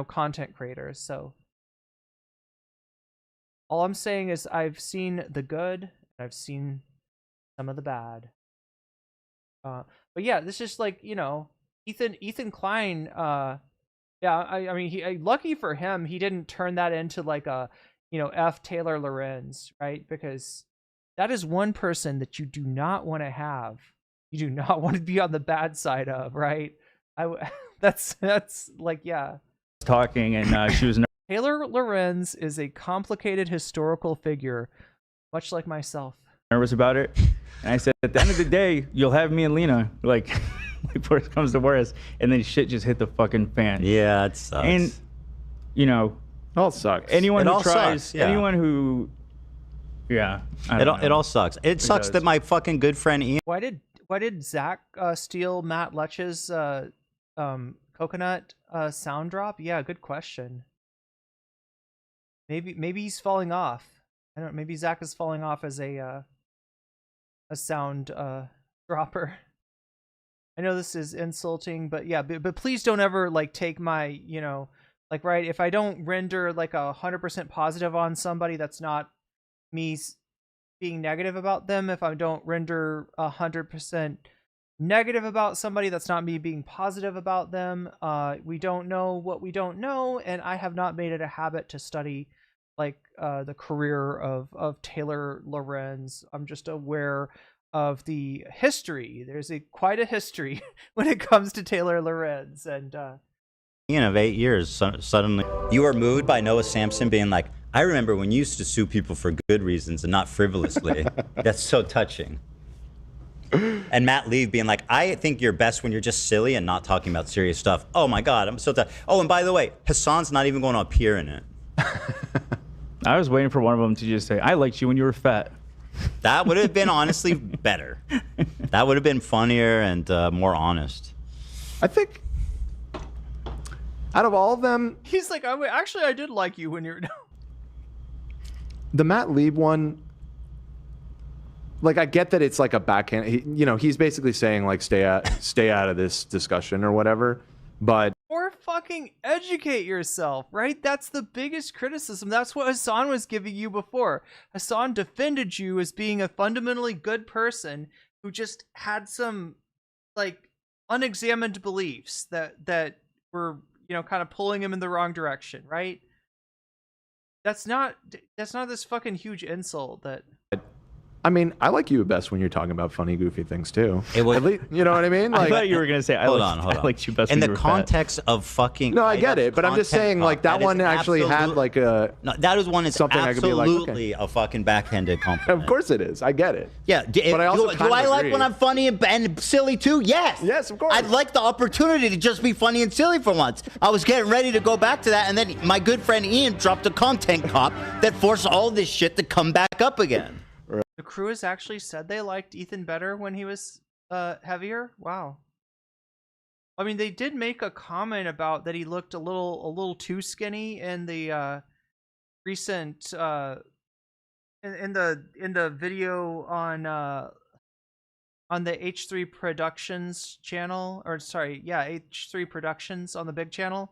content creators. So all I'm saying is I've seen the good, and I've seen some of the bad. But yeah, this is like, Ethan Klein. I mean, lucky for him, he didn't turn that into like a, F Taylor Lorenz, right? Because that is one person that you do not want to have. You do not want to be on the bad side of, right? That's like, yeah. Talking, and she was. Taylor Lorenz is a complicated historical figure, much like myself. Nervous about it, and I said, at the end of the day, you'll have me and Lena, like worst comes to worst, and then shit just hit the fucking fan. Yeah, it sucks. And it all sucks. Anyone It who all tries, sucks, yeah. anyone who, yeah, It all sucks. It sucks that my fucking good friend Ian. Why did Zach steal Matt Lutch's coconut sound drop? Yeah, good question. Maybe he's falling off. I don't know. Maybe Zach is falling off as a sound dropper. I know this is insulting, but yeah, but please don't ever like take my, right, if I don't render like 100% positive on somebody, that's not me being negative about them. If I don't render 100% negative about somebody, that's not me being positive about them. We don't know what we don't know, and I have not made it a habit to study like the career of Taylor Lorenz. I'm just aware of the history. There's quite a history when it comes to Taylor Lorenz, and Of 8 years, suddenly you were moved by Noah Samson being like, I remember when you used to sue people for good reasons and not frivolously. That's so touching. And Matt Leave being like, I think you're best when you're just silly and not talking about serious stuff. Oh my God, I'm so touched. Oh, and by the way, Hasan's not even going to appear in it. I was waiting for one of them to just say, I liked you when you were fat. That would have been honestly better. That would have been funnier and more honest. I think out of all of them, he's like, I did like you when you're. The Matt Lieb one, like, I get that it's like a backhand. He's basically saying like, stay out of this discussion or whatever. But or fucking educate yourself, right? That's the biggest criticism. That's what Hasan was giving you before. Hasan defended you as being a fundamentally good person who just had some like unexamined beliefs that were, kind of pulling him in the wrong direction, right? That's not this fucking huge insult that I mean, I like you best when you're talking about funny, goofy things too. It was, At least, you know what I mean? I thought you were gonna say I hold on. liked you best in when the you were context of fucking. No, I get it, but I'm just saying, like that one actually had like a. No, that is one. It's something I could be like, absolutely a fucking backhanded compliment. Of course it is. I get it. Yeah, but I also do I like when I'm funny and silly too? Yes. Yes, of course. I'd like the opportunity to just be funny and silly for once. I was getting ready to go back to that, and then my good friend Ian dropped a content cop that forced all this shit to come back up again. The crew has actually said they liked Ethan better when he was heavier. Wow. I mean, they did make a comment about that he looked a little too skinny in the recent in the video on the H3 Productions channel, or sorry, yeah, H3 Productions on the big channel.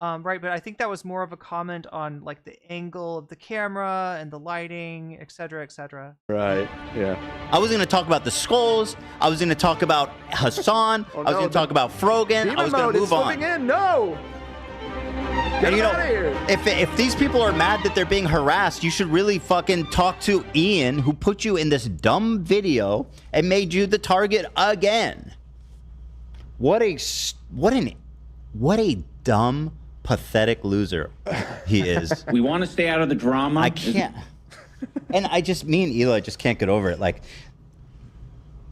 Right, but I think that was more of a comment on like the angle of the camera and the lighting, etc., etc. Right. Yeah. I was going to talk about the skulls. I was going to talk about Hasan. I was going to talk about Frogan. I was going to move on. In. No. And you know, if these people are mad that they're being harassed, you should really fucking talk to Ian, who put you in this dumb video and made you the target again. What a dumb, pathetic loser he is. We want to stay out of the drama. I can't. And me and Eli just can't get over it. Like,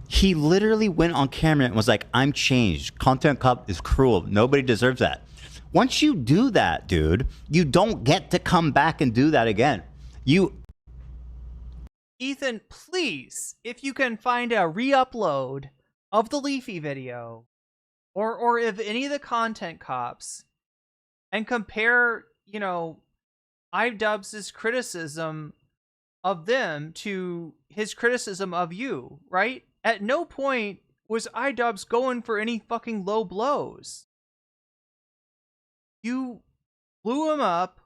he literally went on camera and was like, I'm changed. Content cop is cruel. Nobody deserves that. Once you do that, dude, you don't get to come back and do that again. Ethan, please, if you can find a re-upload of the Leafy video, or if any of the content cops, and compare, you know, iDubbbz's criticism of them to his criticism of you, right? At no point was iDubbbz going for any fucking low blows. You blew him up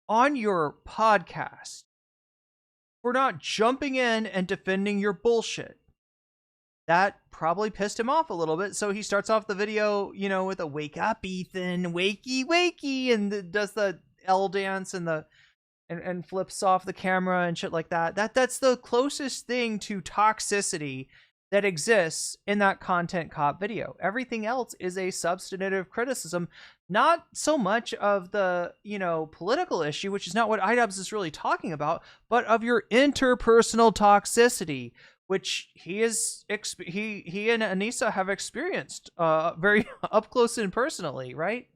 on your podcast for not jumping in and defending your bullshit. That probably pissed him off a little bit, so he starts off the video, you know, with a "wake up, Ethan, wakey, wakey," and does the L dance and flips off the camera and shit like that. That's the closest thing to toxicity that exists in that content cop video. Everything else is a substantive criticism, not so much of the, you know, political issue, which is not what iDubbbz is really talking about, but of your interpersonal toxicity, which he and Anissa have experienced very up close and personally, right?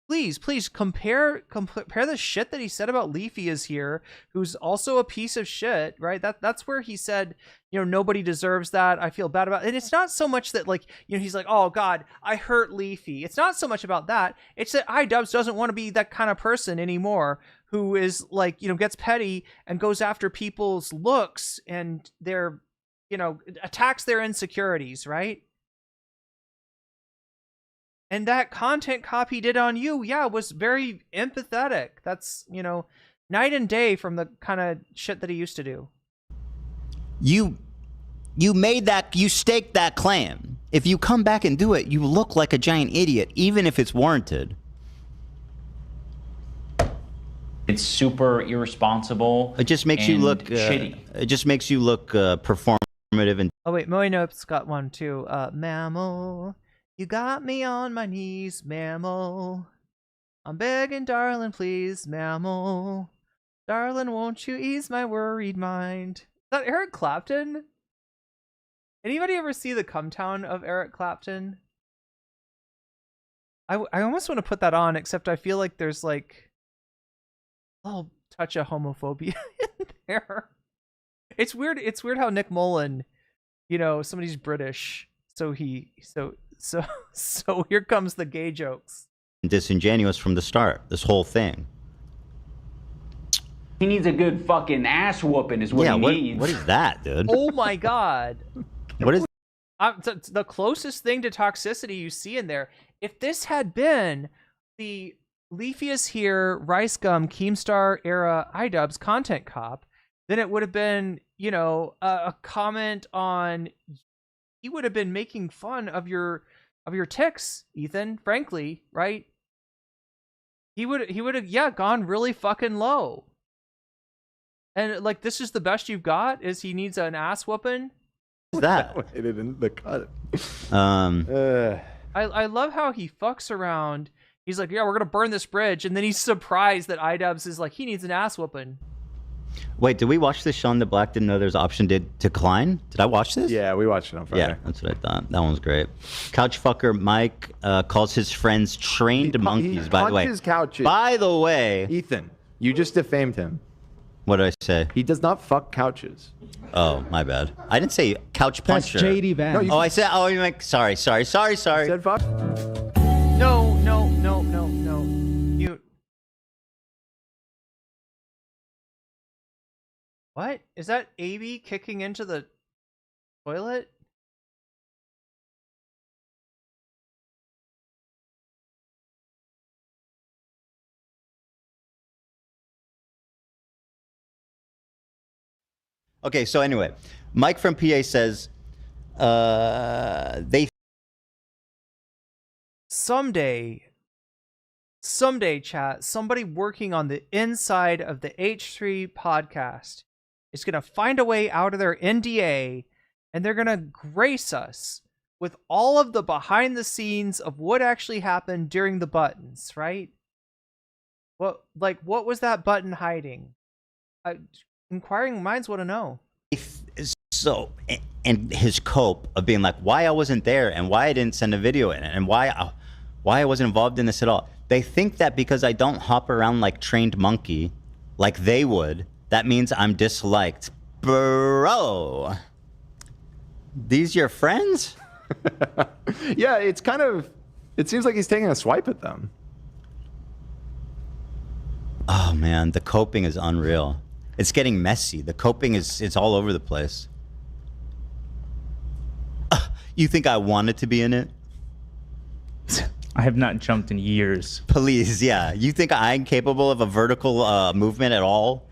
Please compare the shit that he said about Leafy is here, who's also a piece of shit, right? That's where he said, you know, nobody deserves that. I feel bad about it. And it's not so much that, like, you know, he's like, oh God, I hurt Leafy. It's not so much about that. It's that iDubbbz doesn't want to be that kind of person anymore, who is like, you know, gets petty and goes after people's looks and their, you know, attacks their insecurities, right? And that content copy did on you, yeah, was very empathetic. That's, you know, night and day from the kind of shit that he used to do. You staked that claim. If you come back and do it, you look like a giant idiot, even if it's warranted. It's super irresponsible. It just makes you look shitty. It just makes you look performative and. Oh wait, Moe Nope's got one too. Mammal, you got me on my knees, mammal. I'm begging, darling, please, mammal. Darling, won't you ease my worried mind? Is that Eric Clapton? Anybody ever see the Come Town of Eric Clapton? I almost want to put that on, except I feel like there's like a little touch of homophobia in there. It's weird how Nick Mullen, you know, somebody's British, so here comes the gay jokes. Disingenuous from the start, this whole thing. He needs a good fucking ass whooping is what he needs. What is that, dude? Oh my God. What is the closest thing to toxicity you see in there? If this had been the Leafius here, Rice Gum, Keemstar era iDubbbz content cop, then it would have been, you know, a comment on, he would have been making fun of your tics, Ethan, frankly, right? He would have, yeah, gone really fucking low. And like, this is the best you've got? Is he needs an ass whooping? What's that? It in the cut. I love how he fucks around. He's like, yeah, we're gonna burn this bridge, and then he's surprised that iDubbbz is like, he needs an ass whooping. Wait, did we watch this? Sean the Black didn't know there's an option to decline. Did I watch this? Yeah, we watched it on Friday. Yeah, that's what I thought. That one was great. Couchfucker Mike calls his friends trained monkeys. By the way, couches. By the way, Ethan, you just defamed him. What did I say? He does not fuck couches. Oh, my bad. I didn't say couch puncher. That's JD Vance. I said. Oh, you like? Sorry. You said fuck. No. You. What is that? AB kicking into the toilet? Okay, so anyway, Mike from PA says they someday, chat, somebody working on the inside of the H3 podcast is going to find a way out of their NDA, and they're going to grace us with all of the behind the scenes of what actually happened during the buttons, right? What was that button hiding? Inquiring minds want to know. So, and his cope of being like, why I wasn't there and why I didn't send a video in and why I wasn't involved in this at all. They think that because I don't hop around like trained monkey, like they would, that means I'm disliked. Bro, these your friends? Yeah, it seems like he's taking a swipe at them. Oh man, the coping is unreal. It's getting messy. The coping it's all over the place. You think I wanted to be in it? I have not jumped in years. Please, yeah. You think I'm capable of a vertical movement at all?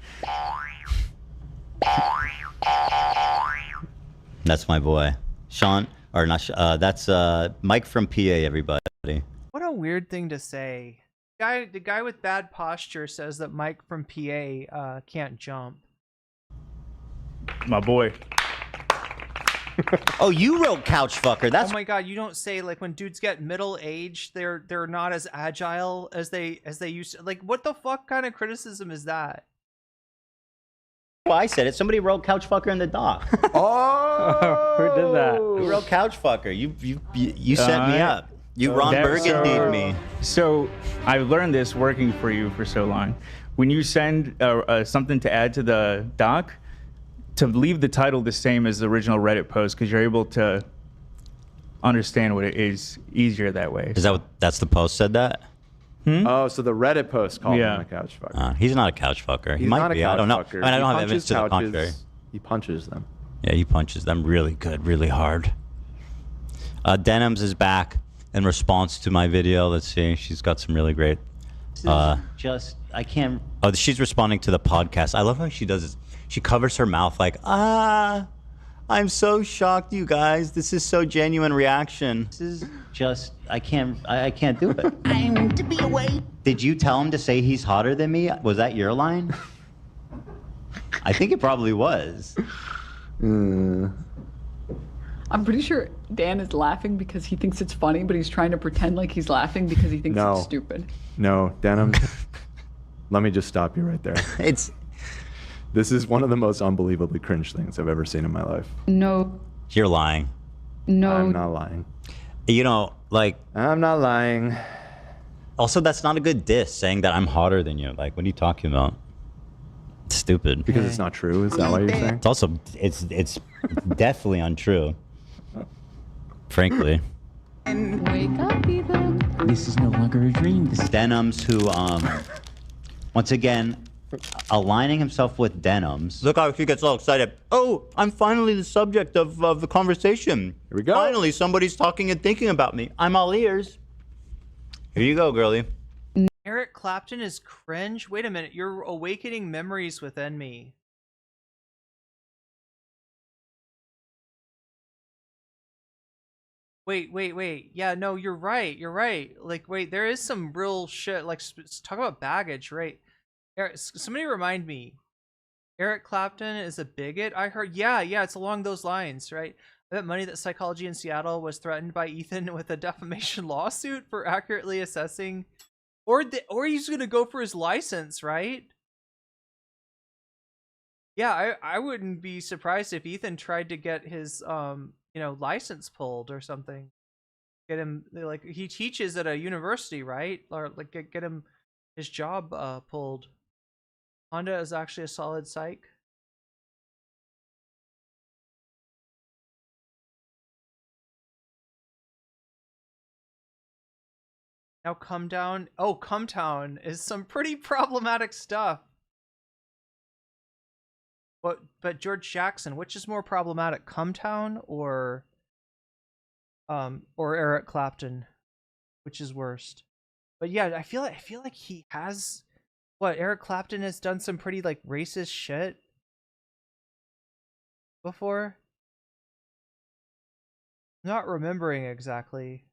That's my boy. Sean, or not, that's Mike from PA, everybody. What a weird thing to say. The guy with bad posture says that Mike from PA can't jump. My boy. Oh, you wrote couch fucker. That's oh my god, you don't say like when dudes get middle aged, they're not as agile as they used to. Like, what the fuck kind of criticism is that? Well, I said it. Somebody wrote couch fucker in the doc. Oh, who did that? Who wrote couch fucker? You set me up. You Ron Burgundied me. So I've learned this working for you for so long. When you send something to add to the doc, to leave the title the same as the original Reddit post, because you're able to understand what it is easier that way. Is that that's the post said that? Oh, so the Reddit post called him a couch fucker. He's not a couch fucker. He He's might not a be. couch I don't know. fucker. I mean, I don't He have evidence punches to the contrary. couches. He punches them. Yeah, he punches them really good, really hard. Denims is back in response to my video. Let's see. She's got some really great. I can't. Oh, she's responding to the podcast. I love how she does this. She covers her mouth like, I'm so shocked, you guys. This is so genuine reaction. This is just, I can't do it. I'm to be away. Did you tell him to say he's hotter than me? Was that your line? I think it probably was. I'm pretty sure Dan is laughing because he thinks it's funny, but he's trying to pretend like he's laughing because he thinks it's stupid. No, Denim. Let me just stop you right there. This is one of the most unbelievably cringe things I've ever seen in my life. No. You're lying. No. I'm not lying. You know, like. I'm not lying. Also, that's not a good diss, saying that I'm hotter than you. Like, what are you talking about? It's stupid. Because it's not true? Is that what you're saying? It's also, it's definitely untrue. Frankly. Wake up, Ethan. This is no longer a dream. This is Denims who, once again, aligning himself with Denims. Look how he gets all excited. Oh, I'm finally the subject of the conversation. Here we go. Finally, somebody's talking and thinking about me. I'm all ears. Here you go, girlie. Eric Clapton is cringe? Wait a minute, you're awakening memories within me. Wait. Yeah, no, you're right. Like, wait, there is some real shit. Like, talk about baggage, right? Eric, somebody remind me. Eric Clapton is a bigot. I heard. Yeah, it's along those lines, right? I bet money that Psychology in Seattle was threatened by Ethan with a defamation lawsuit for accurately assessing, or he's gonna go for his license, right? Yeah, I wouldn't be surprised if Ethan tried to get his license pulled or something. Get him, like, he teaches at a university, right? Or like get him his job pulled. Honda is actually a solid psych. Now Come Down. Oh, Come Town is some pretty problematic stuff. But George Jackson, which is more problematic, Come Town or Eric Clapton, which is worst? But yeah, I feel like he has, Eric Clapton has done some pretty like racist shit before. Not remembering exactly.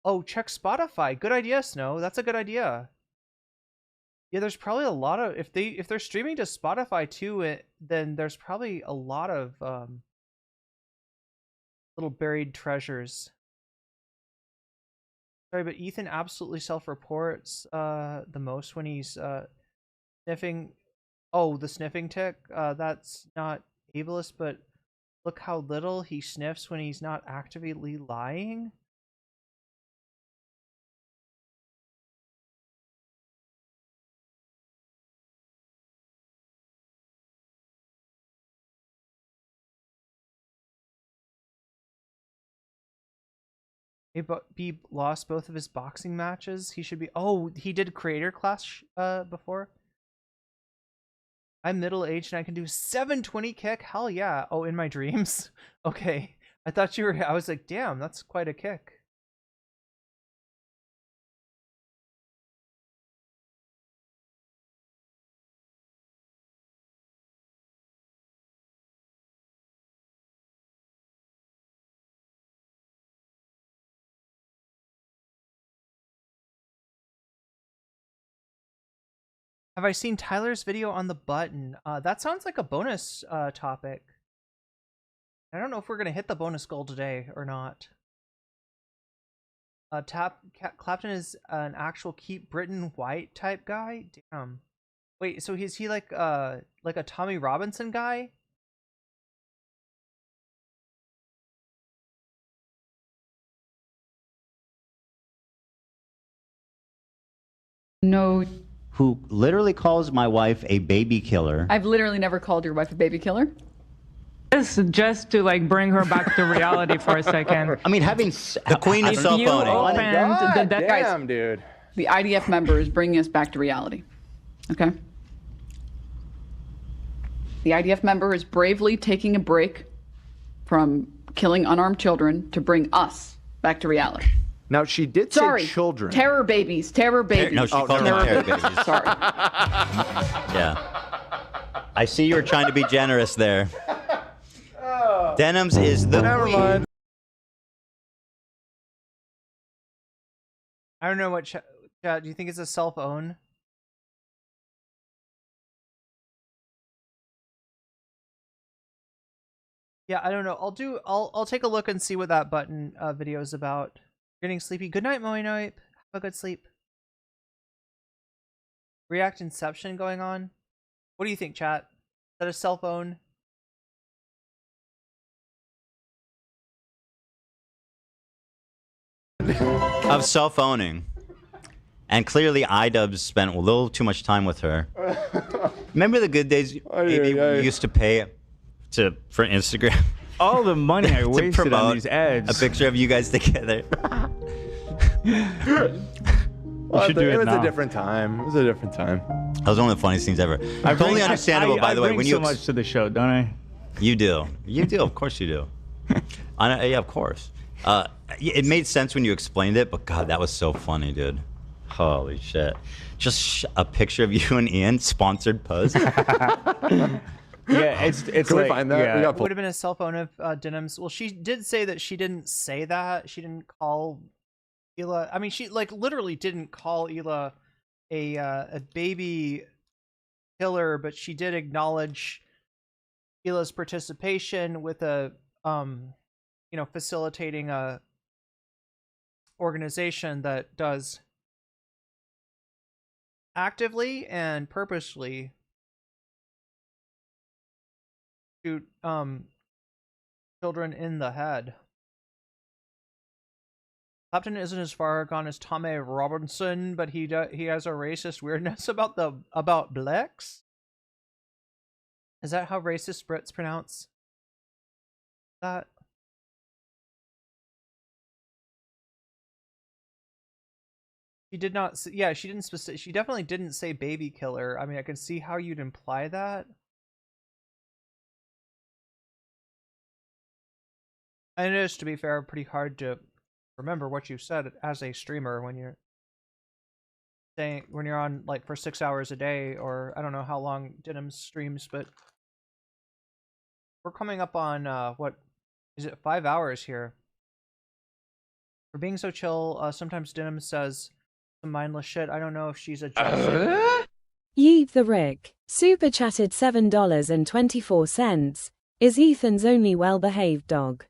Oh, check Spotify. Good idea, Snow. That's a good idea. Yeah, there's probably a lot of, if they're streaming to Spotify too, then there's probably a lot of little buried treasures. Sorry, but Ethan absolutely self-reports the most when he's sniffing. Oh, the sniffing tick. That's not ableist, but look how little he sniffs when he's not actively lying. He lost both of his boxing matches. He should be. Oh, he did creator class before. I'm middle-aged and I can do 720 kick. Hell yeah. Oh, in my dreams. Okay. I thought you were. I was like, damn, that's quite a kick. Have I seen Tyler's video on the button? That sounds like a bonus topic. I don't know if we're gonna hit the bonus goal today or not. Clapton is an actual keep Britain white type guy. Damn. Wait, so is he like a Tommy Robinson guy? No. Who literally calls my wife a baby killer. I've literally never called your wife a baby killer. Just to like bring her back to reality for a second. I mean, having the queen is cell phoning. Damn, dude. The IDF member is bringing us back to reality. Okay? The IDF member is bravely taking a break from killing unarmed children to bring us back to reality. Now, she did say children. Terror babies. Terror babies. No, she called them terror babies. Sorry. Yeah. I see you were trying to be generous there. Denims is the queen. I don't know what chat. Do you think it's a self-own? Yeah, I don't know. I'll take a look and see what that button video is about. Getting sleepy. Good night, Moe Noip. Have a good sleep. React Inception going on. What do you think, chat? Is that a cell phone? Of self-owning. And clearly iDubbbz spent a little too much time with her. Remember the good days maybe we used to pay for Instagram? All the money I wasted on these ads. A picture of you guys together. Well, it was a different time. It was a different time. That was one of the funniest things ever. Totally understandable, by the way. I bring so much to the show, don't I? You do. You do. Of course you do. Yeah, of course. It made sense when you explained it, but God, that was so funny, dude. Holy shit. Just a picture of you and Ian, sponsored post. Yeah, it's Can we find that? Yeah. It would have been a cell phone of Denims. Well, she did say that she didn't say that. She didn't call Hila. I mean, she like literally didn't call Hila a baby killer, but she did acknowledge Hila's participation with a facilitating a organization that does actively and purposely shoot children in the head. Clapton isn't as far gone as Tommy Robinson, but he has a racist weirdness about blacks. Is that how racist Brits pronounce that? She did not. Yeah, she didn't. She definitely didn't say baby killer. I mean, I can see how you'd imply that. And it is, to be fair, pretty hard to remember what you said as a streamer when you're on like for 6 hours a day, or I don't know how long Denim streams, but we're coming up on what is it, 5 hours here. For being so chill, sometimes Denim says some mindless shit. I don't know if she's a Yeeve the Rick super chatted $7.24. Is Ethan's only well-behaved dog?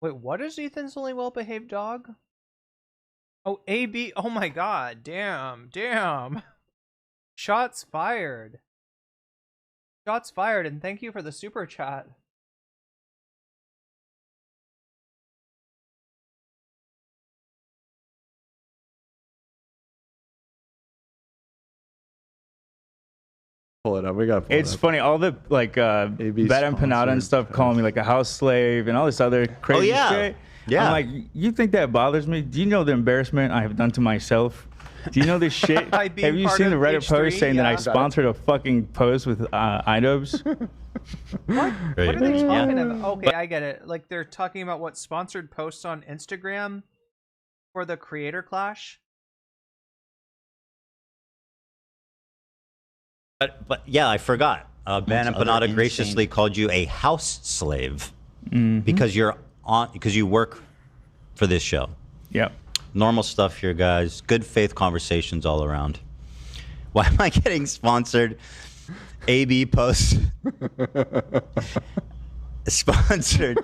Wait, what is Ethan's only well-behaved dog? Oh, AB. Oh my god. Damn. Shots fired. Shots fired, and thank you for the super chat. Pull it up. We gotta pull It's funny, all the like Bad Empanada and stuff calling me like a house slave and all this other crazy shit. Yeah. I'm like, you think that bothers me? Do you know the embarrassment I have done to myself? Do you know this shit? Have you seen the Reddit post saying that I sponsored a fucking post with iDubbbz? What are they talking about? Okay, I get it. Like they're talking about what sponsored posts on Instagram for the Creator Clash. But yeah, I forgot. Bad Empanada graciously called you a house slave because you work for this show. Yep. Normal stuff here, guys. Good faith conversations all around. Why am I getting sponsored? AB posts. Sponsored.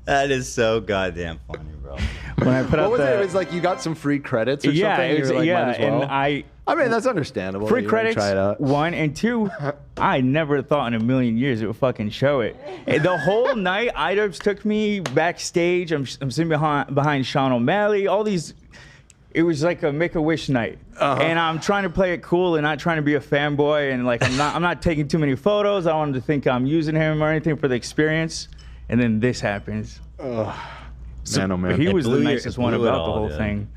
That is so goddamn funny, bro. When I put what was it? It was like you got some free credits or something? It was, like, yeah, might as well. and I mean, that's understandable. Free credits, try it out. 1, and 2, I never thought in a million years it would fucking show it. And the whole night, iDubbbz took me backstage. I'm sitting behind Sean O'Malley, all these. It was like a Make-A-Wish night. And I'm trying to play it cool and not trying to be a fanboy, and like I'm not taking too many photos. I don't want him to think I'm using him or anything for the experience. And then this happens. Man, oh man. He was the nicest one about the whole thing.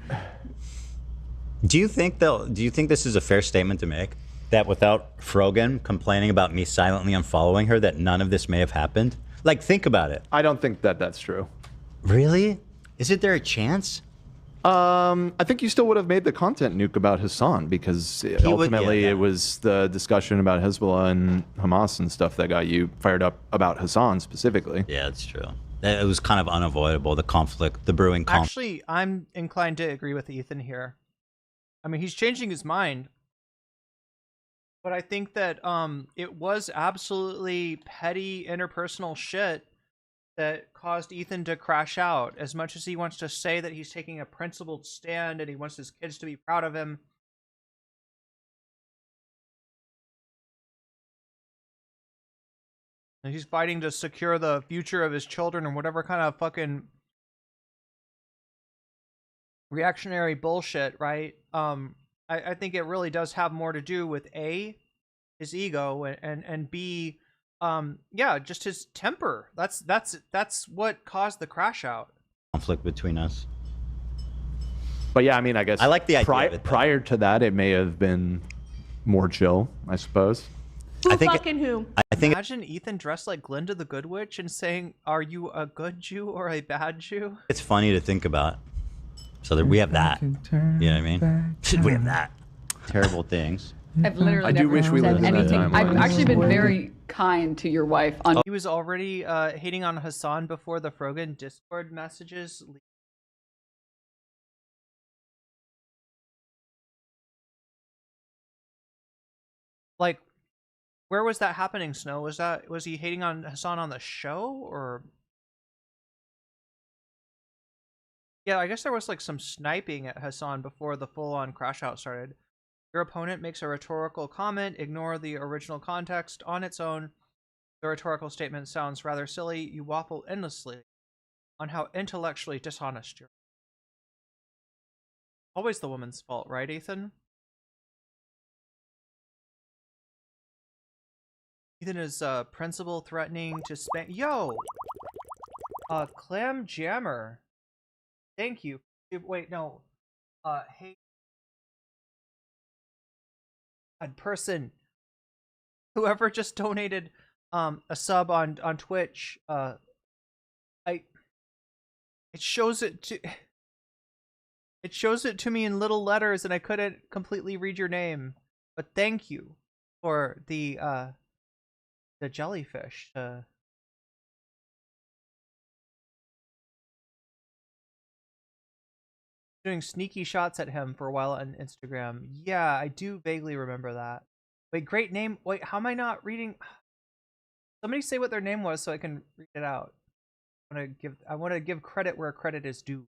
Do you think this is a fair statement to make? That without Frogan complaining about me silently unfollowing her, that none of this may have happened? Like, think about it. I don't think that that's true. Really? Isn't there a chance? I think you still would have made the content nuke about Hasan because ultimately it was the discussion about Hezbollah and Hamas and stuff that got you fired up about Hasan specifically. Yeah, it's true. It was kind of unavoidable, the conflict, the brewing conflict. Actually, I'm inclined to agree with Ethan here. I mean, he's changing his mind. But I think that it was absolutely petty interpersonal shit that caused Ethan to crash out. As much as he wants to say that he's taking a principled stand and he wants his kids to be proud of him, and he's fighting to secure the future of his children and whatever kind of fucking reactionary bullshit, right? I think it really does have more to do with A, his ego, and B, yeah, just his temper. That's what caused the crash out. Conflict between us. But yeah, I mean, I guess I like the idea of it, prior to that, it may have been more chill, I suppose. Who fucking who? I think. Imagine Ethan dressed like Glinda the Good Witch and saying, "Are you a good Jew or a bad Jew?" It's funny to think about. So that we have that. You know what I mean? We have that. Terrible things. I've literally I do never wish we said lived in that anything. timeline. I've actually been very kind to your wife. He was already hating on Hasan before the Frogan Discord messages. Like, where was that happening, Snow? Was he hating on Hasan on the show, or? Yeah, I guess there was like some sniping at Hasan before the full-on crash out started. Your opponent makes a rhetorical comment, ignore the original context on its own. The rhetorical statement sounds rather silly. You waffle endlessly on how intellectually dishonest you're. Always the woman's fault, right, Ethan? Ethan is principal threatening to spank. Yo! Clam Jammer. Thank you. Wait, no. Hey. Person. Whoever just donated a sub on Twitch, it shows it to me in little letters and I couldn't completely read your name. But thank you for the jellyfish. Doing sneaky shots at him for a while on Instagram. Yeah, I do vaguely remember that. Wait, great name. Wait, how am I not reading? Somebody say what their name was so I can read it out. I want to give credit where credit is due.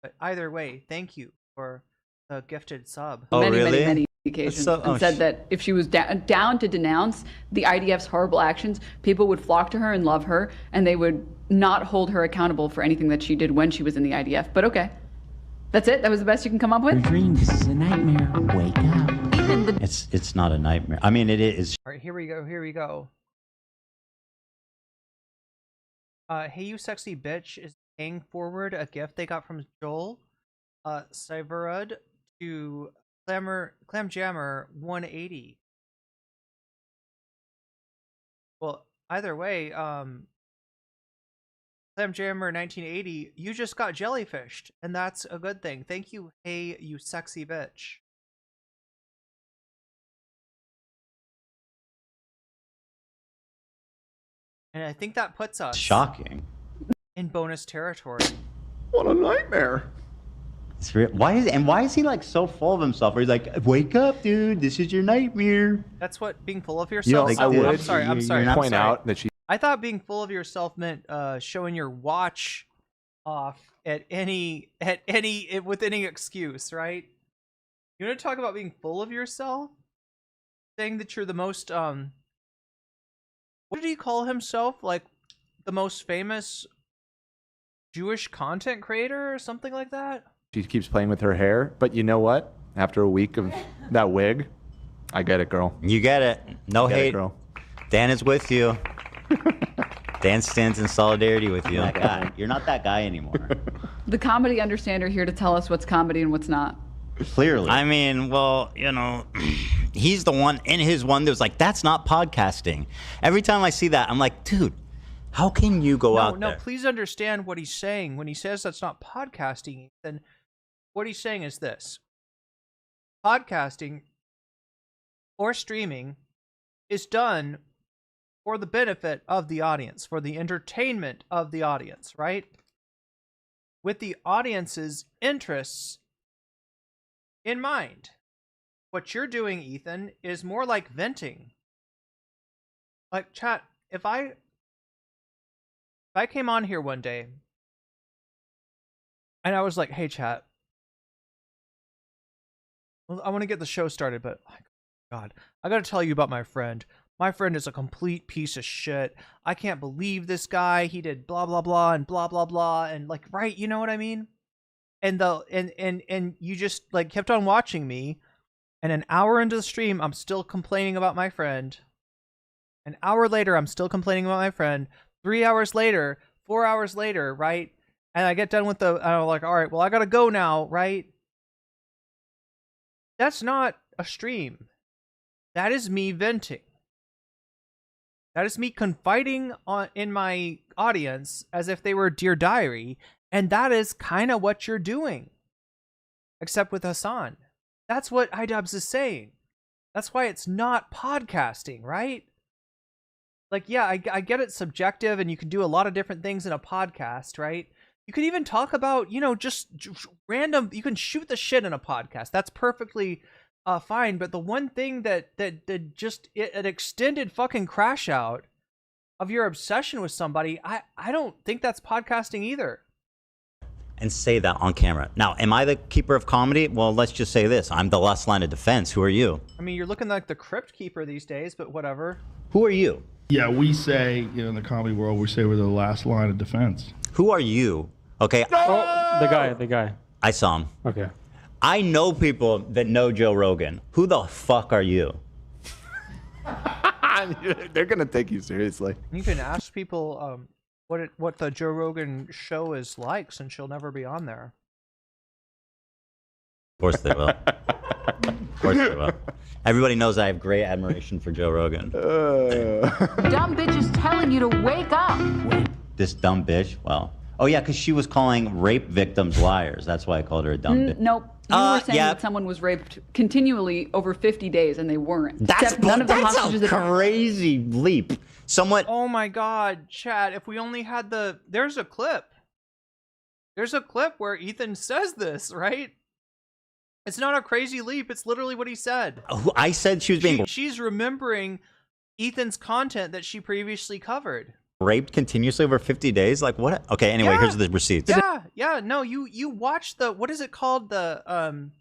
But either way, thank you for the gifted sub. Oh, really? Many occasions, and said that if she was down to denounce the IDF's horrible actions, people would flock to her and love her, and they would not hold her accountable for anything that she did when she was in the IDF. But okay, that's it. That was the best you can come up with. Irene, this is a nightmare. Wake up. It's not a nightmare. I mean, it is. All right, here we go. Here we go. Hey, you sexy bitch is paying forward a gift they got from Joel, Cyberud to Clam Jammer 180. Well, either way, Clam Jammer 1980, you just got jellyfished, and that's a good thing. Thank you, hey, you sexy bitch. And I think that puts us Shocking. in bonus territory. What a nightmare. It's real. Why is he like so full of himself? Where he's like, "Wake up, dude! This is your nightmare." That's what being full of yourself. I would. I'm sorry. Point out that she. I thought being full of yourself meant showing your watch off with any excuse, right? You want to talk about being full of yourself? Saying that you're the most what did he call himself? Like the most famous Jewish content creator or something like that? She keeps playing with her hair, but you know what? After a week of that wig, I get it, girl. You get it. No hate. Girl. Dan is with you. Dan stands in solidarity with you. That guy. You're not that guy anymore. The comedy understander here to tell us what's comedy and what's not. Clearly. I mean, well, you know, he's the one in his one that was like, that's not podcasting. Every time I see that, I'm like, dude, how can you go out there? No, please understand what he's saying. When he says that's not podcasting, then what he's saying is this. Podcasting or streaming is done for the benefit of the audience, for the entertainment of the audience, right? With the audience's interests in mind. What you're doing, Ethan, is more like venting. Like, chat, if I came on here one day and I was like, hey, chat, well, I want to get the show started, but God, I got to tell you about my friend. My friend is a complete piece of shit. I can't believe this guy. He did blah, blah, blah, and blah, blah, blah. And like, right, you know what I mean? And you just like kept on watching me. And an hour into the stream, I'm still complaining about my friend. An hour later, I'm still complaining about my friend. 3 hours later, 4 hours later, right? And I get done with and I'm like, all right, well, I gotta go now, right? That's not a stream. That is me venting. That is me confiding in my audience as if they were Dear Diary, and that is kind of what you're doing. Except with Hasan. That's what iDubbbz is saying. That's why it's not podcasting, right? Like, yeah, I get it's subjective, and you can do a lot of different things in a podcast, right? You could even talk about, just random, you can shoot the shit in a podcast. That's perfectly fine. But the one thing that just an extended fucking crash out of your obsession with somebody, I don't think that's podcasting either. And say that on camera. Now, am I the keeper of comedy? Well, let's just say this. I'm the last line of defense. Who are you? I mean, you're looking like the crypt keeper these days, but whatever. Who are you? Yeah, we say, in the comedy world, we say we're the last line of defense. Who are you? Okay. Oh, the guy. I saw him. Okay. I know people that know Joe Rogan. Who the fuck are you? They're gonna take you seriously. You can ask people what the Joe Rogan show is like, since she'll never be on there. Of course they will. Of course they will. Everybody knows I have great admiration for Joe Rogan. Dumb bitch is telling you to wake up. This dumb bitch? Well, oh yeah, because she was calling rape victims liars. That's why I called her a dumb bitch. Nope. You were saying that someone was raped continually over 50 days and they weren't. That's None of the that's hostages a that- crazy leap. Somewhat. Oh my God, Chad! If we only had there's a clip. There's a clip where Ethan says this, right? It's not a crazy leap. It's literally what he said. I said she was being She's remembering Ethan's content that she previously covered. raped continuously over 50 days. Like what? Okay. Anyway, here's the receipts. Yeah. No, you watched what is it called? The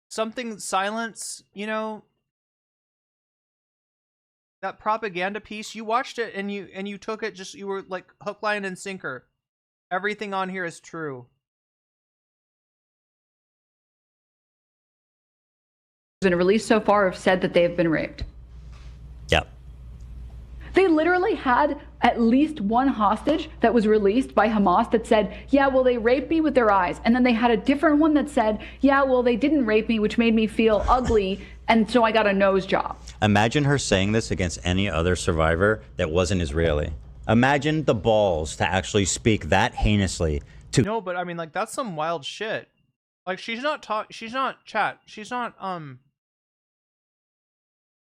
something silence. That propaganda piece. You watched it and you took it. You were like hook, line, and sinker. Everything on here is true. been released so far have said that they have been raped. Yep. They literally had at least one hostage that was released by Hamas that said, yeah, well, they raped me with their eyes. And then they had a different one that said, yeah, well, they didn't rape me, which made me feel ugly. And so I got a nose job. Imagine her saying this against any other survivor that wasn't Israeli. Imagine the balls to actually speak that heinously to. No, but I mean, like, that's some wild shit. Like, she's not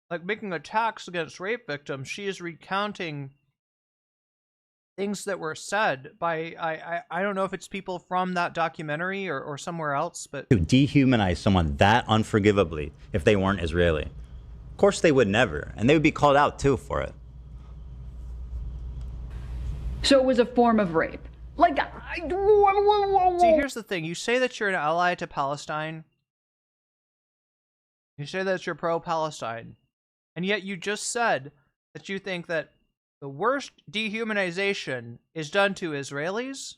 like making attacks against rape victims. She is recounting things that were said by I don't know if it's people from that documentary or somewhere else, but to dehumanize someone that unforgivably if they weren't Israeli. Of course they would never, and they would be called out too for it. So it was a form of rape. Like, see, here's the thing. You say that you're an ally to Palestine. You say that you're pro-Palestine. And yet you just said that you think that the worst dehumanization is done to Israelis?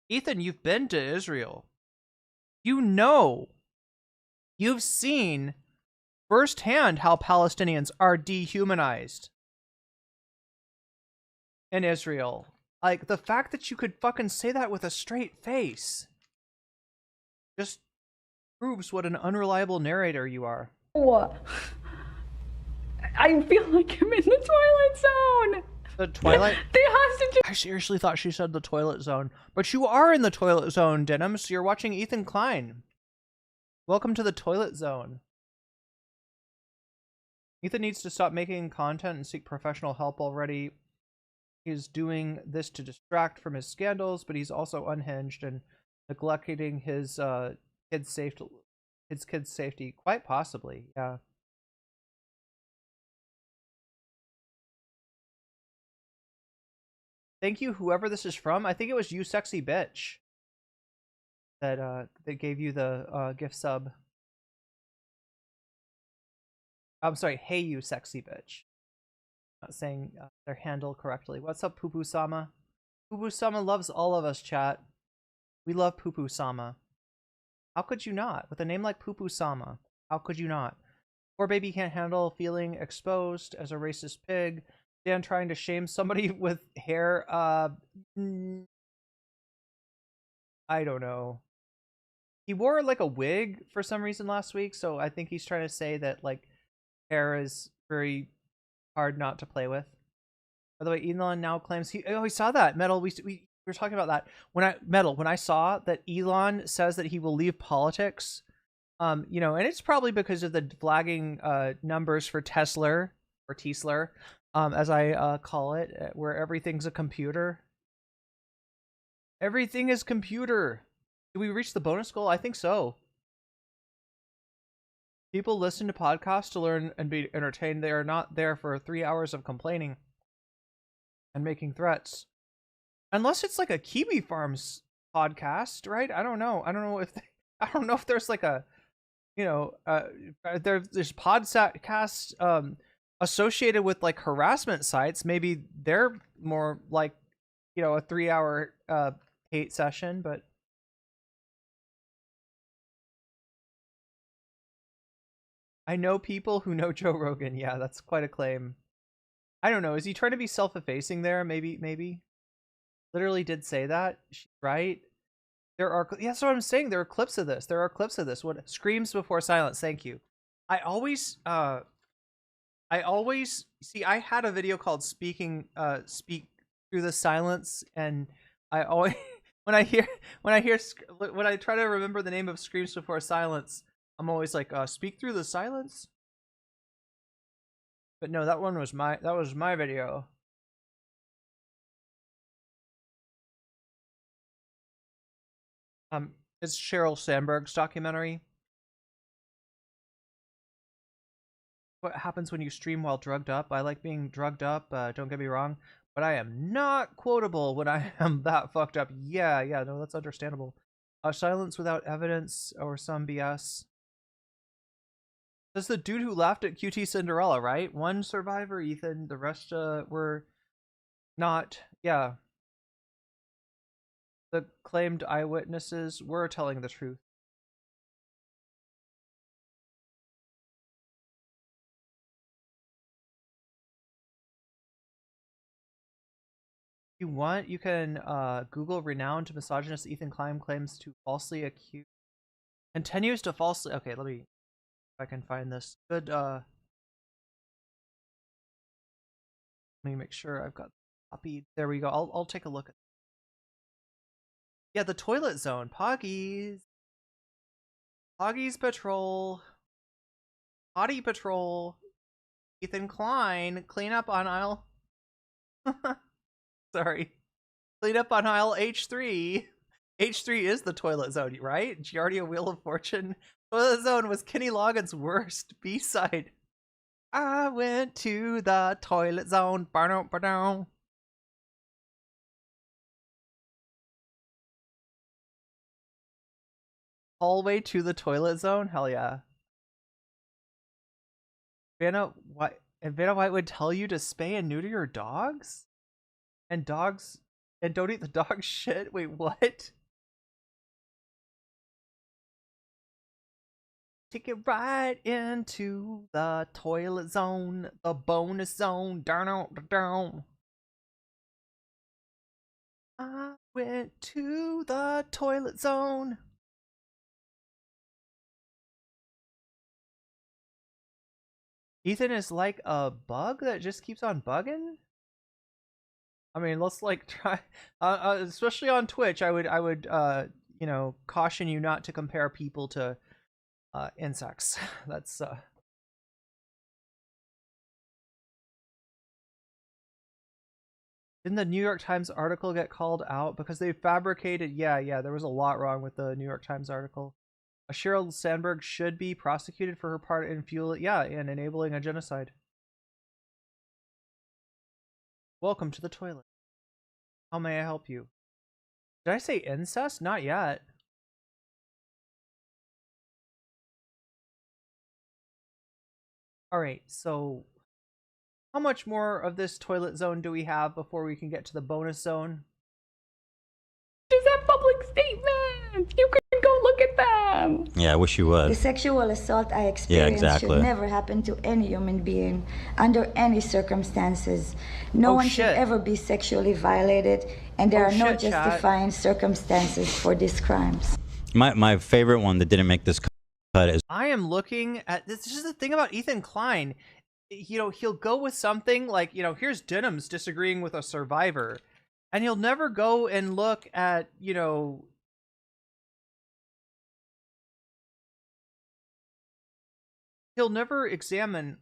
Ethan, you've been to Israel. You know. You've seen firsthand how Palestinians are dehumanized in Israel. Like, the fact that you could fucking say that with a straight face just proves what an unreliable narrator you are. I feel like I'm in the Twilight Zone. The Twilight? The hostages. I seriously thought she said the toilet zone. But you are in the toilet zone, Denim, so you're watching Ethan Klein. Welcome to the toilet zone. Ethan needs to stop making content and seek professional help already. He's doing this to distract from his scandals, but he's also unhinged and neglecting his kids' safety. Quite possibly, yeah. Thank you, whoever this is from. I think it was You Sexy Bitch that gave you the gift sub. I'm sorry, Hey You Sexy Bitch. Not saying their handle correctly. What's up, Poo Poo Sama? Poo Poo Sama loves all of us, chat. We love Poo Poo Sama. How could you not? With a name like Poo Poo Sama, how could you not? Poor baby can't handle feeling exposed as a racist pig. Dan trying to shame somebody with hair. I don't know. He wore like a wig for some reason last week, so I think he's trying to say that like hair is very hard not to play with. By the way, Elon now claims he saw that. Metal, we were talking about that. When I saw that Elon says that he will leave politics, and it's probably because of the flagging numbers for Tesla or Tesla, as I call it, where everything's a computer. Everything is computer. Did we reach the bonus goal? I think so. People listen to podcasts to learn and be entertained. They are not there for 3 hours of complaining and making threats. Unless it's like a Kiwi Farms podcast, right? I don't know. I don't know if there's like a, there's podcasts associated with like harassment sites. Maybe they're more like, a 3-hour hate session, but I know people who know Joe Rogan. Yeah, that's quite a claim. I don't know. Is he trying to be self-effacing there? Maybe. Literally did say that, right? That's what I'm saying. There are clips of this. What screams before silence? Thank you. I always see. I had a video called "Speak Through the Silence," and I always when I try to remember the name of "Screams Before Silence," I'm always like, "Speak through the silence." But no, that was my video. It's Sheryl Sandberg's documentary. What happens when you stream while drugged up? I like being drugged up, don't get me wrong, but I am not quotable when I am that fucked up. Yeah, no, that's understandable. Silence without evidence or some BS. That's the dude who laughed at QT Cinderella, right? One survivor, Ethan, the rest were not. Yeah. The claimed eyewitnesses were telling the truth. If you want, you can Google renowned misogynist Ethan Klein claims to falsely accuse. Continues to falsely. Okay, let me. If I can find this. Good. Let me make sure I've got copied. There we go. I'll take a look at. Yeah, the toilet zone. Poggies Patrol. Potty Patrol. Ethan Klein. Clean up on aisle. Sorry. Clean up on aisle H3. H3 is the toilet zone, right? Giardia Wheel of Fortune. Toilet zone was Kenny Loggins' worst B-side. I went to the toilet zone. Ba-dum. Hallway to the toilet zone? Hell yeah. Vanna White would tell you to spay and neuter your dogs? And don't eat the dog shit? Wait, what? Take it right into the toilet zone, the bonus zone, down. I went to the toilet zone. Ethan is like a bug that just keeps on bugging. I mean, let's like try, especially on Twitch. I would caution you not to compare people to insects. That's Didn't the New York Times article get called out because they fabricated? Yeah, there was a lot wrong with the New York Times article. Sheryl Sandberg should be prosecuted for her part in in enabling a genocide. Welcome to the toilet. How may I help you? Did I say incest? Not yet. Alright, so how much more of this toilet zone do we have before we can get to the bonus zone? Is that public statement? You can go look at them. Yeah, I wish you would. The sexual assault I experienced should never happen to any human being under any circumstances. No one should ever be sexually violated, and there are no justifying circumstances for these crimes. My favorite one that didn't make this cut is I am looking at this. This is the thing about Ethan Klein. He'll go with something like, here's Denham's disagreeing with a survivor. And he'll never go and look at, he'll never examine,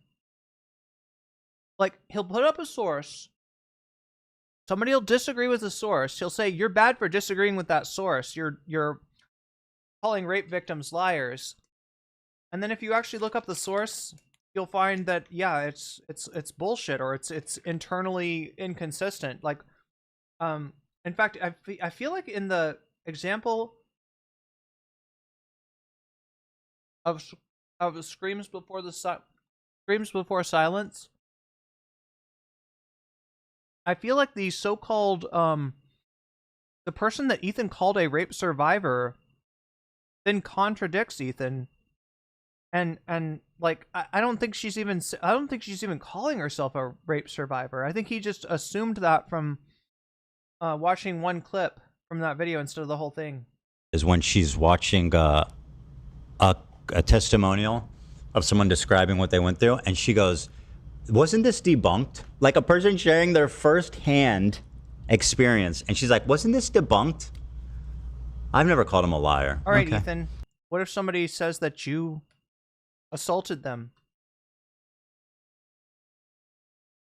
like, he'll put up a source. Somebody will disagree with the source. He'll say, you're bad for disagreeing with that source. You're calling rape victims liars. And then if you actually look up the source, you'll find that yeah, it's bullshit, or it's internally inconsistent. Like, in fact, I feel like in the example of screams before silence, I feel like the so-called the person that Ethan called a rape survivor then contradicts Ethan, and like I don't think she's even calling herself a rape survivor. I think he just assumed that from watching one clip from that video instead of the whole thing. Is when she's watching a testimonial of someone describing what they went through, and she goes, wasn't this debunked? Like a person sharing their first-hand experience, and she's like, wasn't this debunked? I've never called him a liar. All right, Okay. Ethan, what if somebody says that you assaulted them?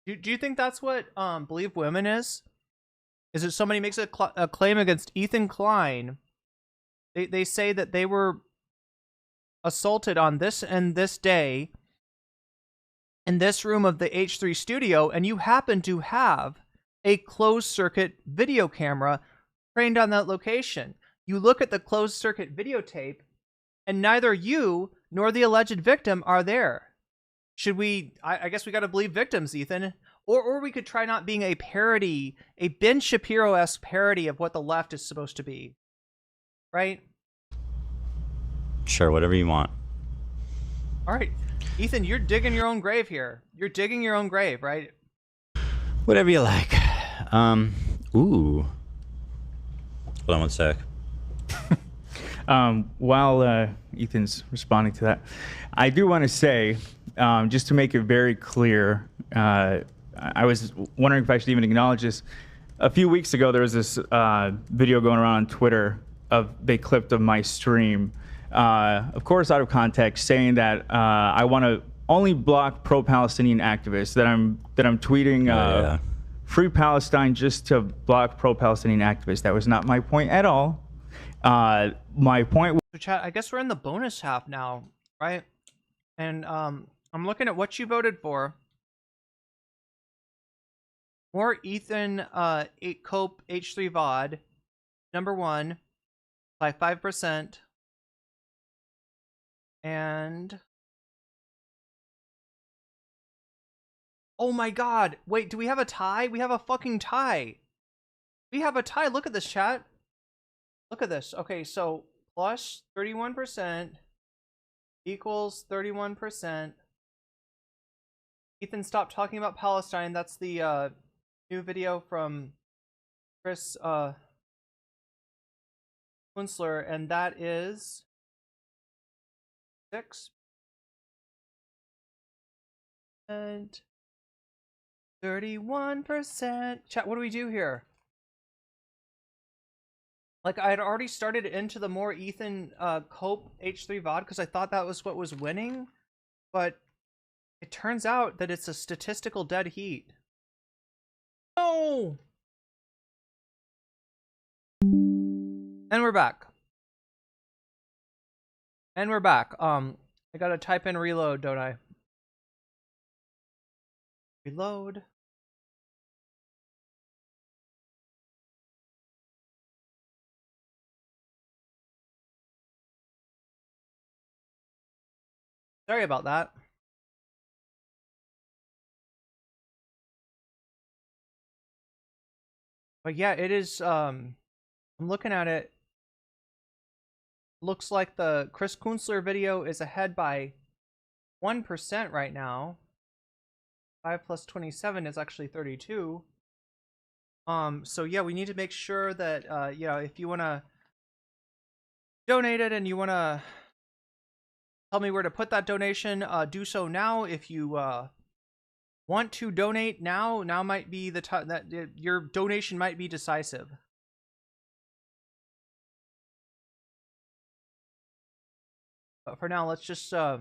Do you think that's what Believe Women is? Is it somebody makes a claim against Ethan Klein? They say that they were assaulted on this and this day in this room of the H3 studio, and you happen to have a closed-circuit video camera trained on that location. You look at the closed-circuit videotape, and neither you nor the alleged victim are there. Should we... I guess we got to believe victims, Ethan. Or we could try not being a parody, a Ben Shapiro-esque parody of what the left is supposed to be. Right? Sure, whatever you want. All right. Ethan, you're digging your own grave here. You're digging your own grave, right? Whatever you like. Ooh. Hold on one sec. While Ethan's responding to that, I do want to say, just to make it very clear, I was wondering if I should even acknowledge this. A few weeks ago, there was this video going around on Twitter they clipped of my stream, of course out of context, saying that I want to only block pro-Palestinian activists, that I'm tweeting free Palestine just to block pro-Palestinian activists. That was not my point at all. My point was... So chat, I guess we're in the bonus half now, right? And I'm looking at what you voted for. More Ethan Cope H3 VOD, #1 by 5%. And oh my god, wait, do we have a tie? We have a fucking tie. We have a tie. Look at this, chat. Look at this. Okay, so plus 31% equals 31%. Ethan, stop talking about Palestine. That's the new video from Chris Kunstler, and that is 6 and 31%. Chat, what do we do here? Like, I had already started into the more Ethan Cope H3 VOD because I thought that was what was winning, but it turns out that it's a statistical dead heat. No! And we're back. And we're back. I gotta type in reload, don't I? Reload. Sorry about that. But yeah, it is, I'm looking at it. Looks like the Chris Kunstler video is ahead by 1% right now. 5 plus 27 is actually 32. So yeah, we need to make sure that, you know, if you want to donate it and you want to tell me where to put that donation, do so now. If you want to donate now might be the time that your donation might be decisive. But for now, let's just see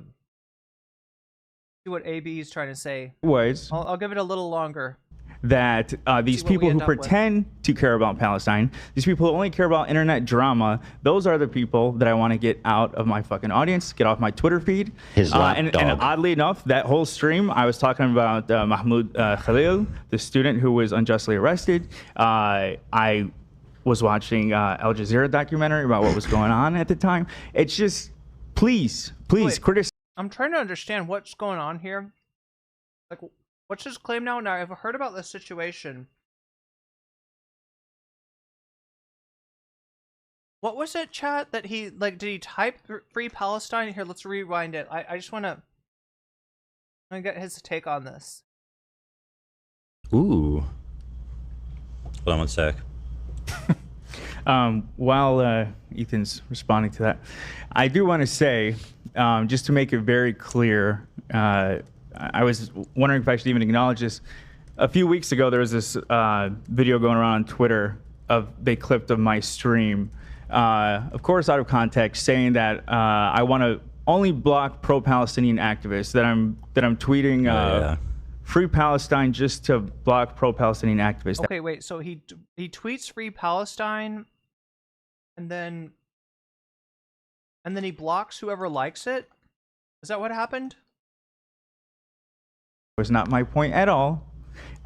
what AB is trying to say. Anyways, I'll give it a little longer. that these people who pretend to care about Palestine, these people who only care about internet drama, those are the people that I want to get out of my fucking audience, get off my Twitter feed. His and oddly enough, that whole stream, I was talking about Mahmoud Khalil, the student who was unjustly arrested. I was watching Al Jazeera documentary about what was going on at the time. It's just, please, criticize. I'm trying to understand what's going on here. Like, what's his claim now? Now, I've heard about this situation. What was it, chat, that he, like, did he type Free Palestine? Here, let's rewind it. I just want to get his take on this. Ooh. Hold on one sec. While Ethan's responding to that, I do want to say, just to make it very clear, I was wondering if I should even acknowledge this. A few weeks ago, there was this video going around on Twitter they clipped of my stream, of course out of context, saying that I want to only block pro-Palestinian activists, that I'm tweeting Free Palestine just to block pro-Palestinian activists. Okay, wait, so he tweets Free Palestine, and then he blocks whoever likes it? Is that what happened? Was not my point at all.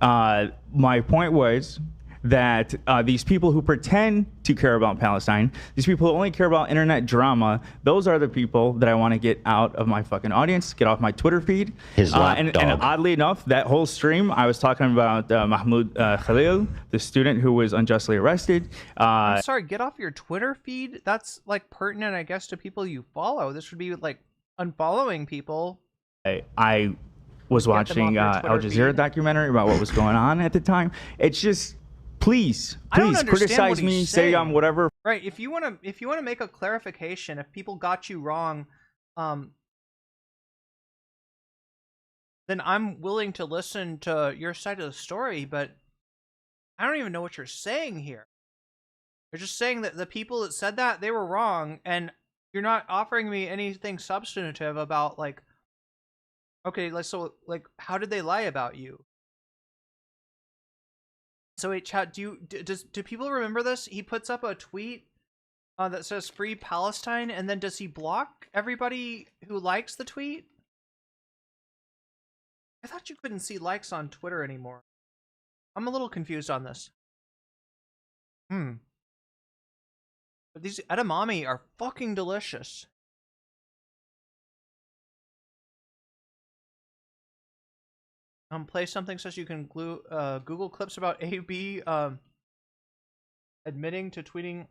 My point was that these people who pretend to care about Palestine, these people who only care about internet drama, those are the people that I want to get out of my fucking audience, get off my Twitter feed. His and oddly enough, that whole stream, I was talking about Mahmoud Khalil, the student who was unjustly arrested. I'm sorry, get off your Twitter feed? That's, like, pertinent, I guess, to people you follow. This would be, like, unfollowing people. I was watching Al Jazeera documentary about what was going on at the time. It's just, please criticize me, say I'm whatever. Right. If you want to make a clarification, if people got you wrong, then I'm willing to listen to your side of the story, but I don't even know what you're saying here. You're just saying that the people that said that, they were wrong, and you're not offering me anything substantive about, like, okay, so, like, how did they lie about you? So wait, chat, do people remember this? He puts up a tweet that says Free Palestine, and then does he block everybody who likes the tweet? I thought you couldn't see likes on Twitter anymore. I'm a little confused on this. But these edamame are fucking delicious. Play something so you can Google clips about AB admitting to tweeting.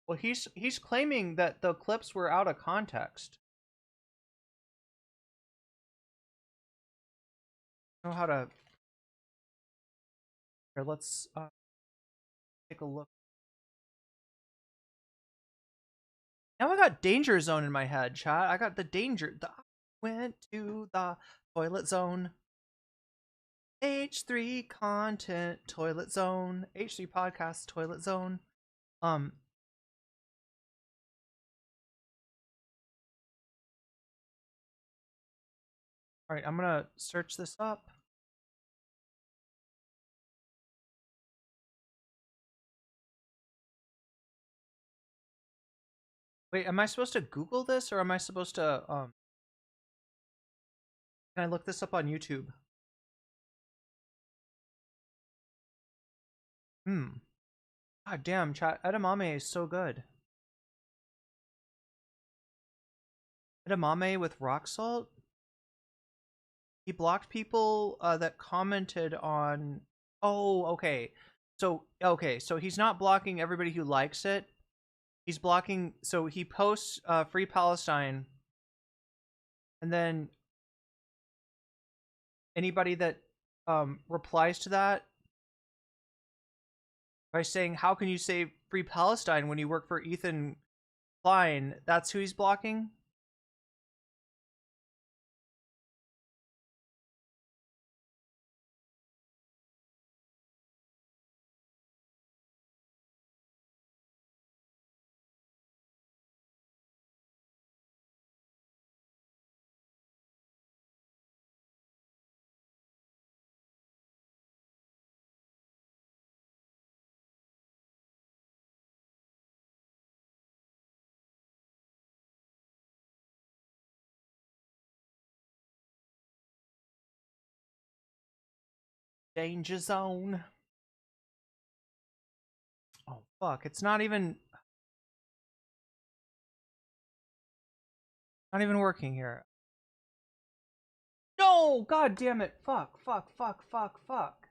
Well, he's claiming that the clips were out of context. I don't know how to. Here, let's take a look. Now I got Danger Zone in my head, chat. I got the danger. Went to the toilet zone. H3 content toilet zone. H3 podcast toilet zone. All right, I'm gonna search this up. Wait, am I supposed to Google this, or am I supposed to can I look this up on YouTube? God damn, chat. Edamame is so good. Edamame with rock salt? He blocked people that commented on... Oh, okay. So he's not blocking everybody who likes it. He's blocking... So he posts Free Palestine, and then anybody that replies to that by saying, how can you say Free Palestine when you work for Ethan Klein, that's who he's blocking? Danger zone. Oh fuck! It's not even working here. No! God damn it! Fuck! Fuck! Fuck! Fuck! Fuck!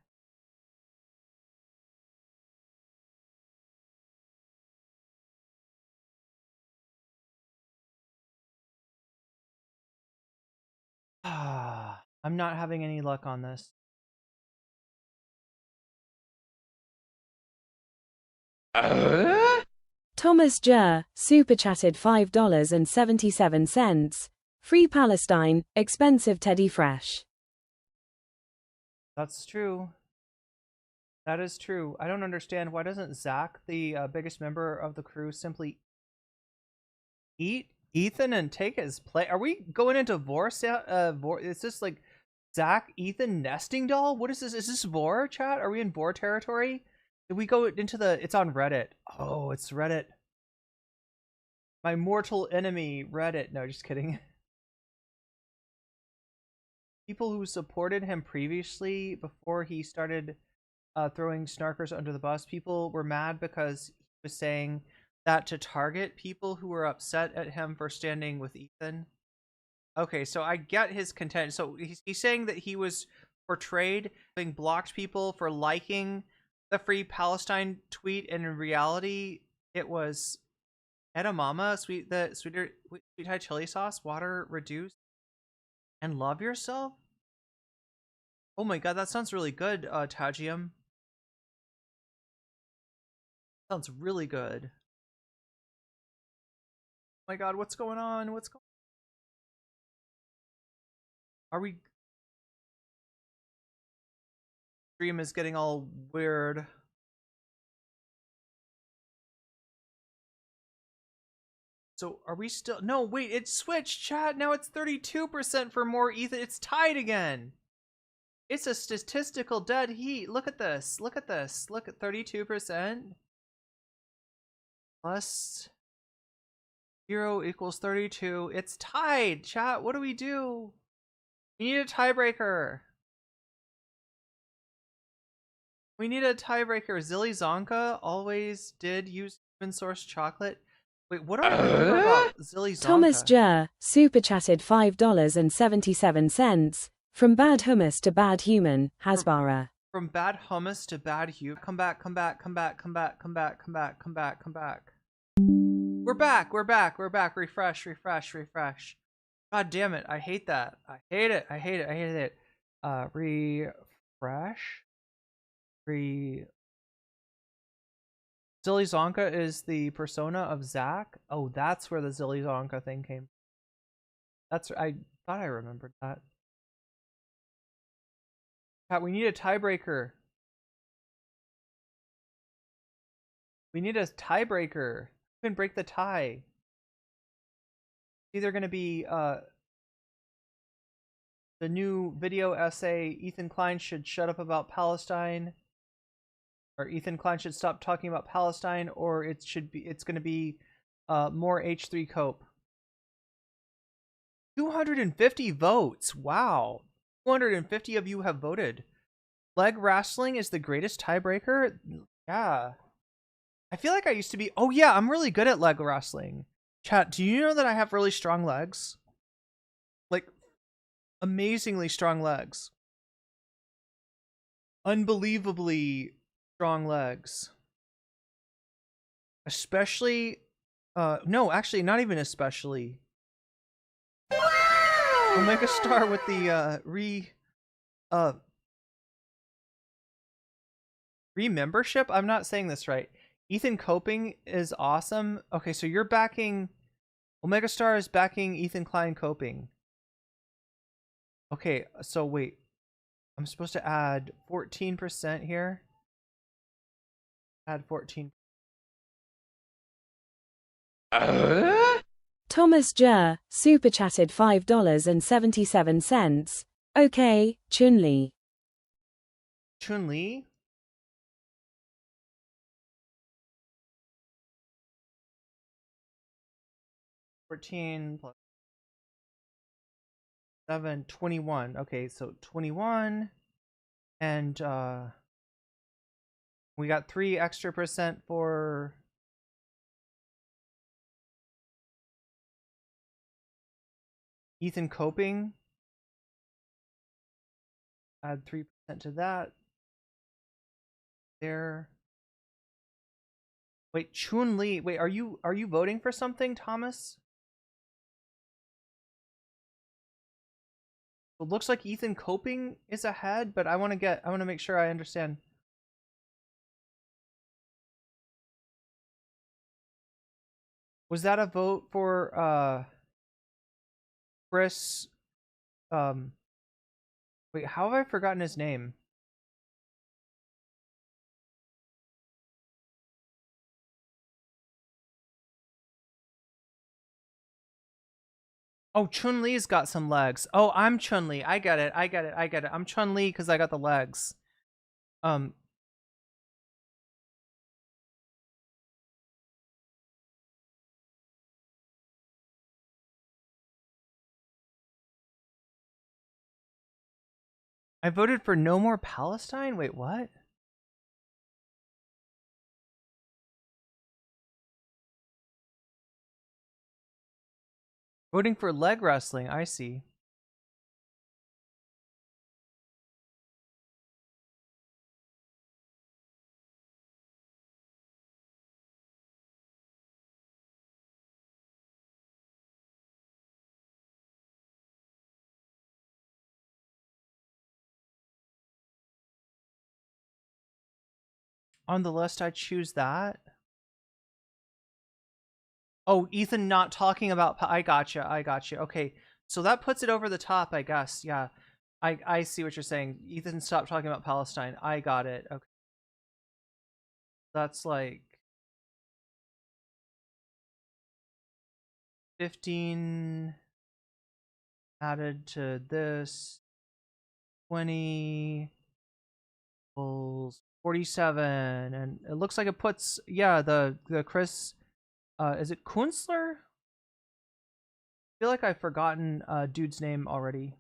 Ah, I'm not having any luck on this. Thomas J. super chatted $5.77. Free Palestine, expensive Teddy Fresh. That's true. That is true. I don't understand. Why doesn't Zach, the biggest member of the crew, simply eat Ethan and take his place? Are we going into Vor? Is this like Zach, Ethan nesting doll? What is this? Is this Vor chat? Are we in Vor territory? Did we go into the... It's on Reddit. Oh, it's Reddit. My mortal enemy, Reddit. No, just kidding. People who supported him previously, before he started throwing snarkers under the bus, people were mad because he was saying that to target people who were upset at him for standing with Ethan. Okay, so I get his content. So he's saying that he was portrayed having blocked people for liking the Free Palestine tweet, and in reality, it was edamame, sweet high chili sauce, water reduced, and love yourself. Oh my god, that sounds really good, Tajium. Sounds really good. Oh my god, what's going on? What's going on? Are we... Stream is getting all weird. So are we still... No, wait, it switched, chat. Now it's 32% for more Ethan. It's tied again. It's a statistical dead heat. Look at this. Look at this. Look at 32%. Plus 0 equals 32. It's tied, chat. What do we do? We need a tiebreaker. We need a tiebreaker. Zilly Zonka always did use human source chocolate. Wait, what do I remember about Zilly Zonka? Thomas J. super chatted $5.77. From bad hummus to bad human, Hasbara. From bad hummus to bad human. Come back, come back, come back, come back, come back, come back, come back, come back. We're back, we're back, we're back. Refresh, refresh, refresh. God damn it, I hate that. I hate it, I hate it, I hate it. Refresh. Zilly Zonka is the persona of Zach. Oh, that's where the Zilly Zonka thing came. That's... I thought I remembered that. Pat, we need a tiebreaker. We need a tiebreaker. Who can break the tie? It's either going to be the new video essay, Ethan Klein should shut up about Palestine, or Ethan Klein should stop talking about Palestine, or it's going to be more H3 Cope. 250 votes. Wow. 250 of you have voted. Leg wrestling is the greatest tiebreaker? Yeah. I feel like I used to be... Oh yeah, I'm really good at leg wrestling. Chat, do you know that I have really strong legs? Like, amazingly strong legs. Unbelievably strong legs. Especially... no, actually, not even especially. Omega Star with the re-membership? I'm not saying this right. Ethan coping is awesome. Okay, so you're backing... Omega Star is backing Ethan Klein coping. Okay, so wait. I'm supposed to add 14% here. Add 14. Thomas J. super chatted $5.77. Okay, Chun-Li. Chun-Li? $14 plus 7, 21. Okay, so 21. And we got 3 extra % for Ethan coping. Add 3% to that. There. Wait, Chun-Li. Wait, are you voting for something, Thomas? It looks like Ethan coping is ahead, but I want to make sure I understand. Was that a vote for Chris? Wait, how have I forgotten his name? Oh, Chun-Li's got some legs. Oh, I'm Chun-Li. I get it. I'm Chun-Li because I got the legs. I voted for no more Palestine? Wait, what? Voting for leg wrestling, I see. On the list, I choose that. Oh, Ethan not talking about... I gotcha. Okay, so that puts it over the top, I guess. Yeah, I see what you're saying. Ethan, stop talking about Palestine. I got it. Okay. That's like... 15 added to this. 20 equals 47. And it looks like it puts... Yeah, the Chris... is it Kunstler? I feel like I've forgotten dude's name already.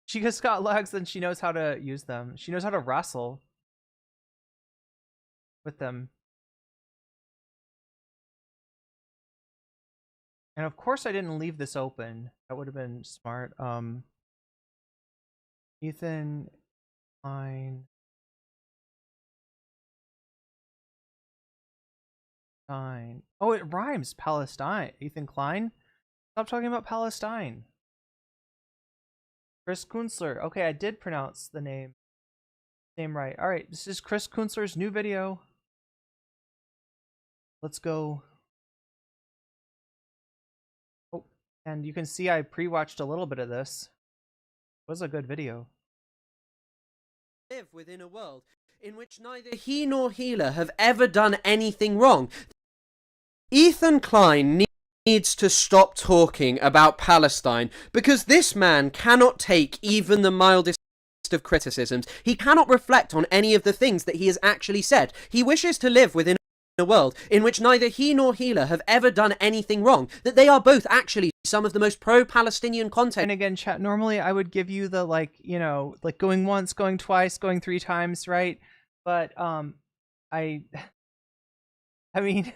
She just got legs and she knows how to use them. She knows how to wrestle with them. And of course I didn't leave this open. That would have been smart. Ethan Klein. Oh, it rhymes. Palestine. Ethan Klein? Stop talking about Palestine. Chris Kunstler. Okay, I did pronounce the name right. Alright, this is Chris Kunstler's new video. Let's go. Oh, and you can see I pre-watched a little bit of this. It was a good video. Live within a world in which neither he nor Healer have ever done anything wrong. Ethan Klein needs to stop talking about Palestine because this man cannot take even the mildest of criticisms. He cannot reflect on any of the things that he has actually said. He wishes to live within a world in which neither he nor Healer have ever done anything wrong, that they are both actually some of the most pro-Palestinian content. And again, chat, normally I would give you the, like, you know, like going once, going twice, going 3 times, right? But I mean,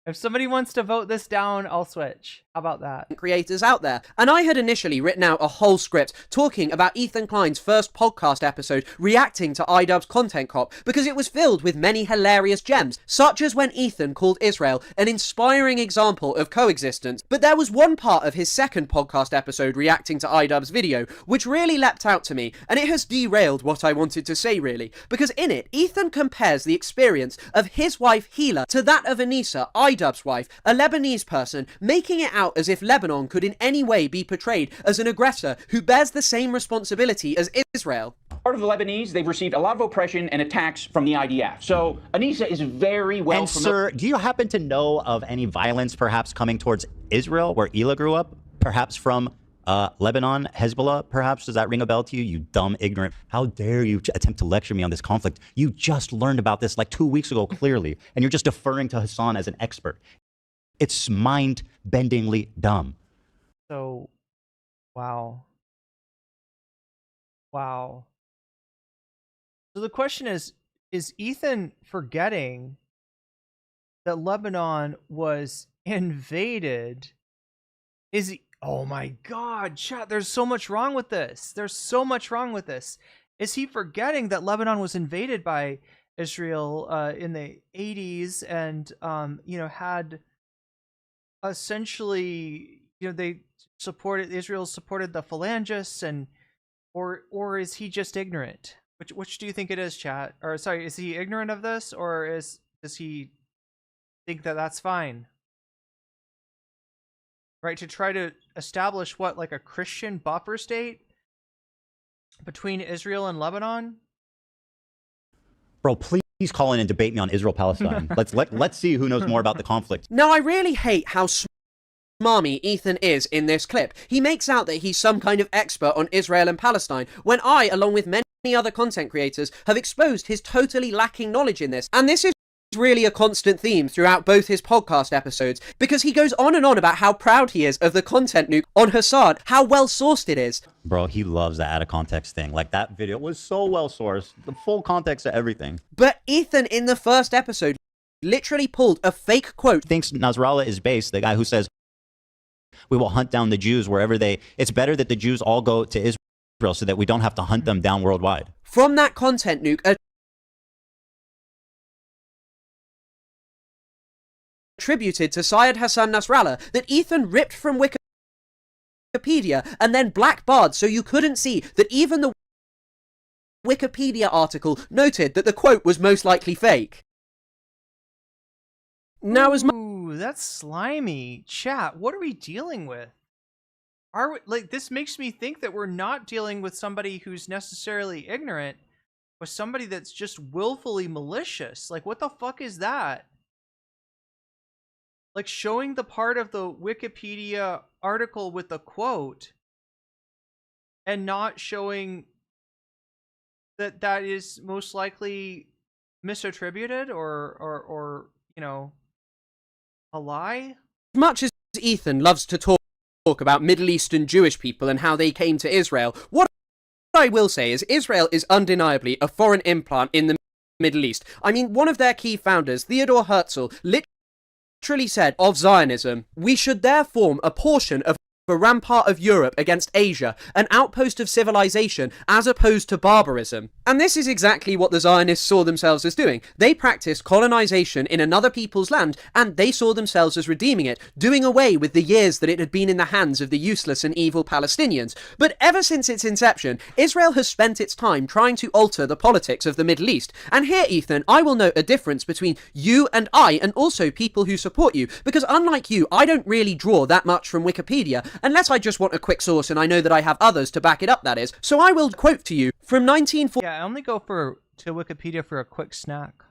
if somebody wants to vote this down, I'll switch. How about that? Creators out there. And I had initially written out a whole script talking about Ethan Klein's first podcast episode reacting to iDubbbz Content Cop because it was filled with many hilarious gems, such as when Ethan called Israel an inspiring example of coexistence. But there was one part of his second podcast episode reacting to iDubbbz video which really leapt out to me, and it has derailed what I wanted to say really, because in it, Ethan compares the experience of his wife Hila to that of Anissa, iDubbbz's wife, a Lebanese person, making it out as if Lebanon could in any way be portrayed as an aggressor who bears the same responsibility as Israel. Part of the Lebanese, they've received a lot of oppression and attacks from the IDF. So Anissa is very well And sir, do you happen to know of any violence perhaps coming towards Israel, where Hila grew up? Perhaps from Lebanon, Hezbollah, perhaps? Does that ring a bell to you? You dumb, ignorant. How dare you attempt to lecture me on this conflict? You just learned about this like 2 weeks ago, clearly, and you're just deferring to Hasan as an expert. It's mind-bendingly dumb. So, wow. Wow. So the question is Ethan forgetting that Lebanon was invaded? Is he? Oh my God, chat, there's so much wrong with this. There's so much wrong with this. Is he forgetting that Lebanon was invaded by Israel in the 80s and, had essentially, Israel supported the Phalangists or is he just ignorant? Which do you think it is, chat? Or sorry, is he ignorant of this, or does he think that that's fine? Right, to try to establish what, like a Christian buffer state between Israel and Lebanon? Bro, please call in and debate me on Israel-Palestine. let's see who knows more about the conflict. Now, I really hate how smarmy Ethan is in this clip. He makes out that he's some kind of expert on Israel and Palestine, when I, along with many other content creators, have exposed his totally lacking knowledge in this. And this is really a constant theme throughout both his podcast episodes, because he goes on and on about how proud he is of the content nuke on Hasan, how well sourced it is. Bro, he loves the out of context thing. Like, that video was so well sourced, the full context of everything. But Ethan in the first episode literally pulled a fake quote. Thinks Nasrallah is base, the guy who says we will hunt down the Jews wherever it's better that the Jews all go to Israel so that we don't have to hunt them down worldwide. From that content nuke, attributed to Syed Hasan Nasrallah, that Ethan ripped from Wikipedia and then blackbarred so you couldn't see that even the Wikipedia article noted that the quote was most likely fake. Now, Ooh, that's slimy. Chat, what are we dealing with? This makes me think that we're not dealing with somebody who's necessarily ignorant, but somebody that's just willfully malicious. Like, what the fuck is that? Like, showing the part of the Wikipedia article with the quote and not showing that is most likely misattributed or a lie? As much as Ethan loves to talk about Middle Eastern Jewish people and how they came to Israel, what I will say is Israel is undeniably a foreign implant in the Middle East. I mean, one of their key founders, Theodor Herzl, literally said of Zionism, "We should there form a portion of a rampart of Europe against Asia, an outpost of civilization as opposed to barbarism." And this is exactly what the Zionists saw themselves as doing. They practiced colonization in another people's land, and they saw themselves as redeeming it, doing away with the years that it had been in the hands of the useless and evil Palestinians. But ever since its inception, Israel has spent its time trying to alter the politics of the Middle East. And here, Ethan, I will note a difference between you and I, and also people who support you, because unlike you, I don't really draw that much from Wikipedia, unless I just want a quick source and I know that I have others to back it up, that is. So I will quote to you from 1940. Yeah, I only go to Wikipedia for a quick snack.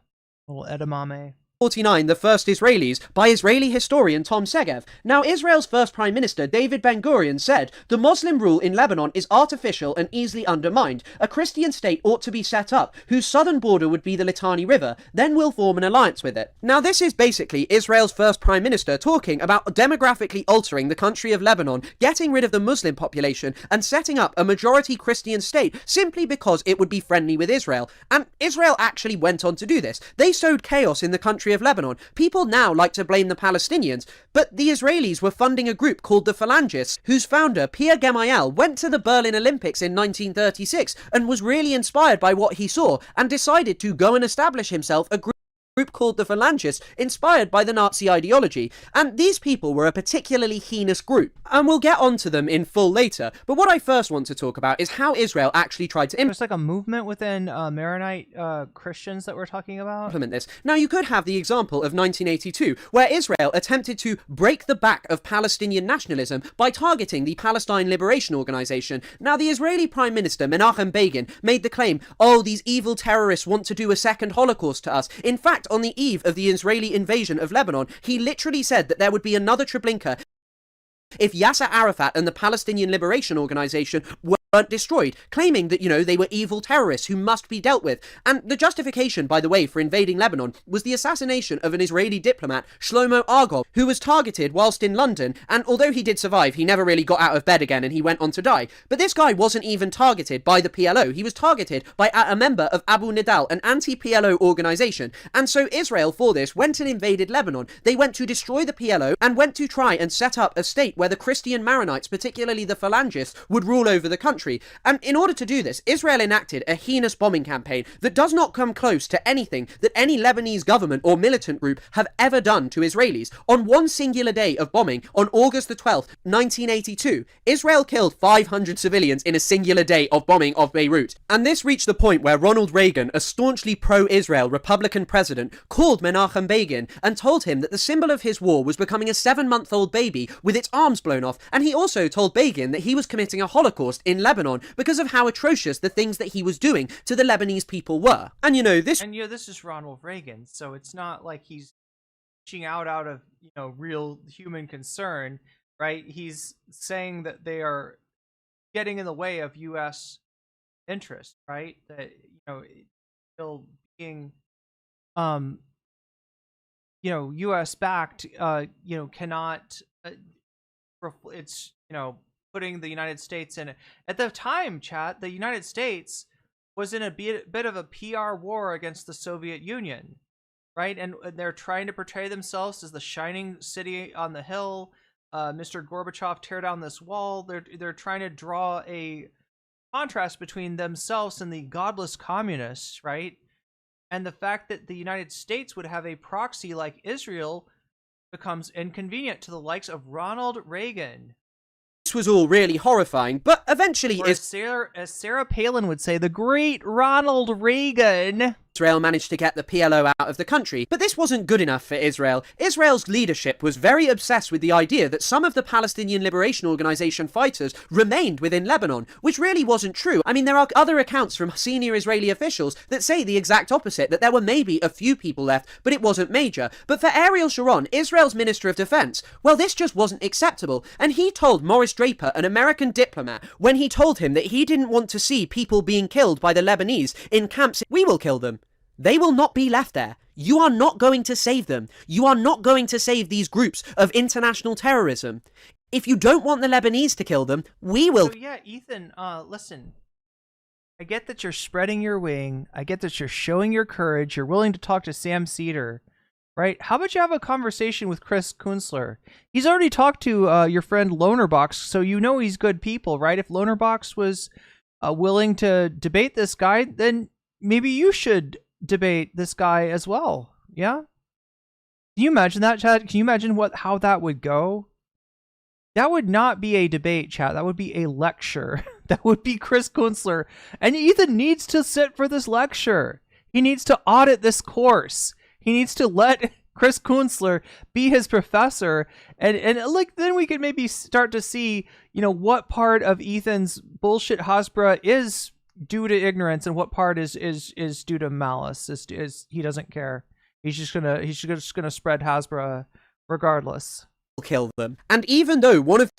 A little edamame. 1949, The First Israelis, by Israeli historian Tom Segev. Now, Israel's first Prime Minister, David Ben-Gurion, said, "The Muslim rule in Lebanon is artificial and easily undermined. A Christian state ought to be set up, whose southern border would be the Litani River. Then we'll form an alliance with it." Now, this is basically Israel's first Prime Minister talking about demographically altering the country of Lebanon, getting rid of the Muslim population, and setting up a majority Christian state simply because it would be friendly with Israel. And Israel actually went on to do this. They sowed chaos in the country of Lebanon. People now like to blame the Palestinians, but the Israelis were funding a group called the Phalangists, whose founder, Pierre Gemayel, went to the Berlin Olympics in 1936 and was really inspired by what he saw and decided to go and establish himself a group called the Phalangists, inspired by the Nazi ideology. And these people were a particularly heinous group, and we'll get onto them in full later. But what I first want to talk about is how Israel actually tried to There's like a movement within Maronite Christians that we're talking about. Implement this. Now, you could have the example of 1982, where Israel attempted to break the back of Palestinian nationalism by targeting the Palestine Liberation Organization. Now, the Israeli Prime Minister, Menachem Begin, made the claim, "Oh, these evil terrorists want to do a second Holocaust to us." In fact, on the eve of the Israeli invasion of Lebanon, he literally said that there would be another Treblinka if Yasser Arafat and the Palestinian Liberation Organization were destroyed, claiming that, they were evil terrorists who must be dealt with. And the justification, by the way, for invading Lebanon was the assassination of an Israeli diplomat, Shlomo Argov, who was targeted whilst in London, and although he did survive, he never really got out of bed again and he went on to die. But this guy wasn't even targeted by the PLO. He was targeted by a member of Abu Nidal, an anti-PLO organization. And so Israel, for this, went and invaded Lebanon. They went to destroy the PLO and went to try and set up a state where the Christian Maronites, particularly the Phalangists, would rule over the country. And in order to do this, Israel enacted a heinous bombing campaign that does not come close to anything that any Lebanese government or militant group have ever done to Israelis. On one singular day of bombing, on August the 12th, 1982, Israel killed 500 civilians in a singular day of bombing of Beirut. And this reached the point where Ronald Reagan, a staunchly pro-Israel Republican president, called Menachem Begin and told him that the symbol of his war was becoming a 7-month-old baby with its arms blown off. And he also told Begin that he was committing a Holocaust in Lebanon because of how atrocious the things that he was doing to the Lebanese people were. And this is Ronald Reagan, so it's not like he's reaching out of real human concern, right? He's saying that they are getting in the way of U.S. interest, right? That still being U.S. backed, cannot. It's putting the United States in it. At the time, chat, the United States was in a bit of a PR war against the Soviet Union, right? And they're trying to portray themselves as the shining city on the hill. Mr. Gorbachev, tear down this wall. They're trying to draw a contrast between themselves and the godless communists, right? And the fact that the United States would have a proxy like Israel becomes inconvenient to the likes of Ronald Reagan. This was all really horrifying, but eventually, as Sarah Palin would say, the great Ronald Reagan. Israel managed to get the PLO out of the country, but this wasn't good enough for Israel. Israel's leadership was very obsessed with the idea that some of the Palestinian Liberation Organization fighters remained within Lebanon, which really wasn't true. I mean, there are other accounts from senior Israeli officials that say the exact opposite, that there were maybe a few people left, but it wasn't major. But for Ariel Sharon, Israel's Minister of Defense, well, this just wasn't acceptable, and he told Morris Draper, an American diplomat, when he told him that he didn't want to see people being killed by the Lebanese in camps, we will kill them. They will not be left there. You are not going to save them. You are not going to save these groups of international terrorism. If you don't want the Lebanese to kill them, we will. So yeah, Ethan, listen. I get that you're spreading your wing. I get that you're showing your courage. You're willing to talk to Sam Seder, right? How about you have a conversation with Chris Kunstler? He's already talked to your friend Lonerbox, so you know he's good people, right? If Lonerbox was willing to debate this guy, then maybe you should debate this guy as well. Yeah? Can you imagine that, Chad? Can you imagine how that would go? That would not be a debate, chat. That would be a lecture. That would be Chris Kunstler. And Ethan needs to sit for this lecture. He needs to audit this course. He needs to let Chris Kunstler be his professor. And like, then we could maybe start to see, what part of Ethan's bullshit Hasbra is due to ignorance and what part is due to malice. Is he doesn't care. He's just gonna spread Hasbra regardless. Kill them. And even though one of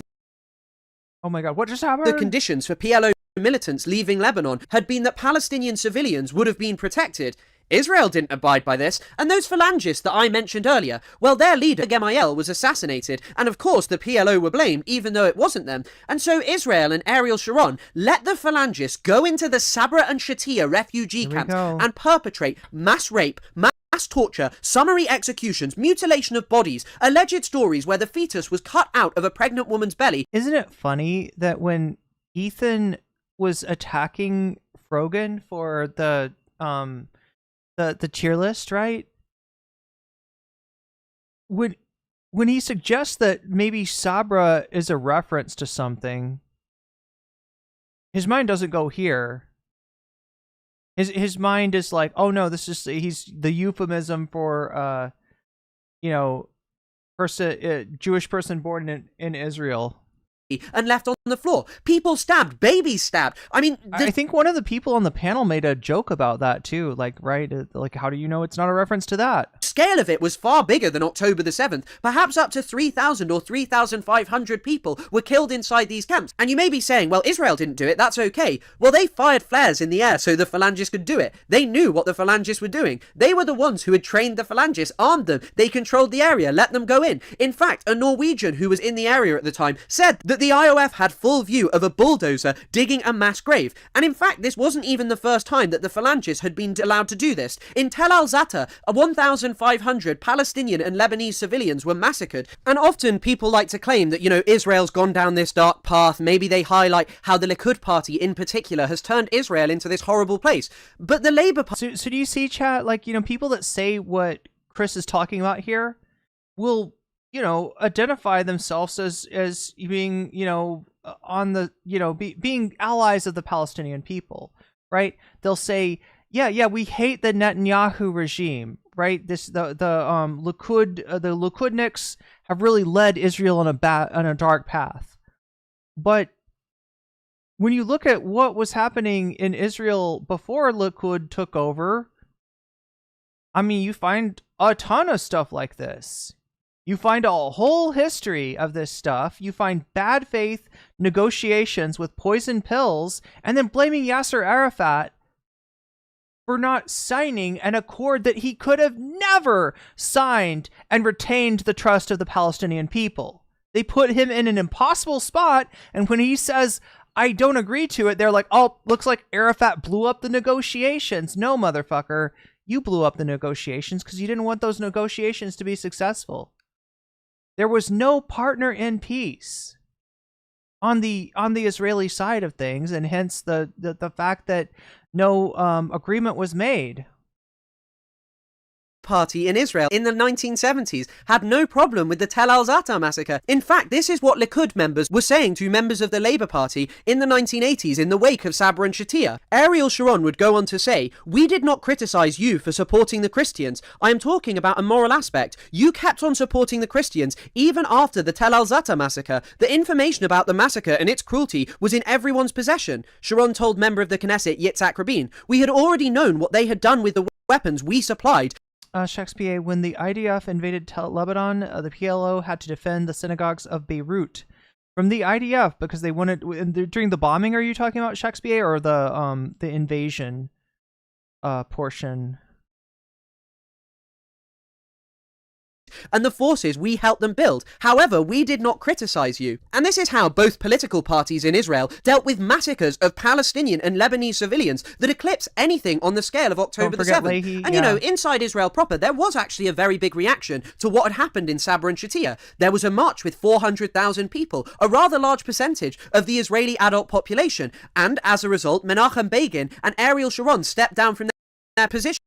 oh my god, what just happened? The conditions for PLO militants leaving Lebanon had been that Palestinian civilians would have been protected, Israel didn't abide by this, and those phalangists that I mentioned earlier, well, their leader, Gemayel, was assassinated, and of course the PLO were blamed, even though it wasn't them. And so Israel and Ariel Sharon let the phalangists go into the Sabra and Shatia refugee camps and perpetrate mass rape, mass torture, summary executions, mutilation of bodies, alleged stories where the fetus was cut out of a pregnant woman's belly. Isn't it funny that when Ethan was attacking Frogan for the tier list, right? When he suggests that maybe Sabra is a reference to something, his mind doesn't go here. His mind is like, oh no, he's the euphemism for Jewish person born in Israel. and left on the floor. People stabbed, babies stabbed. I mean, I think one of the people on the panel made a joke about that too. Like, right? Like, how do you know it's not a reference to that? Scale of it was far bigger than October the 7th. Perhaps up to 3,000 or 3,500 people were killed inside these camps. And you may be saying, well, Israel didn't do it, that's okay. Well, they fired flares in the air so the phalangists could do it. They knew what the phalangists were doing. They were the ones who had trained the phalangists, armed them. They controlled the area, let them go in. In fact, a Norwegian who was in the area at the time said that the IOF had full view of a bulldozer digging a mass grave. And in fact, this wasn't even the first time that the phalangists had been allowed to do this. In Tel al-Zata, 1,500 Palestinian and Lebanese civilians were massacred. And often people like to claim that, you know, Israel's gone down this dark path. Maybe they highlight how the Likud party in particular has turned Israel into this horrible place. But the Labour Party... So do you see, chat, like, you know, people that say what Chris is talking about here will, you know, identify themselves as being, you know, on the, you know, being allies of the Palestinian people, right? They'll say, yeah, we hate the Netanyahu regime, right? The Likudniks have really led Israel on a dark path. But when you look at what was happening in Israel before Likud took over, I mean, you find a ton of stuff like this. You find a whole history of this stuff. You find bad faith negotiations with poison pills, and then blaming Yasser Arafat for not signing an accord that he could have never signed and retained the trust of the Palestinian people. They put him in an impossible spot, and when he says, I don't agree to it, they're like, oh, looks like Arafat blew up the negotiations. No, motherfucker, you blew up the negotiations because you didn't want those negotiations to be successful. There was no partner in peace on the Israeli side of things, and hence the fact that no agreement was made. Party in Israel in the 1970s had no problem with the Tel al-Zata massacre. In fact, this is what Likud members were saying to members of the Labour Party in the 1980s in the wake of Sabra and Shatila. Ariel Sharon would go on to say, we did not criticise you for supporting the Christians. I am talking about a moral aspect. You kept on supporting the Christians even after the Tel al-Zata massacre. The information about the massacre and its cruelty was in everyone's possession. Sharon told member of the Knesset Yitzhak Rabin, we had already known what they had done with the weapons we supplied. Shakespeare, when the IDF invaded Lebanon, the PLO had to defend the synagogues of Beirut from the IDF because they wanted during the bombing. Are you talking about Shakespeare or the invasion portion? And the forces we helped them build. However, we did not criticize you. And this is how both political parties in Israel dealt with massacres of Palestinian and Lebanese civilians that eclipse anything on the scale of October the 7th. Leahy, and you know, inside Israel proper, there was actually a very big reaction to what had happened in Sabra and Shatila. There was a march with 400,000 people, a rather large percentage of the Israeli adult population. And as a result, Menachem Begin and Ariel Sharon stepped down from their position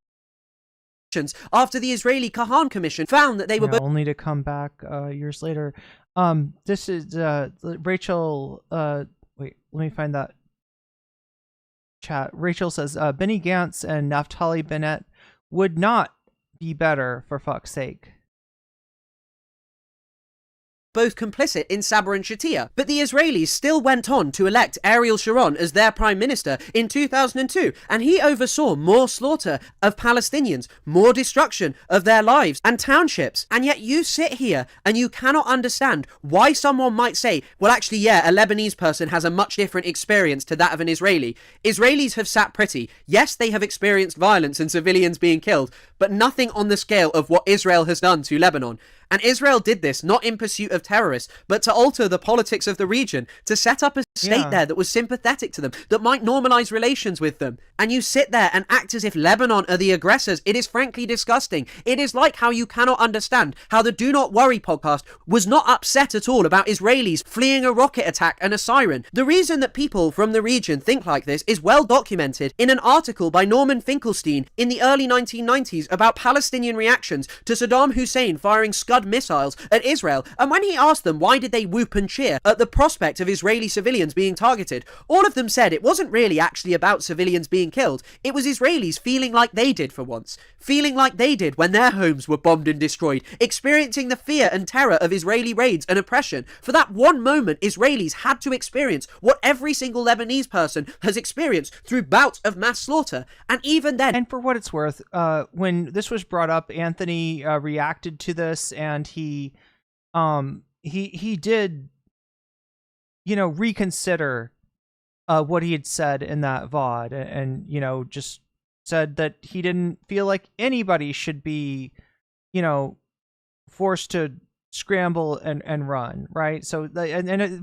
after the Israeli Kahan Commission found that they were only to come back years later. This is Rachel. Wait, let me find that chat. Rachel says Benny Gantz and Naftali Bennett would not be better, for fuck's sake. Both complicit in Sabra and Shatila, but the Israelis still went on to elect Ariel Sharon as their prime minister in 2002, and he oversaw more slaughter of Palestinians, more destruction of their lives and townships. And yet you sit here and you cannot understand why someone might say, well, actually, yeah, a Lebanese person has a much different experience to that of an Israeli. Israelis have sat pretty. Yes, they have experienced violence and civilians being killed, but nothing on the scale of what Israel has done to Lebanon. And Israel did this not in pursuit of terrorists, but to alter the politics of the region, to set up a state there that was sympathetic to them, that might normalize relations with them. And you sit there and act as if Lebanon are the aggressors. It is frankly disgusting. It is like how you cannot understand how the Do Not Worry podcast was not upset at all about Israelis fleeing a rocket attack and a siren. The reason that people from the region think like this is well documented in an article by Norman Finkelstein in the early 1990s about Palestinian reactions to Saddam Hussein firing scud Scud missiles at Israel. And when he asked them why did they whoop and cheer at the prospect of Israeli civilians being targeted, all of them said it wasn't really actually about civilians being killed. It was Israelis feeling like they did for once. Feeling like they did when their homes were bombed and destroyed. Experiencing the fear and terror of Israeli raids and oppression. For that one moment, Israelis had to experience what every single Lebanese person has experienced through bouts of mass slaughter. And even then... And for what it's worth, when this was brought up, Anthony reacted to this, and he did, reconsider what he had said in that VOD, and just said that he didn't feel like anybody should be, forced to scramble and run, right? So,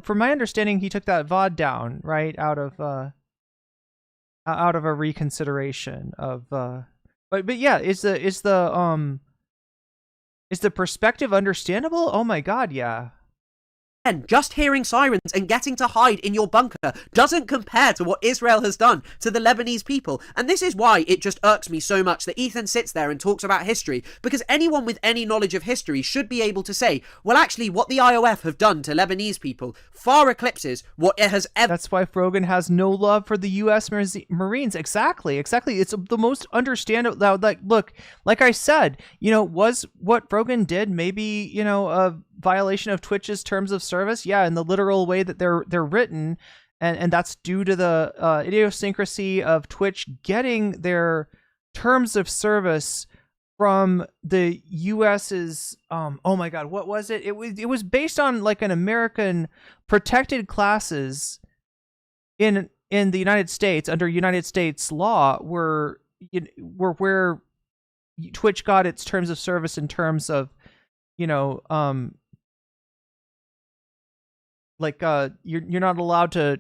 from my understanding, he took that VOD down, right, out of a reconsideration of, but yeah, is the perspective understandable? Oh my God, yeah. And just hearing sirens and getting to hide in your bunker doesn't compare to what Israel has done to the Lebanese people. And this is why it just irks me so much that Ethan sits there and talks about history, because anyone with any knowledge of history should be able to say, well, actually, what the IOF have done to Lebanese people far eclipses what it has ever... That's why Frogan has no love for the U.S. Marines. Exactly. It's the most understandable... Look, like I said, was what Frogan did maybe, a violation of Twitch's terms of service? Yeah, in the literal way that they're written, and that's due to the idiosyncrasy of Twitch getting their terms of service from the US's oh my God, what was it? It was based on like an American protected classes in the United States under United States law were where Twitch got its terms of service in terms of you're not allowed to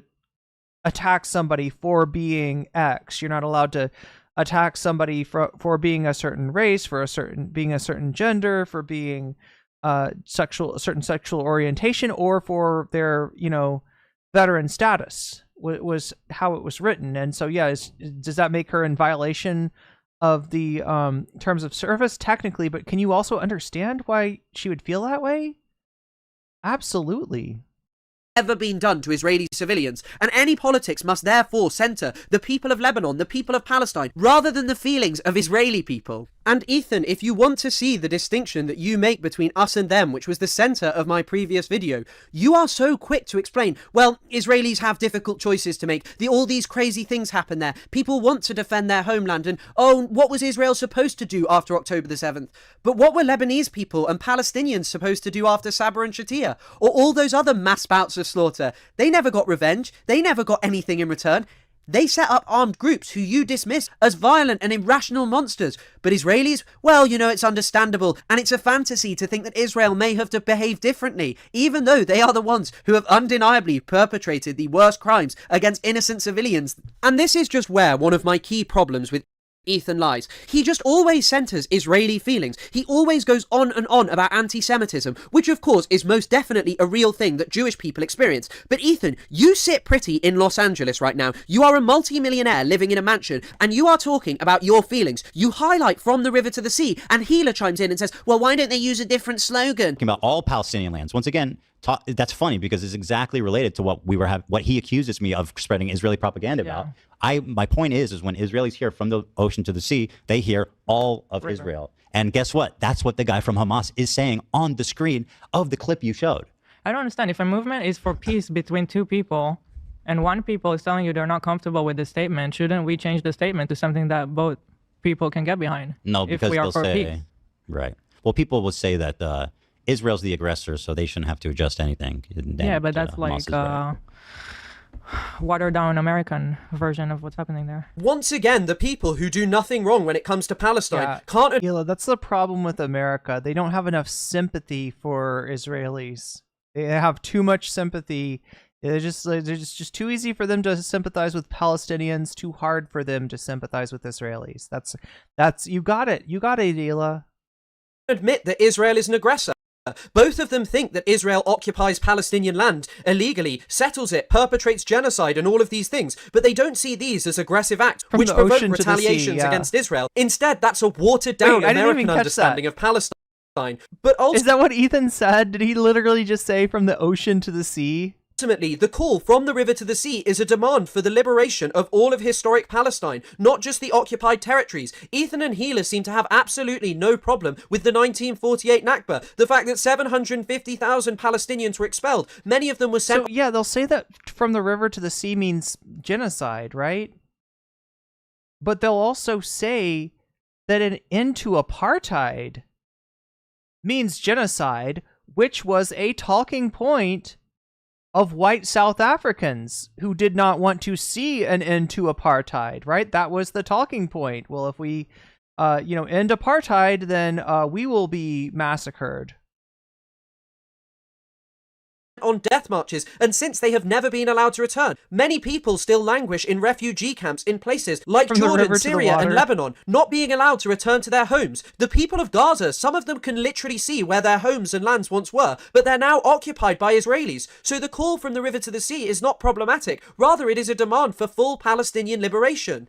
attack somebody for being X. You're not allowed to attack somebody for being a certain race, being a certain gender, for being a certain sexual orientation, or for their veteran status. Was how it was written. And so yeah, does that make her in violation of the terms of service? Technically, but can you also understand why she would feel that way? Absolutely. Ever been done to Israeli civilians, and any politics must therefore centre the people of Lebanon, the people of Palestine, rather than the feelings of Israeli people. And Ethan, if you want to see the distinction that you make between us and them, which was the centre of my previous video, you are so quick to explain, well, Israelis have difficult choices to make, all these crazy things happen there, people want to defend their homeland, and oh, what was Israel supposed to do after October the 7th? But what were Lebanese people and Palestinians supposed to do after Sabra and Shatila? Or all those other mass bouts of slaughter? They never got revenge, they never got anything in return. They set up armed groups who you dismiss as violent and irrational monsters. But Israelis, well, it's understandable, and it's a fantasy to think that Israel may have to behave differently, even though they are the ones who have undeniably perpetrated the worst crimes against innocent civilians. And this is just where one of my key problems with Ethan lies. He just always centers Israeli feelings. He always goes on and on about anti-Semitism, which of course is most definitely a real thing that Jewish people experience. But Ethan, you sit pretty in Los Angeles right now. You are a multi-millionaire living in a mansion, and you are talking about your feelings. You highlight From the River to the Sea, and Gila chimes in and says, well, why don't they use a different slogan? About all Palestinian lands. Once again, that's funny because it's exactly related to what he accuses me of spreading Israeli propaganda about. My point is when Israelis hear From the Ocean to the Sea, they hear all of Israel. And guess what? That's what the guy from Hamas is saying on the screen of the clip you showed. I don't understand. If a movement is for peace between two people, and one people is telling you they're not comfortable with the statement, shouldn't we change the statement to something that both people can get behind? No, because they'll say, peace? Right. Well, people will say that Israel's the aggressor, so they shouldn't have to adjust anything. Yeah, but that's like watered down American version of what's happening there. Once again, the people who do nothing wrong when it comes to Palestine can't... That's the problem with America. They don't have enough sympathy for Israelis. They have too much sympathy. It's just too easy for them to sympathize with Palestinians, too hard for them to sympathize with Israelis. That's you got it, Hila. Admit that Israel is an aggressor. Both of them think that Israel occupies Palestinian land illegally, settles it, perpetrates genocide and all of these things, but they don't see these as aggressive acts which provoke retaliations against Israel. Instead, that's a watered down American understanding of Palestine. But also, is that what Ethan said? Did he literally just say from the ocean to the sea? Ultimately, the call from the river to the sea is a demand for the liberation of all of historic Palestine, not just the occupied territories. Ethan and Gila seem to have absolutely no problem with the 1948 Nakba. The fact that 750,000 Palestinians were expelled, many of them were sent... So, yeah, they'll say that from the river to the sea means genocide, right? But they'll also say that an end to apartheid means genocide, which was a talking point of white South Africans who did not want to see an end to apartheid, right? That was the talking point. Well, if we, end apartheid, then we will be massacred. On death marches, and since they have never been allowed to return, many people still languish in refugee camps in places like Jordan, Syria, and Lebanon, not being allowed to return to their homes. The people of Gaza, some of them can literally see where their homes and lands once were, but they're now occupied by Israelis. So the call from the river to the sea is not problematic. Rather, it is a demand for full Palestinian liberation.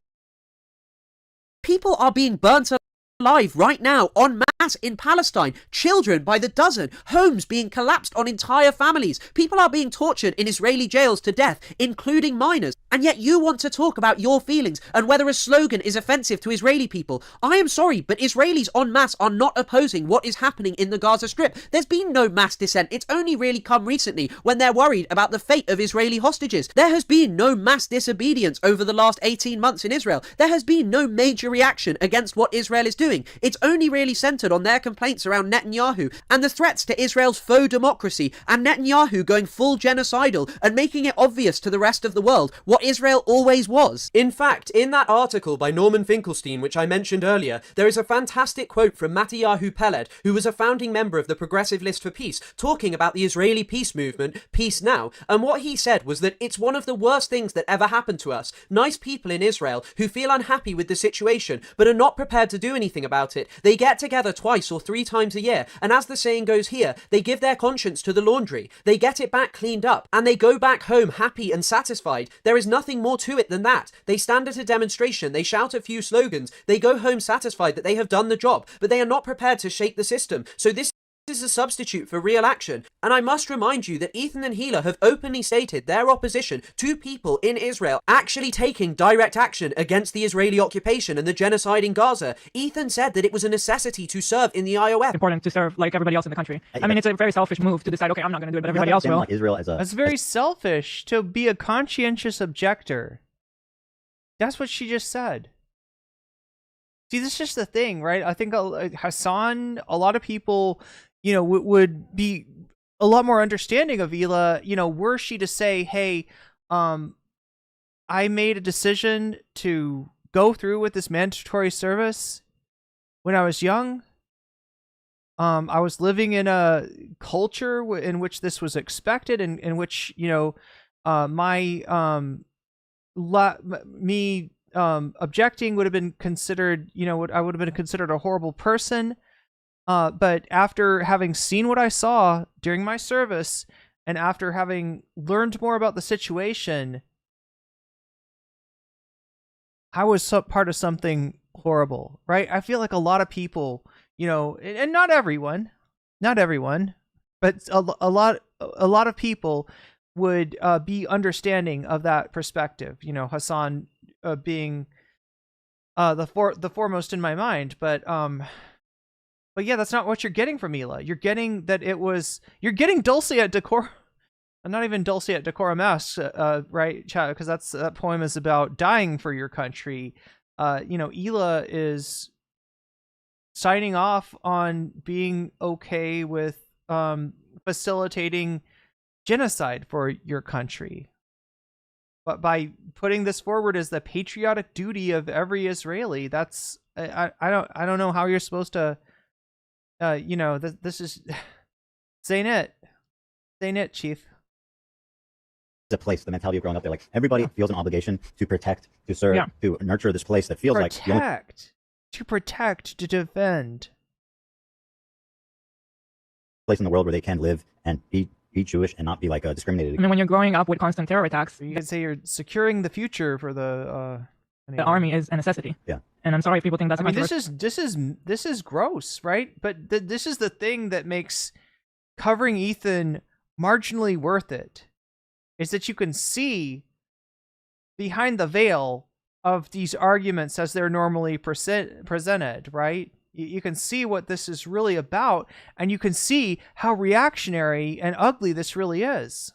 People are being burnt alive right now, en masse in Palestine. Children by the dozen. Homes being collapsed on entire families. People are being tortured in Israeli jails to death, including minors. And yet you want to talk about your feelings and whether a slogan is offensive to Israeli people. I am sorry, but Israelis en masse are not opposing what is happening in the Gaza Strip. There's been no mass dissent. It's only really come recently when they're worried about the fate of Israeli hostages. There has been no mass disobedience over the last 18 months in Israel. There has been no major reaction against what Israel is doing. It's only really centered on their complaints around Netanyahu and the threats to Israel's faux democracy, and Netanyahu going full genocidal and making it obvious to the rest of the world what Israel always was. In fact, in that article by Norman Finkelstein, which I mentioned earlier, there is a fantastic quote from Mattiyahu Peled, who was a founding member of the Progressive List for Peace, talking about the Israeli peace movement, Peace Now, and what he said was that it's one of the worst things that ever happened to us. Nice people in Israel who feel unhappy with the situation, but are not prepared to do anything about it. They get together twice or 3 times a year, and as the saying goes here, they give their conscience to the laundry. They get it back cleaned up, and they go back home happy and satisfied. There is nothing more to it than that. They stand at a demonstration, they shout a few slogans, they go home satisfied that they have done the job, but they are not prepared to shake the system. So this is a substitute for real action. And I must remind you that Ethan and Gila have openly stated their opposition to people in Israel actually taking direct action against the Israeli occupation and the genocide in Gaza. Ethan said that it was a necessity to serve in the IOF. Important to serve like everybody else in the country. I mean, it's a very selfish move to decide, okay, I'm not going to do it, but everybody else will. Like Israel as It's very selfish to be a conscientious objector. That's what she just said. See, this is just the thing, right? I think Hasan, a lot of people, would be a lot more understanding of Hila, were she to say, hey, I made a decision to go through with this mandatory service when I was young. I was living in a culture in which this was expected, and in which, me objecting would have been considered, I would have been considered a horrible person. But after having seen what I saw during my service, and after having learned more about the situation, I was part of something horrible, right? I feel like a lot of people, and not everyone, but a lot of people would be understanding of that perspective. Hasan being the foremost in my mind, but yeah, that's not what you're getting from Hila. You're getting that you're getting Dulce et Decorum, not even Dulce et Decorum Est, right, Chad? Because that poem is about dying for your country. Hila is signing off on being okay with facilitating genocide for your country. But by putting this forward as the patriotic duty of every Israeli, that's I don't know how you're supposed to. This is saying it, Chief. The place, the mentality of growing up there, like everybody feels an obligation to protect, to serve, to nurture this place that feels to protect, to defend. Place in the world where they can live and be Jewish and not be discriminated. I mean, when you're growing up with constant terror attacks, you could say you're securing the future for the army is a necessity. Yeah. And I'm sorry if people think that's I mean, this is gross, right? But this is the thing that makes covering Ethan marginally worth it, is that you can see behind the veil of these arguments as they're normally presented, right? You can see what this is really about, and you can see how reactionary and ugly this really is.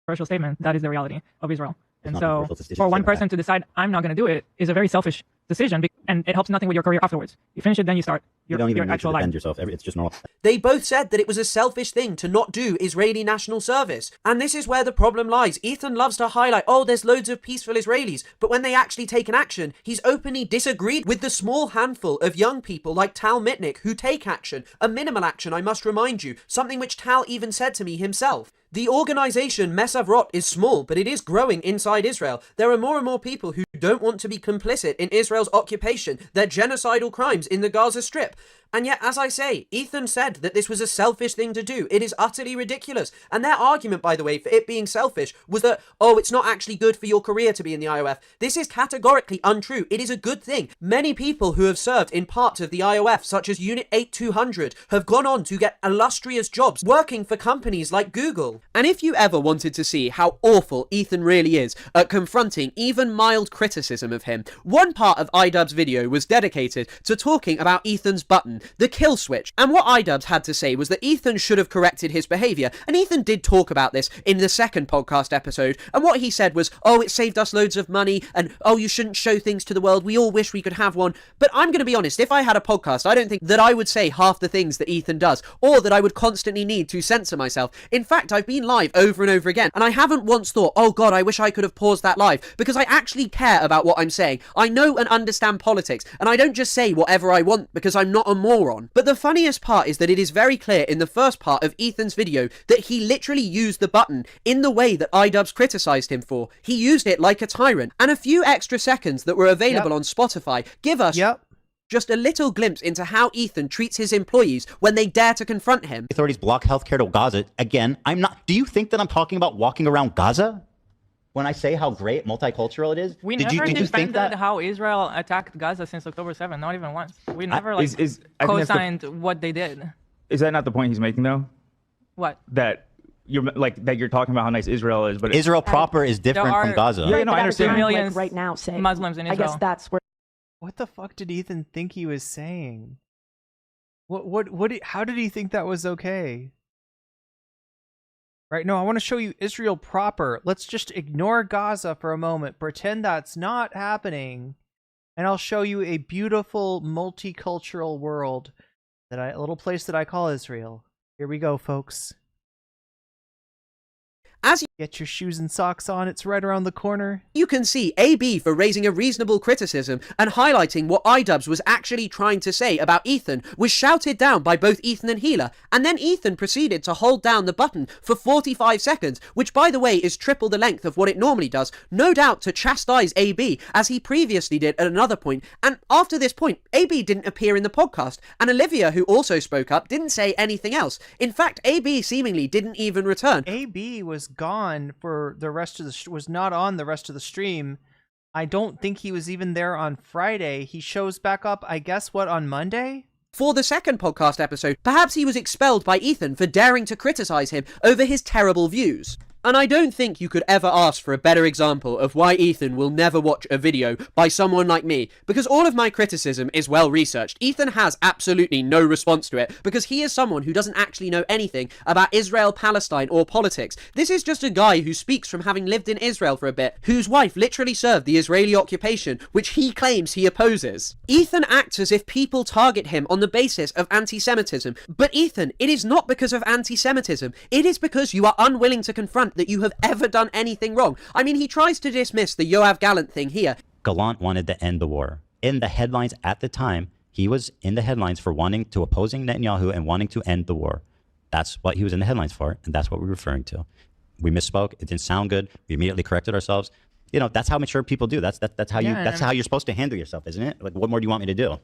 Controversial statement. That is the reality of Israel. And so for one person to decide, I'm not going to do it, is a very selfish decision, and it helps nothing with your career afterwards. You finish it, then you start You don't even need to actual defend life. yourself. It's just normal. They both said that it was a selfish thing to not do Israeli national service. And this is where the problem lies. Ethan loves to highlight, oh, there's loads of peaceful Israelis. But when they actually take an action, he's openly disagreed with the small handful of young people like Tal Mitnick who take action. A minimal action, I must remind you. Something which Tal even said to me himself. The organization Mesavrot is small, but it is growing inside Israel. There are more and more people who don't want to be complicit in Israel's occupation, their genocidal crimes in the Gaza Strip. And yet, as I say, Ethan said that this was a selfish thing to do. It is utterly ridiculous. And their argument, by the way, for it being selfish was that, oh, it's not actually good for your career to be in the IOF. This is categorically untrue. It is a good thing. Many people who have served in parts of the IOF, such as Unit 8200, have gone on to get illustrious jobs working for companies like Google. And if you ever wanted to see how awful Ethan really is at confronting even mild criticism of him, one part of iDubbbz's video was dedicated to talking about Ethan's button, the kill switch. And what iDubbbz had to say was that Ethan should have corrected his behaviour, and Ethan did talk about this in the second podcast episode, and what he said was, oh, it saved us loads of money, and oh, you shouldn't show things to the world, we all wish we could have one. But I'm going to be honest, if I had a podcast, I don't think that I would say half the things that Ethan does, or that I would constantly need to censor myself. In fact, I've been live over and over again, and I haven't once thought, oh god, I wish I could have paused that live, because I actually care about what I'm saying. I know and understand politics, and I don't just say whatever I want because I'm not a moron. But the funniest part is that it is very clear in the first part of Ethan's video that he literally used the button in the way that iDubbbz criticised him for. He used it like a tyrant, and a few extra seconds that were available on Spotify give us just a little glimpse into how Ethan treats his employees when they dare to confront him. Authorities block healthcare to Gaza. Again, I'm not. Do you think that I'm talking about walking around Gaza when I say how great multicultural it is? We did never you think defended that? how Israel attacked Gaza since October 7th, not even once. We never I think that's co-signed what they did. Is that not the point he's making though? What? That you're talking about how nice Israel is, but Israel proper is different from Gaza. Yeah, no, I understand. Millions right now, say Muslims in Israel. I guess that's where. What the fuck did Ethan think he was saying? How did he think that was okay? Right, no, I want to show you Israel proper. Let's just ignore Gaza for a moment. Pretend that's not happening. And I'll show you a beautiful multicultural world, a little place that I call Israel. Here we go, folks. As you get your shoes and socks on, it's right around the corner. You can see AB for raising a reasonable criticism and highlighting what iDubbbz was actually trying to say about Ethan was shouted down by both Ethan and Healer, and then Ethan proceeded to hold down the button for 45 seconds, which by the way is triple the length of what it normally does, no doubt to chastise AB as he previously did at another point. And after this point, AB didn't appear in the podcast, and Olivia, who also spoke up, didn't say anything else. In fact, AB seemingly didn't even return. AB was gone for the rest of was not on the rest of the stream. I don't think he was even there on Friday. He shows back up, I guess, on Monday? For the second podcast episode, perhaps he was expelled by Ethan for daring to criticize him over his terrible views. And I don't think you could ever ask for a better example of why Ethan will never watch a video by someone like me, because all of my criticism is well researched. Ethan has absolutely no response to it, because he is someone who doesn't actually know anything about Israel, Palestine, or politics. This is just a guy who speaks from having lived in Israel for a bit, whose wife literally served the Israeli occupation, which he claims he opposes. Ethan acts as if people target him on the basis of anti-Semitism, but Ethan, it is not because of anti-Semitism. It is because you are unwilling to confront that you have ever done anything wrong. I mean, he tries to dismiss the Yoav Gallant thing here. Gallant wanted to end the war. In the headlines at the time, he was in the headlines for opposing Netanyahu and wanting to end the war. That's what he was in the headlines for, and that's what we're referring to. We misspoke. It didn't sound good. We immediately corrected ourselves. You know, that's how mature people do. That's how you're supposed to handle yourself, isn't it? Like, what more do you want me to do?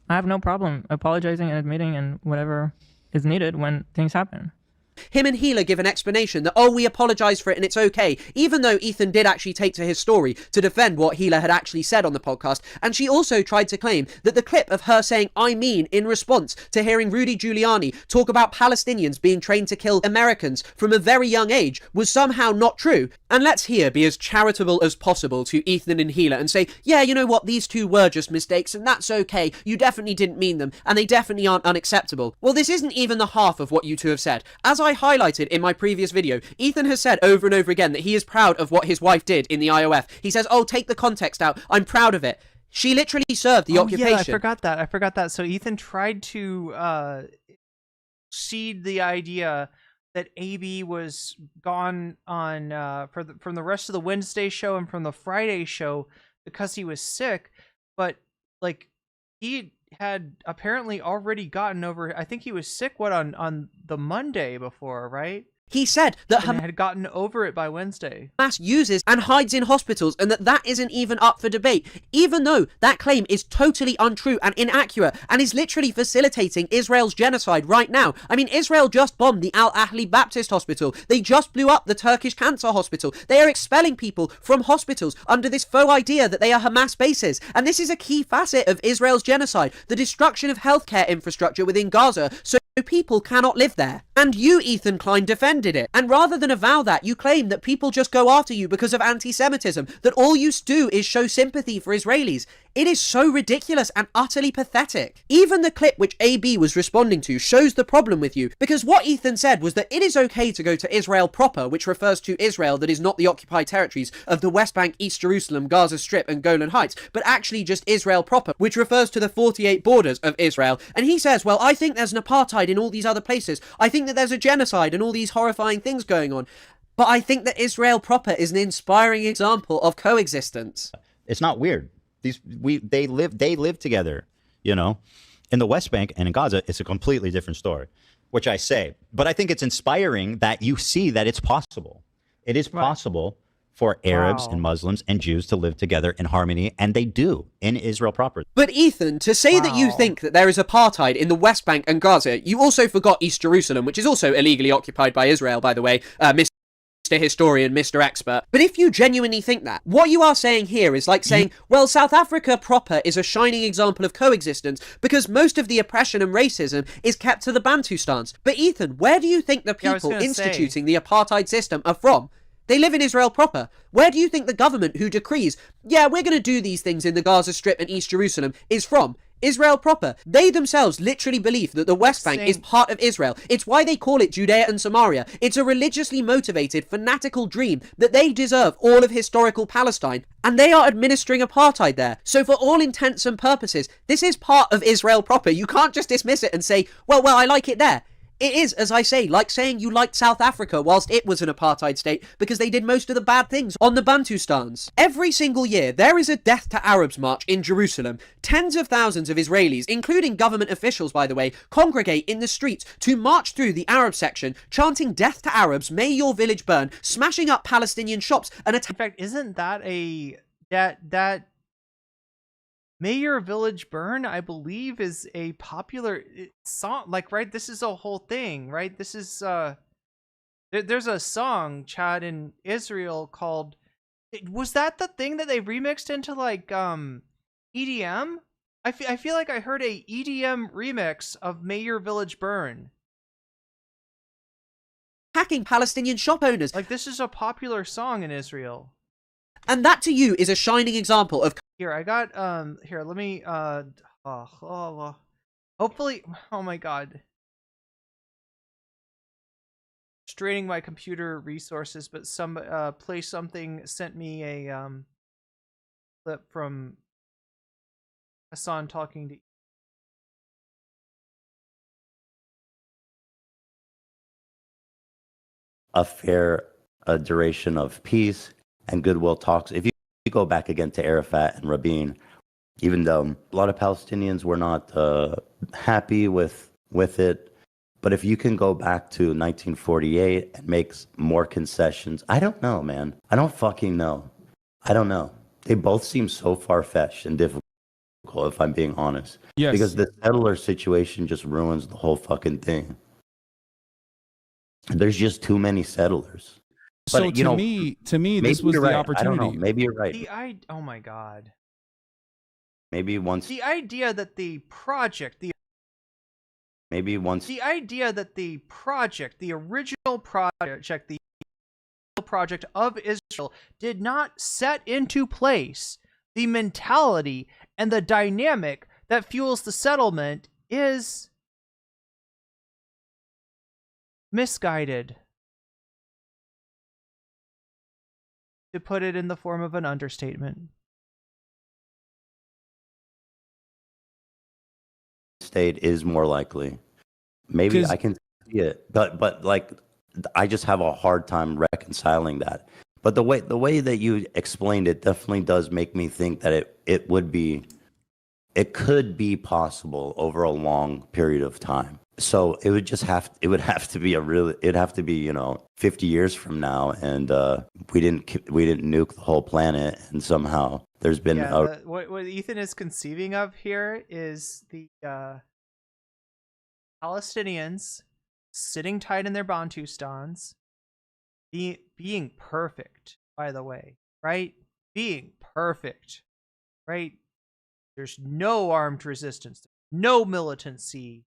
I have no problem apologizing and admitting and whatever is needed when things happen. him and Hila give an explanation that, oh, we apologize for it and it's okay, even though Ethan did actually take to his story to defend what Hila had actually said on the podcast. And she also tried to claim that the clip of her saying "I mean" in response to hearing Rudy Giuliani talk about Palestinians being trained to kill Americans from a very young age was somehow not true. And let's here be as charitable as possible to Ethan and Hila and say, yeah, you know what, these two were just mistakes and that's okay, you definitely didn't mean them and they definitely aren't unacceptable. Well, this isn't even the half of what you two have said. As I highlighted in my previous video, Ethan has said over and over again that he is proud of what his wife did in the IOF. He says, oh, take the context out, I'm proud of it. She literally served the occupation. Yeah, I forgot that. So Ethan tried to seed the idea that AB was gone on from the rest of the Wednesday show and from the Friday show because he was sick, but like he had apparently already gotten over. I think he was sick on the Monday before, right? He said that Hamas had gotten over it by Wednesday. Hamas uses and hides in hospitals and that isn't even up for debate, even though that claim is totally untrue and inaccurate and is literally facilitating Israel's genocide right now. I mean, Israel just bombed the Al Ahli Baptist Hospital. They just blew up the Turkish Cancer Hospital. They are expelling people from hospitals under this faux idea that they are Hamas bases. And this is a key facet of Israel's genocide, the destruction of healthcare infrastructure within Gaza so people cannot live there. And you, Ethan Klein, defended it. And rather than avow that, you claim that people just go after you because of anti-Semitism, that all you do is show sympathy for Israelis. It is so ridiculous and utterly pathetic. Even the clip which AB was responding to shows the problem with you, because what Ethan said was that it is okay to go to Israel proper, which refers to Israel that is not the occupied territories of the West Bank, East Jerusalem, Gaza Strip and Golan Heights, but actually just Israel proper, which refers to the 48 borders of Israel. And he says, well, I think there's an apartheid in all these other places. I think that there's a genocide and all these horrifying things going on. But I think that Israel proper is an inspiring example of coexistence. It's not weird. They live together, you know. In the West Bank and in Gaza, it's a completely different story, which I say. But I think it's inspiring that you see that it's possible. It is possible for Arabs and Muslims and Jews to live together in harmony, and they do in Israel proper. But Ethan, to say that you think that there is apartheid in the West Bank and Gaza, you also forgot East Jerusalem, which is also illegally occupied by Israel, by the way, Mr. Historian, Mr. Expert. But if you genuinely think that, what you are saying here is like saying, well, South Africa proper is a shining example of coexistence because most of the oppression and racism is kept to the Bantustans. But Ethan, where do you think the people instituting the apartheid system are from? They live in Israel proper. Where do you think the government who decrees, yeah, we're going to do these things in the Gaza Strip and East Jerusalem is from? Israel proper. They themselves literally believe that the West Bank is part of Israel. It's why they call it Judea and Samaria. It's a religiously motivated, fanatical dream that they deserve all of historical Palestine, and they are administering apartheid there. So for all intents and purposes, this is part of Israel proper. You can't just dismiss it and say, well, I like it there. It is, as I say, like saying you liked South Africa whilst it was an apartheid state because they did most of the bad things on the Bantustans. Every single year, there is a Death to Arabs march in Jerusalem. Tens of thousands of Israelis, including government officials, by the way, congregate in the streets to march through the Arab section, chanting Death to Arabs, may your village burn, smashing up Palestinian shops, and in fact, isn't that that May Your Village Burn, I believe, is a popular song. Like, right, this is a whole thing, right? This is, there's a song, Chad, in Israel called, was that the thing that they remixed into, like, EDM? I feel like I heard a EDM remix of May Your Village Burn. Hacking Palestinian shop owners. Like, this is a popular song in Israel. And that to you is a shining example of... Here, I got, here, let me, hopefully, oh my god. Straining my computer resources, but some, Play Something sent me a, clip from Hasan talking to... A fair duration of peace and goodwill talks. If you go back again to Arafat and Rabin, even though a lot of Palestinians were not happy with it, but if you can go back to 1948 and make more concessions, I don't know, man. I don't fucking know. I don't know. They both seem so far-fetched and difficult, if I'm being honest. Yes. Because the settler situation just ruins the whole fucking thing. There's just too many settlers. So But, to me, this was the right. opportunity. I don't know. Maybe you're right. Oh my God. Maybe once. The idea that the project, the idea that the original project of Israel did not set into place the mentality and the dynamic that fuels the settlement is misguided, to put it in the form of an understatement. State is more likely. Maybe I can see it, but like I just have a hard time reconciling that. But the way that you explained it definitely does make me think that it could be possible over a long period of time. So it would have to be it'd have to be 50 years from now, and we didn't nuke the whole planet, and somehow there's been what Ethan is conceiving of here is the Palestinians sitting tight in their Bantustans, being perfect, by the way, right? Being perfect, right? There's no armed resistance, no militancy.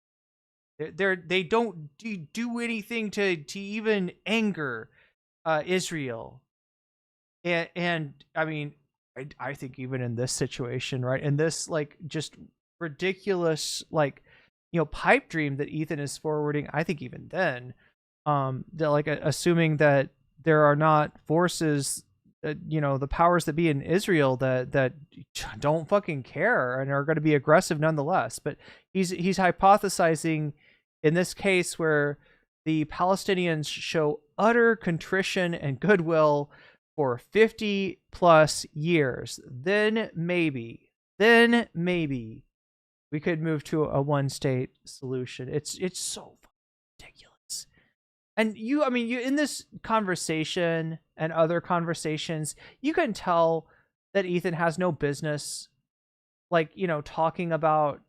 They don't do anything to even anger Israel. And I mean, I think even in this situation, right, in this like just ridiculous pipe dream that Ethan is forwarding, I think even then, assuming that there are not forces, the powers that be in Israel that don't fucking care and are going to be aggressive nonetheless. But he's hypothesizing in this case where the Palestinians show utter contrition and goodwill for 50 plus years, then maybe we could move to a one-state solution. It's so ridiculous. And you in this conversation and other conversations, you can tell that Ethan has no business talking about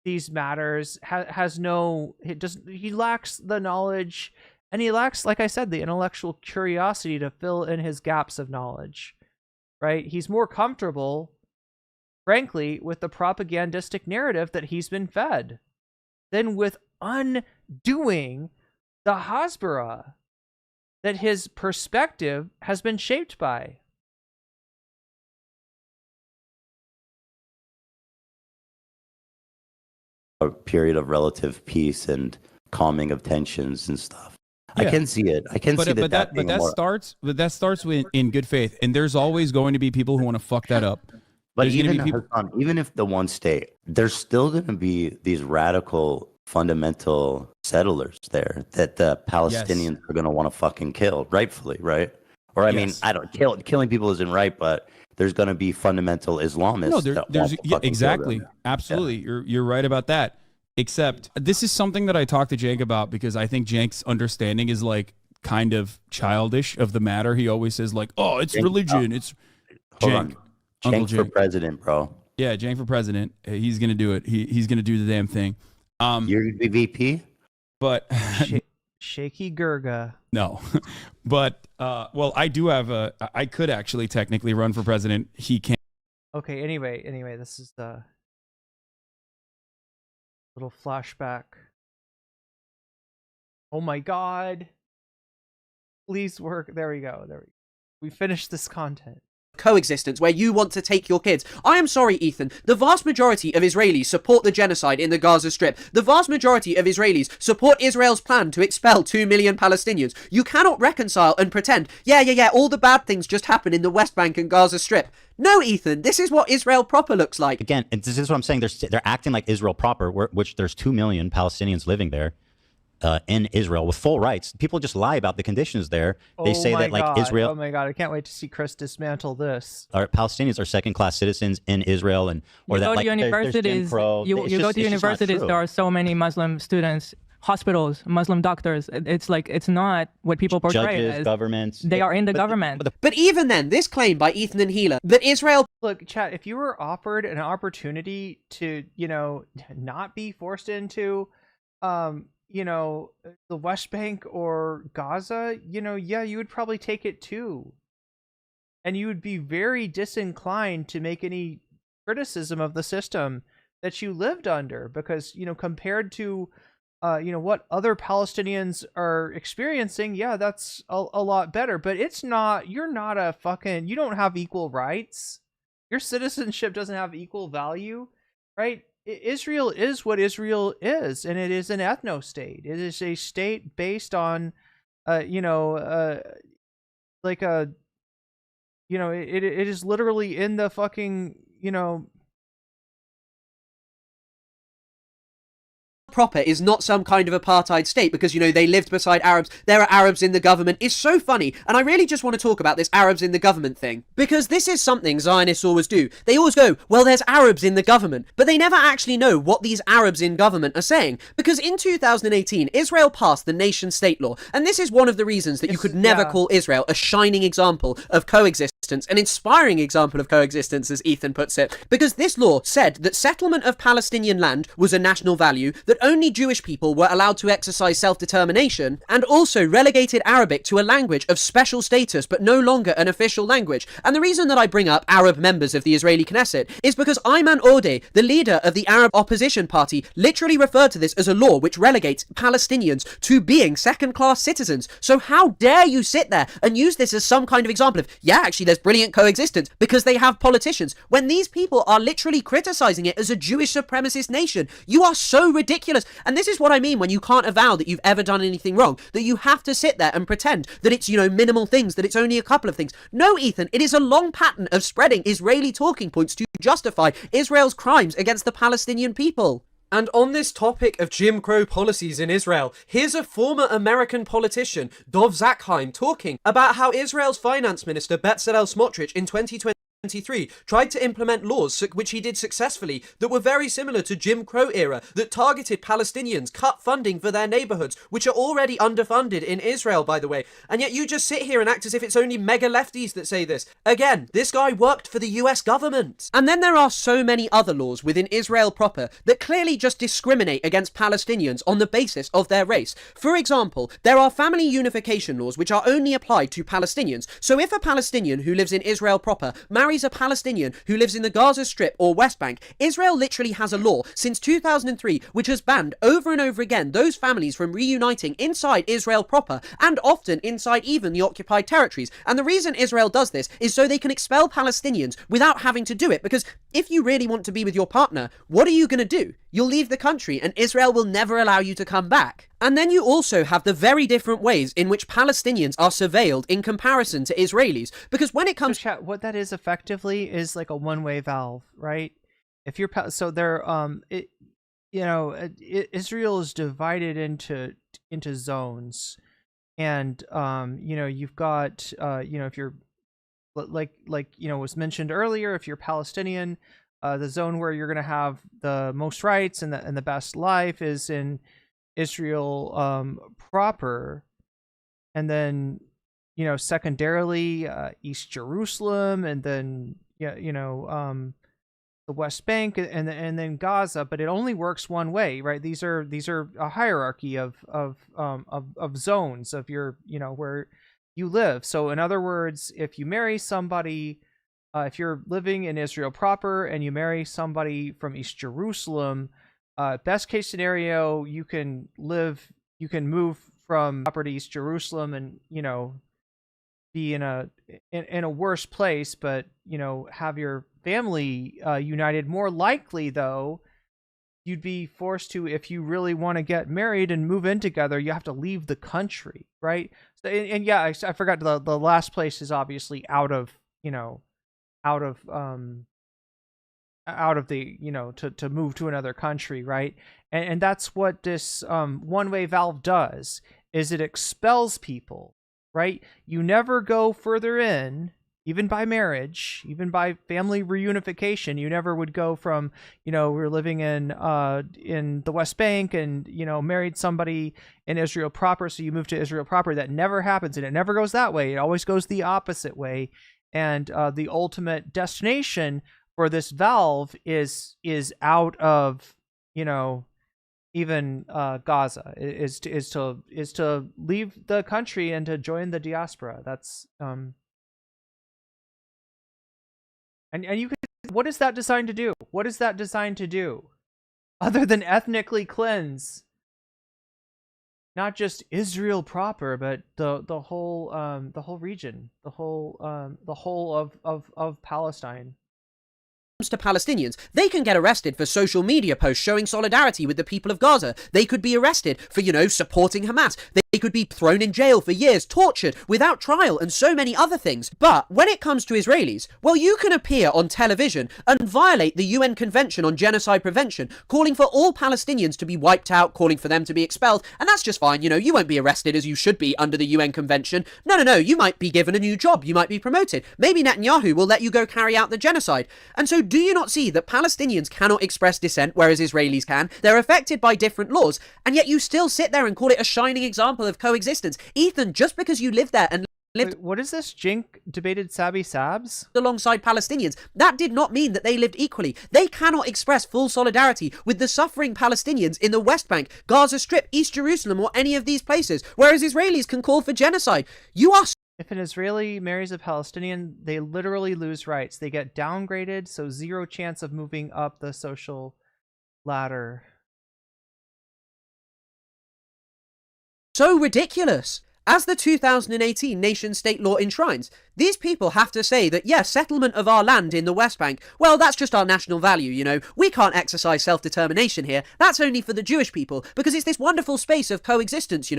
these matters, he lacks the knowledge, and he lacks, like I said, the intellectual curiosity to fill in his gaps of knowledge, right? He's more comfortable, frankly, with the propagandistic narrative that he's been fed than with undoing the Hasbara that his perspective has been shaped by. A period of relative peace and calming of tensions and stuff. Yeah. I can see it. I can see that. But that starts in good faith, and there's always going to be people who want to fuck that up. But even if the one state, there's still going to be these radical, fundamental settlers there that the Palestinians are going to want to fucking kill, rightfully, right? Or I mean, I don't killing people isn't right, but there's going to be fundamental Islamists. No, there's exactly, absolutely. Yeah. You're right about that. Except this is something that I talked to Jank about because I think Jank's understanding is like kind of childish of the matter. He always says like, "Oh, it's religion." It's Jank. Jank for president, bro. Yeah, Jank for president. He's gonna do it. He's gonna do the damn thing. You're the VP, but shaky Gurga. No, but well, I do have I could actually technically run for president. He can't. Okay. Anyway, this is the little flashback. Oh my God! Please work. There we go. We finished this content. Coexistence where you want to take your kids. I am sorry, Ethan. The vast majority of Israelis support the genocide in the Gaza Strip. The vast majority of Israelis support Israel's plan to expel 2 million Palestinians. You cannot reconcile and pretend, yeah, all the bad things just happen in the West Bank and Gaza Strip. No, Ethan, this is what Israel proper looks like. Again, this is what I'm saying. They're acting like Israel proper, which there's 2 million Palestinians living there. In Israel with full rights. People just lie about the conditions there. They say that like Israel. Oh my God! I can't wait to see Chris dismantle this. Palestinians are second-class citizens in Israel, and or that like universities. You go to universities. There are so many Muslim students, hospitals, Muslim doctors. It's like it's not what people portray Judges, as. Governments. They are in the government. But even then, this claim by Ethan and Gila that Israel. Look, chat. If you were offered an opportunity to, not be forced into, you know, the West Bank or Gaza, you know, yeah, you would probably take it too. And you would be very disinclined to make any criticism of the system that you lived under, because, you know, compared to, you know, what other Palestinians are experiencing, yeah, that's a lot better. But it's not, you're not a fucking, you don't have equal rights. Your citizenship doesn't have equal value, right? Israel is what Israel is, and it is an ethno-state. It is a state based on, you know, like a, you know, it is literally in the fucking, you know, proper is not some kind of apartheid state because, you know, they lived beside Arabs. There are Arabs in the government. It's so funny. And I really just want to talk about this Arabs in the government thing, because this is something Zionists always do. They always go, well, there's Arabs in the government, but they never actually know what these Arabs in government are saying. Because in 2018, Israel passed the nation state law. And this is one of the reasons that you could never call Israel a shining example of coexistence, an inspiring example of coexistence, as Ethan puts it, because this law said that settlement of Palestinian land was a national value, that only Jewish people were allowed to exercise self-determination, and also relegated Arabic to a language of special status but no longer an official language. And the reason that I bring up Arab members of the Israeli Knesset is because Ayman Odeh, the leader of the Arab opposition party, literally referred to this as a law which relegates Palestinians to being second-class citizens. So how dare you sit there and use this as some kind of example of, yeah, actually there's brilliant coexistence because they have politicians, when these people are literally criticizing it as a Jewish supremacist nation. You are so ridiculous. And this is what I mean when you can't avow that you've ever done anything wrong, that you have to sit there and pretend that it's, you know, minimal things, that it's only a couple of things. No, Ethan, it is a long pattern of spreading Israeli talking points to justify Israel's crimes against the Palestinian people. And on this topic of Jim Crow policies in Israel, here's a former American politician, Dov Zakheim, talking about how Israel's finance minister Bezalel Smotrich in 2023 tried to implement laws, which he did successfully, that were very similar to Jim Crow era, that targeted Palestinians, cut funding for their neighborhoods, which are already underfunded in Israel, by the way. And yet you just sit here and act as if it's only mega lefties that say this. Again, this guy worked for the US government. And then there are so many other laws within Israel proper that clearly just discriminate against Palestinians on the basis of their race. For example, there are family unification laws which are only applied to Palestinians. So if a Palestinian who lives in Israel proper marries a Palestinian who lives in the Gaza Strip or West Bank, Israel literally has a law since 2003 which has banned over and over again those families from reuniting inside Israel proper, and often inside even the occupied territories. And the reason Israel does this is so they can expel Palestinians without having to do it, because if you really want to be with your partner, what are you going to do? You'll leave the country and Israel will never allow you to come back. And then you also have the very different ways in which Palestinians are surveilled in comparison to Israelis. Because when it comes... So, what that is effectively is like a one-way valve, right? If you're... So there, you know, Israel is divided into zones. And, you know, you've got, you know, if you're... Like, you know, was mentioned earlier, if you're Palestinian, the zone where you're going to have the most rights and the best life is in Israel proper, and then, you know, secondarily East Jerusalem, and then you know, the West Bank, and then Gaza. But it only works one way, right? These are a hierarchy of zones of your, you know, where you live. So in other words, if you marry somebody, if you're living in Israel proper and you marry somebody from East Jerusalem, best case scenario, you can move from proper to East Jerusalem and, you know, be in a worse place, but, you know, have your family united. More likely, though, you'd be forced to, if you really want to get married and move in together, you have to leave the country, right? So, and yeah, I forgot the last place is obviously out of the, you know, to move to another country, right? And that's what this one-way valve does, is it expels people, right? You never go further in, even by marriage, even by family reunification. You never would go from, you know, we're living in the West Bank and, you know, married somebody in Israel proper, so you move to Israel proper. That never happens, and it never goes that way. It always goes the opposite way. And the ultimate destination for this valve is out of, you know, even Gaza is to leave the country and to join the diaspora. That's and you could, what is that designed to do? What is that designed to do, other than ethnically cleanse not just Israel proper, but the whole region, the whole of Palestine? To Palestinians, they can get arrested for social media posts showing solidarity with the people of Gaza. They could be arrested for, supporting Hamas. They could be thrown in jail for years, tortured without trial, and so many other things. But when it comes to Israelis, well, you can appear on television and violate the UN Convention on Genocide Prevention, calling for all Palestinians to be wiped out, calling for them to be expelled, and that's just fine. You won't be arrested as you should be under the UN Convention. No, you might be given a new job. You might be promoted. Maybe Netanyahu will let you go carry out the genocide. And so do you not see that Palestinians cannot express dissent, whereas Israelis can? They're affected by different laws, and yet you still sit there and call it a shining example of coexistence. Ethan, just because you live there and lived... Wait, what is this? Jink debated Sabi Sabs? ...alongside Palestinians, that did not mean that they lived equally. They cannot express full solidarity with the suffering Palestinians in the West Bank, Gaza Strip, East Jerusalem, or any of these places, whereas Israelis can call for genocide. You are... If an Israeli marries a Palestinian, they literally lose rights. They get downgraded, so zero chance of moving up the social ladder. So ridiculous. As the 2018 nation-state law enshrines, these people have to say that, yes, settlement of our land in the West Bank, well, that's just our national value, We can't exercise self-determination here. That's only for the Jewish people, because it's this wonderful space of coexistence,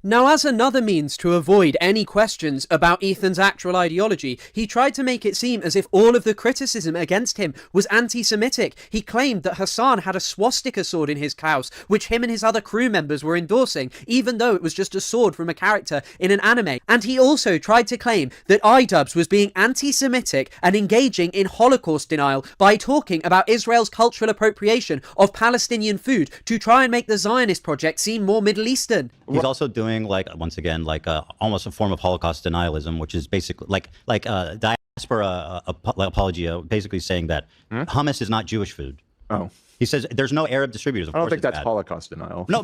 Now, as another means to avoid any questions about Ethan's actual ideology, he tried to make it seem as if all of the criticism against him was anti-Semitic. He claimed that Hasan had a swastika sword in his house, which him and his other crew members were endorsing, even though it was just a sword from a character in an anime. And he also tried to claim that iDubbbz was being anti-Semitic and engaging in Holocaust denial by talking about Israel's cultural appropriation of Palestinian food to try and make the Zionist project seem more Middle Eastern. He's also doing almost a form of Holocaust denialism, which is basically like diaspora apologia, basically saying that hummus is not Jewish food. Oh. He says there's no Arab distributors. Of I don't course think that's bad. Holocaust denial. No,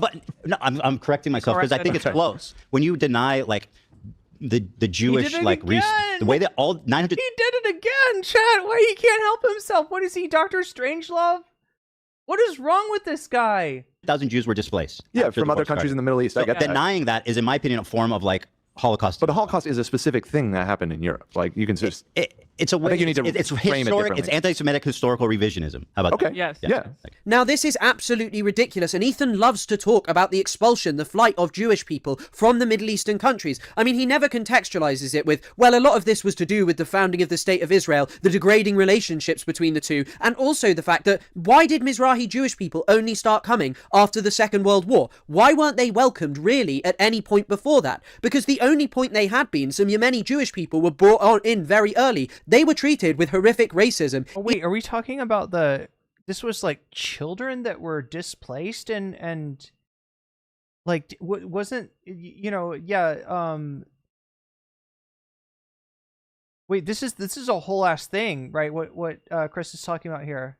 I'm correcting myself because I think it's close. When you deny the Jewish the way that all 900. He did it again, chat. Why he can't help himself? What is he, Dr. Strangelove? What is wrong with this guy? 1,000 Jews were displaced. Yeah, from other countries in the Middle East. So I get denying that is, in my opinion, a form of Holocaust. But the Holocaust is a specific thing that happened in Europe. You can just... It's a way. I think you need to it's frame historic. it It's anti-Semitic historical revisionism. How about that? Yes. Yeah. Now, this is absolutely ridiculous, and Ethan loves to talk about the expulsion, the flight of Jewish people from the Middle Eastern countries. I mean, he never contextualizes it with, well, a lot of this was to do with the founding of the State of Israel, the degrading relationships between the two, and also the fact that why did Mizrahi Jewish people only start coming after the Second World War? Why weren't they welcomed, really, at any point before that? Because the only point they had been, some Yemeni Jewish people were brought in very early. They were treated with horrific racism. Oh, wait, are we talking about this was children that were displaced and wasn't, wait, this is a whole ass thing, right? What Chris is talking about here.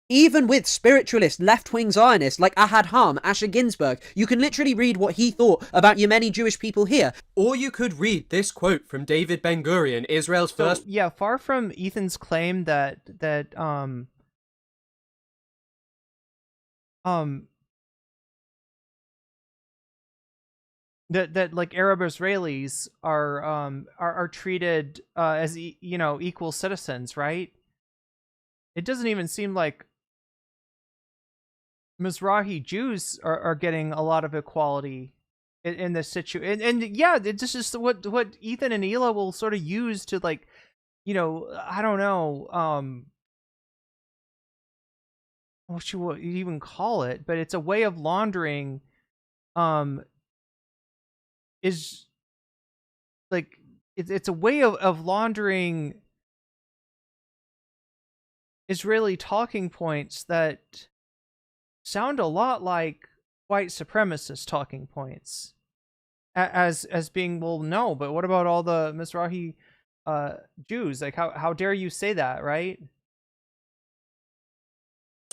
Even with spiritualist left-wing Zionists like Ahad Ham, Asher Ginsburg, you can literally read what he thought about Yemeni Jewish people here. Or you could read this quote from David Ben-Gurion, Israel's first... Yeah, far from Ethan's claim that Arab Israelis are treated as equal citizens, right? It doesn't even seem like Mizrahi Jews are getting a lot of equality in this situation. And yeah, this is what Ethan and Hila will sort of use to I don't know, what you would even call it, but it's a way of laundering, it's a way of laundering Israeli talking points that sound a lot like white supremacist talking points, as being, well, no, but what about all the Mizrahi Jews? How dare you say that, right?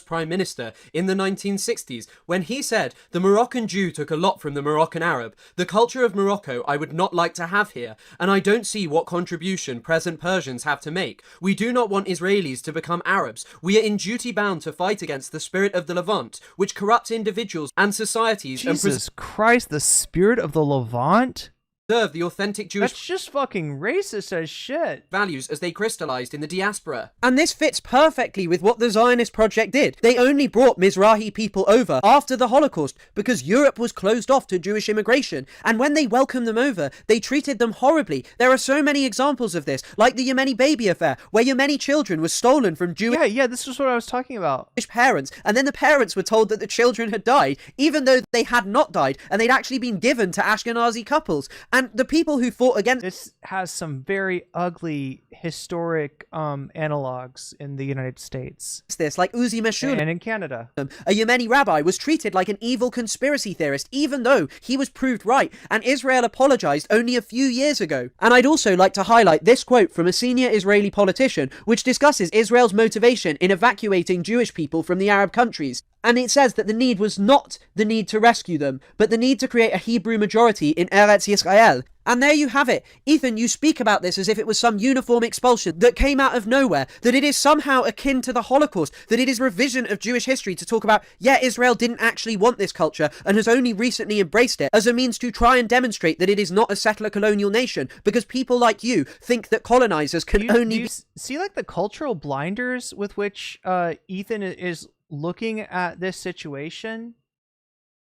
Prime Minister in the 1960s when he said, "The Moroccan Jew took a lot from the Moroccan Arab. The culture of Morocco I would not like to have here, and I don't see what contribution present Persians have to make. We do not want Israelis to become Arabs. We are in duty bound to fight against the spirit of the Levant, which corrupts individuals and societies Jesus Christ, the spirit of the Levant? Preserve the authentic Jewish That's just fucking racist as shit. values as they crystallized in the diaspora." And this fits perfectly with what the Zionist project did. They only brought Mizrahi people over after the Holocaust because Europe was closed off to Jewish immigration. And when they welcomed them over, they treated them horribly. There are so many examples of this, like the Yemeni baby affair, where Yemeni children were stolen from Jewish Yeah, this is what I was talking about. parents, and then the parents were told that the children had died, even though they had not died, and they'd actually been given to Ashkenazi couples. And the people who fought against this has some very ugly historic analogs in the United States. This, like Uzi Meshul, and in Canada, a Yemeni rabbi was treated like an evil conspiracy theorist, even though he was proved right, and Israel apologized only a few years ago. And I'd also like to highlight this quote from a senior Israeli politician, which discusses Israel's motivation in evacuating Jewish people from the Arab countries. And it says that the need was not the need to rescue them, but the need to create a Hebrew majority in Eretz Yisrael. And there you have it. Ethan, you speak about this as if it was some uniform expulsion that came out of nowhere, that it is somehow akin to the Holocaust, that it is revision of Jewish history to talk about, yeah, Israel didn't actually want this culture and has only recently embraced it as a means to try and demonstrate that it is not a settler colonial nation, because people like you think that colonizers can only... Do you see like the cultural blinders with which Ethan is looking at this situation?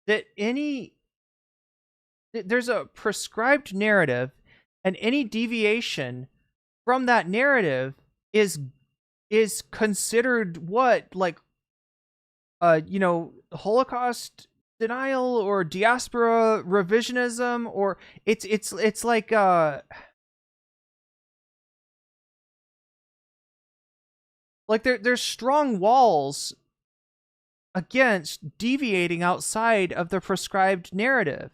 That there's a prescribed narrative, and any deviation from that narrative is considered what, like Holocaust denial or diaspora revisionism, or it's like there's strong walls against deviating outside of the prescribed narrative.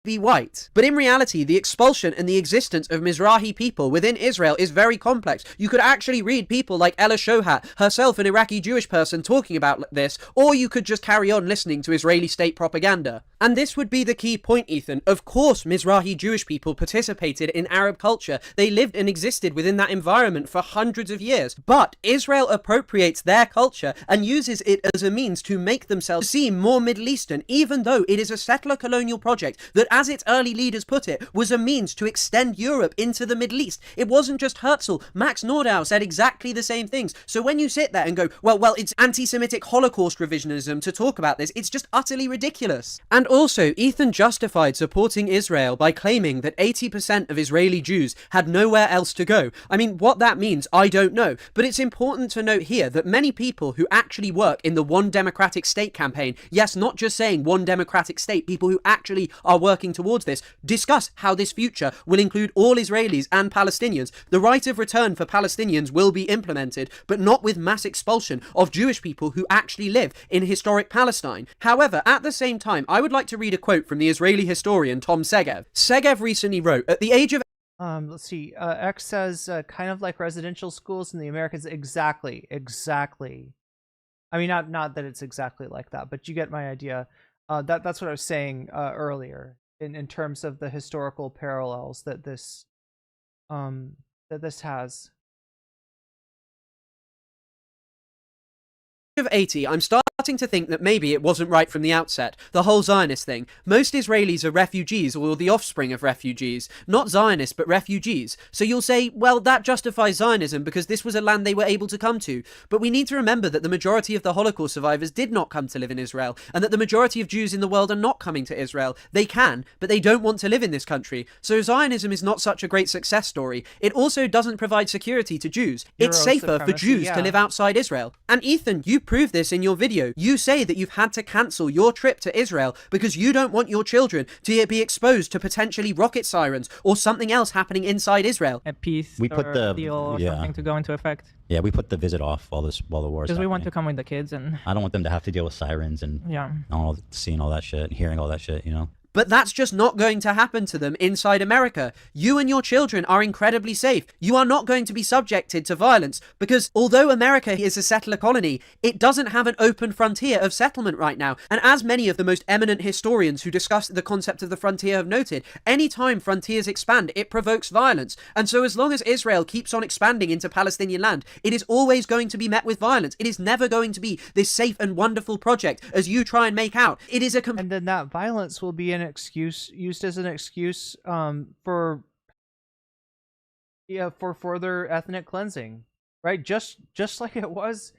Be white. But in reality, the expulsion and the existence of Mizrahi people within Israel is very complex. You could actually read people like Ella Shohat, herself an Iraqi Jewish person, talking about this, or you could just carry on listening to Israeli state propaganda. And this would be the key point, Ethan. Of course, Mizrahi Jewish people participated in Arab culture. They lived and existed within that environment for hundreds of years. But Israel appropriates their culture and uses it as a means to make themselves seem more Middle Eastern, even though it is a settler colonial project that, as its early leaders put it, was a means to extend Europe into the Middle East. It wasn't just Herzl. Max Nordau said exactly the same things. So when you sit there and go, well, it's anti-Semitic Holocaust revisionism to talk about this, it's just utterly ridiculous. And also, Ethan justified supporting Israel by claiming that 80% of Israeli Jews had nowhere else to go. I mean, what that means, I don't know. But it's important to note here that many people who actually work in the One Democratic State campaign, yes, not just saying one democratic state, people who actually are working towards this, discuss how this future will include all Israelis and Palestinians. The right of return for Palestinians will be implemented, but not with mass expulsion of Jewish people who actually live in historic Palestine. However, at the same time, I would like to read a quote from the Israeli historian Tom Segev. Segev recently wrote, at the age of let's see, X says kind of like residential schools in the Americas. Exactly. I mean, not that it's exactly like that, but you get my idea. That's what I was saying earlier in terms of the historical parallels that this has. Of 80, I'm starting to think that maybe it wasn't right from the outset, the whole Zionist thing. Most Israelis are refugees or the offspring of refugees, not Zionists but refugees. So you'll say, well, that justifies Zionism because this was a land they were able to come to. But we need to remember that the majority of the Holocaust survivors did not come to live in Israel, and that the majority of Jews in the world are not coming to Israel. They can, but they don't want to live in this country. So Zionism is not such a great success story. It also doesn't provide security to Jews. It's safer for Jews to live outside Israel. And Ethan, you prove this in your video. You say that you've had to cancel your trip to Israel because you don't want your children to be exposed to potentially rocket sirens or something else happening inside Israel. A peace We put the deal or something to go into effect. Yeah, we put the visit off while the war. Because we want to come with the kids, and I don't want them to have to deal with sirens and yeah, seeing all that shit, and hearing all that shit, you know. But that's just not going to happen to them inside America. You and your children are incredibly safe. You are not going to be subjected to violence because although America is a settler colony, it doesn't have an open frontier of settlement right now. And as many of the most eminent historians who discuss the concept of the frontier have noted, any time frontiers expand, it provokes violence. And so as long as Israel keeps on expanding into Palestinian land, it is always going to be met with violence. It is never going to be this safe and wonderful project as you try and make out. It is a and then that violence will be an excuse, used as an excuse for further ethnic cleansing, right? Just like it was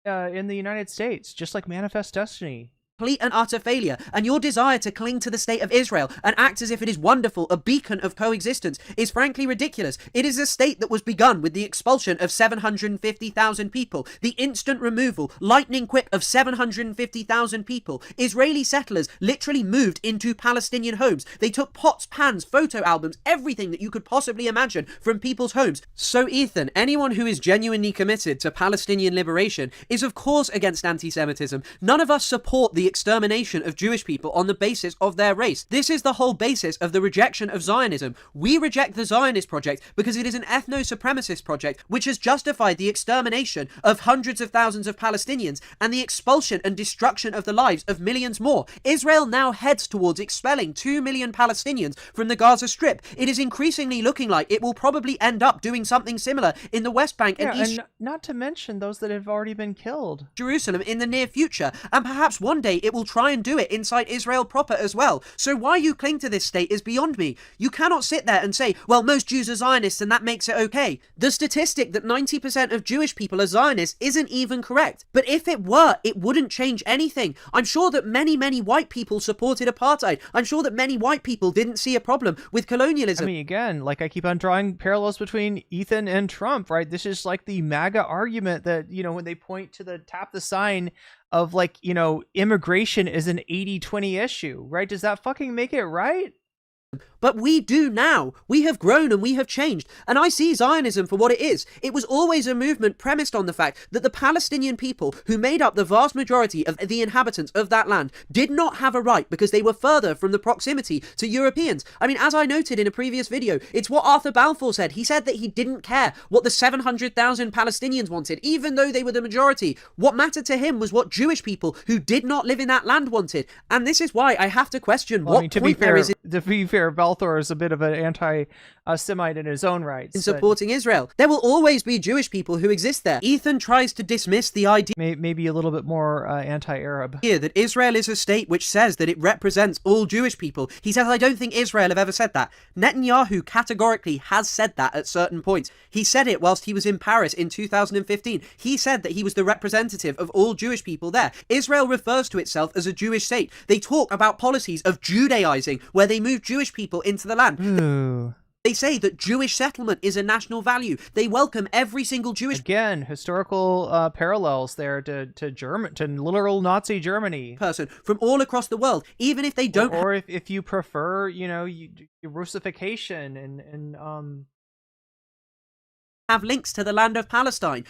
in the United States, just like Manifest Destiny. Complete and utter failure, and your desire to cling to the state of Israel and act as if it is wonderful, a beacon of coexistence, is frankly ridiculous. It is a state that was begun with the expulsion of 750,000 people, the instant removal, lightning quick, of 750,000 people. Israeli settlers literally moved into Palestinian homes. They took pots, pans, photo albums, everything that you could possibly imagine from people's homes. So Ethan, anyone who is genuinely committed to Palestinian liberation is of course against anti-Semitism. None of us support the extermination of Jewish people on the basis of their race. This is the whole basis of the rejection of Zionism. We reject the Zionist project because it is an ethno-supremacist project which has justified the extermination of hundreds of thousands of Palestinians and the expulsion and destruction of the lives of millions more. Israel now heads towards expelling 2 million Palestinians from the Gaza Strip. It is increasingly looking like it will probably end up doing something similar in the West Bank and East, and not to mention those that have already been killed. Jerusalem in the near future, and perhaps one day it will try and do it inside Israel proper as well. So why you cling to this state is beyond me. You cannot sit there and say, well, most Jews are Zionists and that makes it okay. The statistic that 90% of Jewish people are Zionists isn't even correct. But if it were, it wouldn't change anything. I'm sure that many white people supported apartheid. I'm sure that many white people didn't see a problem with colonialism. I mean, again, like I keep on drawing parallels between Ethan and Trump, right? This is like the MAGA argument that, you know, when they point to the tap the sign of like, you know, immigration is an 80-20 issue, right? Does that fucking make it right? But we do now. We have grown and we have changed. And I see Zionism for what it is. It was always a movement premised on the fact that the Palestinian people, who made up the vast majority of the inhabitants of that land, did not have a right because they were further from the proximity to Europeans. I mean, as I noted in a previous video, it's what Arthur Balfour said. He said that he didn't care what the 700,000 Palestinians wanted, even though they were the majority. What mattered to him was what Jewish people who did not live in that land wanted. And this is why I have to question to be fair, Balfour is a bit of an anti-Semite in his own right. In supporting Israel. There will always be Jewish people who exist there. Ethan tries to dismiss the idea, maybe a little bit more anti-Arab, that Israel is a state which says that it represents all Jewish people. He says, I don't think Israel have ever said that. Netanyahu categorically has said that at certain points. He said it whilst he was in Paris in 2015. He said that he was the representative of all Jewish people there. Israel refers to itself as a Jewish state. They talk about policies of Judaizing, where they move Jewish people into the land. Ooh. They say that Jewish settlement is a national value. They welcome every single Jewish... Again, historical parallels there to literal Nazi Germany. ...person from all across the world, even if they don't... Or if you prefer, you know, Russification and have links to the land of Palestine.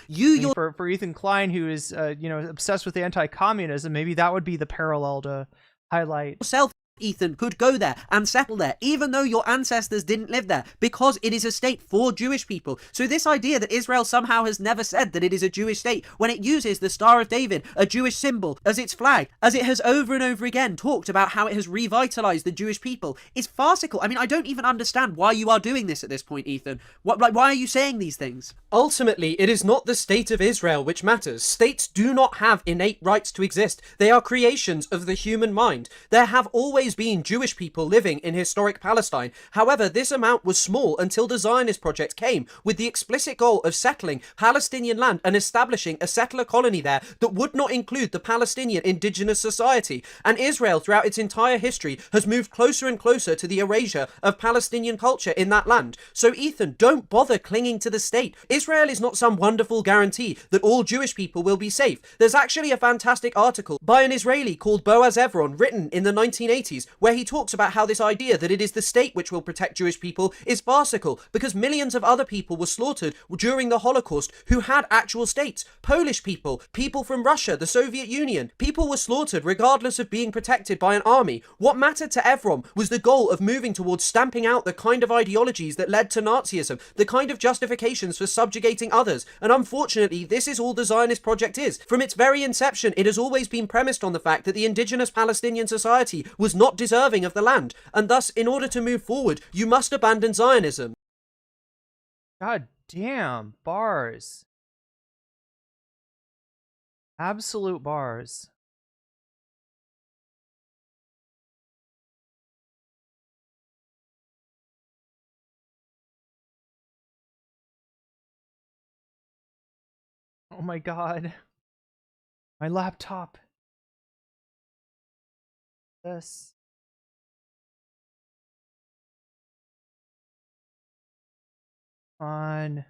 For Ethan Klein, who is, you know, obsessed with anti-communism, maybe that would be the parallel to highlight. Yourself, Ethan, could go there and settle there, even though your ancestors didn't live there, because it is a state for Jewish people. So this idea that Israel somehow has never said that it is a Jewish state, when it uses the Star of David, a Jewish symbol, as its flag, as it has over and over again talked about how it has revitalized the Jewish people, is farcical. I mean, I don't even understand why you are doing this at this point, Ethan. Why are you saying these things? Ultimately, it is not the state of Israel which matters. States do not have innate rights to exist. They are creations of the human mind. There have always been Jewish people living in historic Palestine. However, this amount was small until the Zionist project came with the explicit goal of settling Palestinian land and establishing a settler colony there that would not include the Palestinian indigenous society. And Israel, throughout its entire history, has moved closer and closer to the erasure of Palestinian culture in that land. So Ethan, don't bother clinging to the state. Israel is not some wonderful guarantee that all Jewish people will be safe. There's actually a fantastic article by an Israeli called Boaz Evron, written in the 1980s, Nazis, where he talks about how this idea that it is the state which will protect Jewish people is farcical, because millions of other people were slaughtered during the Holocaust who had actual states. Polish people, people from Russia, the Soviet Union, people were slaughtered regardless of being protected by an army. What mattered to everyone was the goal of moving towards stamping out the kind of ideologies that led to Nazism, the kind of justifications for subjugating others. And unfortunately, this is all the Zionist project is. From its very inception, it has always been premised on the fact that the indigenous Palestinian society was not deserving of the land, and thus, in order to move forward, you must abandon Zionism. God damn, bars. Absolute bars. Oh my god. My laptop. This. On.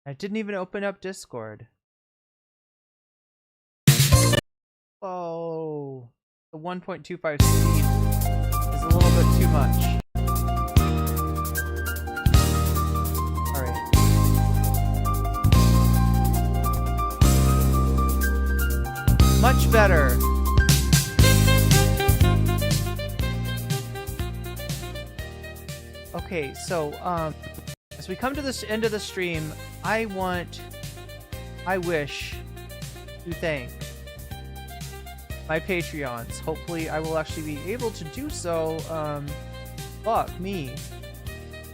I didn't even open up Discord. Oh. The 1.25 speed is a little bit too much. Much better. Okay, so as we come to this end of the stream, I wish to thank my Patreons. Hopefully I will actually be able to do so. Fuck me.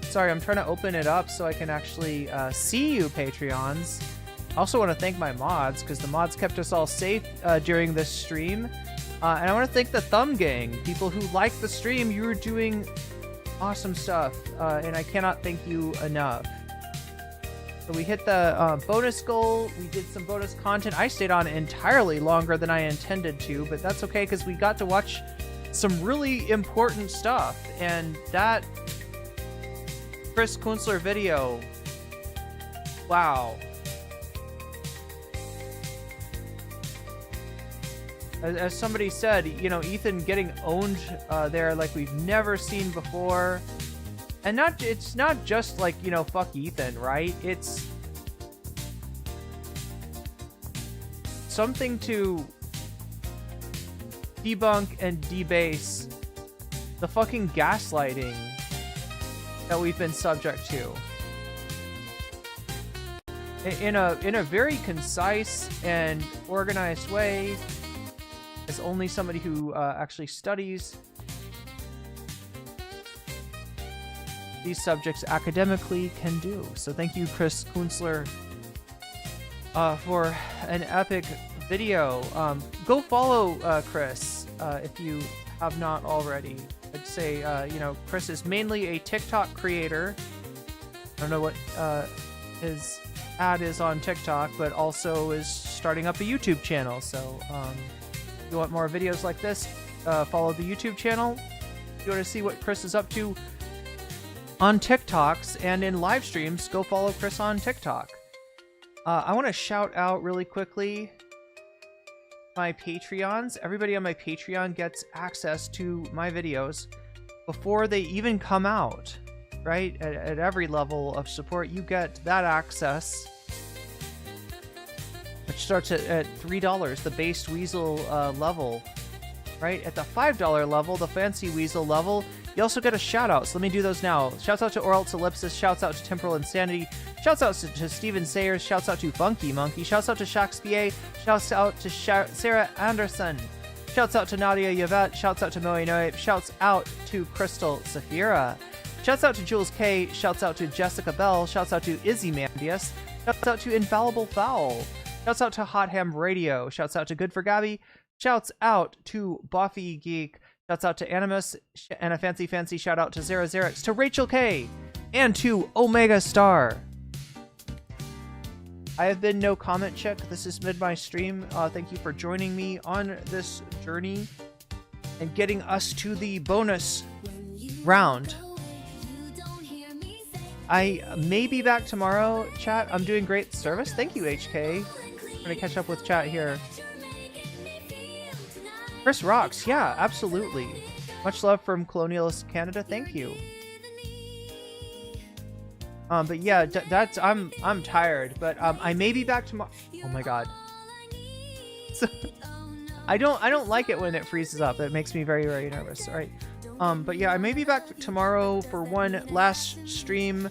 Sorry, I'm trying to open it up so I can actually see you, Patreons. I also want to thank my mods, because the mods kept us all safe during this stream. And I want to thank the Thumb Gang, people who like the stream. You were doing awesome stuff, and I cannot thank you enough. So we hit the bonus goal. We did some bonus content. I stayed on entirely longer than I intended to, but that's okay, because we got to watch some really important stuff. And that Chris Kunstler video, wow. As somebody said, you know, Ethan getting owned there like we've never seen before. And it's not just like, you know, fuck Ethan, right? It's something to debunk and debase the fucking gaslighting that we've been subject to. In a very concise and organized way, as only somebody who actually studies these subjects academically can do. So thank you, Chris Kunstler, for an epic video. Go follow Chris if you have not already. I'd say, you know, Chris is mainly a TikTok creator. I don't know what his ad is on TikTok, but also is starting up a YouTube channel. So if you want more videos like this, follow the YouTube channel. If you want to see what Chris is up to on TikToks and in live streams, go follow Chris on TikTok. I want to shout out really quickly my Patreons. Everybody on my Patreon gets access to my videos before they even come out, right? At every level of support, you get that access, which starts at $3, the base Weasel level, right? At the $5 level, the Fancy Weasel level, you also get a shout out. So let me do those now. Shouts out to Oral Ellipsis, shouts out to Temporal Insanity, shouts out to Steven Sayers, shouts out to Funky Monkey, shouts out to Shakespeare, shouts out to Sarah Anderson, shouts out to Nadia Yvette, shouts out to Moe Noe, shouts out to Crystal Saphira, shouts out to Jules K, shouts out to Jessica Bell, shouts out to Izzy Mandius, shouts out to Infallible Fowl, shouts out to Hot Ham Radio, shouts out to Good for Gabby, shouts out to Buffy Geek, shouts out to Animus, and a fancy shout out to Zara Xerix, to Rachel K, and to Omega Star. I have been No Comment Check. This is Mid-My Stream. Thank you for joining me on this journey and getting us to the bonus round. I may be back tomorrow, chat. I'm doing great service. Thank you, HK. gonna catch up with chat here. Chris rocks. Yeah, absolutely. Much love from Colonialist Canada. Thank you. But yeah, that's I'm tired, but I may be back tomorrow. Oh my god. I don't like it when it freezes up. It makes me very, very nervous. All right. But yeah, I may be back tomorrow for one last stream